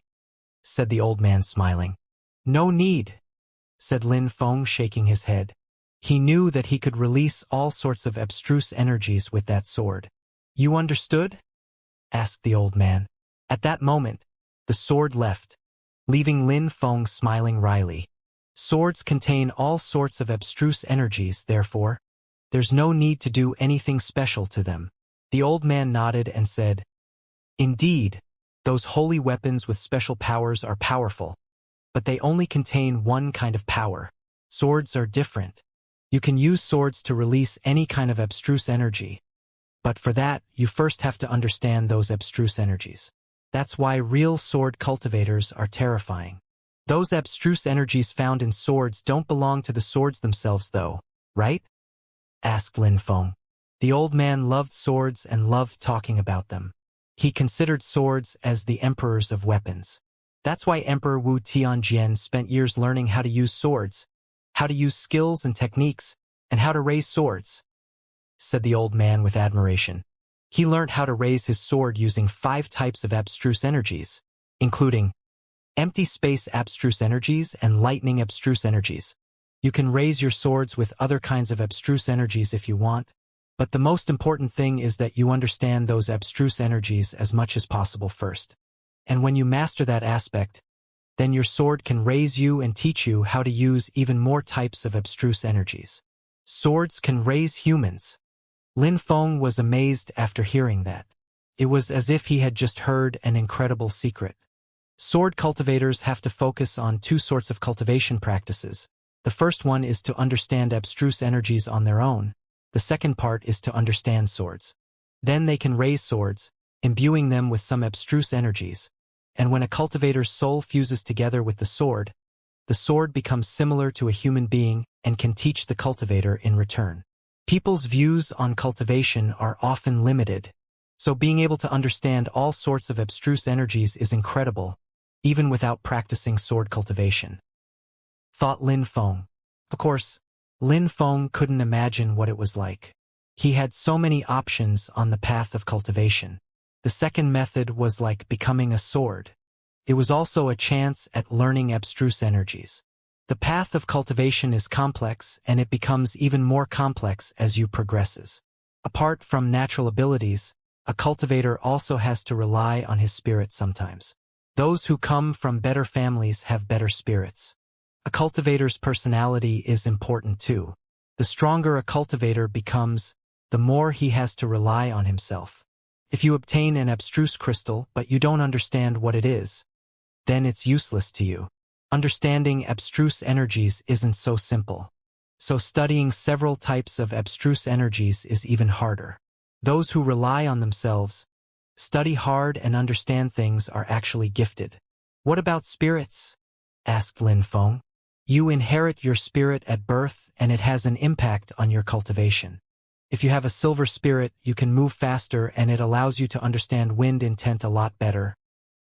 Said the old man smiling. No need, said Lin Feng shaking his head. He knew that he could release all sorts of abstruse energies with that sword. You understood? Asked the old man. At that moment, the sword left, leaving Lin Feng smiling wryly. Swords contain all sorts of abstruse energies, therefore, there's no need to do anything special to them. The old man nodded and said, Indeed, those holy weapons with special powers are powerful, but they only contain one kind of power. Swords are different. You can use swords to release any kind of abstruse energy, but for that, you first have to understand those abstruse energies. That's why real sword cultivators are terrifying. Those abstruse energies found in swords don't belong to the swords themselves though, right? Asked Lin Feng. The old man loved swords and loved talking about them. He considered swords as the emperors of weapons. That's why Emperor Wu Tianjian spent years learning how to use swords, how to use skills and techniques, and how to raise swords, said the old man with admiration. He learned how to raise his sword using 5 types of abstruse energies, including empty space abstruse energies and lightning abstruse energies. You can raise your swords with other kinds of abstruse energies if you want, but the most important thing is that you understand those abstruse energies as much as possible first. And when you master that aspect, then your sword can raise you and teach you how to use even more types of abstruse energies. Swords can raise humans. Lin Feng was amazed after hearing that. It was as if he had just heard an incredible secret. Sword cultivators have to focus on 2 sorts of cultivation practices. The first one is to understand abstruse energies on their own. The second part is to understand swords. Then they can raise swords, imbuing them with some abstruse energies. And when a cultivator's soul fuses together with the sword becomes similar to a human being and can teach the cultivator in return. People's views on cultivation are often limited, so being able to understand all sorts of abstruse energies is incredible. even without practicing sword cultivation. Thought Lin Feng. Of course, Lin Feng couldn't imagine what it was like. He had so many options on the path of cultivation. The second method was like becoming a sword. It was also a chance at learning abstruse energies. The path of cultivation is complex, and it becomes even more complex as you progresses. Apart from natural abilities, a cultivator also has to rely on his spirit sometimes. Those who come from better families have better spirits. A cultivator's personality is important too. The stronger a cultivator becomes, the more he has to rely on himself. If you obtain an abstruse crystal but you don't understand what it is, then it's useless to you. Understanding abstruse energies isn't so simple. So studying several types of abstruse energies is even harder. Those who rely on themselves, study hard and understand things are actually gifted. What about spirits? Asked Lin Feng. You inherit your spirit at birth and it has an impact on your cultivation. If you have a silver spirit, you can move faster and it allows you to understand wind intent a lot better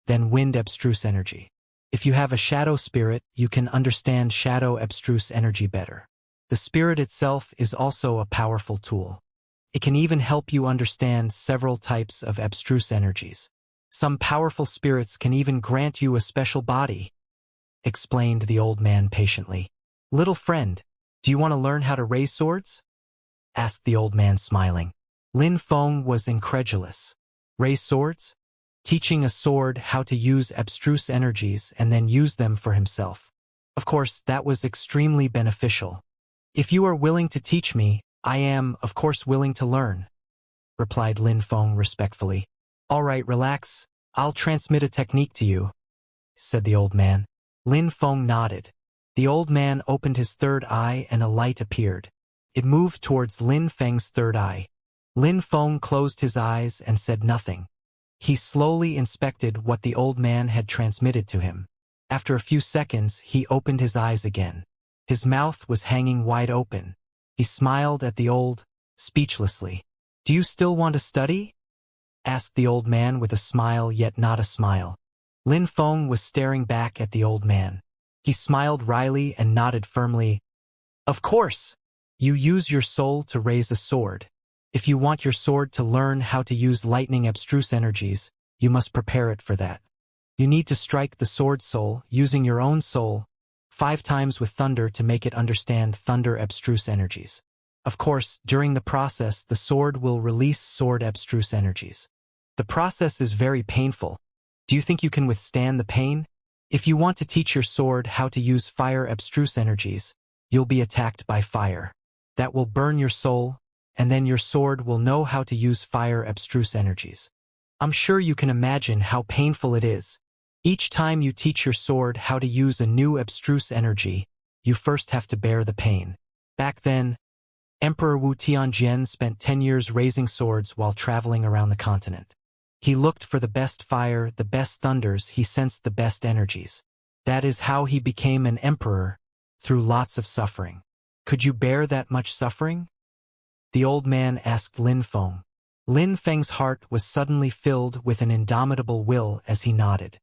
than wind abstruse energy. If you have a shadow spirit, you can understand shadow abstruse energy better. The spirit itself is also a powerful tool. It can even help you understand several types of abstruse energies. Some powerful spirits can even grant you a special body, explained the old man patiently. Little friend, do you want to learn how to raise swords? Asked the old man smiling. Lin Feng was incredulous. Raise swords? Teaching a sword how to use abstruse energies and then use them for himself. Of course, that was extremely beneficial. If you are willing to teach me, I am, of course, willing to learn, replied Lin Feng respectfully. All right, relax. I'll transmit a technique to you, said the old man. Lin Feng nodded. The old man opened his third eye and a light appeared. It moved towards Lin Feng's third eye. Lin Feng closed his eyes and said nothing. He slowly inspected what the old man had transmitted to him. After a few seconds, he opened his eyes again. His mouth was hanging wide open. He smiled at the old, speechlessly. Do you still want to study? Asked the old man with a smile yet not a smile. Lin Feng was staring back at the old man. He smiled wryly and nodded firmly. Of course! You use your soul to raise a sword. If you want your sword to learn how to use lightning abstruse energies, you must prepare it for that. You need to strike the sword soul, using your own soul, 5 times with thunder to make it understand thunder abstruse energies. Of course, during the process, the sword will release sword abstruse energies. The process is very painful. Do you think you can withstand the pain? If you want to teach your sword how to use fire abstruse energies, you'll be attacked by fire. That will burn your soul, and then your sword will know how to use fire abstruse energies. I'm sure you can imagine how painful it is. Each time you teach your sword how to use a new abstruse energy, you first have to bear the pain. Back then, Emperor Wu Tianjian spent 10 years raising swords while traveling around the continent. He looked for the best fire, the best thunders, he sensed the best energies. That is how he became an emperor, through lots of suffering. Could you bear that much suffering? The old man asked Lin Feng. Lin Feng's heart was suddenly filled with an indomitable will as he nodded.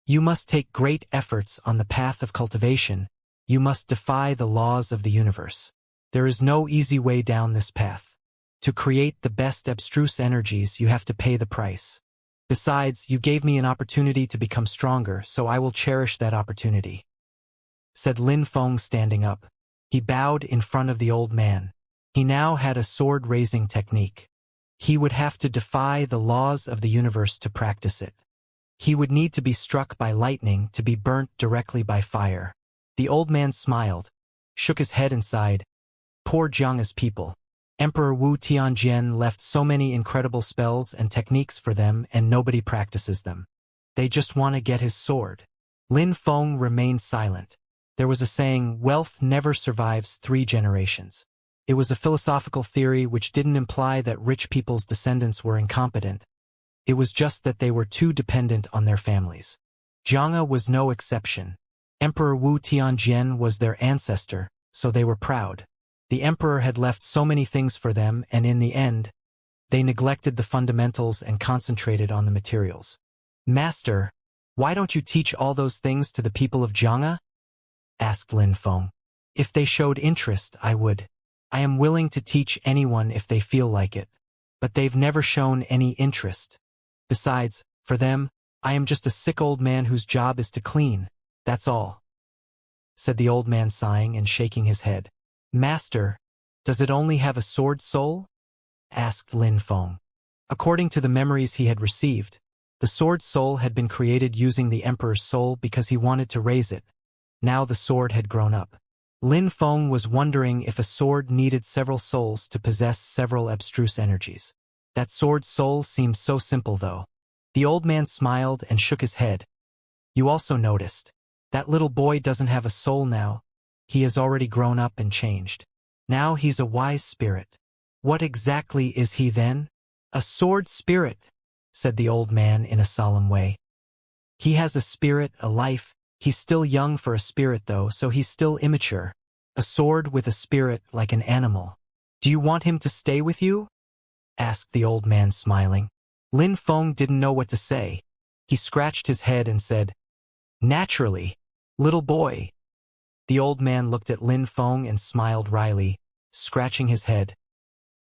You must take great efforts on the path of cultivation. You must defy the laws of the universe. There is no easy way down this path. To create the best abstruse energies, you have to pay the price. Besides, you gave me an opportunity to become stronger, so I will cherish that opportunity, said Lin Feng, standing up. He bowed in front of the old man. He now had a sword-raising technique. He would have to defy the laws of the universe to practice it. He would need to be struck by lightning to be burnt directly by fire. The old man smiled, shook his head and sighed. Poor Xianxia's people. Emperor Wu Tianjian left so many incredible spells and techniques for them and nobody practices them. They just want to get his sword. Lin Feng remained silent. There was a saying, wealth never survives 3 generations. It was a philosophical theory which didn't imply that rich people's descendants were incompetent. It was just that they were too dependent on their families. Xianxia was no exception. Emperor Wu Tianjian was their ancestor, so they were proud. The emperor had left so many things for them, and in the end, they neglected the fundamentals and concentrated on the materials. Master, Why don't you teach all those things to the people of Xianxia? Asked Lin Feng. If they showed interest, I would. I am willing to teach anyone if they feel like it. But they've never shown any interest. Besides, for them, I am just a sick old man whose job is to clean. That's all. Said the old man, sighing and shaking his head. Master, does it only have a sword soul? Asked Lin Feng. According to the memories he had received, the sword soul had been created using the emperor's soul because he wanted to raise it. Now the sword had grown up. Lin Feng was wondering if a sword needed several souls to possess several abstruse energies. That sword soul seemed so simple, though. The old man smiled and shook his head. You also noticed. That little boy doesn't have a soul now. He has already grown up and changed. Now he's a wise spirit. What exactly is he then? A sword spirit, said the old man in a solemn way. He has a spirit, a life. He's still young for a spirit, though, so he's still immature. A sword with a spirit like an animal. Do you want him to stay with you? Asked the old man, smiling. Lin Feng didn't know what to say. He scratched his head and said, Naturally, little boy. The old man looked at Lin Feng and smiled wryly, scratching his head.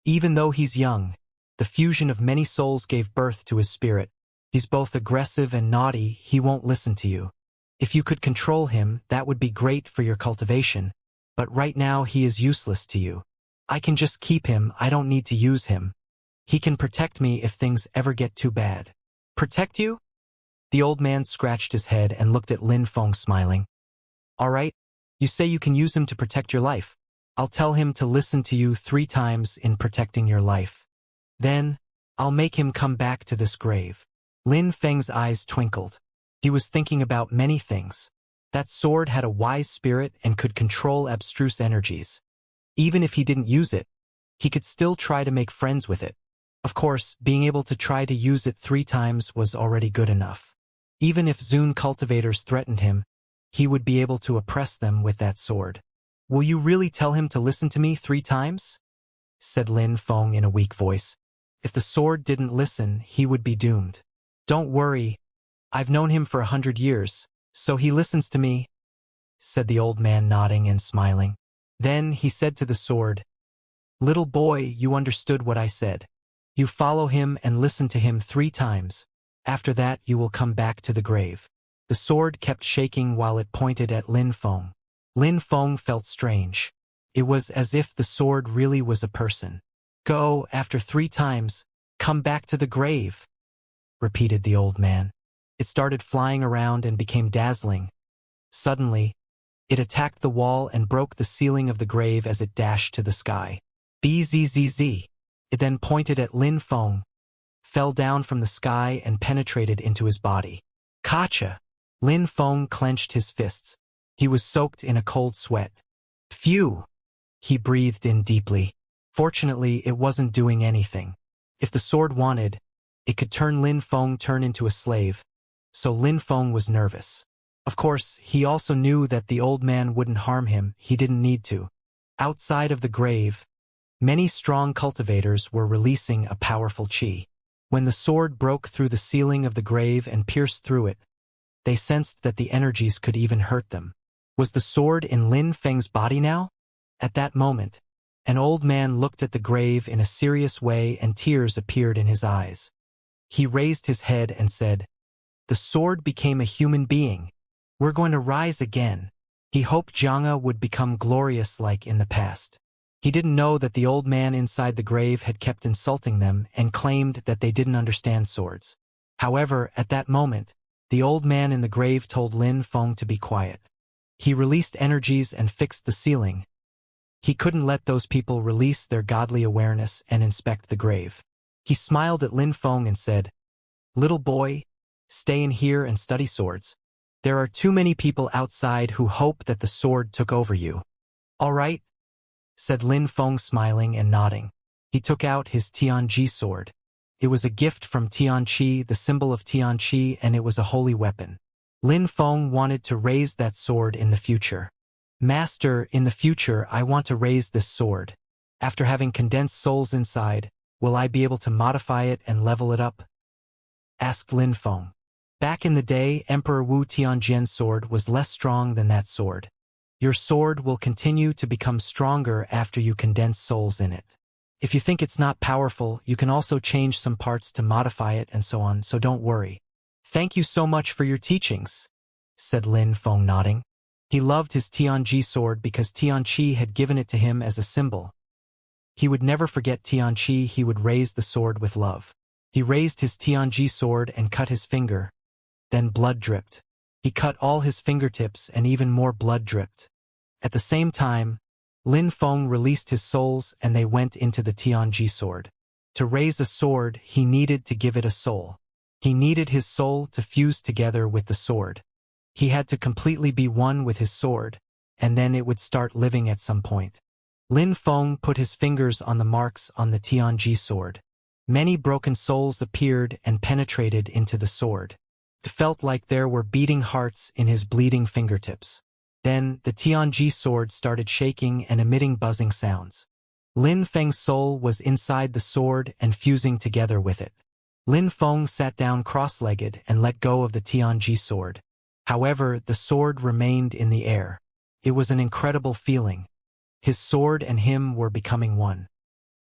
Even though he's young, the fusion of many souls gave birth to his spirit. He's both aggressive and naughty. He won't listen to you. If you could control him, that would be great for your cultivation. But right now he is useless to you. I can just keep him. I don't need to use him. He can protect me if things ever get too bad. Protect you? The old man scratched his head and looked at Lin Feng, smiling. All right, you say you can use him to protect your life. I'll tell him to listen to you 3 times in protecting your life. Then, I'll make him come back to this grave. Lin Feng's eyes twinkled. He was thinking about many things. That sword had a wise spirit and could control abstruse energies. Even if he didn't use it, he could still try to make friends with it. Of course, being able to try to use it 3 times was already good enough. Even if Zune cultivators threatened him, he would be able to oppress them with that sword. Will you really tell him to listen to me 3 times? Said Lin Feng in a weak voice. If the sword didn't listen, he would be doomed. Don't worry. I've known him for 100 years, so he listens to me, said the old man, nodding and smiling. Then he said to the sword, Little boy, you understood what I said. You follow him and listen to him 3 times. After that, you will come back to the grave. The sword kept shaking while it pointed at Lin Feng. Lin Feng felt strange. It was as if the sword really was a person. Go, after 3 times, come back to the grave, repeated the old man. It started flying around and became dazzling. Suddenly, it attacked the wall and broke the ceiling of the grave as it dashed to the sky. Bzzz. It then pointed at Lin Feng, fell down from the sky and penetrated into his body. Gotcha! Lin Feng clenched his fists. He was soaked in a cold sweat. Phew! He breathed in deeply. Fortunately, it wasn't doing anything. If the sword wanted, it could turn Lin Feng into a slave. So Lin Feng was nervous. Of course, he also knew that the old man wouldn't harm him. He didn't need to. Outside of the grave, many strong cultivators were releasing a powerful qi. When the sword broke through the ceiling of the grave and pierced through it, they sensed that the energies could even hurt them. Was the sword in Lin Feng's body now? At that moment, an old man looked at the grave in a serious way and tears appeared in his eyes. He raised his head and said, The sword became a human being. We're going to rise again. He hoped Xianxia would become glorious like in the past. He didn't know that the old man inside the grave had kept insulting them and claimed that they didn't understand swords. However, at that moment, the old man in the grave told Lin Feng to be quiet. He released energies and fixed the ceiling. He couldn't let those people release their godly awareness and inspect the grave. He smiled at Lin Feng and said, Little boy, stay in here and study swords. There are too many people outside who hope that the sword took over you. All right, said Lin Feng, smiling and nodding. He took out his Tianji sword. It was a gift from Tianqi, the symbol of Tianqi, and it was a holy weapon. Lin Feng wanted to raise that sword in the future. Master, in the future I want to raise this sword. After having condensed souls inside, will I be able to modify it and level it up? Asked Lin Feng. Back in the day, Emperor Wu Tianjian's sword was less strong than that sword. Your sword will continue to become stronger after you condense souls in it. If you think it's not powerful, you can also change some parts to modify it and so on, so don't worry. Thank you so much for your teachings, said Lin Feng, nodding. He loved his Tianji sword because Tianqi had given it to him as a symbol. He would never forget Tianqi. He would raise the sword with love. He raised his Tianji sword and cut his finger. Then blood dripped. He cut all his fingertips and even more blood dripped. At the same time, Lin Feng released his souls and they went into the Tianji sword. To raise a sword, he needed to give it a soul. He needed his soul to fuse together with the sword. He had to completely be one with his sword, and then it would start living at some point. Lin Feng put his fingers on the marks on the Tianji sword. Many broken souls appeared and penetrated into the sword. It felt like there were beating hearts in his bleeding fingertips. Then, the Tianji sword started shaking and emitting buzzing sounds. Lin Feng's soul was inside the sword and fusing together with it. Lin Feng sat down cross-legged and let go of the Tianji sword. However, the sword remained in the air. It was an incredible feeling. His sword and him were becoming one.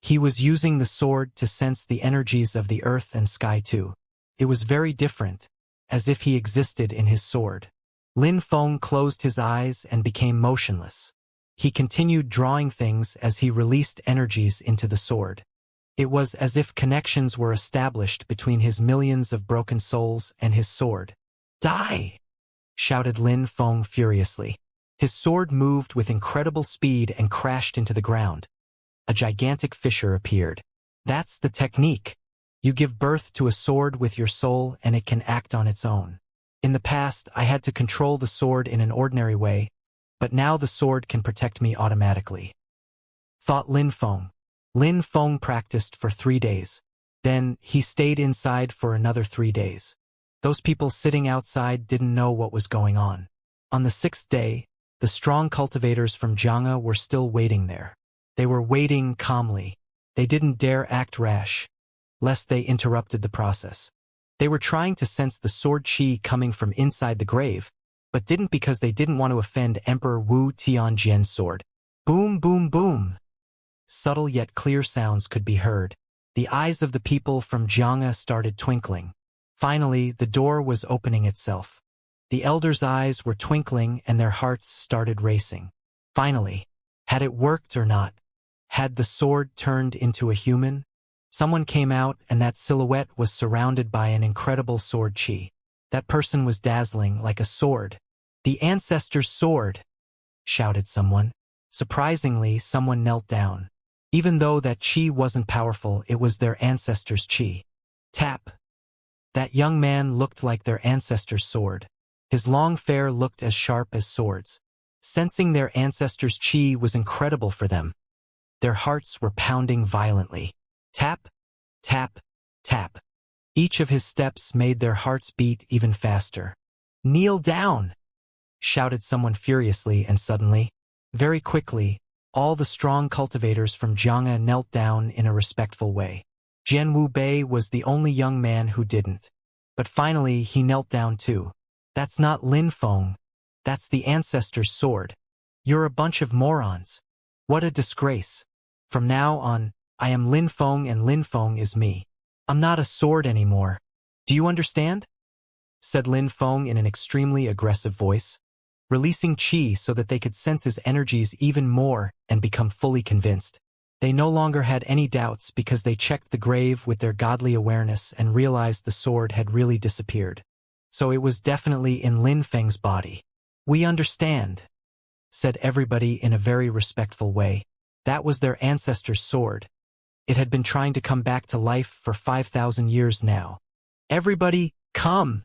He was using the sword to sense the energies of the earth and sky too. It was very different, as if he existed in his sword. Lin Feng closed his eyes and became motionless. He continued drawing things as he released energies into the sword. It was as if connections were established between his millions of broken souls and his sword. "Die!" shouted Lin Feng furiously. His sword moved with incredible speed and crashed into the ground. A gigantic fissure appeared. That's the technique. You give birth to a sword with your soul and it can act on its own. In the past, I had to control the sword in an ordinary way, but now the sword can protect me automatically, thought Lin Feng. Lin Feng practiced for 3 days. Then, he stayed inside for another 3 days. Those people sitting outside didn't know what was going on. On the 6th day, the strong cultivators from Xianxia were still waiting there. They were waiting calmly. They didn't dare act rash, lest they interrupted the process. They were trying to sense the sword qi coming from inside the grave, but didn't because they didn't want to offend Emperor Wu Tianjian's sword. Boom, boom, boom. Subtle yet clear sounds could be heard. The eyes of the people from Xianxia started twinkling. Finally, the door was opening itself. The elders' eyes were twinkling and their hearts started racing. Finally, had it worked or not? Had the sword turned into a human? Someone came out and that silhouette was surrounded by an incredible sword qi. That person was dazzling like a sword. "The ancestor's sword!" shouted someone. Surprisingly, someone knelt down. Even though that qi wasn't powerful, it was their ancestor's qi. Tap. That young man looked like their ancestor's sword. His long hair looked as sharp as swords. Sensing their ancestor's qi was incredible for them. Their hearts were pounding violently. Tap, tap, tap. Each of his steps made their hearts beat even faster. "Kneel down!" shouted someone furiously, and suddenly, very quickly, all the strong cultivators from Xianxia knelt down in a respectful way. Jian Wu Bei was the only young man who didn't. But finally, he knelt down too. "That's not Lin Feng. That's the ancestor's sword. You're a bunch of morons. What a disgrace. From now on, I am Lin Feng and Lin Feng is me. I'm not a sword anymore. Do you understand?" said Lin Feng in an extremely aggressive voice, releasing qi so that they could sense his energies even more and become fully convinced. They no longer had any doubts because they checked the grave with their godly awareness and realized the sword had really disappeared. So it was definitely in Lin Feng's body. "We understand," said everybody in a very respectful way. That was their ancestor's sword. It had been trying to come back to life for 5,000 years now. "Everybody, come,"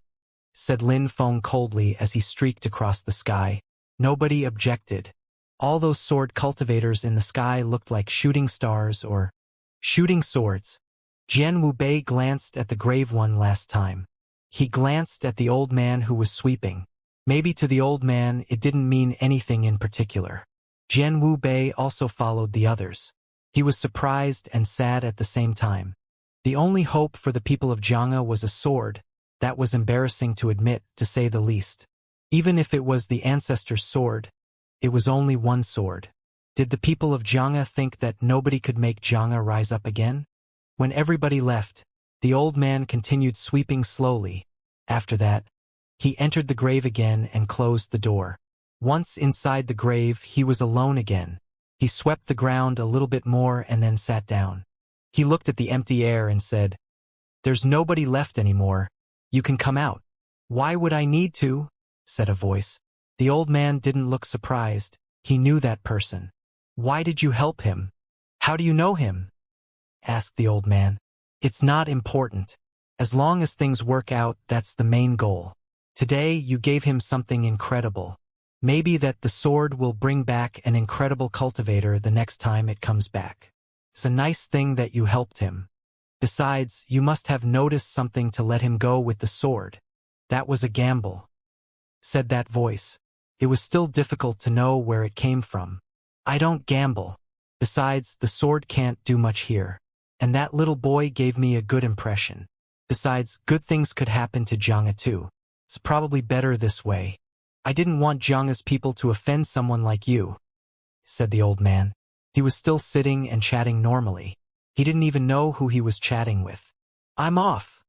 said Lin Feng coldly as he streaked across the sky. Nobody objected. All those sword cultivators in the sky looked like shooting stars or shooting swords. Jian Wu Bei glanced at the grave one last time. He glanced at the old man who was sweeping. Maybe to the old man it didn't mean anything in particular. Jian Wu Bei also followed the others. He was surprised and sad at the same time. The only hope for the people of Xianxia was a sword. That was embarrassing to admit, to say the least. Even if it was the ancestor's sword, it was only one sword. Did the people of Xianxia think that nobody could make Xianxia rise up again? When everybody left, the old man continued sweeping slowly. After that, he entered the grave again and closed the door. Once inside the grave, he was alone again. He swept the ground a little bit more and then sat down. He looked at the empty air and said, "There's nobody left anymore. You can come out." "Why would I need to?" said a voice. The old man didn't look surprised. He knew that person. "Why did you help him? How do you know him?" asked the old man. "It's not important. As long as things work out, that's the main goal. Today you gave him something incredible. Maybe that the sword will bring back an incredible cultivator the next time it comes back. It's a nice thing that you helped him. Besides, you must have noticed something to let him go with the sword. That was a gamble," said that voice. It was still difficult to know where it came from. "I don't gamble. Besides, the sword can't do much here. And that little boy gave me a good impression. Besides, good things could happen to Xianxia too. It's probably better this way. I didn't want Xianxia's people to offend someone like you," said the old man. He was still sitting and chatting normally. He didn't even know who he was chatting with. "I'm off."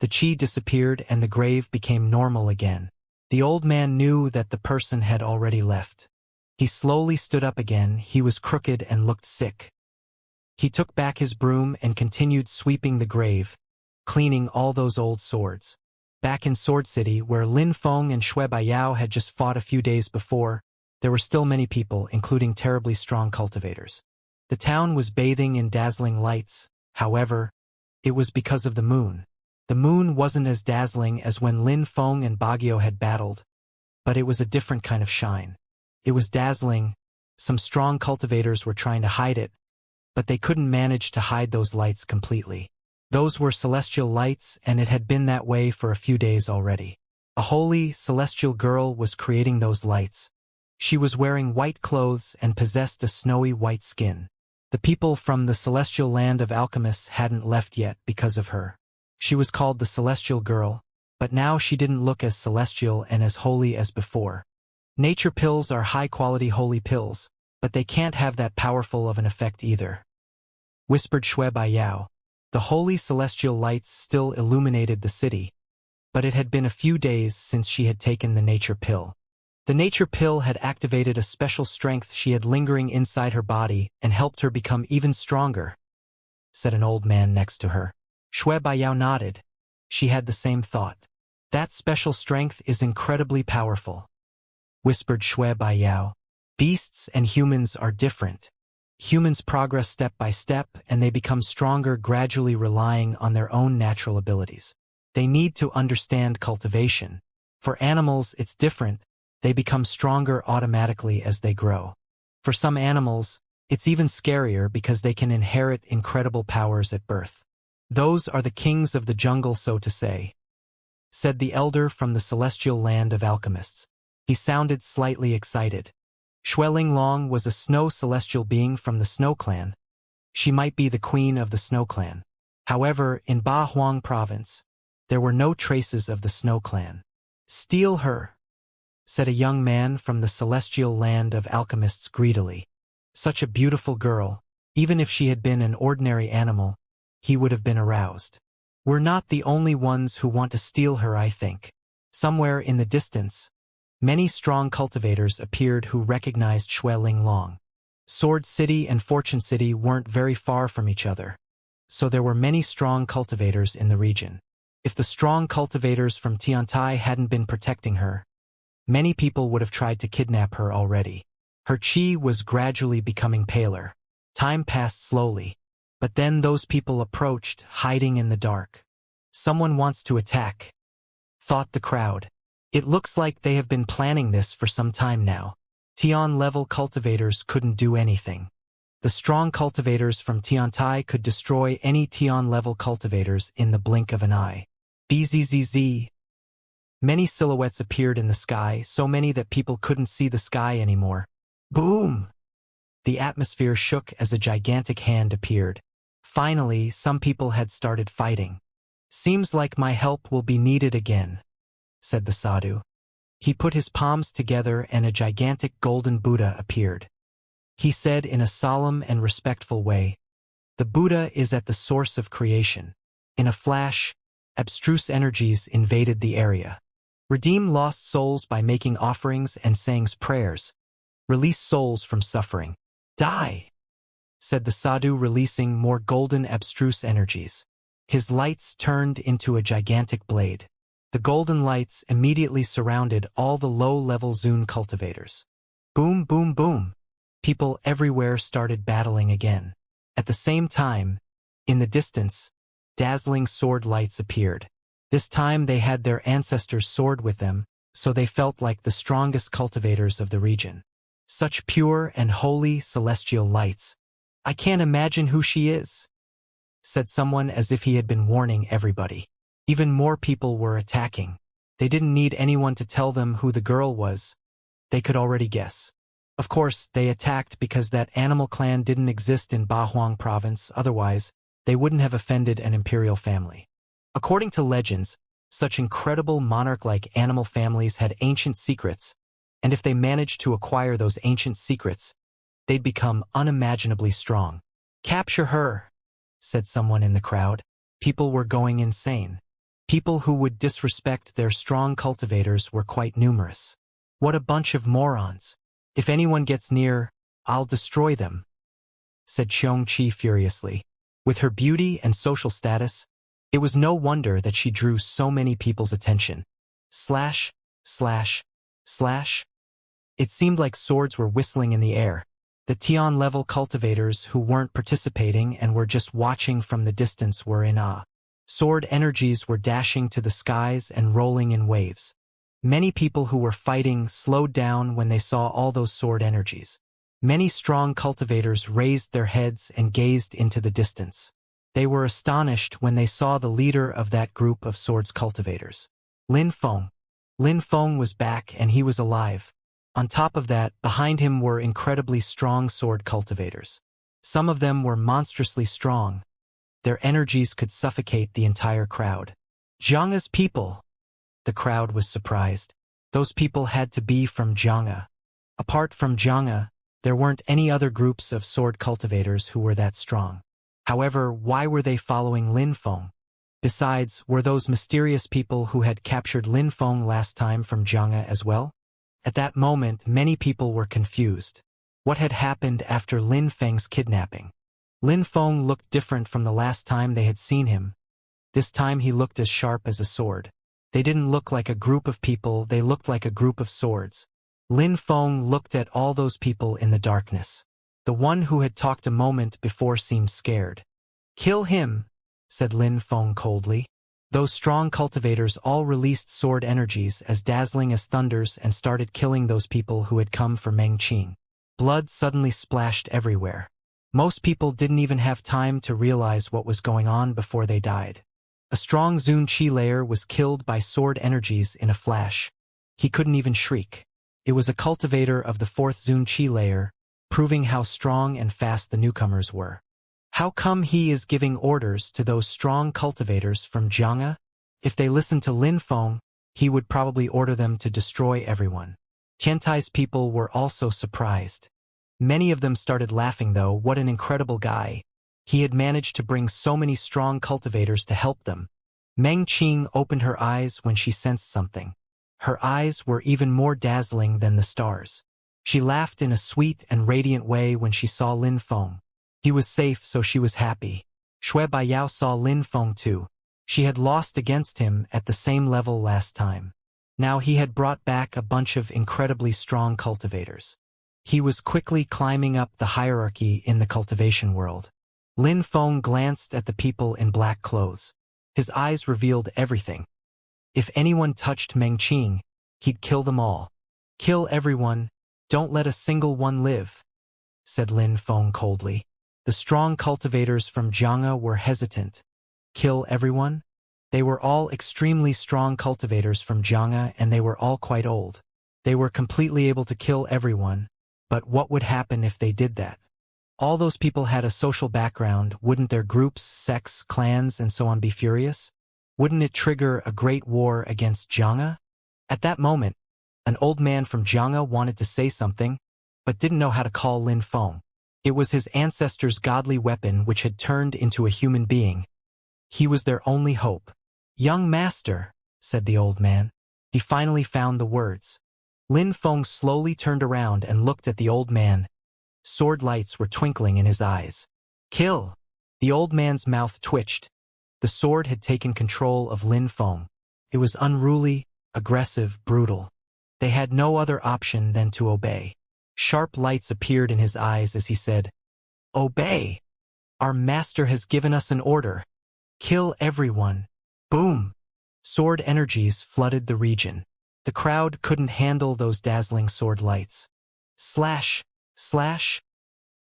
The chi disappeared and the grave became normal again. The old man knew that the person had already left. He slowly stood up again. He was crooked and looked sick. He took back his broom and continued sweeping the grave, cleaning all those old swords. Back in Sword City, where Lin Feng and Shui Baiyao had just fought a few days before, there were still many people, including terribly strong cultivators. The town was bathing in dazzling lights. However, it was because of the moon. The moon wasn't as dazzling as when Lin Feng and Baguio had battled, but it was a different kind of shine. It was dazzling. Some strong cultivators were trying to hide it, but they couldn't manage to hide those lights completely. Those were celestial lights, and it had been that way for a few days already. A holy, celestial girl was creating those lights. She was wearing white clothes and possessed a snowy white skin. The people from the celestial land of alchemists hadn't left yet because of her. She was called the Celestial Girl, but now she didn't look as celestial and as holy as before. Nature pills are high-quality holy pills, but they can't have that powerful of an effect either, whispered Shui Baiyao. The holy celestial lights still illuminated the city, but it had been a few days since she had taken the nature pill. The nature pill had activated a special strength she had lingering inside her body and helped her become even stronger, said an old man next to her. Shui Baiyao nodded. She had the same thought. That special strength is incredibly powerful, whispered Shui Baiyao. Beasts and humans are different. Humans progress step by step and they become stronger gradually relying on their own natural abilities. They need to understand cultivation. For animals, it's different. They become stronger automatically as they grow. For some animals, it's even scarier because they can inherit incredible powers at birth. Those are the kings of the jungle, so to say, said the elder from the celestial land of alchemists. He sounded slightly excited. Xueling Long was a snow celestial being from the Snow Clan. She might be the queen of the Snow Clan. However, in Ba Huang province, there were no traces of the Snow Clan. Steal her, said a young man from the celestial land of alchemists greedily. Such a beautiful girl. Even if she had been an ordinary animal, he would have been aroused. We're not the only ones who want to steal her, I think. Somewhere in the distance, many strong cultivators appeared who recognized Xueling Long. Sword City and Fortune City weren't very far from each other, so there were many strong cultivators in the region. If the strong cultivators from Tiantai hadn't been protecting her, many people would have tried to kidnap her already. Her chi was gradually becoming paler. Time passed slowly, but then those people approached, hiding in the dark. Someone wants to attack, thought the crowd. It looks like they have been planning this for some time now. Tian-level cultivators couldn't do anything. The strong cultivators from Tiantai could destroy any Tian-level cultivators in the blink of an eye. Bzzz. Many silhouettes appeared in the sky, so many that people couldn't see the sky anymore. Boom! The atmosphere shook as a gigantic hand appeared. Finally, some people had started fighting. Seems like my help will be needed again, said the sadhu. He put his palms together and a gigantic golden Buddha appeared. He said in a solemn and respectful way, "The Buddha is at the source of creation." In a flash, abstruse energies invaded the area. Redeem lost souls by making offerings and saying prayers. Release souls from suffering. Die, said the sadhu, releasing more golden abstruse energies. His lights turned into a gigantic blade. The golden lights immediately surrounded all the low-level Zune cultivators. Boom, boom, boom. People everywhere started battling again. At the same time, in the distance, dazzling sword lights appeared. This time they had their ancestors' sword with them, so they felt like the strongest cultivators of the region. Such pure and holy celestial lights. I can't imagine who she is, said someone as if he had been warning everybody. Even more people were attacking. They didn't need anyone to tell them who the girl was. They could already guess. Of course, they attacked because that animal clan didn't exist in Bahuang province, otherwise, they wouldn't have offended an imperial family. According to legends, such incredible monarch-like animal families had ancient secrets, and if they managed to acquire those ancient secrets, they'd become unimaginably strong. Capture her, said someone in the crowd. People were going insane. People who would disrespect their strong cultivators were quite numerous. What a bunch of morons. If anyone gets near, I'll destroy them, said Xianxia furiously. With her beauty and social status, it was no wonder that she drew so many people's attention. Slash, slash, slash. It seemed like swords were whistling in the air. The Tian-level cultivators who weren't participating and were just watching from the distance were in awe. Sword energies were dashing to the skies and rolling in waves. Many people who were fighting slowed down when they saw all those sword energies. Many strong cultivators raised their heads and gazed into the distance. They were astonished when they saw the leader of that group of swords cultivators. Lin Feng. Lin Feng was back and he was alive. On top of that, behind him were incredibly strong sword cultivators. Some of them were monstrously strong. Their energies could suffocate the entire crowd. Zhang's people. The crowd was surprised. Those people had to be from Xianxia. Apart from Xianxia, there weren't any other groups of sword cultivators who were that strong. However, why were they following Lin Feng? Besides, were those mysterious people who had captured Lin Feng last time from Xianxia as well? At that moment, many people were confused. What had happened after Lin Feng's kidnapping? Lin Feng looked different from the last time they had seen him. This time he looked as sharp as a sword. They didn't look like a group of people, they looked like a group of swords. Lin Feng looked at all those people in the darkness. The one who had talked a moment before seemed scared. Kill him, said Lin Feng coldly. Those strong cultivators all released sword energies as dazzling as thunders and started killing those people who had come for Meng Qing. Blood suddenly splashed everywhere. Most people didn't even have time to realize what was going on before they died. A strong Zune Qi layer was killed by sword energies in a flash. He couldn't even shriek. It was a cultivator of the fourth Zune Qi layer, proving how strong and fast the newcomers were. How come he is giving orders to those strong cultivators from Xianxia? If they listened to Lin Feng, he would probably order them to destroy everyone. Tiantai's people were also surprised. Many of them started laughing though. What an incredible guy. He had managed to bring so many strong cultivators to help them. Meng Qing opened her eyes when she sensed something. Her eyes were even more dazzling than the stars. She laughed in a sweet and radiant way when she saw Lin Feng. He was safe, so she was happy. Shui Baiyao saw Lin Feng too. She had lost against him at the same level last time. Now he had brought back a bunch of incredibly strong cultivators. He was quickly climbing up the hierarchy in the cultivation world. Lin Feng glanced at the people in black clothes. His eyes revealed everything. If anyone touched Meng Qing, he'd kill them all. Kill everyone, don't let a single one live, said Lin Feng coldly. The strong cultivators from Xianxia were hesitant. Kill everyone? They were all extremely strong cultivators from Xianxia and they were all quite old. They were completely able to kill everyone, but what would happen if they did that? All those people had a social background, wouldn't their groups, sects, clans, and so on be furious? Wouldn't it trigger a great war against Xianxia? At that moment, an old man from Xianxia wanted to say something, but didn't know how to call Lin Feng. It was his ancestors' godly weapon which had turned into a human being. He was their only hope. "Young master," said the old man. He finally found the words. Lin Feng slowly turned around and looked at the old man. Sword lights were twinkling in his eyes. "Kill!" The old man's mouth twitched. The sword had taken control of Lin Feng. It was unruly, aggressive, brutal. They had no other option than to obey. Sharp lights appeared in his eyes as he said, "Obey! Our master has given us an order. Kill everyone." Boom! Sword energies flooded the region. The crowd couldn't handle those dazzling sword lights. Slash! Slash!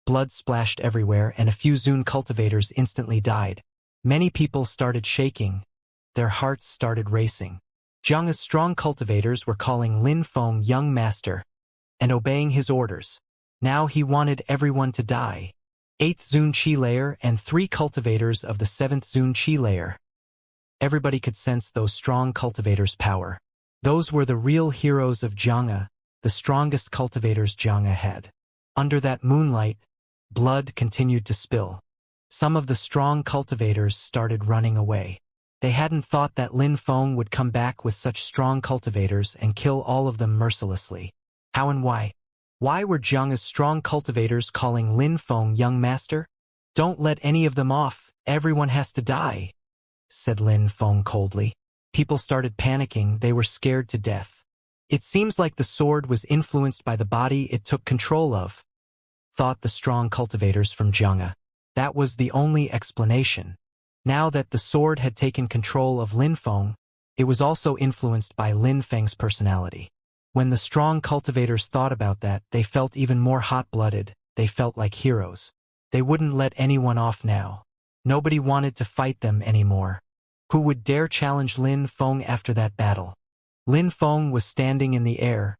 Blood splashed everywhere and a few Zun cultivators instantly died. Many people started shaking. Their hearts started racing. Xianxia's strong cultivators were calling Lin Feng young master and obeying his orders. Now he wanted everyone to die. 8th Zun Qi layer and 3 cultivators of the 7th Zun Qi layer. Everybody could sense those strong cultivators' power. Those were the real heroes of Xianxia, the strongest cultivators Xianxia had. Under that moonlight, blood continued to spill. Some of the strong cultivators started running away. They hadn't thought that Lin Feng would come back with such strong cultivators and kill all of them mercilessly. How and why? Why were Xianxia's strong cultivators calling Lin Feng young master? "Don't let any of them off, everyone has to die," said Lin Feng coldly. People started panicking, they were scared to death. "It seems like the sword was influenced by the body it took control of," thought the strong cultivators from Xianxia. That was the only explanation. Now that the sword had taken control of Lin Feng, it was also influenced by Lin Feng's personality. When the strong cultivators thought about that, they felt even more hot-blooded. They felt like heroes. They wouldn't let anyone off now. Nobody wanted to fight them anymore. Who would dare challenge Lin Feng after that battle? Lin Feng was standing in the air,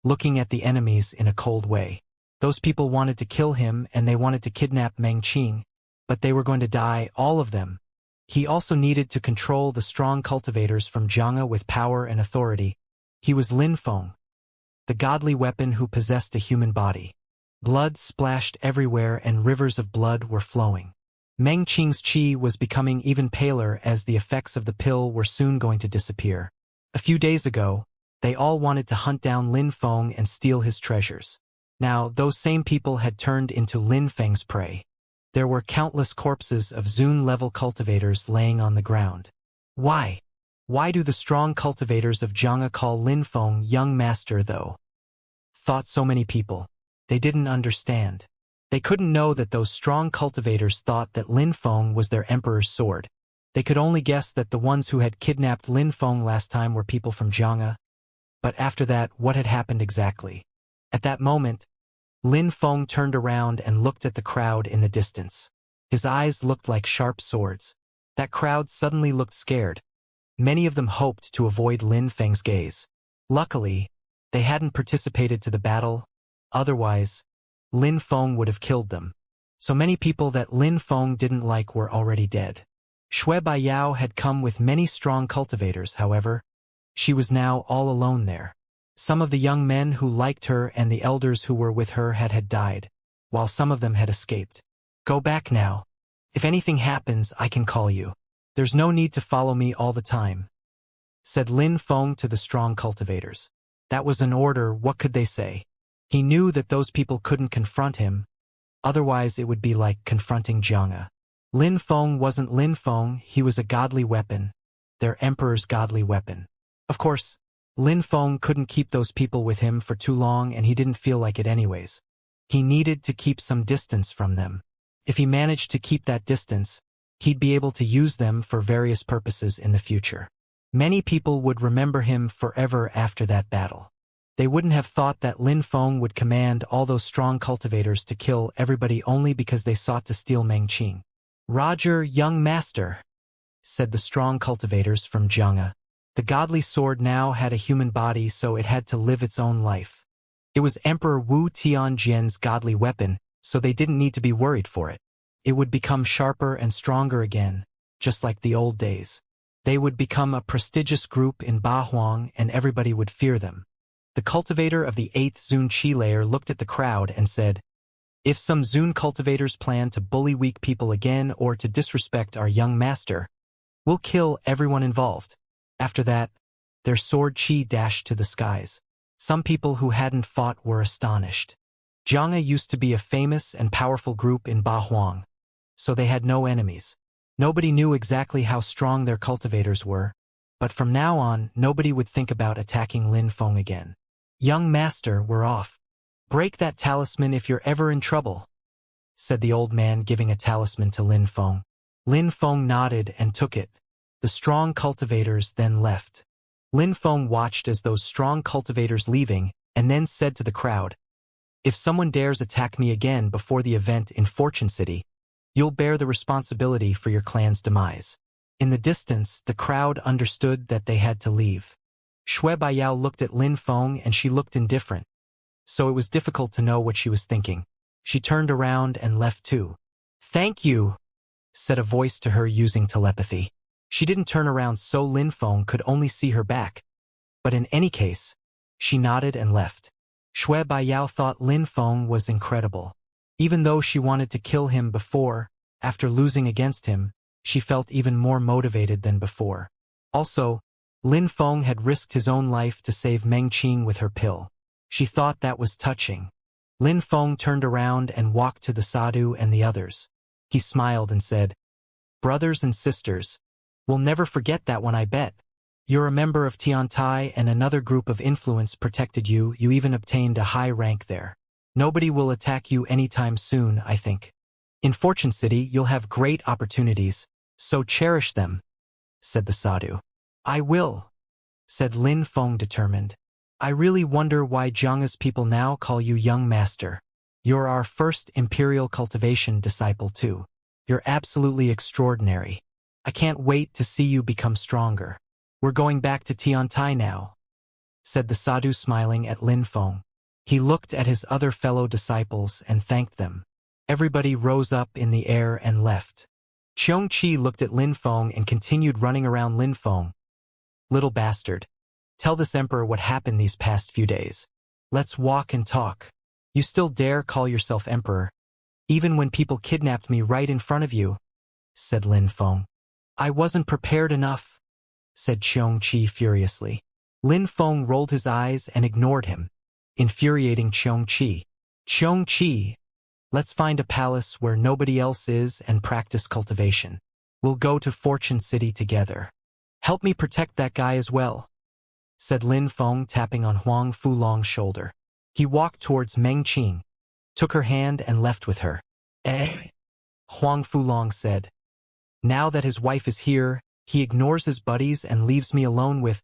looking at the enemies in a cold way. Those people wanted to kill him and they wanted to kidnap Meng Qing, but they were going to die, all of them. He also needed to control the strong cultivators from Xianxia with power and authority. He was Lin Feng, the godly weapon who possessed a human body. Blood splashed everywhere and rivers of blood were flowing. Meng Qing's qi was becoming even paler as the effects of the pill were soon going to disappear. A few days ago, they all wanted to hunt down Lin Feng and steal his treasures. Now, those same people had turned into Lin Feng's prey. There were countless corpses of Zun-level cultivators laying on the ground. Why? Why do the strong cultivators of Xianxia call Lin Feng young master though? Thought so many people. They didn't understand. They couldn't know that those strong cultivators thought that Lin Feng was their emperor's sword. They could only guess that the ones who had kidnapped Lin Feng last time were people from Xianxia. But after that, what had happened exactly? At that moment, Lin Feng turned around and looked at the crowd in the distance. His eyes looked like sharp swords. That crowd suddenly looked scared. Many of them hoped to avoid Lin Feng's gaze. Luckily, they hadn't participated to the battle. Otherwise, Lin Feng would have killed them. So many people that Lin Feng didn't like were already dead. Xue Baiyao had come with many strong cultivators, however. She was now all alone there. Some of the young men who liked her and the elders who were with her had died, while some of them had escaped. "Go back now. If anything happens, I can call you. There's no need to follow me all the time," said Lin Feng to the strong cultivators. That was an order, what could they say? He knew that those people couldn't confront him, otherwise it would be like confronting Xianxia. Lin Feng wasn't Lin Feng, he was a godly weapon, their emperor's godly weapon. Of course, Lin Feng couldn't keep those people with him for too long and he didn't feel like it anyways. He needed to keep some distance from them. If he managed to keep that distance, he'd be able to use them for various purposes in the future. Many people would remember him forever after that battle. They wouldn't have thought that Lin Feng would command all those strong cultivators to kill everybody only because they sought to steal Meng Qing. "Roger, young master," said the strong cultivators from Xianxia. The godly sword now had a human body, so it had to live its own life. It was Emperor Wu Tianjian's godly weapon, so they didn't need to be worried for it. It would become sharper and stronger again, just like the old days. They would become a prestigious group in Bahuang and everybody would fear them. The cultivator of the 8th Zun Qi layer looked at the crowd and said, "If some Zun cultivators plan to bully weak people again or to disrespect our young master, we'll kill everyone involved." After that, their sword Qi dashed to the skies. Some people who hadn't fought were astonished. Xianxia used to be a famous and powerful group in Bahuang, so they had no enemies. Nobody knew exactly how strong their cultivators were, but from now on, nobody would think about attacking Lin Feng again. "Young master, we're off. Break that talisman if you're ever in trouble," said the old man, giving a talisman to Lin Feng. Lin Feng nodded and took it. The strong cultivators then left. Lin Feng watched as those strong cultivators leaving and then said to the crowd, "If someone dares attack me again before the event in Fortune City, you'll bear the responsibility for your clan's demise." In the distance, the crowd understood that they had to leave. Shui Baiyao looked at Lin Feng and she looked indifferent, so it was difficult to know what she was thinking. She turned around and left too. "Thank you," said a voice to her using telepathy. She didn't turn around so Lin Feng could only see her back, but in any case, she nodded and left. Shui Baiyao thought Lin Feng was incredible. Even though she wanted to kill him before, after losing against him, she felt even more motivated than before. Also, Lin Feng had risked his own life to save Meng Qing with her pill. She thought that was touching. Lin Feng turned around and walked to the sadhu and the others. He smiled and said, "Brothers and sisters, we'll never forget that one, I bet. You're a member of Tiantai and another group of influence protected you. You even obtained a high rank there. Nobody will attack you anytime soon, I think. In Fortune City, you'll have great opportunities, so cherish them," said the sadhu. "I will," said Lin Feng, determined. "I really wonder why Xianxia's people now call you young master. You're our first imperial cultivation disciple too. You're absolutely extraordinary. I can't wait to see you become stronger. We're going back to Tiantai now," said the sadhu, smiling at Lin Feng. He looked at his other fellow disciples and thanked them. Everybody rose up in the air and left. Xianxia looked at Lin Feng and continued running around Lin Feng. "Little bastard. Tell this emperor what happened these past few days. Let's walk and talk. You still dare call yourself emperor, even when people kidnapped me right in front of you," said Lin Feng. "I wasn't prepared enough," said Xianxia furiously. Lin Feng rolled his eyes and ignored him, infuriating Xianxia. "Xianxia, let's find a palace where nobody else is and practice cultivation. We'll go to Fortune City together. Help me protect that guy as well," said Lin Feng, tapping on Huang Fulong's shoulder. He walked towards Meng Qing, took her hand and left with her. "Eh?" Huang Fulong said. "Now that his wife is here, he ignores his buddies and leaves me alone with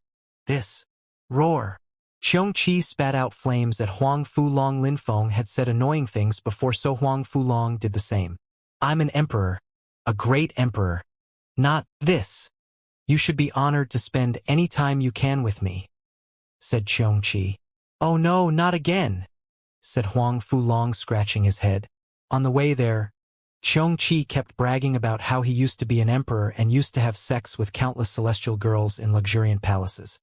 this." Roar. Xianxia spat out flames at Huang Fulong. Lin Feng had said annoying things before, so Huang Fulong did the same. "I'm an emperor, a great emperor. Not this. You should be honored to spend any time you can with me," said Xianxia. "Oh no, not again," said Huang Fulong, scratching his head. On the way there, Xianxia kept bragging about how he used to be an emperor and used to have sex with countless celestial girls in luxuriant palaces.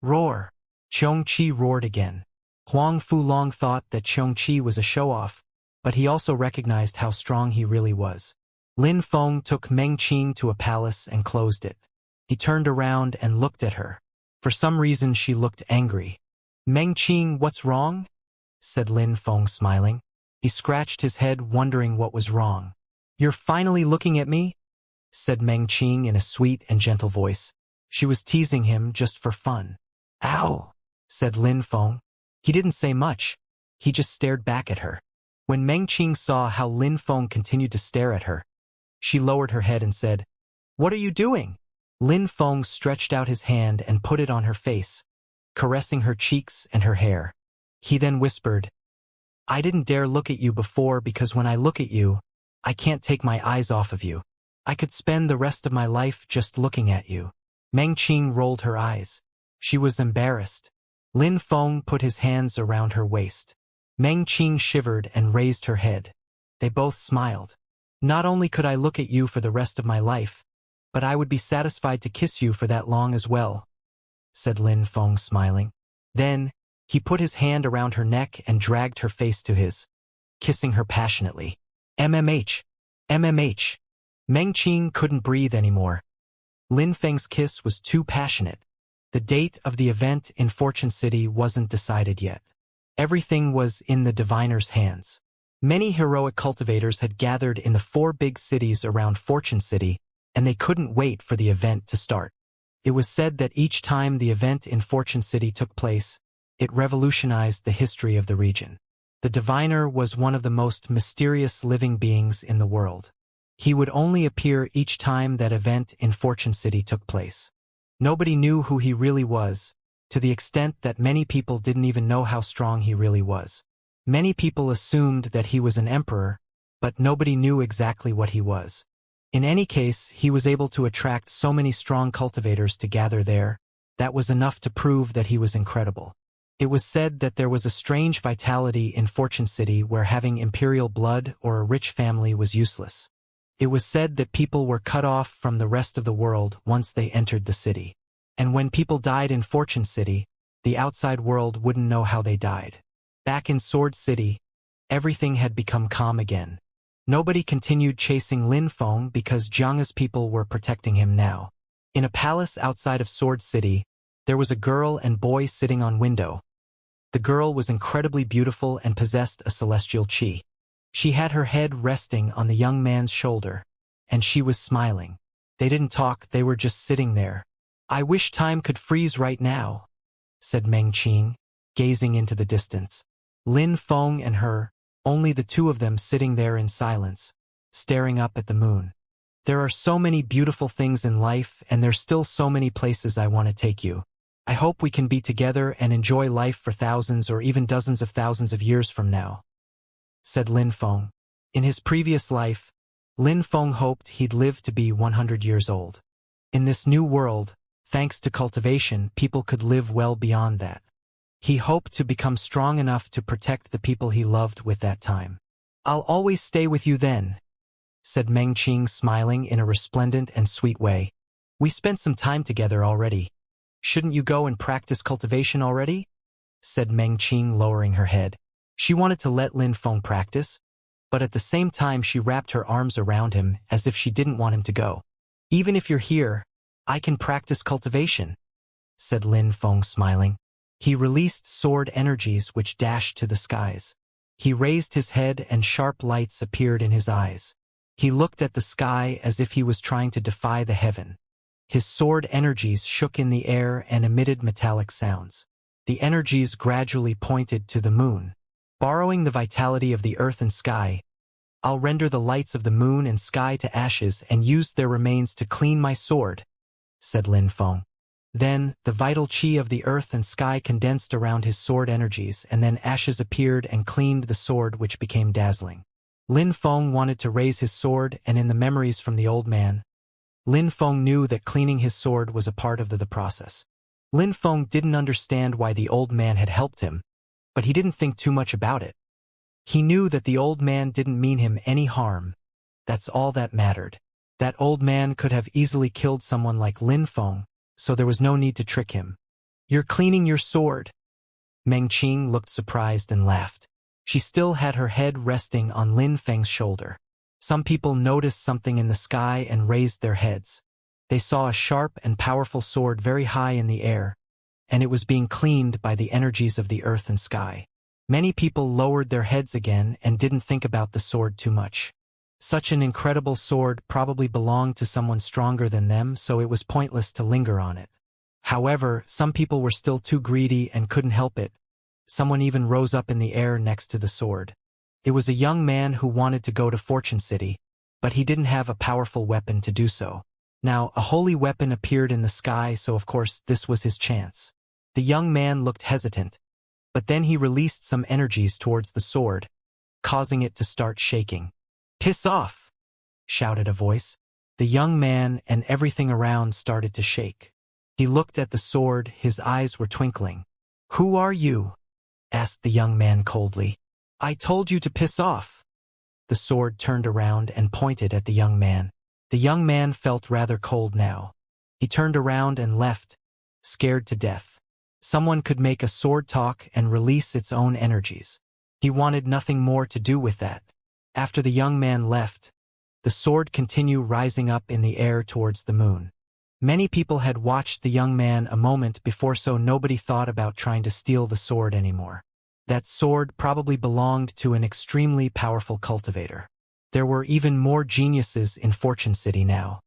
Roar. Xianxia roared again. Huang Fulong thought that Xianxia was a show-off, but he also recognized how strong he really was. Lin Feng took Meng Qing to a palace and closed it. He turned around and looked at her. For some reason she looked angry. "Meng Qing, what's wrong?" said Lin Feng, smiling. He scratched his head, wondering what was wrong. "You're finally looking at me?" said Meng Qing in a sweet and gentle voice. She was teasing him just for fun. "Ow," said Lin Feng. He didn't say much. He just stared back at her. When Meng Qing saw how Lin Feng continued to stare at her, she lowered her head and said, "What are you doing?" Lin Feng stretched out his hand and put it on her face, caressing her cheeks and her hair. He then whispered, "I didn't dare look at you before because when I look at you, I can't take my eyes off of you. I could spend the rest of my life just looking at you." Meng Qing rolled her eyes. She was embarrassed. Lin Feng put his hands around her waist. Meng Qing shivered and raised her head. They both smiled. "Not only could I look at you for the rest of my life, But I would be satisfied to kiss you for that long as well, said Lin Feng, smiling. Then, he put his hand around her neck and dragged her face to his, kissing her passionately. MMH. MMH. Meng Qing couldn't breathe anymore. Lin Feng's kiss was too passionate. The date of the event in Fortune City wasn't decided yet. Everything was in the diviner's hands. Many heroic cultivators had gathered in the 4 big cities around Fortune City, and they couldn't wait for the event to start. It was said that each time the event in Fortune City took place, it revolutionized the history of the region. The diviner was one of the most mysterious living beings in the world. He would only appear each time that event in Fortune City took place. Nobody knew who he really was, to the extent that many people didn't even know how strong he really was. Many people assumed that he was an emperor, but nobody knew exactly what he was. In any case, he was able to attract so many strong cultivators to gather there. That was enough to prove that he was incredible. It was said that there was a strange vitality in Fortune City where having imperial blood or a rich family was useless. It was said that people were cut off from the rest of the world once they entered the city. And when people died in Fortune City, the outside world wouldn't know how they died. Back in Sword City, everything had become calm again. Nobody continued chasing Lin Feng because Jiang's people were protecting him now. In a palace outside of Sword City, there was a girl and boy sitting on window. The girl was incredibly beautiful and possessed a celestial qi. She had her head resting on the young man's shoulder, and she was smiling. They didn't talk, they were just sitting there. I wish time could freeze right now, said Meng Qing, gazing into the distance. Lin Feng and her, only the 2 of them sitting there in silence, staring up at the moon. There are so many beautiful things in life, and there's still so many places I want to take you. I hope we can be together and enjoy life for thousands or even dozens of thousands of years from now, said Lin Feng. In his previous life, Lin Feng hoped he'd live to be 100 years old. In this new world, thanks to cultivation, people could live well beyond that. He hoped to become strong enough to protect the people he loved with that time. I'll always stay with you then, said Meng Qing, smiling in a resplendent and sweet way. We spent some time together already. Shouldn't you go and practice cultivation already? Said Meng Qing, lowering her head. She wanted to let Lin Feng practice, but at the same time she wrapped her arms around him as if she didn't want him to go. Even if you're here, I can practice cultivation, said Lin Feng, smiling. He released sword energies which dashed to the skies. He raised his head and sharp lights appeared in his eyes. He looked at the sky as if he was trying to defy the heaven. His sword energies shook in the air and emitted metallic sounds. The energies gradually pointed to the moon. Borrowing the vitality of the earth and sky, I'll render the lights of the moon and sky to ashes and use their remains to clean my sword, said Lin Feng. Then, the vital qi of the earth and sky condensed around his sword energies, and then ashes appeared and cleaned the sword, which became dazzling. Lin Feng wanted to raise his sword, and in the memories from the old man, Lin Feng knew that cleaning his sword was a part of the process. Lin Feng didn't understand why the old man had helped him, but he didn't think too much about it. He knew that the old man didn't mean him any harm. That's all that mattered. That old man could have easily killed someone like Lin Feng, so there was no need to trick him. You're cleaning your sword. Meng Qing looked surprised and laughed. She still had her head resting on Lin Feng's shoulder. Some people noticed something in the sky and raised their heads. They saw a sharp and powerful sword very high in the air, and it was being cleaned by the energies of the earth and sky. Many people lowered their heads again and didn't think about the sword too much. Such an incredible sword probably belonged to someone stronger than them, so it was pointless to linger on it. However, some people were still too greedy and couldn't help it. Someone even rose up in the air next to the sword. It was a young man who wanted to go to Fortune City, but he didn't have a powerful weapon to do so. Now, a holy weapon appeared in the sky, so of course this was his chance. The young man looked hesitant, but then he released some energies towards the sword, causing it to start shaking. "Piss off!" shouted a voice. The young man and everything around started to shake. He looked at the sword, his eyes were twinkling. "Who are you?" asked the young man coldly. "I told you to piss off." The sword turned around and pointed at the young man. The young man felt rather cold now. He turned around and left, scared to death. Someone could make a sword talk and release its own energies. He wanted nothing more to do with that. After the young man left, the sword continued rising up in the air towards the moon. Many people had watched the young man a moment before, so nobody thought about trying to steal the sword anymore. That sword probably belonged to an extremely powerful cultivator. There were even more geniuses in Fortune City now.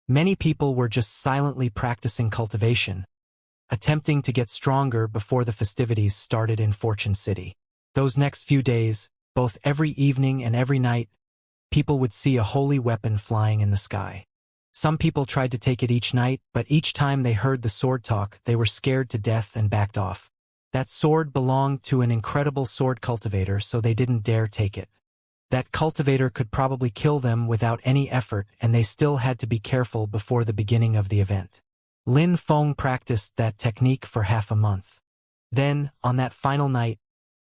Many people were just silently practicing cultivation, attempting to get stronger before the festivities started in Fortune City. Those next few days, both every evening and every night, people would see a holy weapon flying in the sky. Some people tried to take it each night, but each time they heard the sword talk, they were scared to death and backed off. That sword belonged to an incredible sword cultivator, so they didn't dare take it. That cultivator could probably kill them without any effort, and they still had to be careful before the beginning of the event. Lin Feng practiced that technique for half a month. Then, on that final night,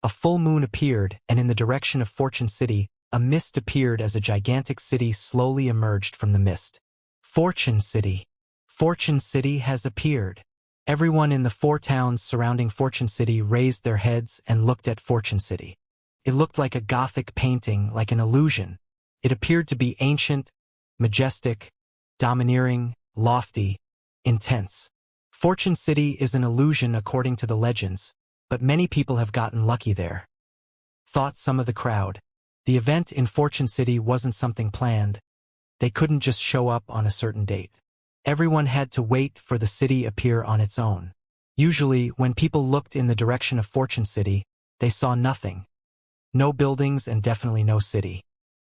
a full moon appeared, and in the direction of Fortune City, a mist appeared as a gigantic city slowly emerged from the mist. Fortune City. Fortune City has appeared. Everyone in the 4 towns surrounding Fortune City raised their heads and looked at Fortune City. It looked like a Gothic painting, like an illusion. It appeared to be ancient, majestic, domineering, lofty, intense. Fortune City is an illusion according to the legends, but many people have gotten lucky there. Thought some of the crowd. The event in Fortune City wasn't something planned. They couldn't just show up on a certain date. Everyone had to wait for the city appear on its own. Usually, when people looked in the direction of Fortune City, they saw nothing. No buildings and definitely no city.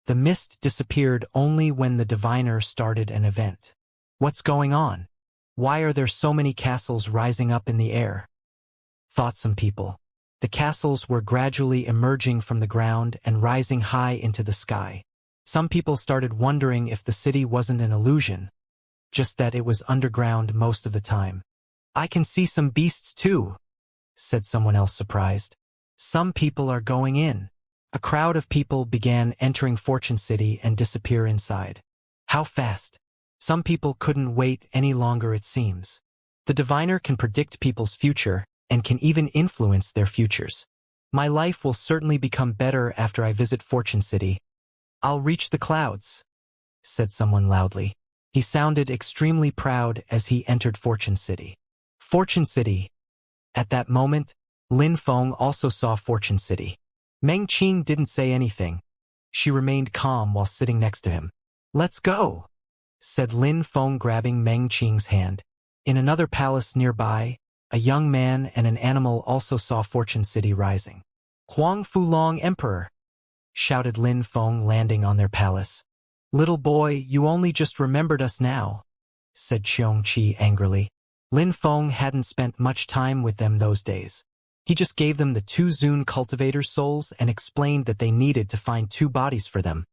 The mist disappeared only when the diviner started an event. What's going on? Why are there so many castles rising up in the air? Thought some people. The castles were gradually emerging from the ground and rising high into the sky. Some people started wondering if the city wasn't an illusion, just that it was underground most of the time. I can see some beasts too, said someone else surprised. Some people are going in. A crowd of people began entering Fortune City and disappear inside. How fast? Some people couldn't wait any longer, it seems. The diviner can predict people's future and can even influence their futures. My life will certainly become better after I visit Fortune City. I'll reach the clouds, said someone loudly. He sounded extremely proud as he entered Fortune City. Fortune City. At that moment, Lin Feng also saw Fortune City. Meng Qing didn't say anything. She remained calm while sitting next to him. Let's go, said Lin Feng, grabbing Meng Qing's hand. In another palace nearby, a young man and an animal also saw Fortune City rising. Huang Fulong Emperor, shouted Lin Feng, landing on their palace. Little boy, you only just remembered us now, said Xianxia angrily. Lin Feng hadn't spent much time with them those days. He just gave them the 2 Zun cultivator souls and explained that they needed to find 2 bodies for them.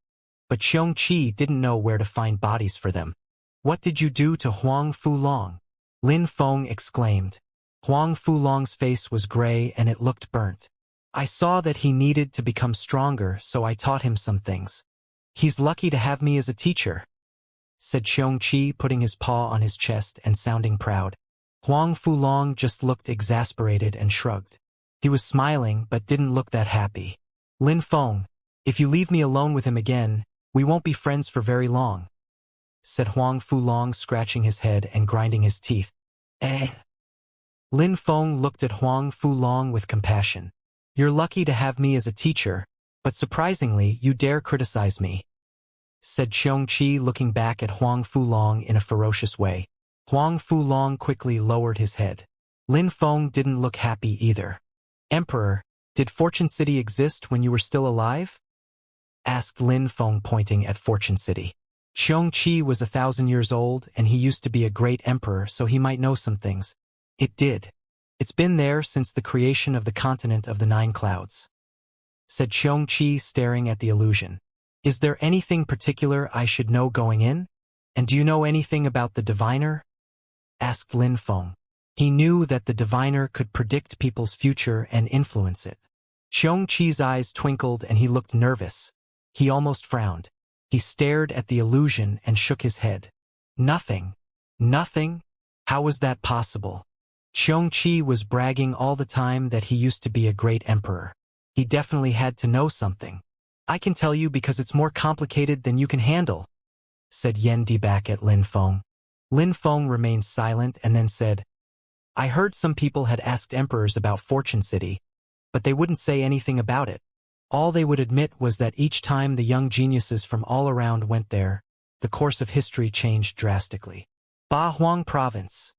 But Xianxia didn't know where to find bodies for them. What did you do to Huang Fulong? Lin Feng exclaimed. Huang Fulong's face was gray and it looked burnt. I saw that he needed to become stronger, so I taught him some things. He's lucky to have me as a teacher, said Xianxia, putting his paw on his chest and sounding proud. Huang Fulong just looked exasperated and shrugged. He was smiling but didn't look that happy. Lin Feng, if you leave me alone with him again, we won't be friends for very long, said Huang Fulong, scratching his head and grinding his teeth. Lin Feng looked at Huang Fulong with compassion. You're lucky to have me as a teacher, but surprisingly, you dare criticize me, said Xianxia, looking back at Huang Fulong in a ferocious way. Huang Fulong quickly lowered his head. Lin Feng didn't look happy either. Emperor, did Fortune City exist when you were still alive? Asked Lin Feng, pointing at Fortune City. Xianxia was 1,000 years old, and he used to be a great emperor, so he might know some things. It did. It's been there since the creation of the continent of the 9 clouds, said Xianxia, staring at the illusion. Is there anything particular I should know going in? And do you know anything about the diviner? Asked Lin Feng. He knew that the diviner could predict people's future and influence it. Xianxia's eyes twinkled and he looked nervous. He almost frowned. He stared at the illusion and shook his head. Nothing. Nothing? How was that possible? Xianxia was bragging all the time that he used to be a great emperor. He definitely had to know something. I can tell you because it's more complicated than you can handle, said Yendi back at Lin Feng. Lin Feng remained silent and then said, I heard some people had asked emperors about Fortune City, but they wouldn't say anything about it. All they would admit was that each time the young geniuses from all around went there, the course of history changed drastically. Ba Huang Province.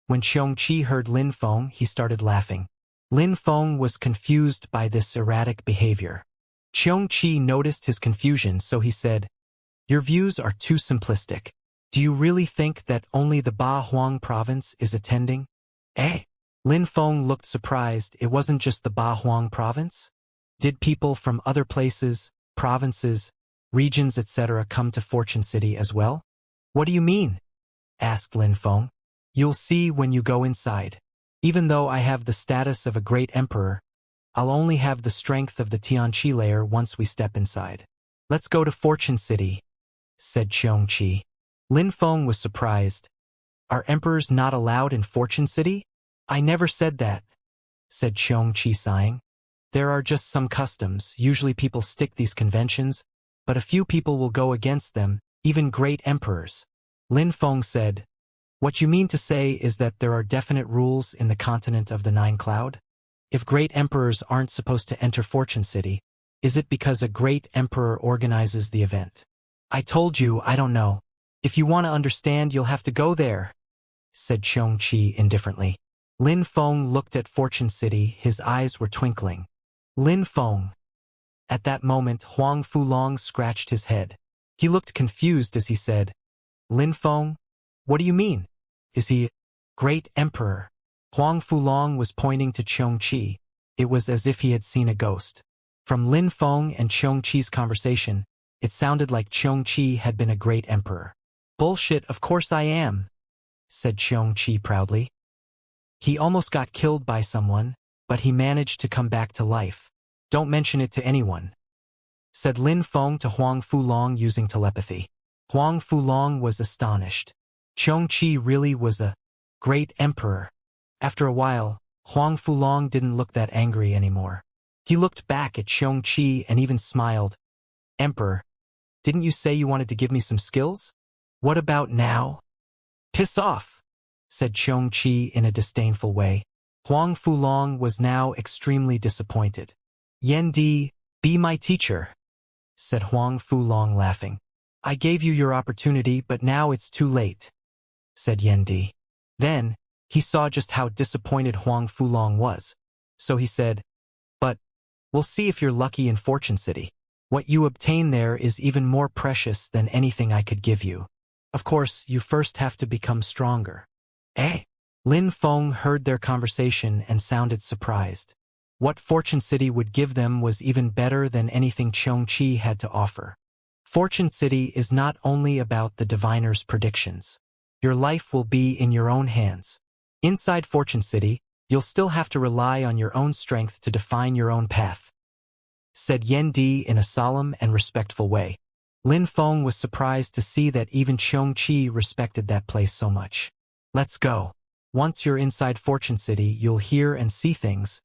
When Xianxia heard Lin Feng, he started laughing. Lin Feng was confused by this erratic behavior. Xianxia noticed his confusion, so he said, Your views are too simplistic. Do you really think that only the Ba Huang Province is attending? Eh? Lin Feng looked surprised. It wasn't just the Ba Huang Province? Did people from other places, provinces, regions, etc. come to Fortune City as well? What do you mean? Asked Lin Feng. You'll see when you go inside. Even though I have the status of a great emperor, I'll only have the strength of the Tianqi layer once we step inside. Let's go to Fortune City, said Xianxia. Lin Feng was surprised. Are emperors not allowed in Fortune City? I never said that, said Xianxia sighing. There are just some customs. Usually people stick these conventions, but a few people will go against them, even great emperors. Lin Feng said, What you mean to say is that there are definite rules in the continent of the Nine Cloud? If great emperors aren't supposed to enter Fortune City, is it because a great emperor organizes the event? I told you, I don't know. If you want to understand, you'll have to go there, said Xianxia indifferently. Lin Feng looked at Fortune City. His eyes were twinkling. Lin Feng. At that moment, Huang Fulong scratched his head. He looked confused as he said, Lin Feng? What do you mean? Is he great emperor? Huang Fulong was pointing to Xianxia. It was as if he had seen a ghost. From Lin Feng and Xianxia's conversation, it sounded like Xianxia had been a great emperor. Bullshit, of course I am, said Xianxia proudly. He almost got killed by someone, but he managed to come back to life. Don't mention it to anyone, said Lin Feng to Huang Fulong using telepathy. Huang Fulong was astonished. Xianxia really was a great emperor. After a while, Huang Fulong didn't look that angry anymore. He looked back at Xianxia and even smiled. Emperor, didn't you say you wanted to give me some skills? What about now? Piss off, said Xianxia in a disdainful way. Huang Fulong was now extremely disappointed. Yendi, be my teacher, said Huang Fulong laughing. I gave you your opportunity, but now it's too late, said Yendi. Then, he saw just how disappointed Huang Fulong was. So he said, But we'll see if you're lucky in Fortune City. What you obtain there is even more precious than anything I could give you. Of course, you first have to become stronger. Eh? Lin Feng heard their conversation and sounded surprised. What Fortune City would give them was even better than anything Xianxia had to offer. Fortune City is not only about the diviner's predictions. Your life will be in your own hands. Inside Fortune City, you'll still have to rely on your own strength to define your own path, said Yendi in a solemn and respectful way. Lin Feng was surprised to see that even Xianxia respected that place so much. Let's go. Once you're inside Fortune City, you'll hear and see things.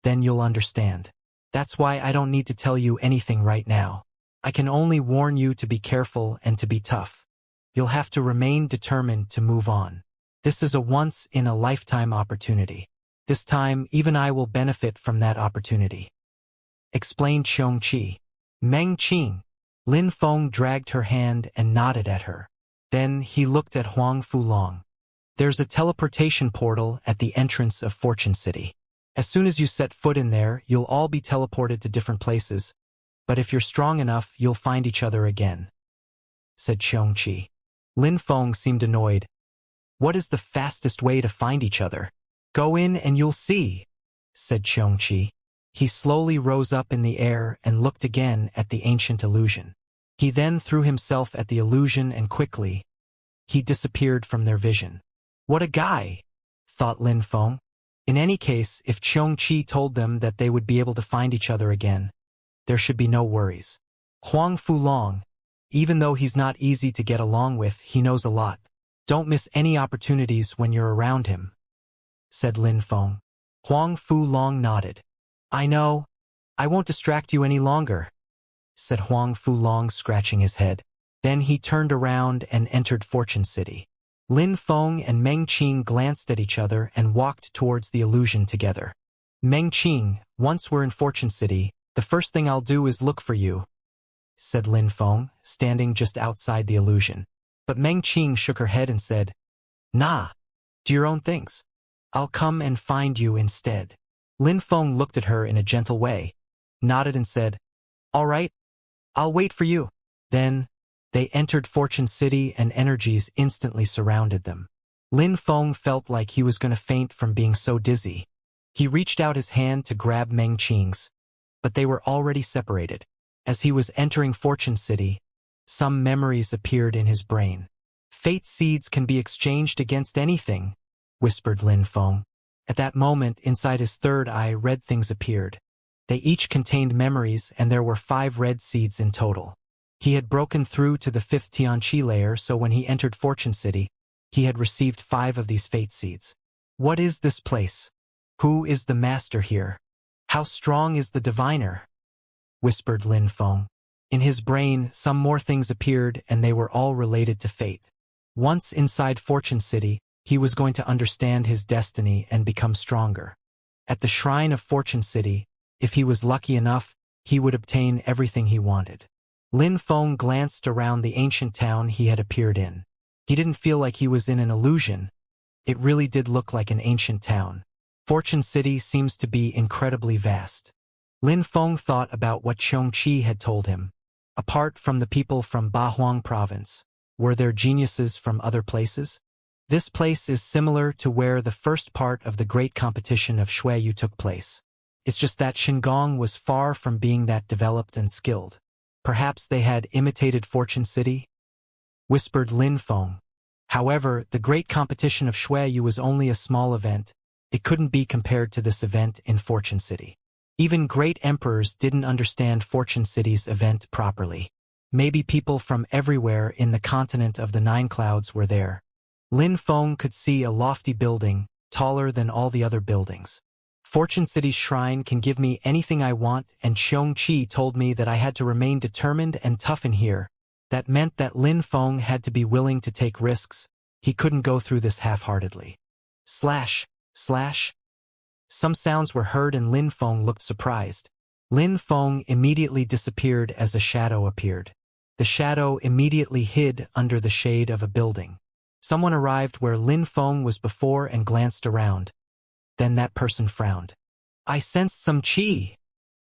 Then you'll understand. That's why I don't need to tell you anything right now. I can only warn you to be careful and to be tough. You'll have to remain determined to move on. This is a once-in-a-lifetime opportunity. This time, even I will benefit from that opportunity, explained Xianxia. Meng Qing. Lin Feng dragged her hand and nodded at her. Then he looked at Huang Fulong. There's a teleportation portal at the entrance of Fortune City. As soon as you set foot in there, you'll all be teleported to different places. But if you're strong enough, you'll find each other again, said Xianxia. Lin Feng seemed annoyed. What is the fastest way to find each other? Go in and you'll see, said Xianxia. He slowly rose up in the air and looked again at the ancient illusion. He then threw himself at the illusion and quickly, he disappeared from their vision. What a guy, thought Lin Feng. In any case, if Xianxia told them that they would be able to find each other again, there should be no worries. Huang Fulong, Even though he's not easy to get along with, he knows a lot. Don't miss any opportunities when you're around him, said Lin Feng. Huang Fu Long nodded. I know. I won't distract you any longer, said Huang Fu Long, scratching his head. Then he turned around and entered Fortune City. Lin Feng and Meng Qing glanced at each other and walked towards the illusion together. Meng Qing, once we're in Fortune City, the first thing I'll do is look for you, said Lin Feng, standing just outside the illusion. But Meng Qing shook her head and said, Nah, do your own things. I'll come and find you instead. Lin Feng looked at her in a gentle way, nodded and said, All right, I'll wait for you. Then, they entered Fortune City and energies instantly surrounded them. Lin Feng felt like he was going to faint from being so dizzy. He reached out his hand to grab Meng Qing's, but they were already separated. As he was entering Fortune City, some memories appeared in his brain. Fate seeds can be exchanged against anything, whispered Lin Feng. At that moment, inside his third eye, red things appeared. They each contained memories, and there were 5 red seeds in total. He had broken through to the 5th Tianqi layer, so when he entered Fortune City, he had received 5 of these fate seeds. What is this place? Who is the master here? How strong is the diviner? Whispered Lin Feng. In his brain, some more things appeared, and they were all related to fate. Once inside Fortune City, he was going to understand his destiny and become stronger. At the shrine of Fortune City, if he was lucky enough, he would obtain everything he wanted. Lin Feng glanced around the ancient town he had appeared in. He didn't feel like he was in an illusion. It really did look like an ancient town. Fortune City seems to be incredibly vast. Lin Feng thought about what Xianxia had told him. Apart from the people from Bahuang province, were there geniuses from other places? This place is similar to where the first part of the great competition of Xueyu took place. It's just that Shinggong was far from being that developed and skilled. Perhaps they had imitated Fortune City? Whispered Lin Feng. However, the great competition of Xueyu was only a small event. It couldn't be compared to this event in Fortune City. Even great emperors didn't understand Fortune City's event properly. Maybe people from everywhere in the continent of the 9 clouds were there. Lin Feng could see a lofty building, taller than all the other buildings. Fortune City's shrine can give me anything I want, and Xianxia told me that I had to remain determined and tough in here. That meant that Lin Feng had to be willing to take risks. He couldn't go through this half-heartedly. Slash, slash. Some sounds were heard and Lin Feng looked surprised. Lin Feng immediately disappeared as a shadow appeared. The shadow immediately hid under the shade of a building. Someone arrived where Lin Feng was before and glanced around. Then that person frowned. I sensed some qi,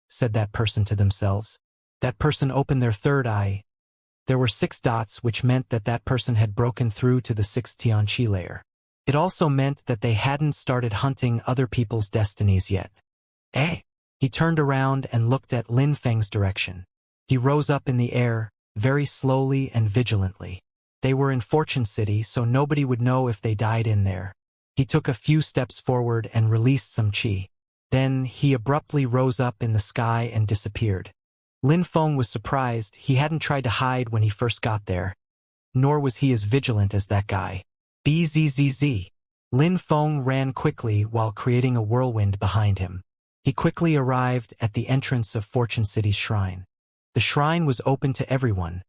said that person to themselves. That person opened their third eye. There were 6 dots, which meant that that person had broken through to the 6th Tianqi layer. It also meant that they hadn't started hunting other people's destinies yet. He turned around and looked at Lin Feng's direction. He rose up in the air, very slowly and vigilantly. They were in Fortune City, so nobody would know if they died in there. He took a few steps forward and released some qi. Then he abruptly rose up in the sky and disappeared. Lin Feng was surprised. He hadn't tried to hide when he first got there. Nor was he as vigilant as that guy. Bzzz. Lin Feng ran quickly while creating a whirlwind behind him. He quickly arrived at the entrance of Fortune City's shrine. The shrine was open to everyone,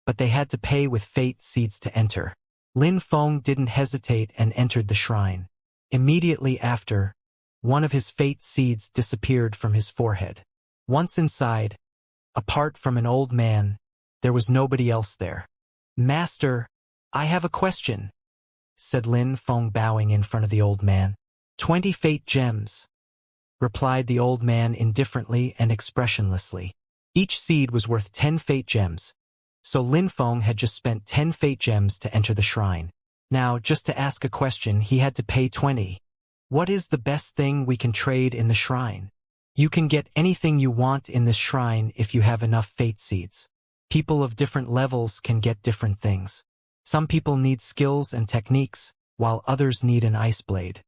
but they had to pay with fate seeds to enter. Lin Feng didn't hesitate and entered the shrine. Immediately after, one of his fate seeds disappeared from his forehead. Once inside, apart from an old man, there was nobody else there. Master, I have a question, said Lin Feng, bowing in front of the old man. 20 fate gems, replied the old man indifferently and expressionlessly. Each seed was worth 10 fate gems, so Lin Feng had just spent 10 fate gems to enter the shrine. Now, just to ask a question, he had to pay 20. What is the best thing we can trade in the shrine? You can get anything you want in this shrine if you have enough fate seeds. People of different levels can get different things. Some people need skills and techniques, while others need an ice blade.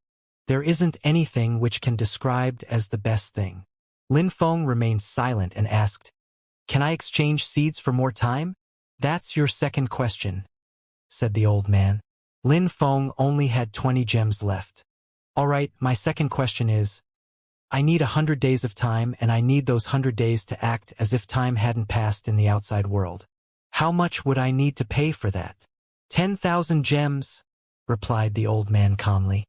There isn't anything which can be described as the best thing. Lin Feng remained silent and asked, Can I exchange seeds for more time? That's your second question, said the old man. Lin Feng only had 20 gems left. All right, my second question is, I need 100 days of time and I need those 100 days to act as if time hadn't passed in the outside world. How much would I need to pay for that? 10,000 gems, replied the old man calmly.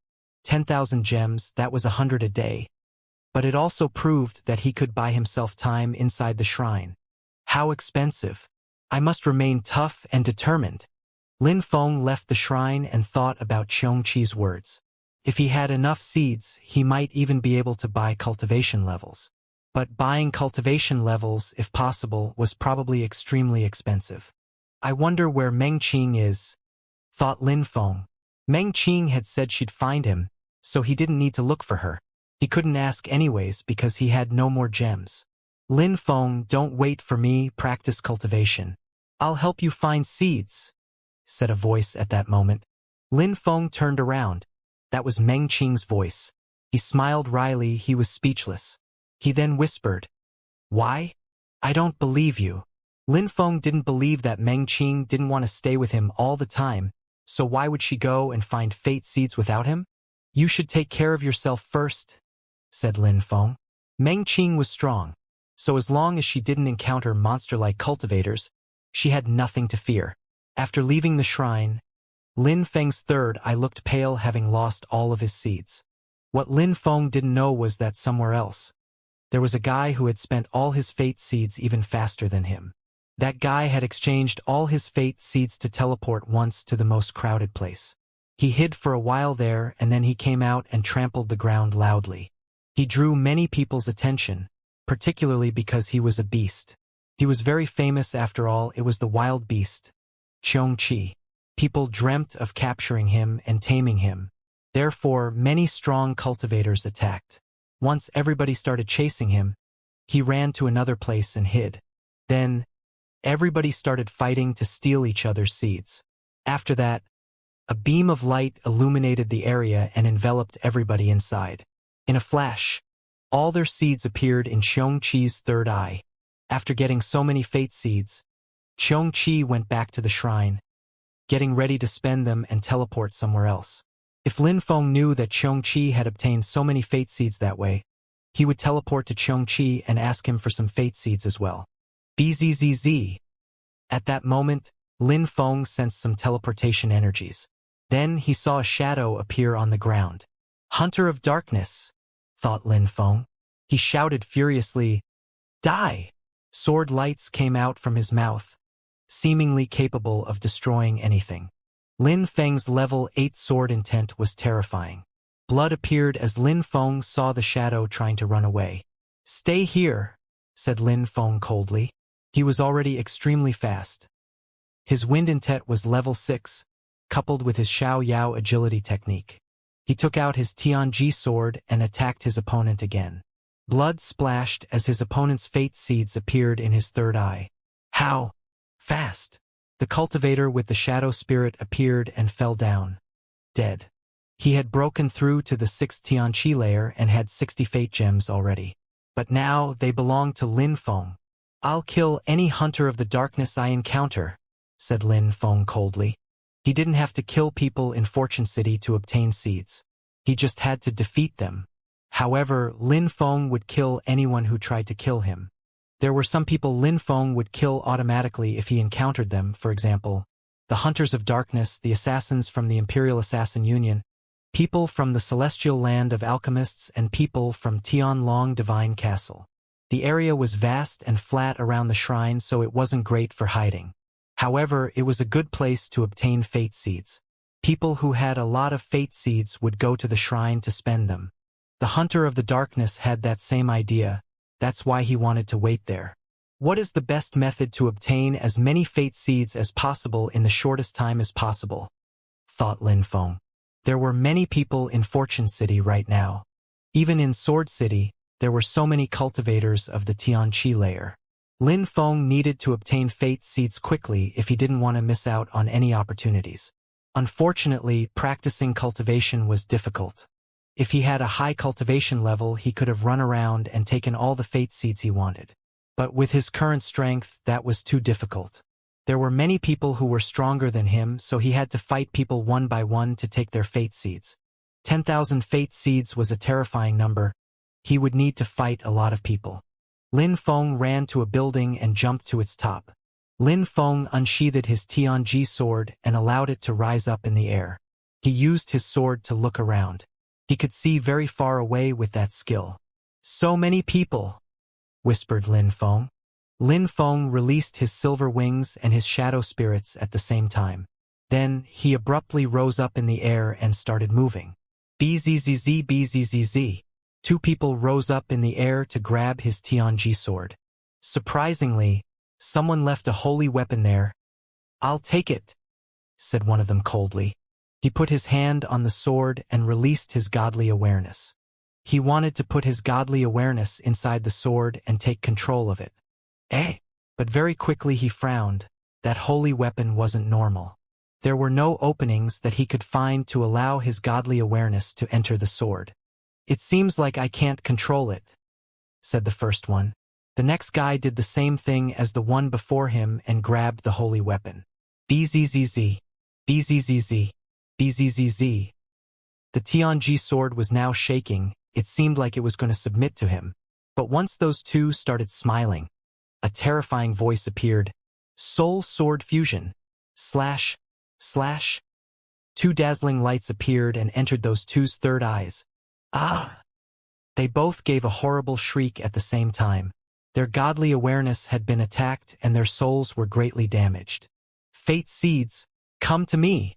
10,000 gems, that was 100 a day. But it also proved that he could buy himself time inside the shrine. How expensive. I must remain tough and determined. Lin Feng left the shrine and thought about Xianxia's words. If he had enough seeds, he might even be able to buy cultivation levels. But buying cultivation levels, if possible, was probably extremely expensive. I wonder where Meng Qing is, thought Lin Feng. Meng Qing had said she'd find him, so he didn't need to look for her. He couldn't ask anyways because he had no more gems. Lin Feng, don't wait for me, practice cultivation. I'll help you find seeds, said a voice at that moment. Lin Feng turned around. That was Meng Qing's voice. He smiled wryly, he was speechless. He then whispered, "Why? I don't believe you." Lin Feng didn't believe that Meng Qing didn't want to stay with him all the time, so why would she go and find fate seeds without him? You should take care of yourself first, said Lin Feng. Meng Qing was strong, so as long as she didn't encounter monster-like cultivators, she had nothing to fear. After leaving the shrine, Lin Feng's third eye looked pale, having lost all of his seeds. What Lin Feng didn't know was that somewhere else, there was a guy who had spent all his fate seeds even faster than him. That guy had exchanged all his fate seeds to teleport once to the most crowded place. He hid for a while there and then he came out and trampled the ground loudly. He drew many people's attention, particularly because he was a beast. He was very famous after all, it was the wild beast, Xianxia. People dreamt of capturing him and taming him. Therefore, many strong cultivators attacked. Once everybody started chasing him, he ran to another place and hid. Then, everybody started fighting to steal each other's seeds. After that, a beam of light illuminated the area and enveloped everybody inside. In a flash, all their seeds appeared in Xianxia's third eye. After getting so many fate seeds, Xianxia went back to the shrine, getting ready to spend them and teleport somewhere else. If Lin Feng knew that Xianxia had obtained so many fate seeds that way, he would teleport to Xianxia and ask him for some fate seeds as well. Bzzz. At that moment, Lin Feng sensed some teleportation energies. Then he saw a shadow appear on the ground. Hunter of Darkness, thought Lin Feng. He shouted furiously, "Die!" Sword lights came out from his mouth, seemingly capable of destroying anything. Lin Feng's level 8 sword intent was terrifying. Blood appeared as Lin Feng saw the shadow trying to run away. "Stay here," said Lin Feng coldly. He was already extremely fast. His wind intent was level 6, coupled with his Xiao Yao agility technique. He took out his Tianji sword and attacked his opponent again. Blood splashed as his opponent's fate seeds appeared in his third eye. How fast! The cultivator with the shadow spirit appeared and fell down, dead. He had broken through to the 6th Tianqi layer and had 60 fate gems already. But now they belonged to Lin Feng. "I'll kill any hunter of the darkness I encounter," said Lin Feng coldly. He didn't have to kill people in Fortune City to obtain seeds. He just had to defeat them. However, Lin Feng would kill anyone who tried to kill him. There were some people Lin Feng would kill automatically if he encountered them, for example, the Hunters of Darkness, the assassins from the Imperial Assassin Union, people from the Celestial Land of Alchemists, and people from Tianlong Divine Castle. The area was vast and flat around the shrine, so it wasn't great for hiding. However, it was a good place to obtain fate seeds. People who had a lot of fate seeds would go to the shrine to spend them. The Hunter of the Darkness had that same idea. That's why he wanted to wait there. What is the best method to obtain as many fate seeds as possible in the shortest time as possible? Thought Lin Feng. There were many people in Fortune City right now. Even in Sword City, there were so many cultivators of the Tianqi layer. Lin Feng needed to obtain fate seeds quickly if he didn't want to miss out on any opportunities. Unfortunately, practicing cultivation was difficult. If he had a high cultivation level, he could have run around and taken all the fate seeds he wanted. But with his current strength, that was too difficult. There were many people who were stronger than him, so he had to fight people one by one to take their fate seeds. 10,000 fate seeds was a terrifying number. He would need to fight a lot of people. Lin Feng ran to a building and jumped to its top. Lin Feng unsheathed his Tianji sword and allowed it to rise up in the air. He used his sword to look around. He could see very far away with that skill. "So many people," whispered Lin Feng. Lin Feng released his silver wings and his shadow spirits at the same time. Then, he abruptly rose up in the air and started moving. Bzzz bzzz. Two people rose up in the air to grab his Tianji sword. Surprisingly, someone left a holy weapon there. "I'll take it," said one of them coldly. He put his hand on the sword and released his godly awareness. He wanted to put his godly awareness inside the sword and take control of it. But very quickly he frowned. That holy weapon wasn't normal. There were no openings that he could find to allow his godly awareness to enter the sword. "It seems like I can't control it," said the first one. The next guy did the same thing as the one before him and grabbed the holy weapon. Bzzz. Bzzz. Bzzz. The Tianji sword was now shaking. It seemed like it was going to submit to him. But once those two started smiling, a terrifying voice appeared. "Soul sword fusion. Slash. Slash." Two dazzling lights appeared and entered those two's third eyes. Ah! They both gave a horrible shriek at the same time. Their godly awareness had been attacked and their souls were greatly damaged. "Fate seeds, come to me,"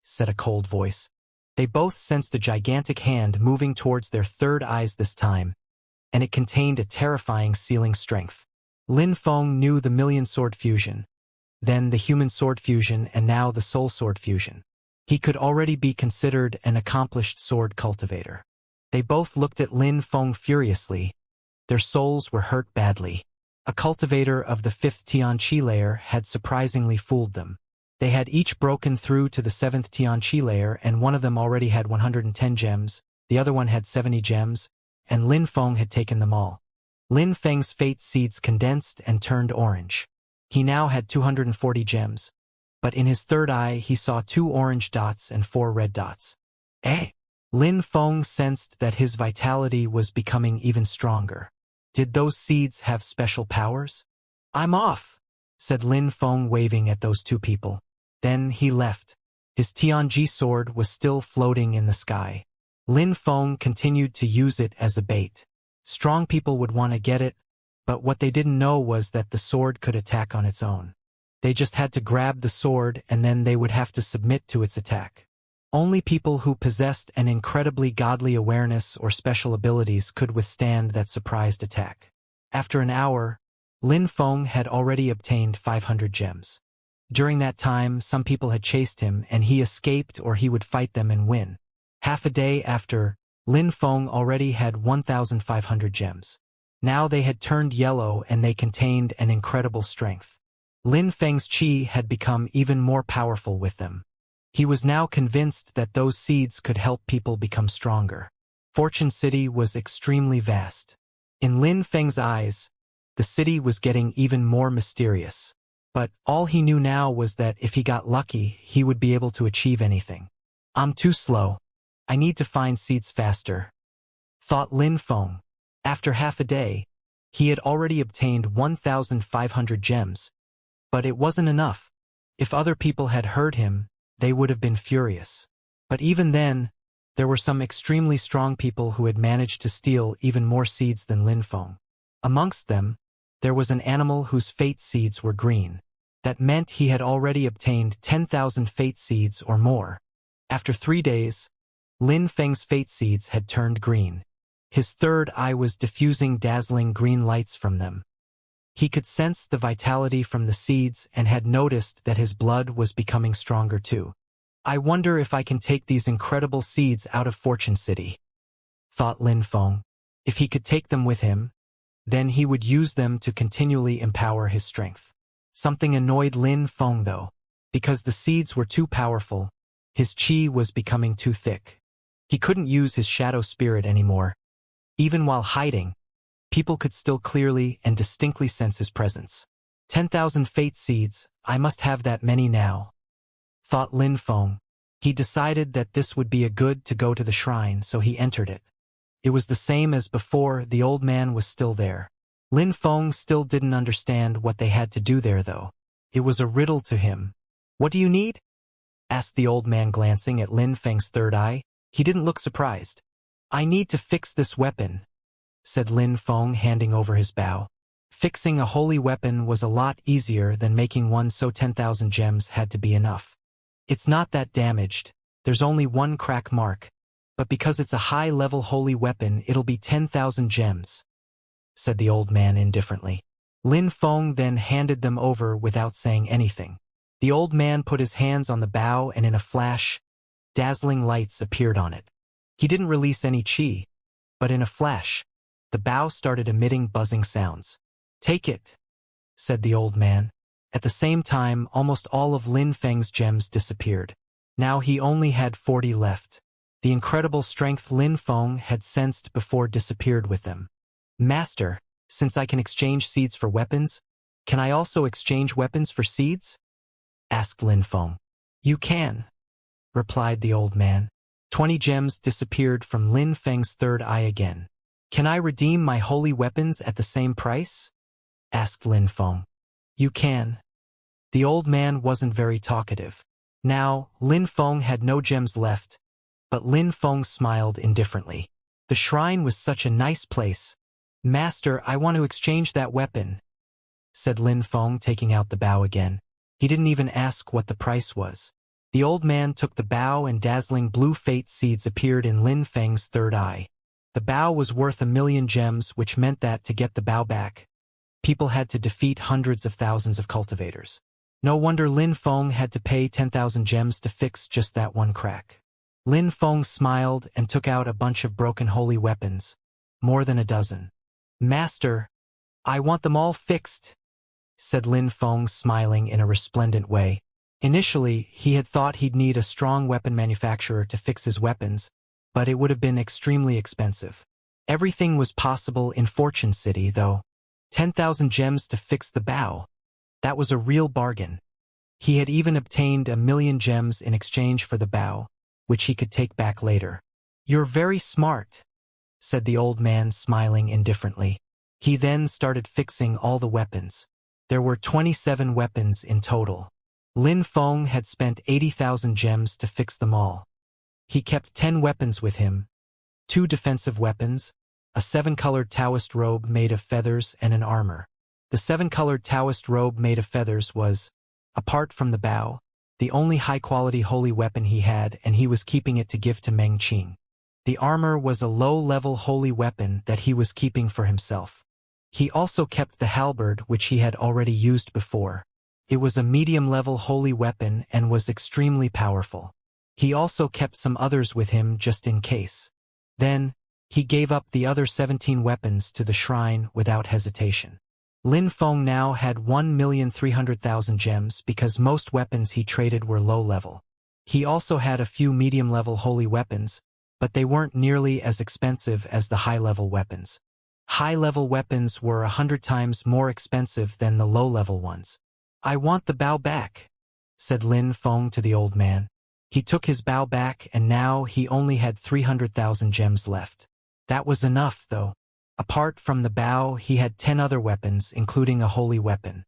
said a cold voice. They both sensed a gigantic hand moving towards their third eyes this time, and it contained a terrifying sealing strength. Lin Feng knew the million sword fusion, then the human sword fusion, and now the soul sword fusion. He could already be considered an accomplished sword cultivator. They both looked at Lin Feng furiously. Their souls were hurt badly. A cultivator of the 5th Tianqi layer had surprisingly fooled them. They had each broken through to the 7th Tianqi layer, and one of them already had 110 gems, the other one had 70 gems, and Lin Feng had taken them all. Lin Feng's fate seeds condensed and turned orange. He now had 240 gems, but in his third eye he saw 2 orange dots and 4 red dots. Lin Feng sensed that his vitality was becoming even stronger. Did those seeds have special powers? "I'm off," said Lin Feng, waving at those two people. Then he left. His Tianji sword was still floating in the sky. Lin Feng continued to use it as a bait. Strong people would want to get it, but what they didn't know was that the sword could attack on its own. They just had to grab the sword and then they would have to submit to its attack. Only people who possessed an incredibly godly awareness or special abilities could withstand that surprised attack. After an hour, Lin Feng had already obtained 500 gems. During that time, some people had chased him and he escaped, or he would fight them and win. Half a day after, Lin Feng already had 1,500 gems. Now they had turned yellow and they contained an incredible strength. Lin Feng's qi had become even more powerful with them. He was now convinced that those seeds could help people become stronger. Fortune City was extremely vast. In Lin Feng's eyes, the city was getting even more mysterious. But all he knew now was that if he got lucky, he would be able to achieve anything. "I'm too slow. I need to find seeds faster," thought Lin Feng. After half a day, he had already obtained 1,500 gems. But it wasn't enough. If other people had heard him, they would have been furious. But even then, there were some extremely strong people who had managed to steal even more seeds than Lin Feng. Amongst them, there was an animal whose fate seeds were green. That meant he had already obtained 10,000 fate seeds or more. After 3 days, Lin Feng's fate seeds had turned green. His third eye was diffusing dazzling green lights from them. He could sense the vitality from the seeds and had noticed that his blood was becoming stronger too. "I wonder if I can take these incredible seeds out of Fortune City," thought Lin Feng. If he could take them with him, then he would use them to continually empower his strength. Something annoyed Lin Feng though. Because the seeds were too powerful, his qi was becoming too thick. He couldn't use his shadow spirit anymore. Even while hiding, people could still clearly and distinctly sense his presence. 10,000 fate seeds, I must have that many now, thought Lin Feng. He decided that this would be a good to go to the shrine, so he entered it. It was the same as before, the old man was still there. Lin Feng still didn't understand what they had to do there though. It was a riddle to him. What do you need? Asked the old man, glancing at Lin Feng's third eye. He didn't look surprised. I need to fix this weapon, said Lin Feng, handing over his bow. Fixing a holy weapon was a lot easier than making one, so 10,000 gems had to be enough. It's not that damaged, there's only one crack mark, but because it's a high-level holy weapon it'll be 10,000 gems, said the old man indifferently. Lin Feng then handed them over without saying anything. The old man put his hands on the bow and in a flash, dazzling lights appeared on it. He didn't release any chi, but in a flash, the bow started emitting buzzing sounds. Take it, said the old man. At the same time, almost all of Lin Feng's gems disappeared. Now he only had 40 left. The incredible strength Lin Feng had sensed before disappeared with them. Master, since I can exchange seeds for weapons, can I also exchange weapons for seeds? Asked Lin Feng. You can, replied the old man. 20 gems disappeared from Lin Feng's third eye again. Can I redeem my holy weapons at the same price? Asked Lin Feng. You can. The old man wasn't very talkative. Now, Lin Feng had no gems left, but Lin Feng smiled indifferently. The shrine was such a nice place. Master, I want to exchange that weapon, said Lin Feng, taking out the bow again. He didn't even ask what the price was. The old man took the bow and dazzling blue fate seeds appeared in Lin Feng's third eye. The bow was worth 1,000,000 gems, which meant that to get the bow back, people had to defeat hundreds of thousands of cultivators. No wonder Lin Feng had to pay 10,000 gems to fix just that one crack. Lin Feng smiled and took out a bunch of broken holy weapons, more than a dozen. Master, I want them all fixed, said Lin Feng, smiling in a resplendent way. Initially, he had thought he'd need a strong weapon manufacturer to fix his weapons, but it would have been extremely expensive. Everything was possible in Fortune City, though. 10,000 gems to fix the bow. That was a real bargain. He had even obtained 1,000,000 gems in exchange for the bow, which he could take back later. You're very smart, said the old man, smiling indifferently. He then started fixing all the weapons. There were 27 weapons in total. Lin Feng had spent 80,000 gems to fix them all. He kept 10 weapons with him, 2 defensive weapons, a 7-colored Taoist robe made of feathers, and an armor. The 7-colored Taoist robe made of feathers was, apart from the bow, the only high-quality holy weapon he had, and he was keeping it to give to Meng Qing. The armor was a low-level holy weapon that he was keeping for himself. He also kept the halberd, which he had already used before. It was a medium-level holy weapon and was extremely powerful. He also kept some others with him just in case. Then, he gave up the other 17 weapons to the shrine without hesitation. Lin Feng now had 1,300,000 gems because most weapons he traded were low-level. He also had a few medium-level holy weapons, but they weren't nearly as expensive as the high-level weapons. High-level weapons were 100 times more expensive than the low-level ones. I want the bow back, said Lin Feng to the old man. He took his bow back and now he only had 300,000 gems left. That was enough, though. Apart from the bow, he had 10 other weapons, including a holy weapon.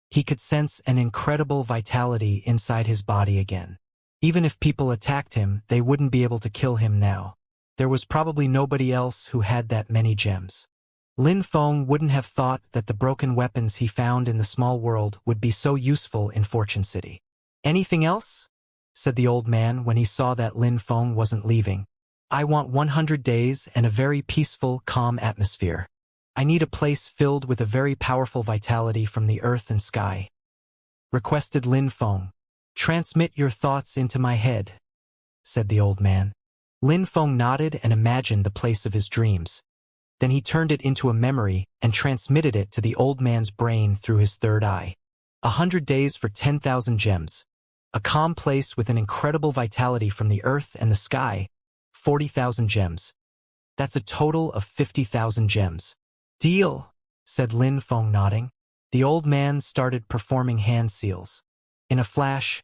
He could sense an incredible vitality inside his body again. Even if people attacked him, they wouldn't be able to kill him now. There was probably nobody else who had that many gems. Lin Feng wouldn't have thought that the broken weapons he found in the small world would be so useful in Fortune City. Anything else? Said the old man when he saw that Lin Feng wasn't leaving. I want 100 days and a very peaceful, calm atmosphere. I need a place filled with a very powerful vitality from the earth and sky. Requested Lin Feng. Transmit your thoughts into my head, said the old man. Lin Feng nodded and imagined the place of his dreams. Then he turned it into a memory and transmitted it to the old man's brain through his third eye. 100 days for 10,000 gems. A calm place with an incredible vitality from the earth and the sky. 40,000 gems. That's a total of 50,000 gems. Deal, said Lin Feng, nodding. The old man started performing hand seals. In a flash,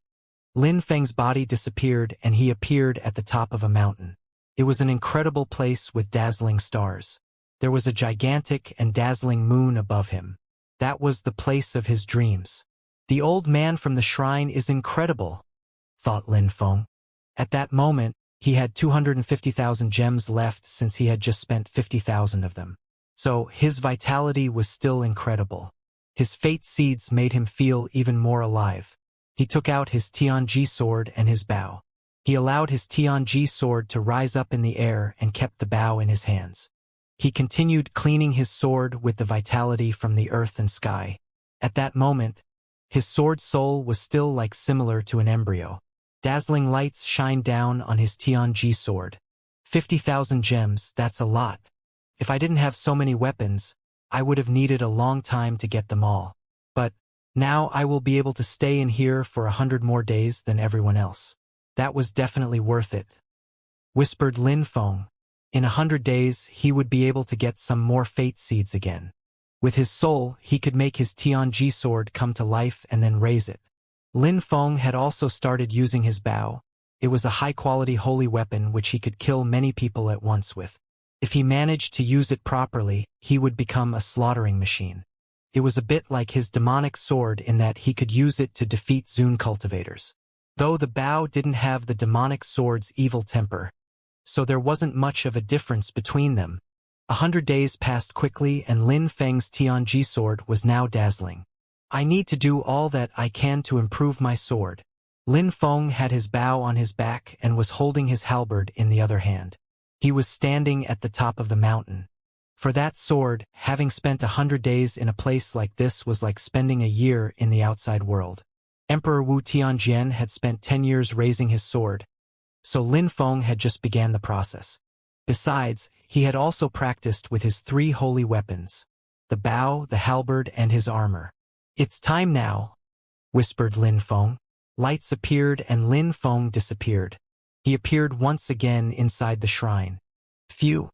Lin Feng's body disappeared and he appeared at the top of a mountain. It was an incredible place with dazzling stars. There was a gigantic and dazzling moon above him. That was the place of his dreams. The old man from the shrine is incredible, thought Lin Feng. At that moment, he had 250,000 gems left since he had just spent 50,000 of them. So, his vitality was still incredible. His fate seeds made him feel even more alive. He took out his Tianji sword and his bow. He allowed his Tianji sword to rise up in the air and kept the bow in his hands. He continued cleaning his sword with the vitality from the earth and sky. At that moment, his sword soul was still like similar to an embryo. Dazzling lights shined down on his Tianji sword. 50,000 gems, that's a lot. If I didn't have so many weapons, I would have needed a long time to get them all. But now I will be able to stay in here for 100 more days than everyone else. That was definitely worth it, whispered Lin Feng. In 100 days, he would be able to get some more fate seeds again. With his soul, he could make his Tianji sword come to life and then raise it. Lin Feng had also started using his bow. It was a high-quality holy weapon which he could kill many people at once with. If he managed to use it properly, he would become a slaughtering machine. It was a bit like his demonic sword in that he could use it to defeat Zun cultivators. Though the bow didn't have the demonic sword's evil temper, so there wasn't much of a difference between them. 100 days passed quickly and Lin Feng's Tianji sword was now dazzling. I need to do all that I can to improve my sword. Lin Feng had his bow on his back and was holding his halberd in the other hand. He was standing at the top of the mountain. For that sword, having spent 100 days in a place like this was like spending a year in the outside world. Emperor Wu Tianjian had spent 10 years raising his sword, so Lin Feng had just began the process. Besides, he had also practiced with his 3 holy weapons, the bow, the halberd, and his armor. It's time now, whispered Lin Feng. Lights appeared and Lin Feng disappeared. He appeared once again inside the shrine. Phew.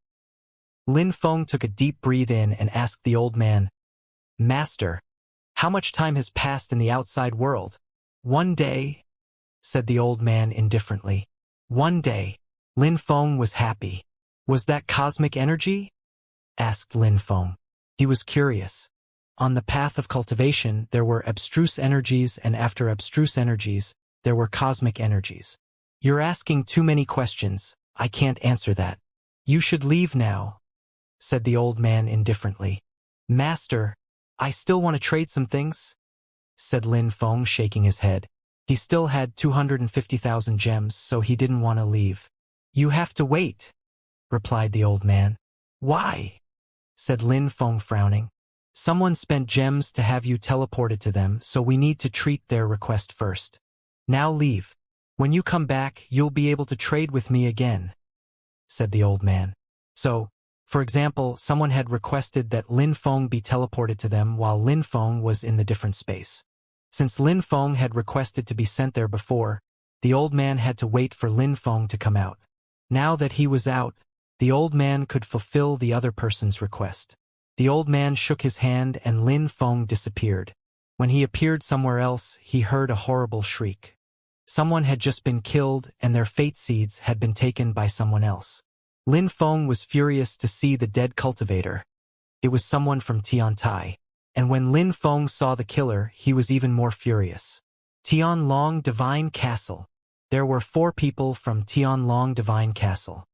Lin Feng took a deep breath in and asked the old man, Master, how much time has passed in the outside world? 1 day, said the old man indifferently. 1 day. Lin Feng was happy. Was that cosmic energy? Asked Lin Feng. He was curious. On the path of cultivation, there were abstruse energies, and after abstruse energies, there were cosmic energies. You're asking too many questions. I can't answer that. You should leave now, said the old man indifferently. Master, I still want to trade some things, said Lin Feng, shaking his head. He still had 250,000 gems, so he didn't want to leave. You have to wait, replied the old man. Why? Said Lin Feng, frowning. Someone spent gems to have you teleported to them, so we need to treat their request first. Now leave. When you come back, you'll be able to trade with me again, said the old man. So, for example, someone had requested that Lin Feng be teleported to them while Lin Feng was in the different space. Since Lin Feng had requested to be sent there before, the old man had to wait for Lin Feng to come out. Now that he was out, the old man could fulfill the other person's request. The old man shook his hand and Lin Feng disappeared. When he appeared somewhere else, he heard a horrible shriek. Someone had just been killed and their fate seeds had been taken by someone else. Lin Feng was furious to see the dead cultivator. It was someone from Tiantai. And when Lin Feng saw the killer, he was even more furious. Tianlong Divine Castle. There were 4 people from Tianlong Divine Castle.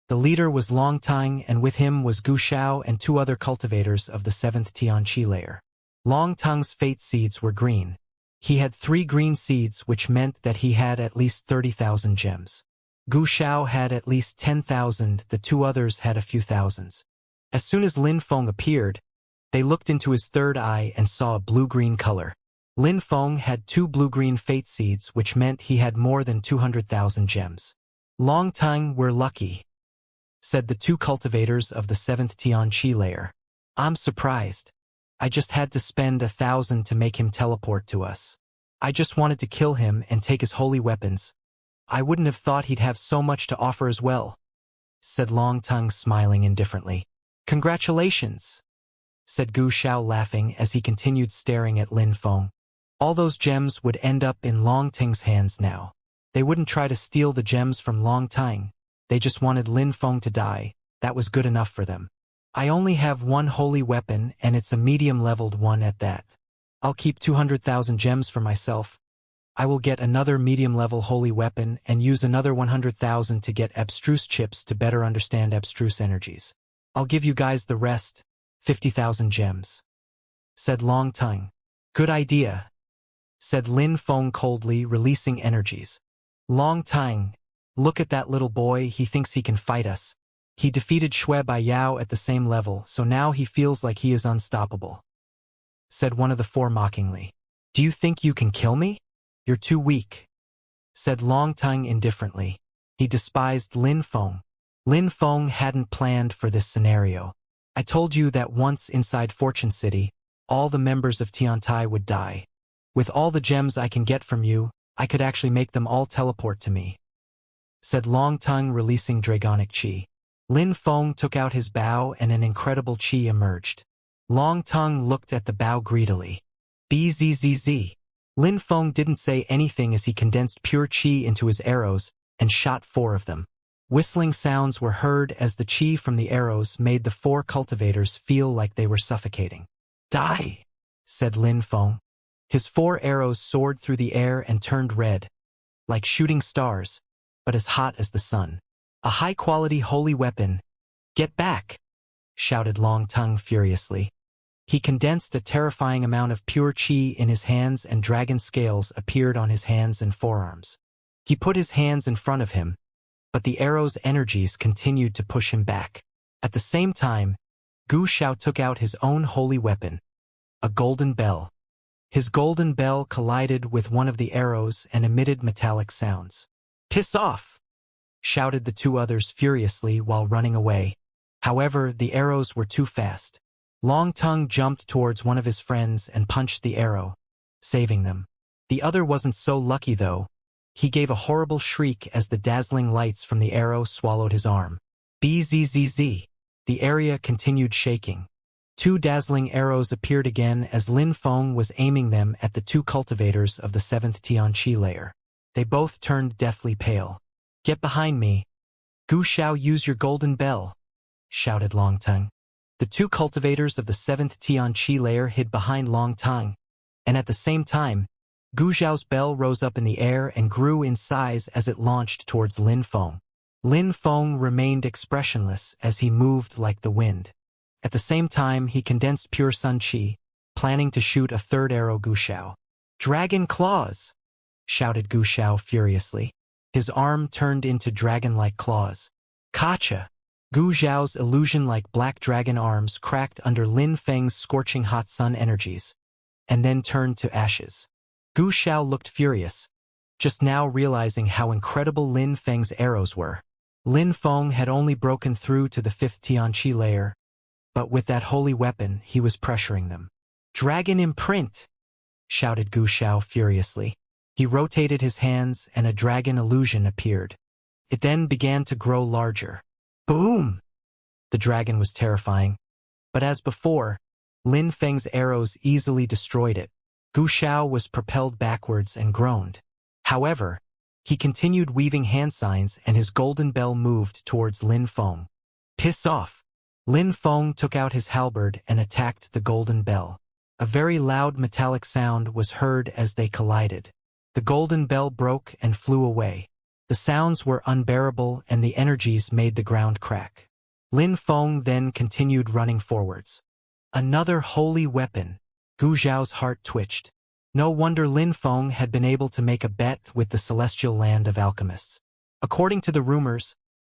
The leader was Long Tang, and with him was Gu Xiao and 2 other cultivators of the 7th Tianqi layer. Long Tang's fate seeds were green. He had 3 green seeds, which meant that he had at least 30,000 gems. Gu Xiao had at least 10,000, the 2 others had a few thousands. As soon as Lin Feng appeared, they looked into his third eye and saw a blue-green color. Lin Feng had 2 blue-green fate seeds, which meant he had more than 200,000 gems. Long Tang, we're lucky, said the 2 cultivators of the 7th Tianqi layer. I'm surprised. I just had to spend 1,000 to make him teleport to us. I just wanted to kill him and take his holy weapons. I wouldn't have thought he'd have so much to offer as well, said Long Tang, smiling indifferently. Congratulations, said Gu Xiao, laughing as he continued staring at Lin Feng. All those gems would end up in Long Ting's hands now. They wouldn't try to steal the gems from Long Ting. They just wanted Lin Feng to die. That was good enough for them. I only have one holy weapon, and it's a medium-leveled one at that. I'll keep 200,000 gems for myself. I will get another medium-level holy weapon and use another 100,000 to get abstruse chips to better understand abstruse energies. I'll give you guys the rest, 50,000 gems," said Long Ting. "Good idea," said Lin Feng coldly, releasing energies. "Long Ting, look at that little boy, he thinks he can fight us. He defeated Xue Bai Yao at the same level, so now he feels like he is unstoppable," said one of the four mockingly. "Do you think you can kill me? You're too weak," said Long Ting indifferently. He despised Lin Feng. Lin Feng hadn't planned for this scenario. "I told you that once inside Fortune City, all the members of Tiantai would die. With all the gems I can get from you, I could actually make them all teleport to me," said Long Ting, releasing dragonic chi. Lin Feng took out his bow and an incredible chi emerged. Long Ting looked at the bow greedily. Bzzz. Lin Feng didn't say anything as he condensed pure chi into his arrows and shot 4 of them. Whistling sounds were heard as the chi from the arrows made the 4 cultivators feel like they were suffocating. "Die," said Lin Feng. His 4 arrows soared through the air and turned red, like shooting stars, but as hot as the sun. "A high-quality holy weapon. Get back," shouted Long Ting furiously. He condensed a terrifying amount of pure chi in his hands, and dragon scales appeared on his hands and forearms. He put his hands in front of him, but the arrow's energies continued to push him back. At the same time, Gu Shao took out his own holy weapon, a golden bell. His golden bell collided with one of the arrows and emitted metallic sounds. "Piss off!" shouted the 2 others furiously while running away. However, the arrows were too fast. Long Ting jumped towards one of his friends and punched the arrow, saving them. The other wasn't so lucky though. He gave a horrible shriek as the dazzling lights from the arrow swallowed his arm. Bzzz. The area continued shaking. 2 dazzling arrows appeared again as Lin Feng was aiming them at the 2 cultivators of the 7th Tianqi layer. They both turned deathly pale. "Get behind me. Gu Shao, use your golden bell," shouted Long Ting. The 2 cultivators of the 7th Tianqi layer hid behind Long Ting, and at the same time, Gu Zhao's bell rose up in the air and grew in size as it launched towards Lin Feng. Lin Feng remained expressionless as he moved like the wind. At the same time, he condensed pure sun chi, planning to shoot a 3rd arrow Gu Shao. "Dragon claws!" shouted Gu Shao furiously. His arm turned into dragon-like claws. "Kacha!" Gu Zhao's illusion-like black dragon arms cracked under Lin Feng's scorching hot sun energies, and then turned to ashes. Gu Shao looked furious, just now realizing how incredible Lin Feng's arrows were. Lin Feng had only broken through to the 5th Tianqi layer, but with that holy weapon, he was pressuring them. "Dragon imprint!" shouted Gu Shao furiously. He rotated his hands and a dragon illusion appeared. It then began to grow larger. Boom! The dragon was terrifying, but as before, Lin Feng's arrows easily destroyed it. Gu Shao was propelled backwards and groaned. However, he continued weaving hand signs and his golden bell moved towards Lin Feng. "Piss off!" Lin Feng took out his halberd and attacked the golden bell. A very loud metallic sound was heard as they collided. The golden bell broke and flew away. The sounds were unbearable and the energies made the ground crack. Lin Feng then continued running forwards. Another holy weapon. Gu Zhao's heart twitched. No wonder Lin Feng had been able to make a bet with the celestial land of alchemists. According to the rumors,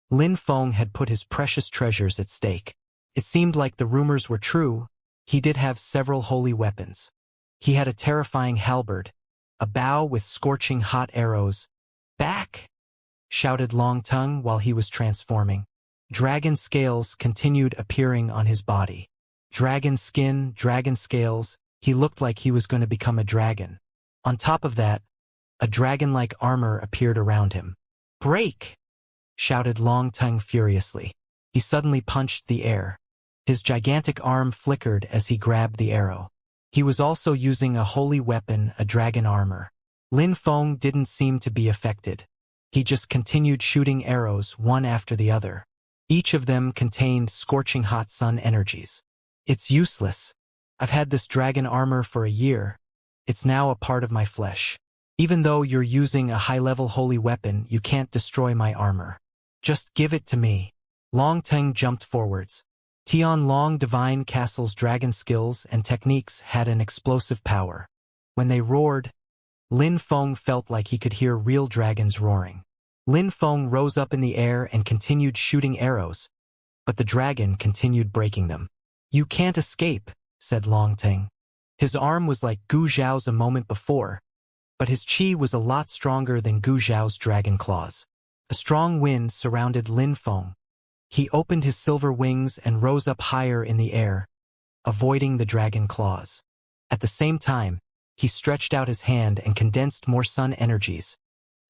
Lin Feng had put his precious treasures at stake. It seemed like the rumors were true. He did have several holy weapons. He had a terrifying halberd, a bow with scorching hot arrows. "Back!" shouted Long Ting while he was transforming. Dragon scales continued appearing on his body. Dragon skin, dragon scales, he looked like he was going to become a dragon. On top of that, a dragon-like armor appeared around him. "Break!" shouted Long Ting furiously. He suddenly punched the air. His gigantic arm flickered as he grabbed the arrow. He was also using a holy weapon, a dragon armor. Lin Feng didn't seem to be affected. He just continued shooting arrows one after the other. Each of them contained scorching hot sun energies. It's useless. I've had this dragon armor for a year. It's now a part of my flesh. Even though you're using a high-level holy weapon, you can't destroy my armor. Just give it to me. Long Teng jumped forwards. Tian Long Divine Castle's dragon skills and techniques had an explosive power. When they roared, Lin Feng felt like he could hear real dragons roaring. Lin Feng rose up in the air and continued shooting arrows, but the dragon continued breaking them. You can't escape, said Long Teng. His arm was like Gu Zhao's a moment before, but his chi was a lot stronger than Gu Zhao's dragon claws. A strong wind surrounded Lin Feng. He opened his silver wings and rose up higher in the air, avoiding the dragon claws. At the same time, he stretched out his hand and condensed more sun energies,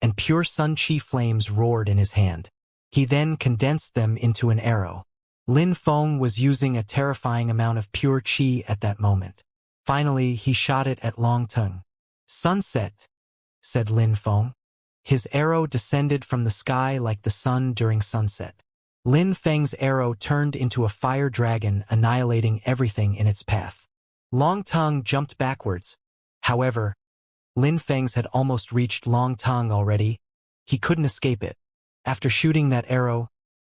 and pure sun chi flames roared in his hand. He then condensed them into an arrow. Lin Feng was using a terrifying amount of pure chi at that moment. Finally, he shot it at Long Teng. Sunset, said Lin Feng. His arrow descended from the sky like the sun during sunset. Lin Feng's arrow turned into a fire dragon, annihilating everything in its path. Long Teng jumped backwards. However, Lin Feng's had almost reached Long Teng already. He couldn't escape it. After shooting that arrow,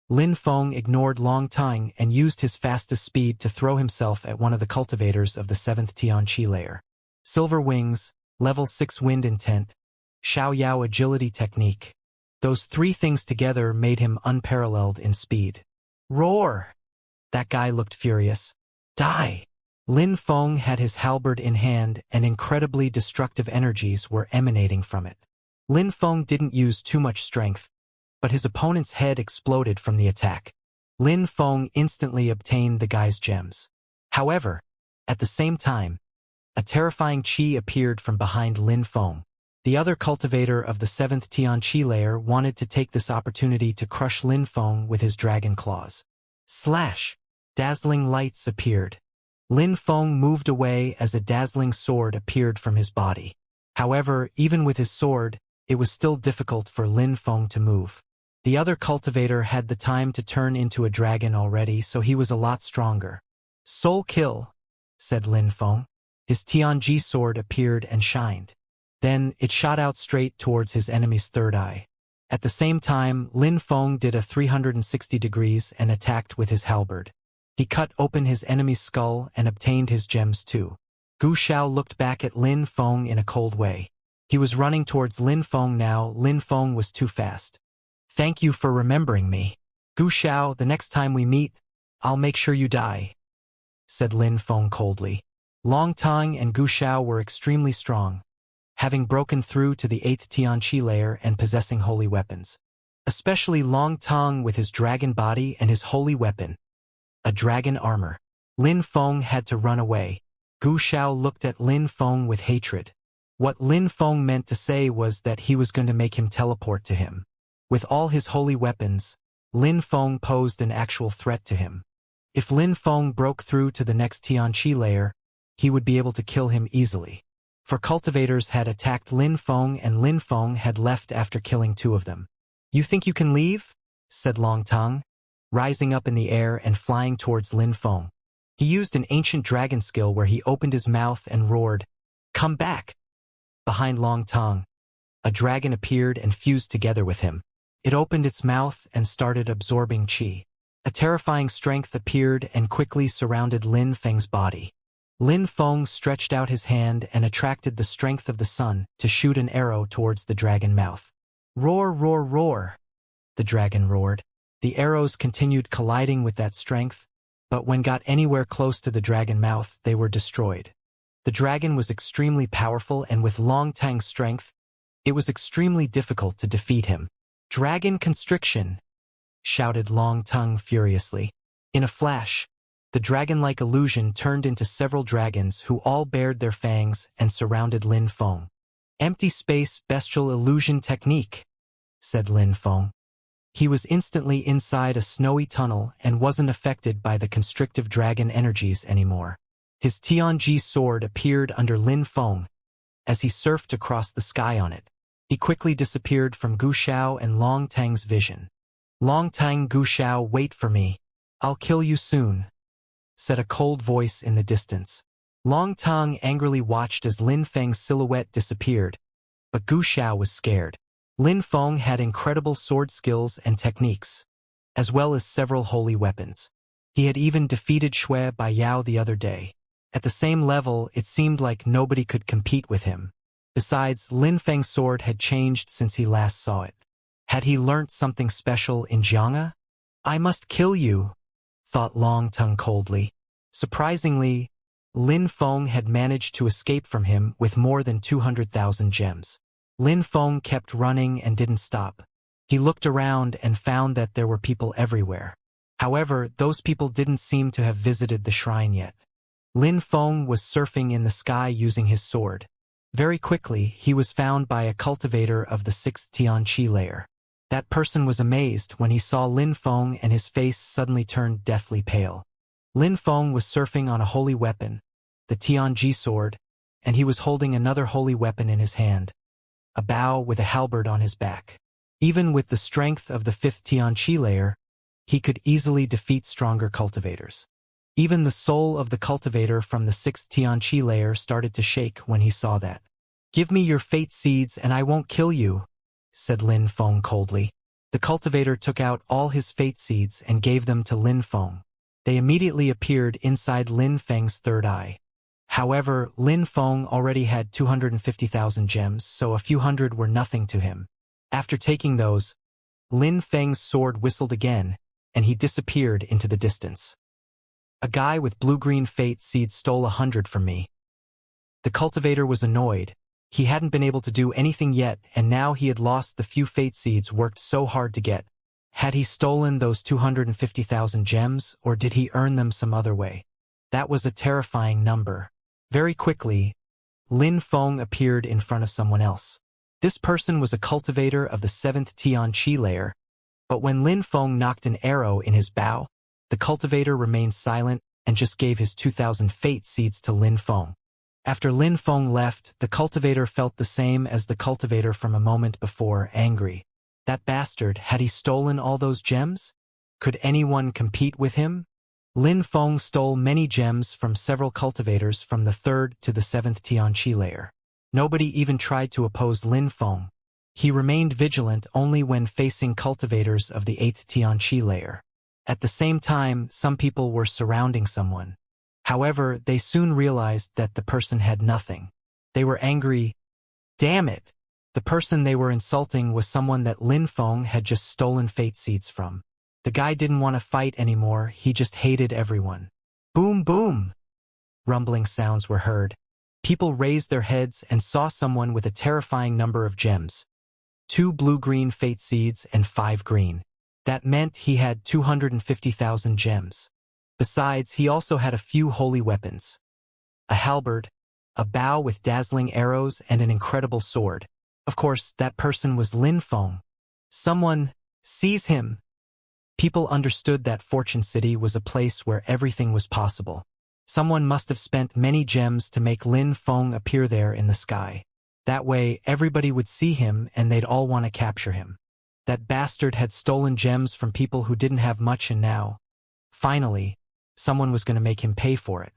Lin Feng ignored Long Teng and used his fastest speed to throw himself at one of the cultivators of the 7th Tianqi layer. Silver Wings, Level 6 Wind Intent, Xiao Yao Agility Technique. Those three things together made him unparalleled in speed. Roar! That guy looked furious. Die! Lin Feng had his halberd in hand and incredibly destructive energies were emanating from it. Lin Feng didn't use too much strength, but his opponent's head exploded from the attack. Lin Feng instantly obtained the guy's gems. However, at the same time, a terrifying chi appeared from behind Lin Feng. The other cultivator of the 7th Tianqi layer wanted to take this opportunity to crush Lin Feng with his dragon claws. Slash! Dazzling lights appeared. Lin Feng moved away as a dazzling sword appeared from his body. However, even with his sword, it was still difficult for Lin Feng to move. The other cultivator had the time to turn into a dragon already, so he was a lot stronger. Soul kill, said Lin Feng. His Tianji sword appeared and shined. Then it shot out straight towards his enemy's third eye. At the same time, Lin Feng did a 360 degrees and attacked with his halberd. He cut open his enemy's skull and obtained his gems too. Gu Xiao looked back at Lin Feng in a cold way. He was running towards Lin Feng now. Lin Feng was too fast. Thank you for remembering me. Gu Xiao, the next time we meet, I'll make sure you die, said Lin Feng coldly. Long Teng and Gu Xiao were extremely strong, having broken through to the 8th Tianqi layer and possessing holy weapons. Especially Long Teng with his dragon body and his holy weapon, a dragon armor. Lin Feng had to run away. Gu Xiao looked at Lin Feng with hatred. What Lin Feng meant to say was that he was going to make him teleport to him. With all his holy weapons, Lin Feng posed an actual threat to him. If Lin Feng broke through to the next Tianqi layer, he would be able to kill him easily. For cultivators had attacked Lin Feng and Lin Feng had left after killing two of them. You think you can leave? Said Long Teng, rising up in the air and flying towards Lin Feng. He used an ancient dragon skill where he opened his mouth and roared, "Come back!" Behind Long Teng, a dragon appeared and fused together with him. It opened its mouth and started absorbing chi. A terrifying strength appeared and quickly surrounded Lin Feng's body. Lin Feng stretched out his hand and attracted the strength of the sun to shoot an arrow towards the dragon mouth. Roar, roar, roar! The dragon roared. The arrows continued colliding with that strength, but when got anywhere close to the dragon mouth, they were destroyed. The dragon was extremely powerful and with Long Teng's strength, it was extremely difficult to defeat him. Dragon constriction! Shouted Long Teng furiously. In a flash, the dragon-like illusion turned into several dragons who all bared their fangs and surrounded Lin Feng. Empty space bestial illusion technique, said Lin Feng. He was instantly inside a snowy tunnel and wasn't affected by the constrictive dragon energies anymore. His Tianji sword appeared under Lin Feng as he surfed across the sky on it. He quickly disappeared from Gu Xiao and Long Tang's vision. Long Tang, Gu Xiao, wait for me. I'll kill you soon, said a cold voice in the distance. Long Tang angrily watched as Lin Feng's silhouette disappeared, but Gu Xiao was scared. Lin Feng had incredible sword skills and techniques, as well as several holy weapons. He had even defeated Shui Bai Yao the other day. At the same level, it seemed like nobody could compete with him. Besides, Lin Feng's sword had changed since he last saw it. Had he learnt something special in Xianxia? I must kill you, thought Long Tang coldly. Surprisingly, Lin Feng had managed to escape from him with more than 200,000 gems. Lin Feng kept running and didn't stop. He looked around and found that there were people everywhere. However, those people didn't seem to have visited the shrine yet. Lin Feng was surfing in the sky using his sword. Very quickly, he was found by a cultivator of the 6th Tianqi layer. That person was amazed when he saw Lin Feng, and his face suddenly turned deathly pale. Lin Feng was surfing on a holy weapon, the Tianji sword, and he was holding another holy weapon in his hand, a bow with a halberd on his back. Even with the strength of the 5th Tianqi layer, he could easily defeat stronger cultivators. Even the soul of the cultivator from the 6th Tianqi layer started to shake when he saw that. Give me your fate seeds and I won't kill you, said Lin Feng coldly. The cultivator took out all his fate seeds and gave them to Lin Feng. They immediately appeared inside Lin Feng's third eye. However, Lin Feng already had 250,000 gems, so a few hundred were nothing to him. After taking those, Lin Feng's sword whistled again, and he disappeared into the distance. A guy with blue-green fate seeds stole 100 from me. The cultivator was annoyed. He hadn't been able to do anything yet, and now he had lost the few fate seeds worked so hard to get. Had he stolen those 250,000 gems, or did he earn them some other way? That was a terrifying number. Very quickly, Lin Feng appeared in front of someone else. This person was a cultivator of the 7th Tianqi layer, but when Lin Feng knocked an arrow in his bow, the cultivator remained silent and just gave his 2,000 fate seeds to Lin Feng. After Lin Feng left, the cultivator felt the same as the cultivator from a moment before, angry. That bastard, had he stolen all those gems? Could anyone compete with him? Lin Feng stole many gems from several cultivators from the 3rd to the 7th Tianqi layer. Nobody even tried to oppose Lin Feng. He remained vigilant only when facing cultivators of the 8th Tianqi layer. At the same time, some people were surrounding someone. However, they soon realized that the person had nothing. They were angry. Damn it! The person they were insulting was someone that Lin Feng had just stolen fate seeds from. The guy didn't want to fight anymore, he just hated everyone. Boom, boom! Rumbling sounds were heard. People raised their heads and saw someone with a terrifying number of gems. 2 blue-green fate seeds and 5 green. That meant he had 250,000 gems. Besides, he also had a few holy weapons. A halberd, a bow with dazzling arrows, and an incredible sword. Of course, that person was Lin Feng. Someone, seize him! People understood that Fortune City was a place where everything was possible. Someone must have spent many gems to make Lin Feng appear there in the sky. That way, everybody would see him and they'd all want to capture him. That bastard had stolen gems from people who didn't have much, and now, finally, someone was going to make him pay for it.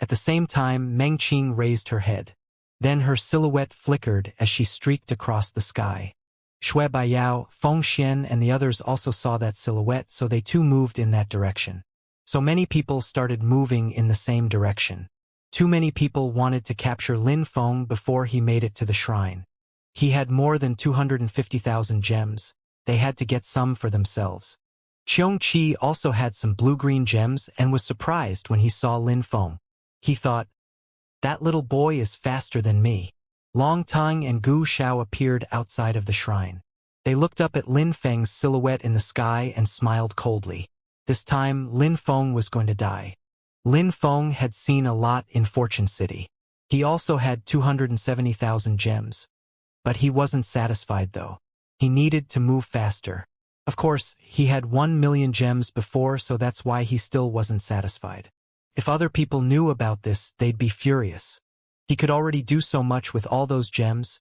At the same time, Meng Qing raised her head. Then her silhouette flickered as she streaked across the sky. Shui Bai Yao, Feng Xian, and the others also saw that silhouette, so they too moved in that direction. So many people started moving in the same direction. Too many people wanted to capture Lin Feng before he made it to the shrine. He had more than 250,000 gems. They had to get some for themselves. Xianxia also had some blue-green gems and was surprised when he saw Lin Feng. He thought, that little boy is faster than me. Long Tang and Gu Xiao appeared outside of the shrine. They looked up at Lin Feng's silhouette in the sky and smiled coldly. This time, Lin Feng was going to die. Lin Feng had seen a lot in Fortune City. He also had 270,000 gems. But he wasn't satisfied though. He needed to move faster. Of course, he had 1 million gems before, so that's why he still wasn't satisfied. If other people knew about this, they'd be furious. He could already do so much with all those gems,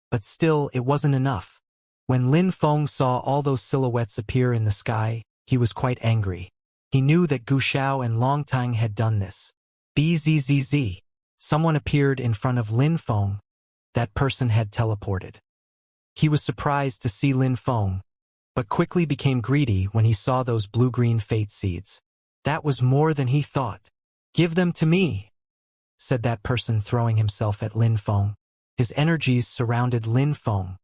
but still it wasn't enough. When Lin Feng saw all those silhouettes appear in the sky, he was quite angry. He knew that Gu Xiao and Long Tang had done this. Bzzz. Someone appeared in front of Lin Feng. That person had teleported. He was surprised to see Lin Feng, but quickly became greedy when he saw those blue-green fate seeds. That was more than he thought. "Give them to me," said that person, throwing himself at Lin Feng. His energies surrounded Lin Feng.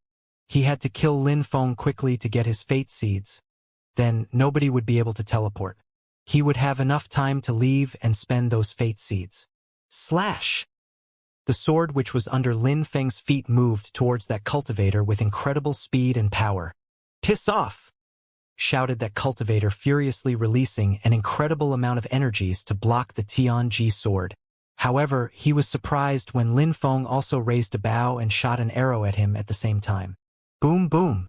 He had to kill Lin Feng quickly to get his fate seeds. Then nobody would be able to teleport. He would have enough time to leave and spend those fate seeds. Slash! The sword which was under Lin Feng's feet moved towards that cultivator with incredible speed and power. "Piss off!" shouted that cultivator, furiously releasing an incredible amount of energies to block the Tianji sword. However, he was surprised when Lin Feng also raised a bow and shot an arrow at him at the same time. Boom boom!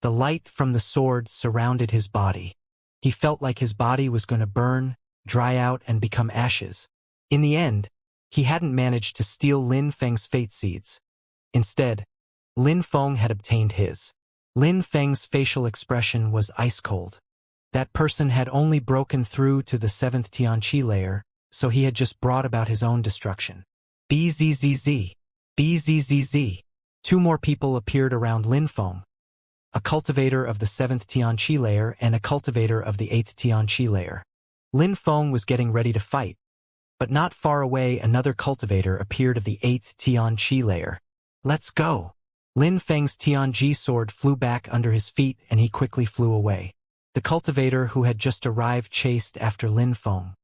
The light from the sword surrounded his body. He felt like his body was going to burn, dry out, and become ashes. In the end, he hadn't managed to steal Lin Feng's fate seeds. Instead, Lin Feng had obtained his. Lin Feng's facial expression was ice-cold. That person had only broken through to the 7th Tianqi layer, so he had just brought about his own destruction. Bzzz. Bzzz. 2 more people appeared around Lin Feng. A cultivator of the 7th Tianqi layer and a cultivator of the 8th Tianqi layer. Lin Feng was getting ready to fight, but not far away another cultivator appeared of the 8th Tianqi layer. "Let's go!" Lin Feng's Tianji sword flew back under his feet and he quickly flew away. The cultivator who had just arrived chased after Lin Feng.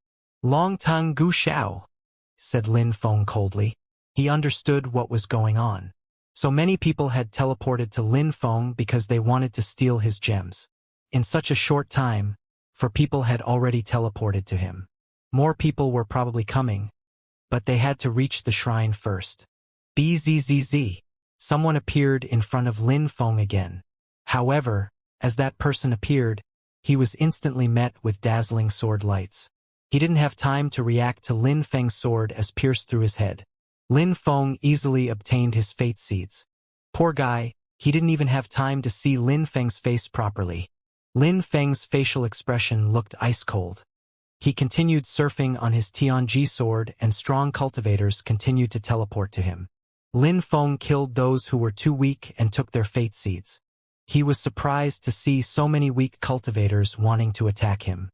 "Long Tang Gu Xiao," said Lin Feng coldly. He understood what was going on. So many people had teleported to Lin Feng because they wanted to steal his gems. In such a short time, 4 people had already teleported to him. More people were probably coming, but they had to reach the shrine first. Bzzz. Someone appeared in front of Lin Feng again. However, as that person appeared, he was instantly met with dazzling sword lights. He didn't have time to react to Lin Feng's sword as pierced through his head. Lin Feng easily obtained his fate seeds. Poor guy, he didn't even have time to see Lin Feng's face properly. Lin Feng's facial expression looked ice-cold. He continued surfing on his Tianji sword and strong cultivators continued to teleport to him. Lin Feng killed those who were too weak and took their fate seeds. He was surprised to see so many weak cultivators wanting to attack him.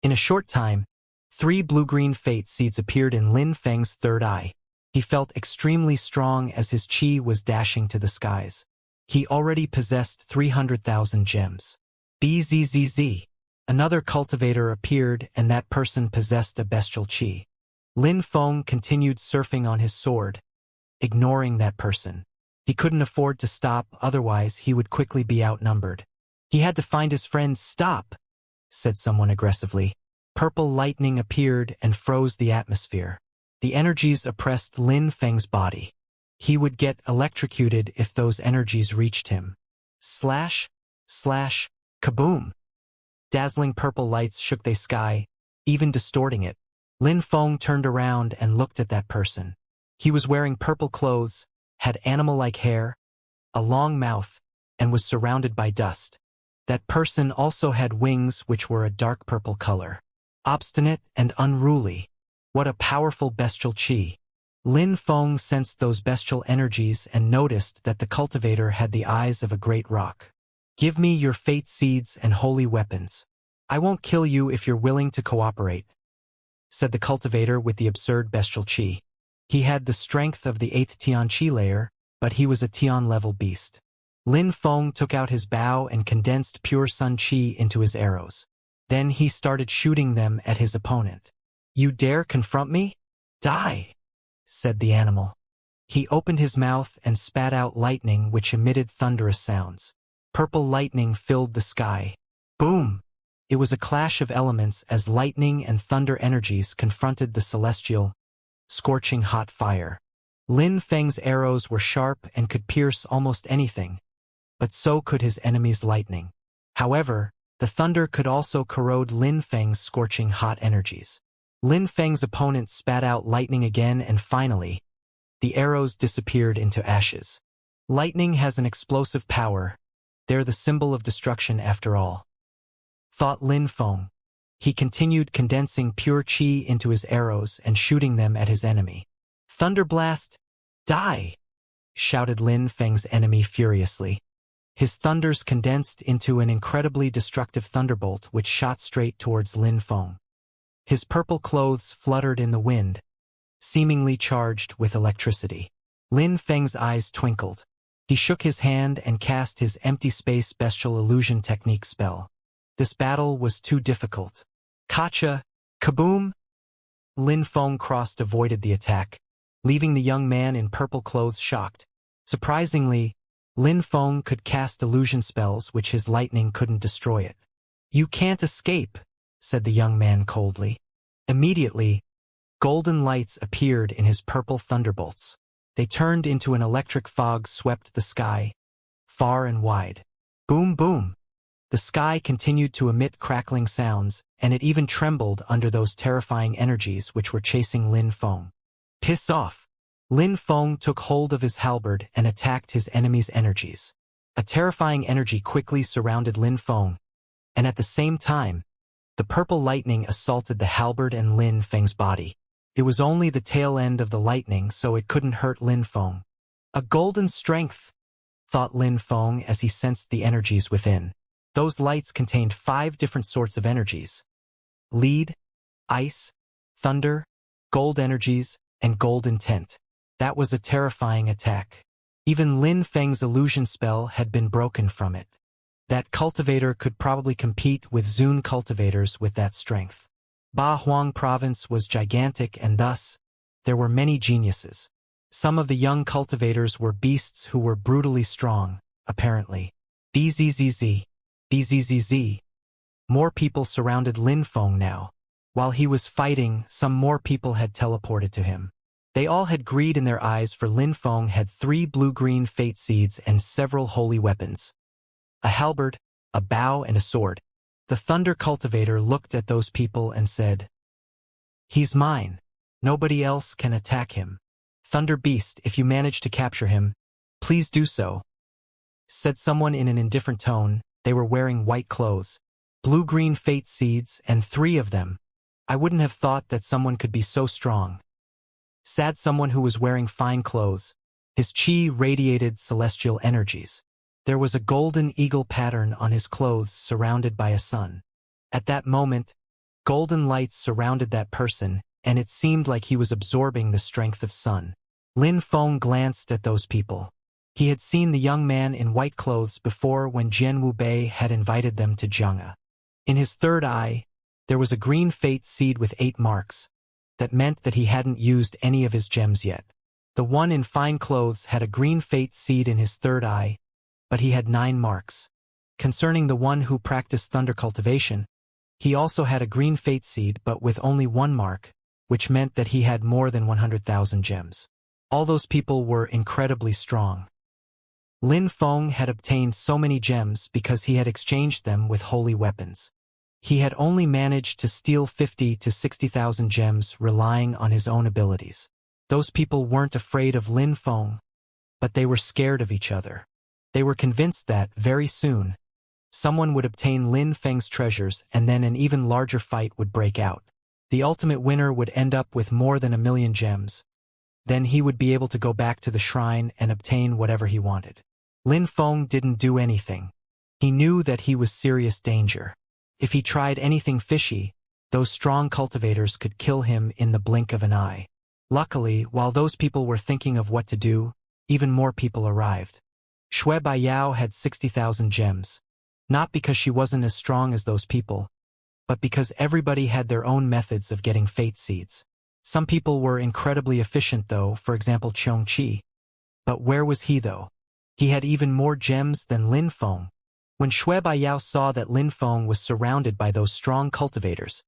In a short time, 3 blue-green fate seeds appeared in Lin Feng's third eye. He felt extremely strong as his qi was dashing to the skies. He already possessed 300,000 gems. Bzzz. Another cultivator appeared and that person possessed a bestial qi. Lin Feng continued surfing on his sword, ignoring that person. He couldn't afford to stop, otherwise he would quickly be outnumbered. He had to find his friends. "Stop," said someone aggressively. Purple lightning appeared and froze the atmosphere. The energies oppressed Lin Feng's body. He would get electrocuted if those energies reached him. Slash, slash, kaboom! Dazzling purple lights shook the sky, even distorting it. Lin Feng turned around and looked at that person. He was wearing purple clothes, had animal-like hair, a long mouth, and was surrounded by dust. That person also had wings which were a dark purple color. Obstinate and unruly. What a powerful bestial qi. Lin Feng sensed those bestial energies and noticed that the cultivator had the eyes of a great rock. "Give me your fate seeds and holy weapons. I won't kill you if you're willing to cooperate," said the cultivator with the absurd bestial qi. He had the strength of the 8th Tianqi layer, but he was a Tian-level beast. Lin Feng took out his bow and condensed pure sun qi into his arrows. Then he started shooting them at his opponent. "You dare confront me? Die," said the animal. He opened his mouth and spat out lightning which emitted thunderous sounds. Purple lightning filled the sky. Boom! It was a clash of elements as lightning and thunder energies confronted the celestial, scorching hot fire. Lin Feng's arrows were sharp and could pierce almost anything, but so could his enemy's lightning. However, the thunder could also corrode Lin Feng's scorching hot energies. Lin Feng's opponent spat out lightning again and finally, the arrows disappeared into ashes. Lightning has an explosive power. They're the symbol of destruction after all, thought Lin Feng. He continued condensing pure qi into his arrows and shooting them at his enemy. Thunderblast! Die! Shouted Lin Feng's enemy furiously. His thunders condensed into an incredibly destructive thunderbolt which shot straight towards Lin Feng. His purple clothes fluttered in the wind, seemingly charged with electricity. Lin Feng's eyes twinkled. He shook his hand and cast his empty space bestial illusion technique spell. This battle was too difficult. Kacha! Kaboom! Lin Feng crossed avoided the attack, leaving the young man in purple clothes shocked. Surprisingly, Lin Feng could cast illusion spells which his lightning couldn't destroy it. You can't escape, said the young man coldly. Immediately, golden lights appeared in his purple thunderbolts. They turned into an electric fog swept the sky, far and wide. Boom, boom. The sky continued to emit crackling sounds, and it even trembled under those terrifying energies which were chasing Lin Feng. Piss off! Lin Feng took hold of his halberd and attacked his enemy's energies. A terrifying energy quickly surrounded Lin Feng, and at the same time, the purple lightning assaulted the halberd and Lin Feng's body. It was only the tail end of the lightning, so it couldn't hurt Lin Feng. A golden strength, thought Lin Feng as he sensed the energies within. Those lights contained 5 different sorts of energies: lead, ice, thunder, gold energies, and gold intent. That was a terrifying attack. Even Lin Feng's illusion spell had been broken from it. That cultivator could probably compete with Zun cultivators with that strength. Ba Huang province was gigantic and thus, there were many geniuses. Some of the young cultivators were beasts who were brutally strong, apparently. BZZZ. BZZZ. More people surrounded Lin Feng now. While he was fighting, some more people had teleported to him. They all had greed in their eyes, for Lin Feng had 3 blue-green fate seeds and several holy weapons. A halberd, a bow, and a sword. The thunder cultivator looked at those people and said, "He's mine. Nobody else can attack him. Thunder Beast, if you manage to capture him, please do so," said someone in an indifferent tone. They were wearing white clothes, blue-green fate seeds, and 3 of them. I wouldn't have thought that someone could be so strong. Said someone who was wearing fine clothes. His chi radiated celestial energies. There was a golden eagle pattern on his clothes surrounded by a sun. At that moment, golden lights surrounded that person, and it seemed like he was absorbing the strength of sun. Lin Feng glanced at those people. He had seen the young man in white clothes before when Jian Wubei had invited them to Xianxia. In his third eye, there was a green fate seed with 8 marks. That meant that he hadn't used any of his gems yet. The one in fine clothes had a green fate seed in his third eye, but he had 9 marks. Concerning the one who practiced thunder cultivation, he also had a green fate seed but with only 1 mark, which meant that he had more than 100,000 gems. All those people were incredibly strong. Lin Feng had obtained so many gems because he had exchanged them with holy weapons. He had only managed to steal 50 to 60,000 gems relying on his own abilities. Those people weren't afraid of Lin Feng, but they were scared of each other. They were convinced that, very soon, someone would obtain Lin Feng's treasures and then an even larger fight would break out. The ultimate winner would end up with more than 1,000,000 gems. Then he would be able to go back to the shrine and obtain whatever he wanted. Lin Feng didn't do anything. He knew that he was serious danger. If he tried anything fishy, those strong cultivators could kill him in the blink of an eye. Luckily, while those people were thinking of what to do, even more people arrived. Shui Baiyao had 60,000 gems. Not because she wasn't as strong as those people, but because everybody had their own methods of getting fate seeds. Some people were incredibly efficient though, for example Xianxia. But where was he though? He had even more gems than Lin Feng. When Shui Baiyao saw that Lin Feng was surrounded by those strong cultivators,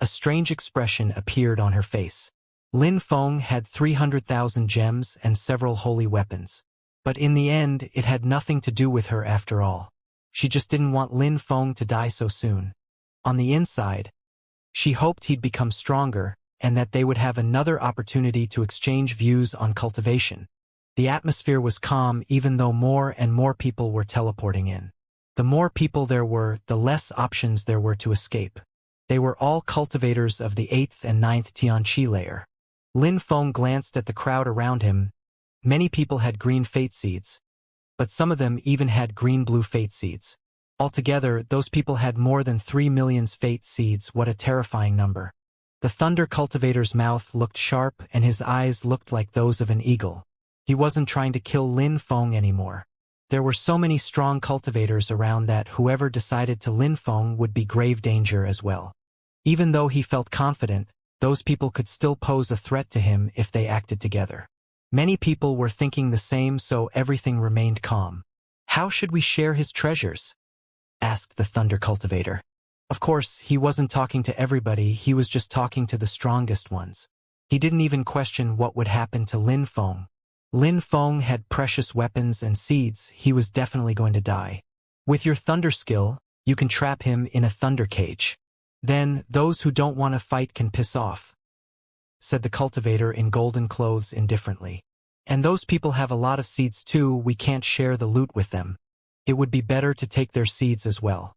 a strange expression appeared on her face. Lin Feng had 300,000 gems and several holy weapons. But in the end, it had nothing to do with her after all. She just didn't want Lin Feng to die so soon. On the inside, She hoped he'd become stronger, and that they would have another opportunity to exchange views on cultivation. The atmosphere was calm even though more and more people were teleporting in. The more people there were, the less options there were to escape. They were all cultivators of the 8th and 9th Xianxia layer. Lin Feng glanced at the crowd around him. Many people had green fate seeds, but some of them even had green-blue fate seeds. Altogether, those people had more than 3 million fate seeds. What a terrifying number. The thunder cultivator's mouth looked sharp and his eyes looked like those of an eagle. He wasn't trying to kill Lin Feng anymore. There were so many strong cultivators around that whoever decided to Lin Feng would be grave danger as well. Even though he felt confident, those people could still pose a threat to him if they acted together. Many people were thinking the same, so everything remained calm. "How should we share his treasures?" asked the thunder cultivator. Of course, he wasn't talking to everybody, he was just talking to the strongest ones. He didn't even question what would happen to Lin Feng. Lin Feng had precious weapons and seeds, he was definitely going to die. With your thunder skill, you can trap him in a thunder cage. Then, those who don't want to fight can piss off, said the cultivator in golden clothes indifferently. And those people have a lot of seeds too, we can't share the loot with them. It would be better to take their seeds as well.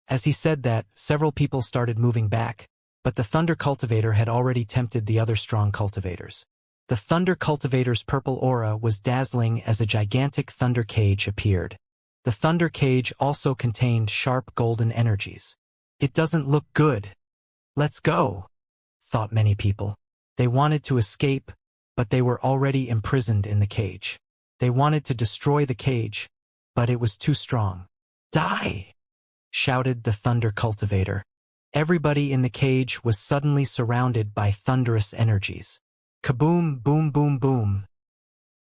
As he said that, several people started moving back, but the thunder cultivator had already tempted the other strong cultivators. The thunder cultivator's purple aura was dazzling as a gigantic thunder cage appeared. The thunder cage also contained sharp golden energies. It doesn't look good. Let's go, thought many people. They wanted to escape, but they were already imprisoned in the cage. They wanted to destroy the cage, but it was too strong. Die! Shouted the thunder cultivator. Everybody in the cage was suddenly surrounded by thunderous energies. Kaboom, boom, boom, boom.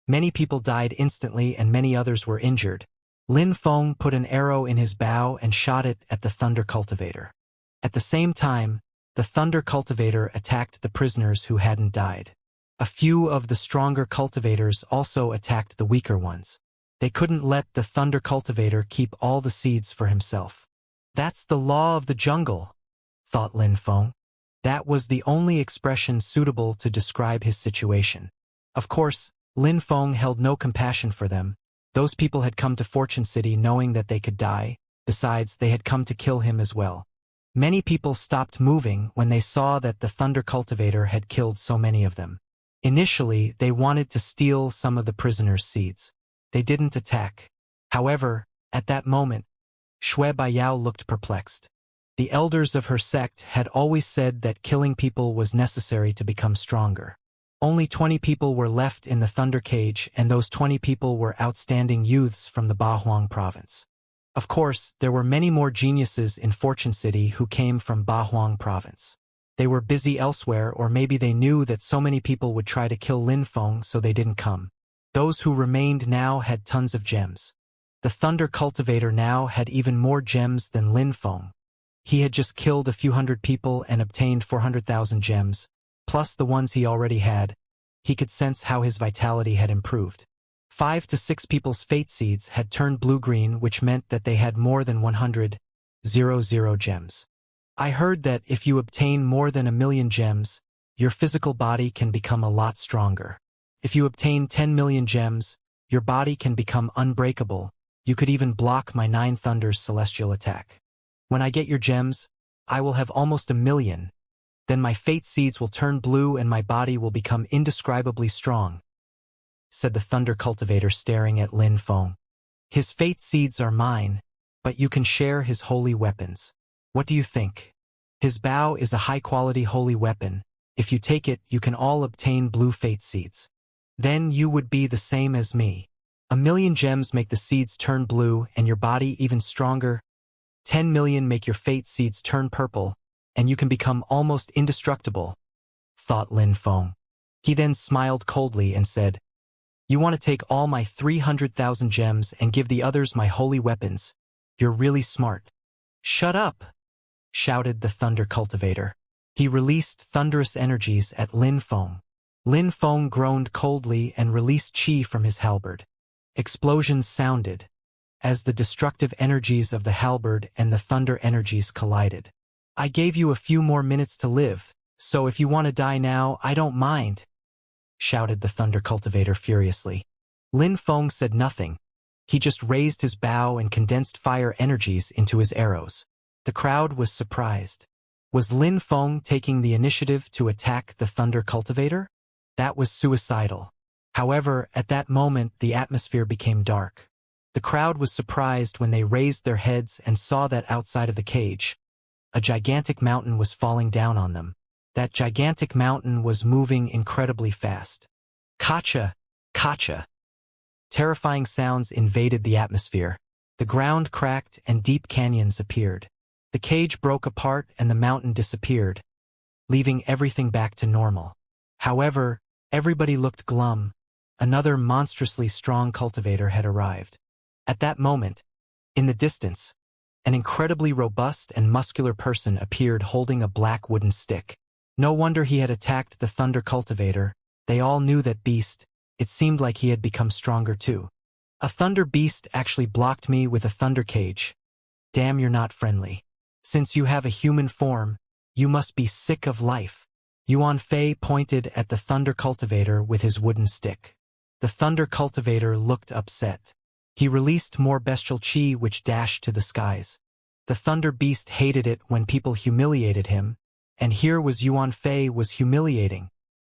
Many people died instantly and many others were injured. Lin Feng put an arrow in his bow and shot it at the thunder cultivator. At the same time, the thunder cultivator attacked the prisoners who hadn't died. A few of the stronger cultivators also attacked the weaker ones. They couldn't let the thunder cultivator keep all the seeds for himself. That's the law of the jungle, thought Lin Feng. That was the only expression suitable to describe his situation. Of course, Lin Feng held no compassion for them. Those people had come to Fortune City knowing that they could die. Besides, they had come to kill him as well. Many people stopped moving when they saw that the thunder cultivator had killed so many of them. Initially, they wanted to steal some of the prisoners' seeds. They didn't attack. However, at that moment, Shui Baiyao looked perplexed. The elders of her sect had always said that killing people was necessary to become stronger. Only 20 people were left in the thunder cage, and those 20 people were outstanding youths from the Bahuang province. Of course, there were many more geniuses in Fortune City who came from Bahuang province. They were busy elsewhere, or maybe they knew that so many people would try to kill Lin Feng, so they didn't come. Those who remained now had tons of gems. The thunder cultivator now had even more gems than Lin Feng. He had just killed a few hundred people and obtained 400,000 gems, plus the ones he already had. He could sense how his vitality had improved. 5 to 6 people's fate seeds had turned blue-green, which meant that they had more than 100,000 gems. I heard that if you obtain more than 1,000,000 gems, your physical body can become a lot stronger. If you obtain 10 million gems, your body can become unbreakable. You could even block my 9 thunders celestial attack. When I get your gems, I will have almost 1,000,000. Then my fate seeds will turn blue and my body will become indescribably strong, said the thunder cultivator staring at Lin Feng. His fate seeds are mine, but you can share his holy weapons. What do you think? His bow is a high-quality holy weapon. If you take it, you can all obtain blue fate seeds. Then you would be the same as me. 1,000,000 gems make the seeds turn blue and your body even stronger. 10 million make your fate seeds turn purple, and you can become almost indestructible, thought Lin Feng. He then smiled coldly and said, You want to take all my 300,000 gems and give the others my holy weapons? You're really smart. Shut up, shouted the thunder cultivator. He released thunderous energies at Lin Feng. Lin Feng groaned coldly and released chi from his halberd. Explosions sounded as the destructive energies of the halberd and the thunder energies collided. I gave you a few more minutes to live, so if you want to die now, I don't mind, shouted the Thunder Cultivator furiously. Lin Feng said nothing. He just raised his bow and condensed fire energies into his arrows. The crowd was surprised. Was Lin Feng taking the initiative to attack the Thunder Cultivator? That was suicidal. However, at that moment the atmosphere became dark. The crowd was surprised when they raised their heads and saw that outside of the cage, a gigantic mountain was falling down on them. That gigantic mountain was moving incredibly fast. Kacha! Kacha! Terrifying sounds invaded the atmosphere. The ground cracked and deep canyons appeared. The cage broke apart and the mountain disappeared, leaving everything back to normal. However, everybody looked glum. Another monstrously strong cultivator had arrived. At that moment, in the distance, an incredibly robust and muscular person appeared holding a black wooden stick. No wonder he had attacked the Thunder Cultivator. They all knew that beast. It seemed like he had become stronger too. A thunder beast actually blocked me with a thunder cage. Damn, you're not friendly. Since you have a human form, you must be sick of life. Yuan Fei pointed at the Thunder Cultivator with his wooden stick. The Thunder Cultivator looked upset. He released more bestial chi which dashed to the skies. The Thunder Beast hated it when people humiliated him, and here was Yuan Fei was humiliating.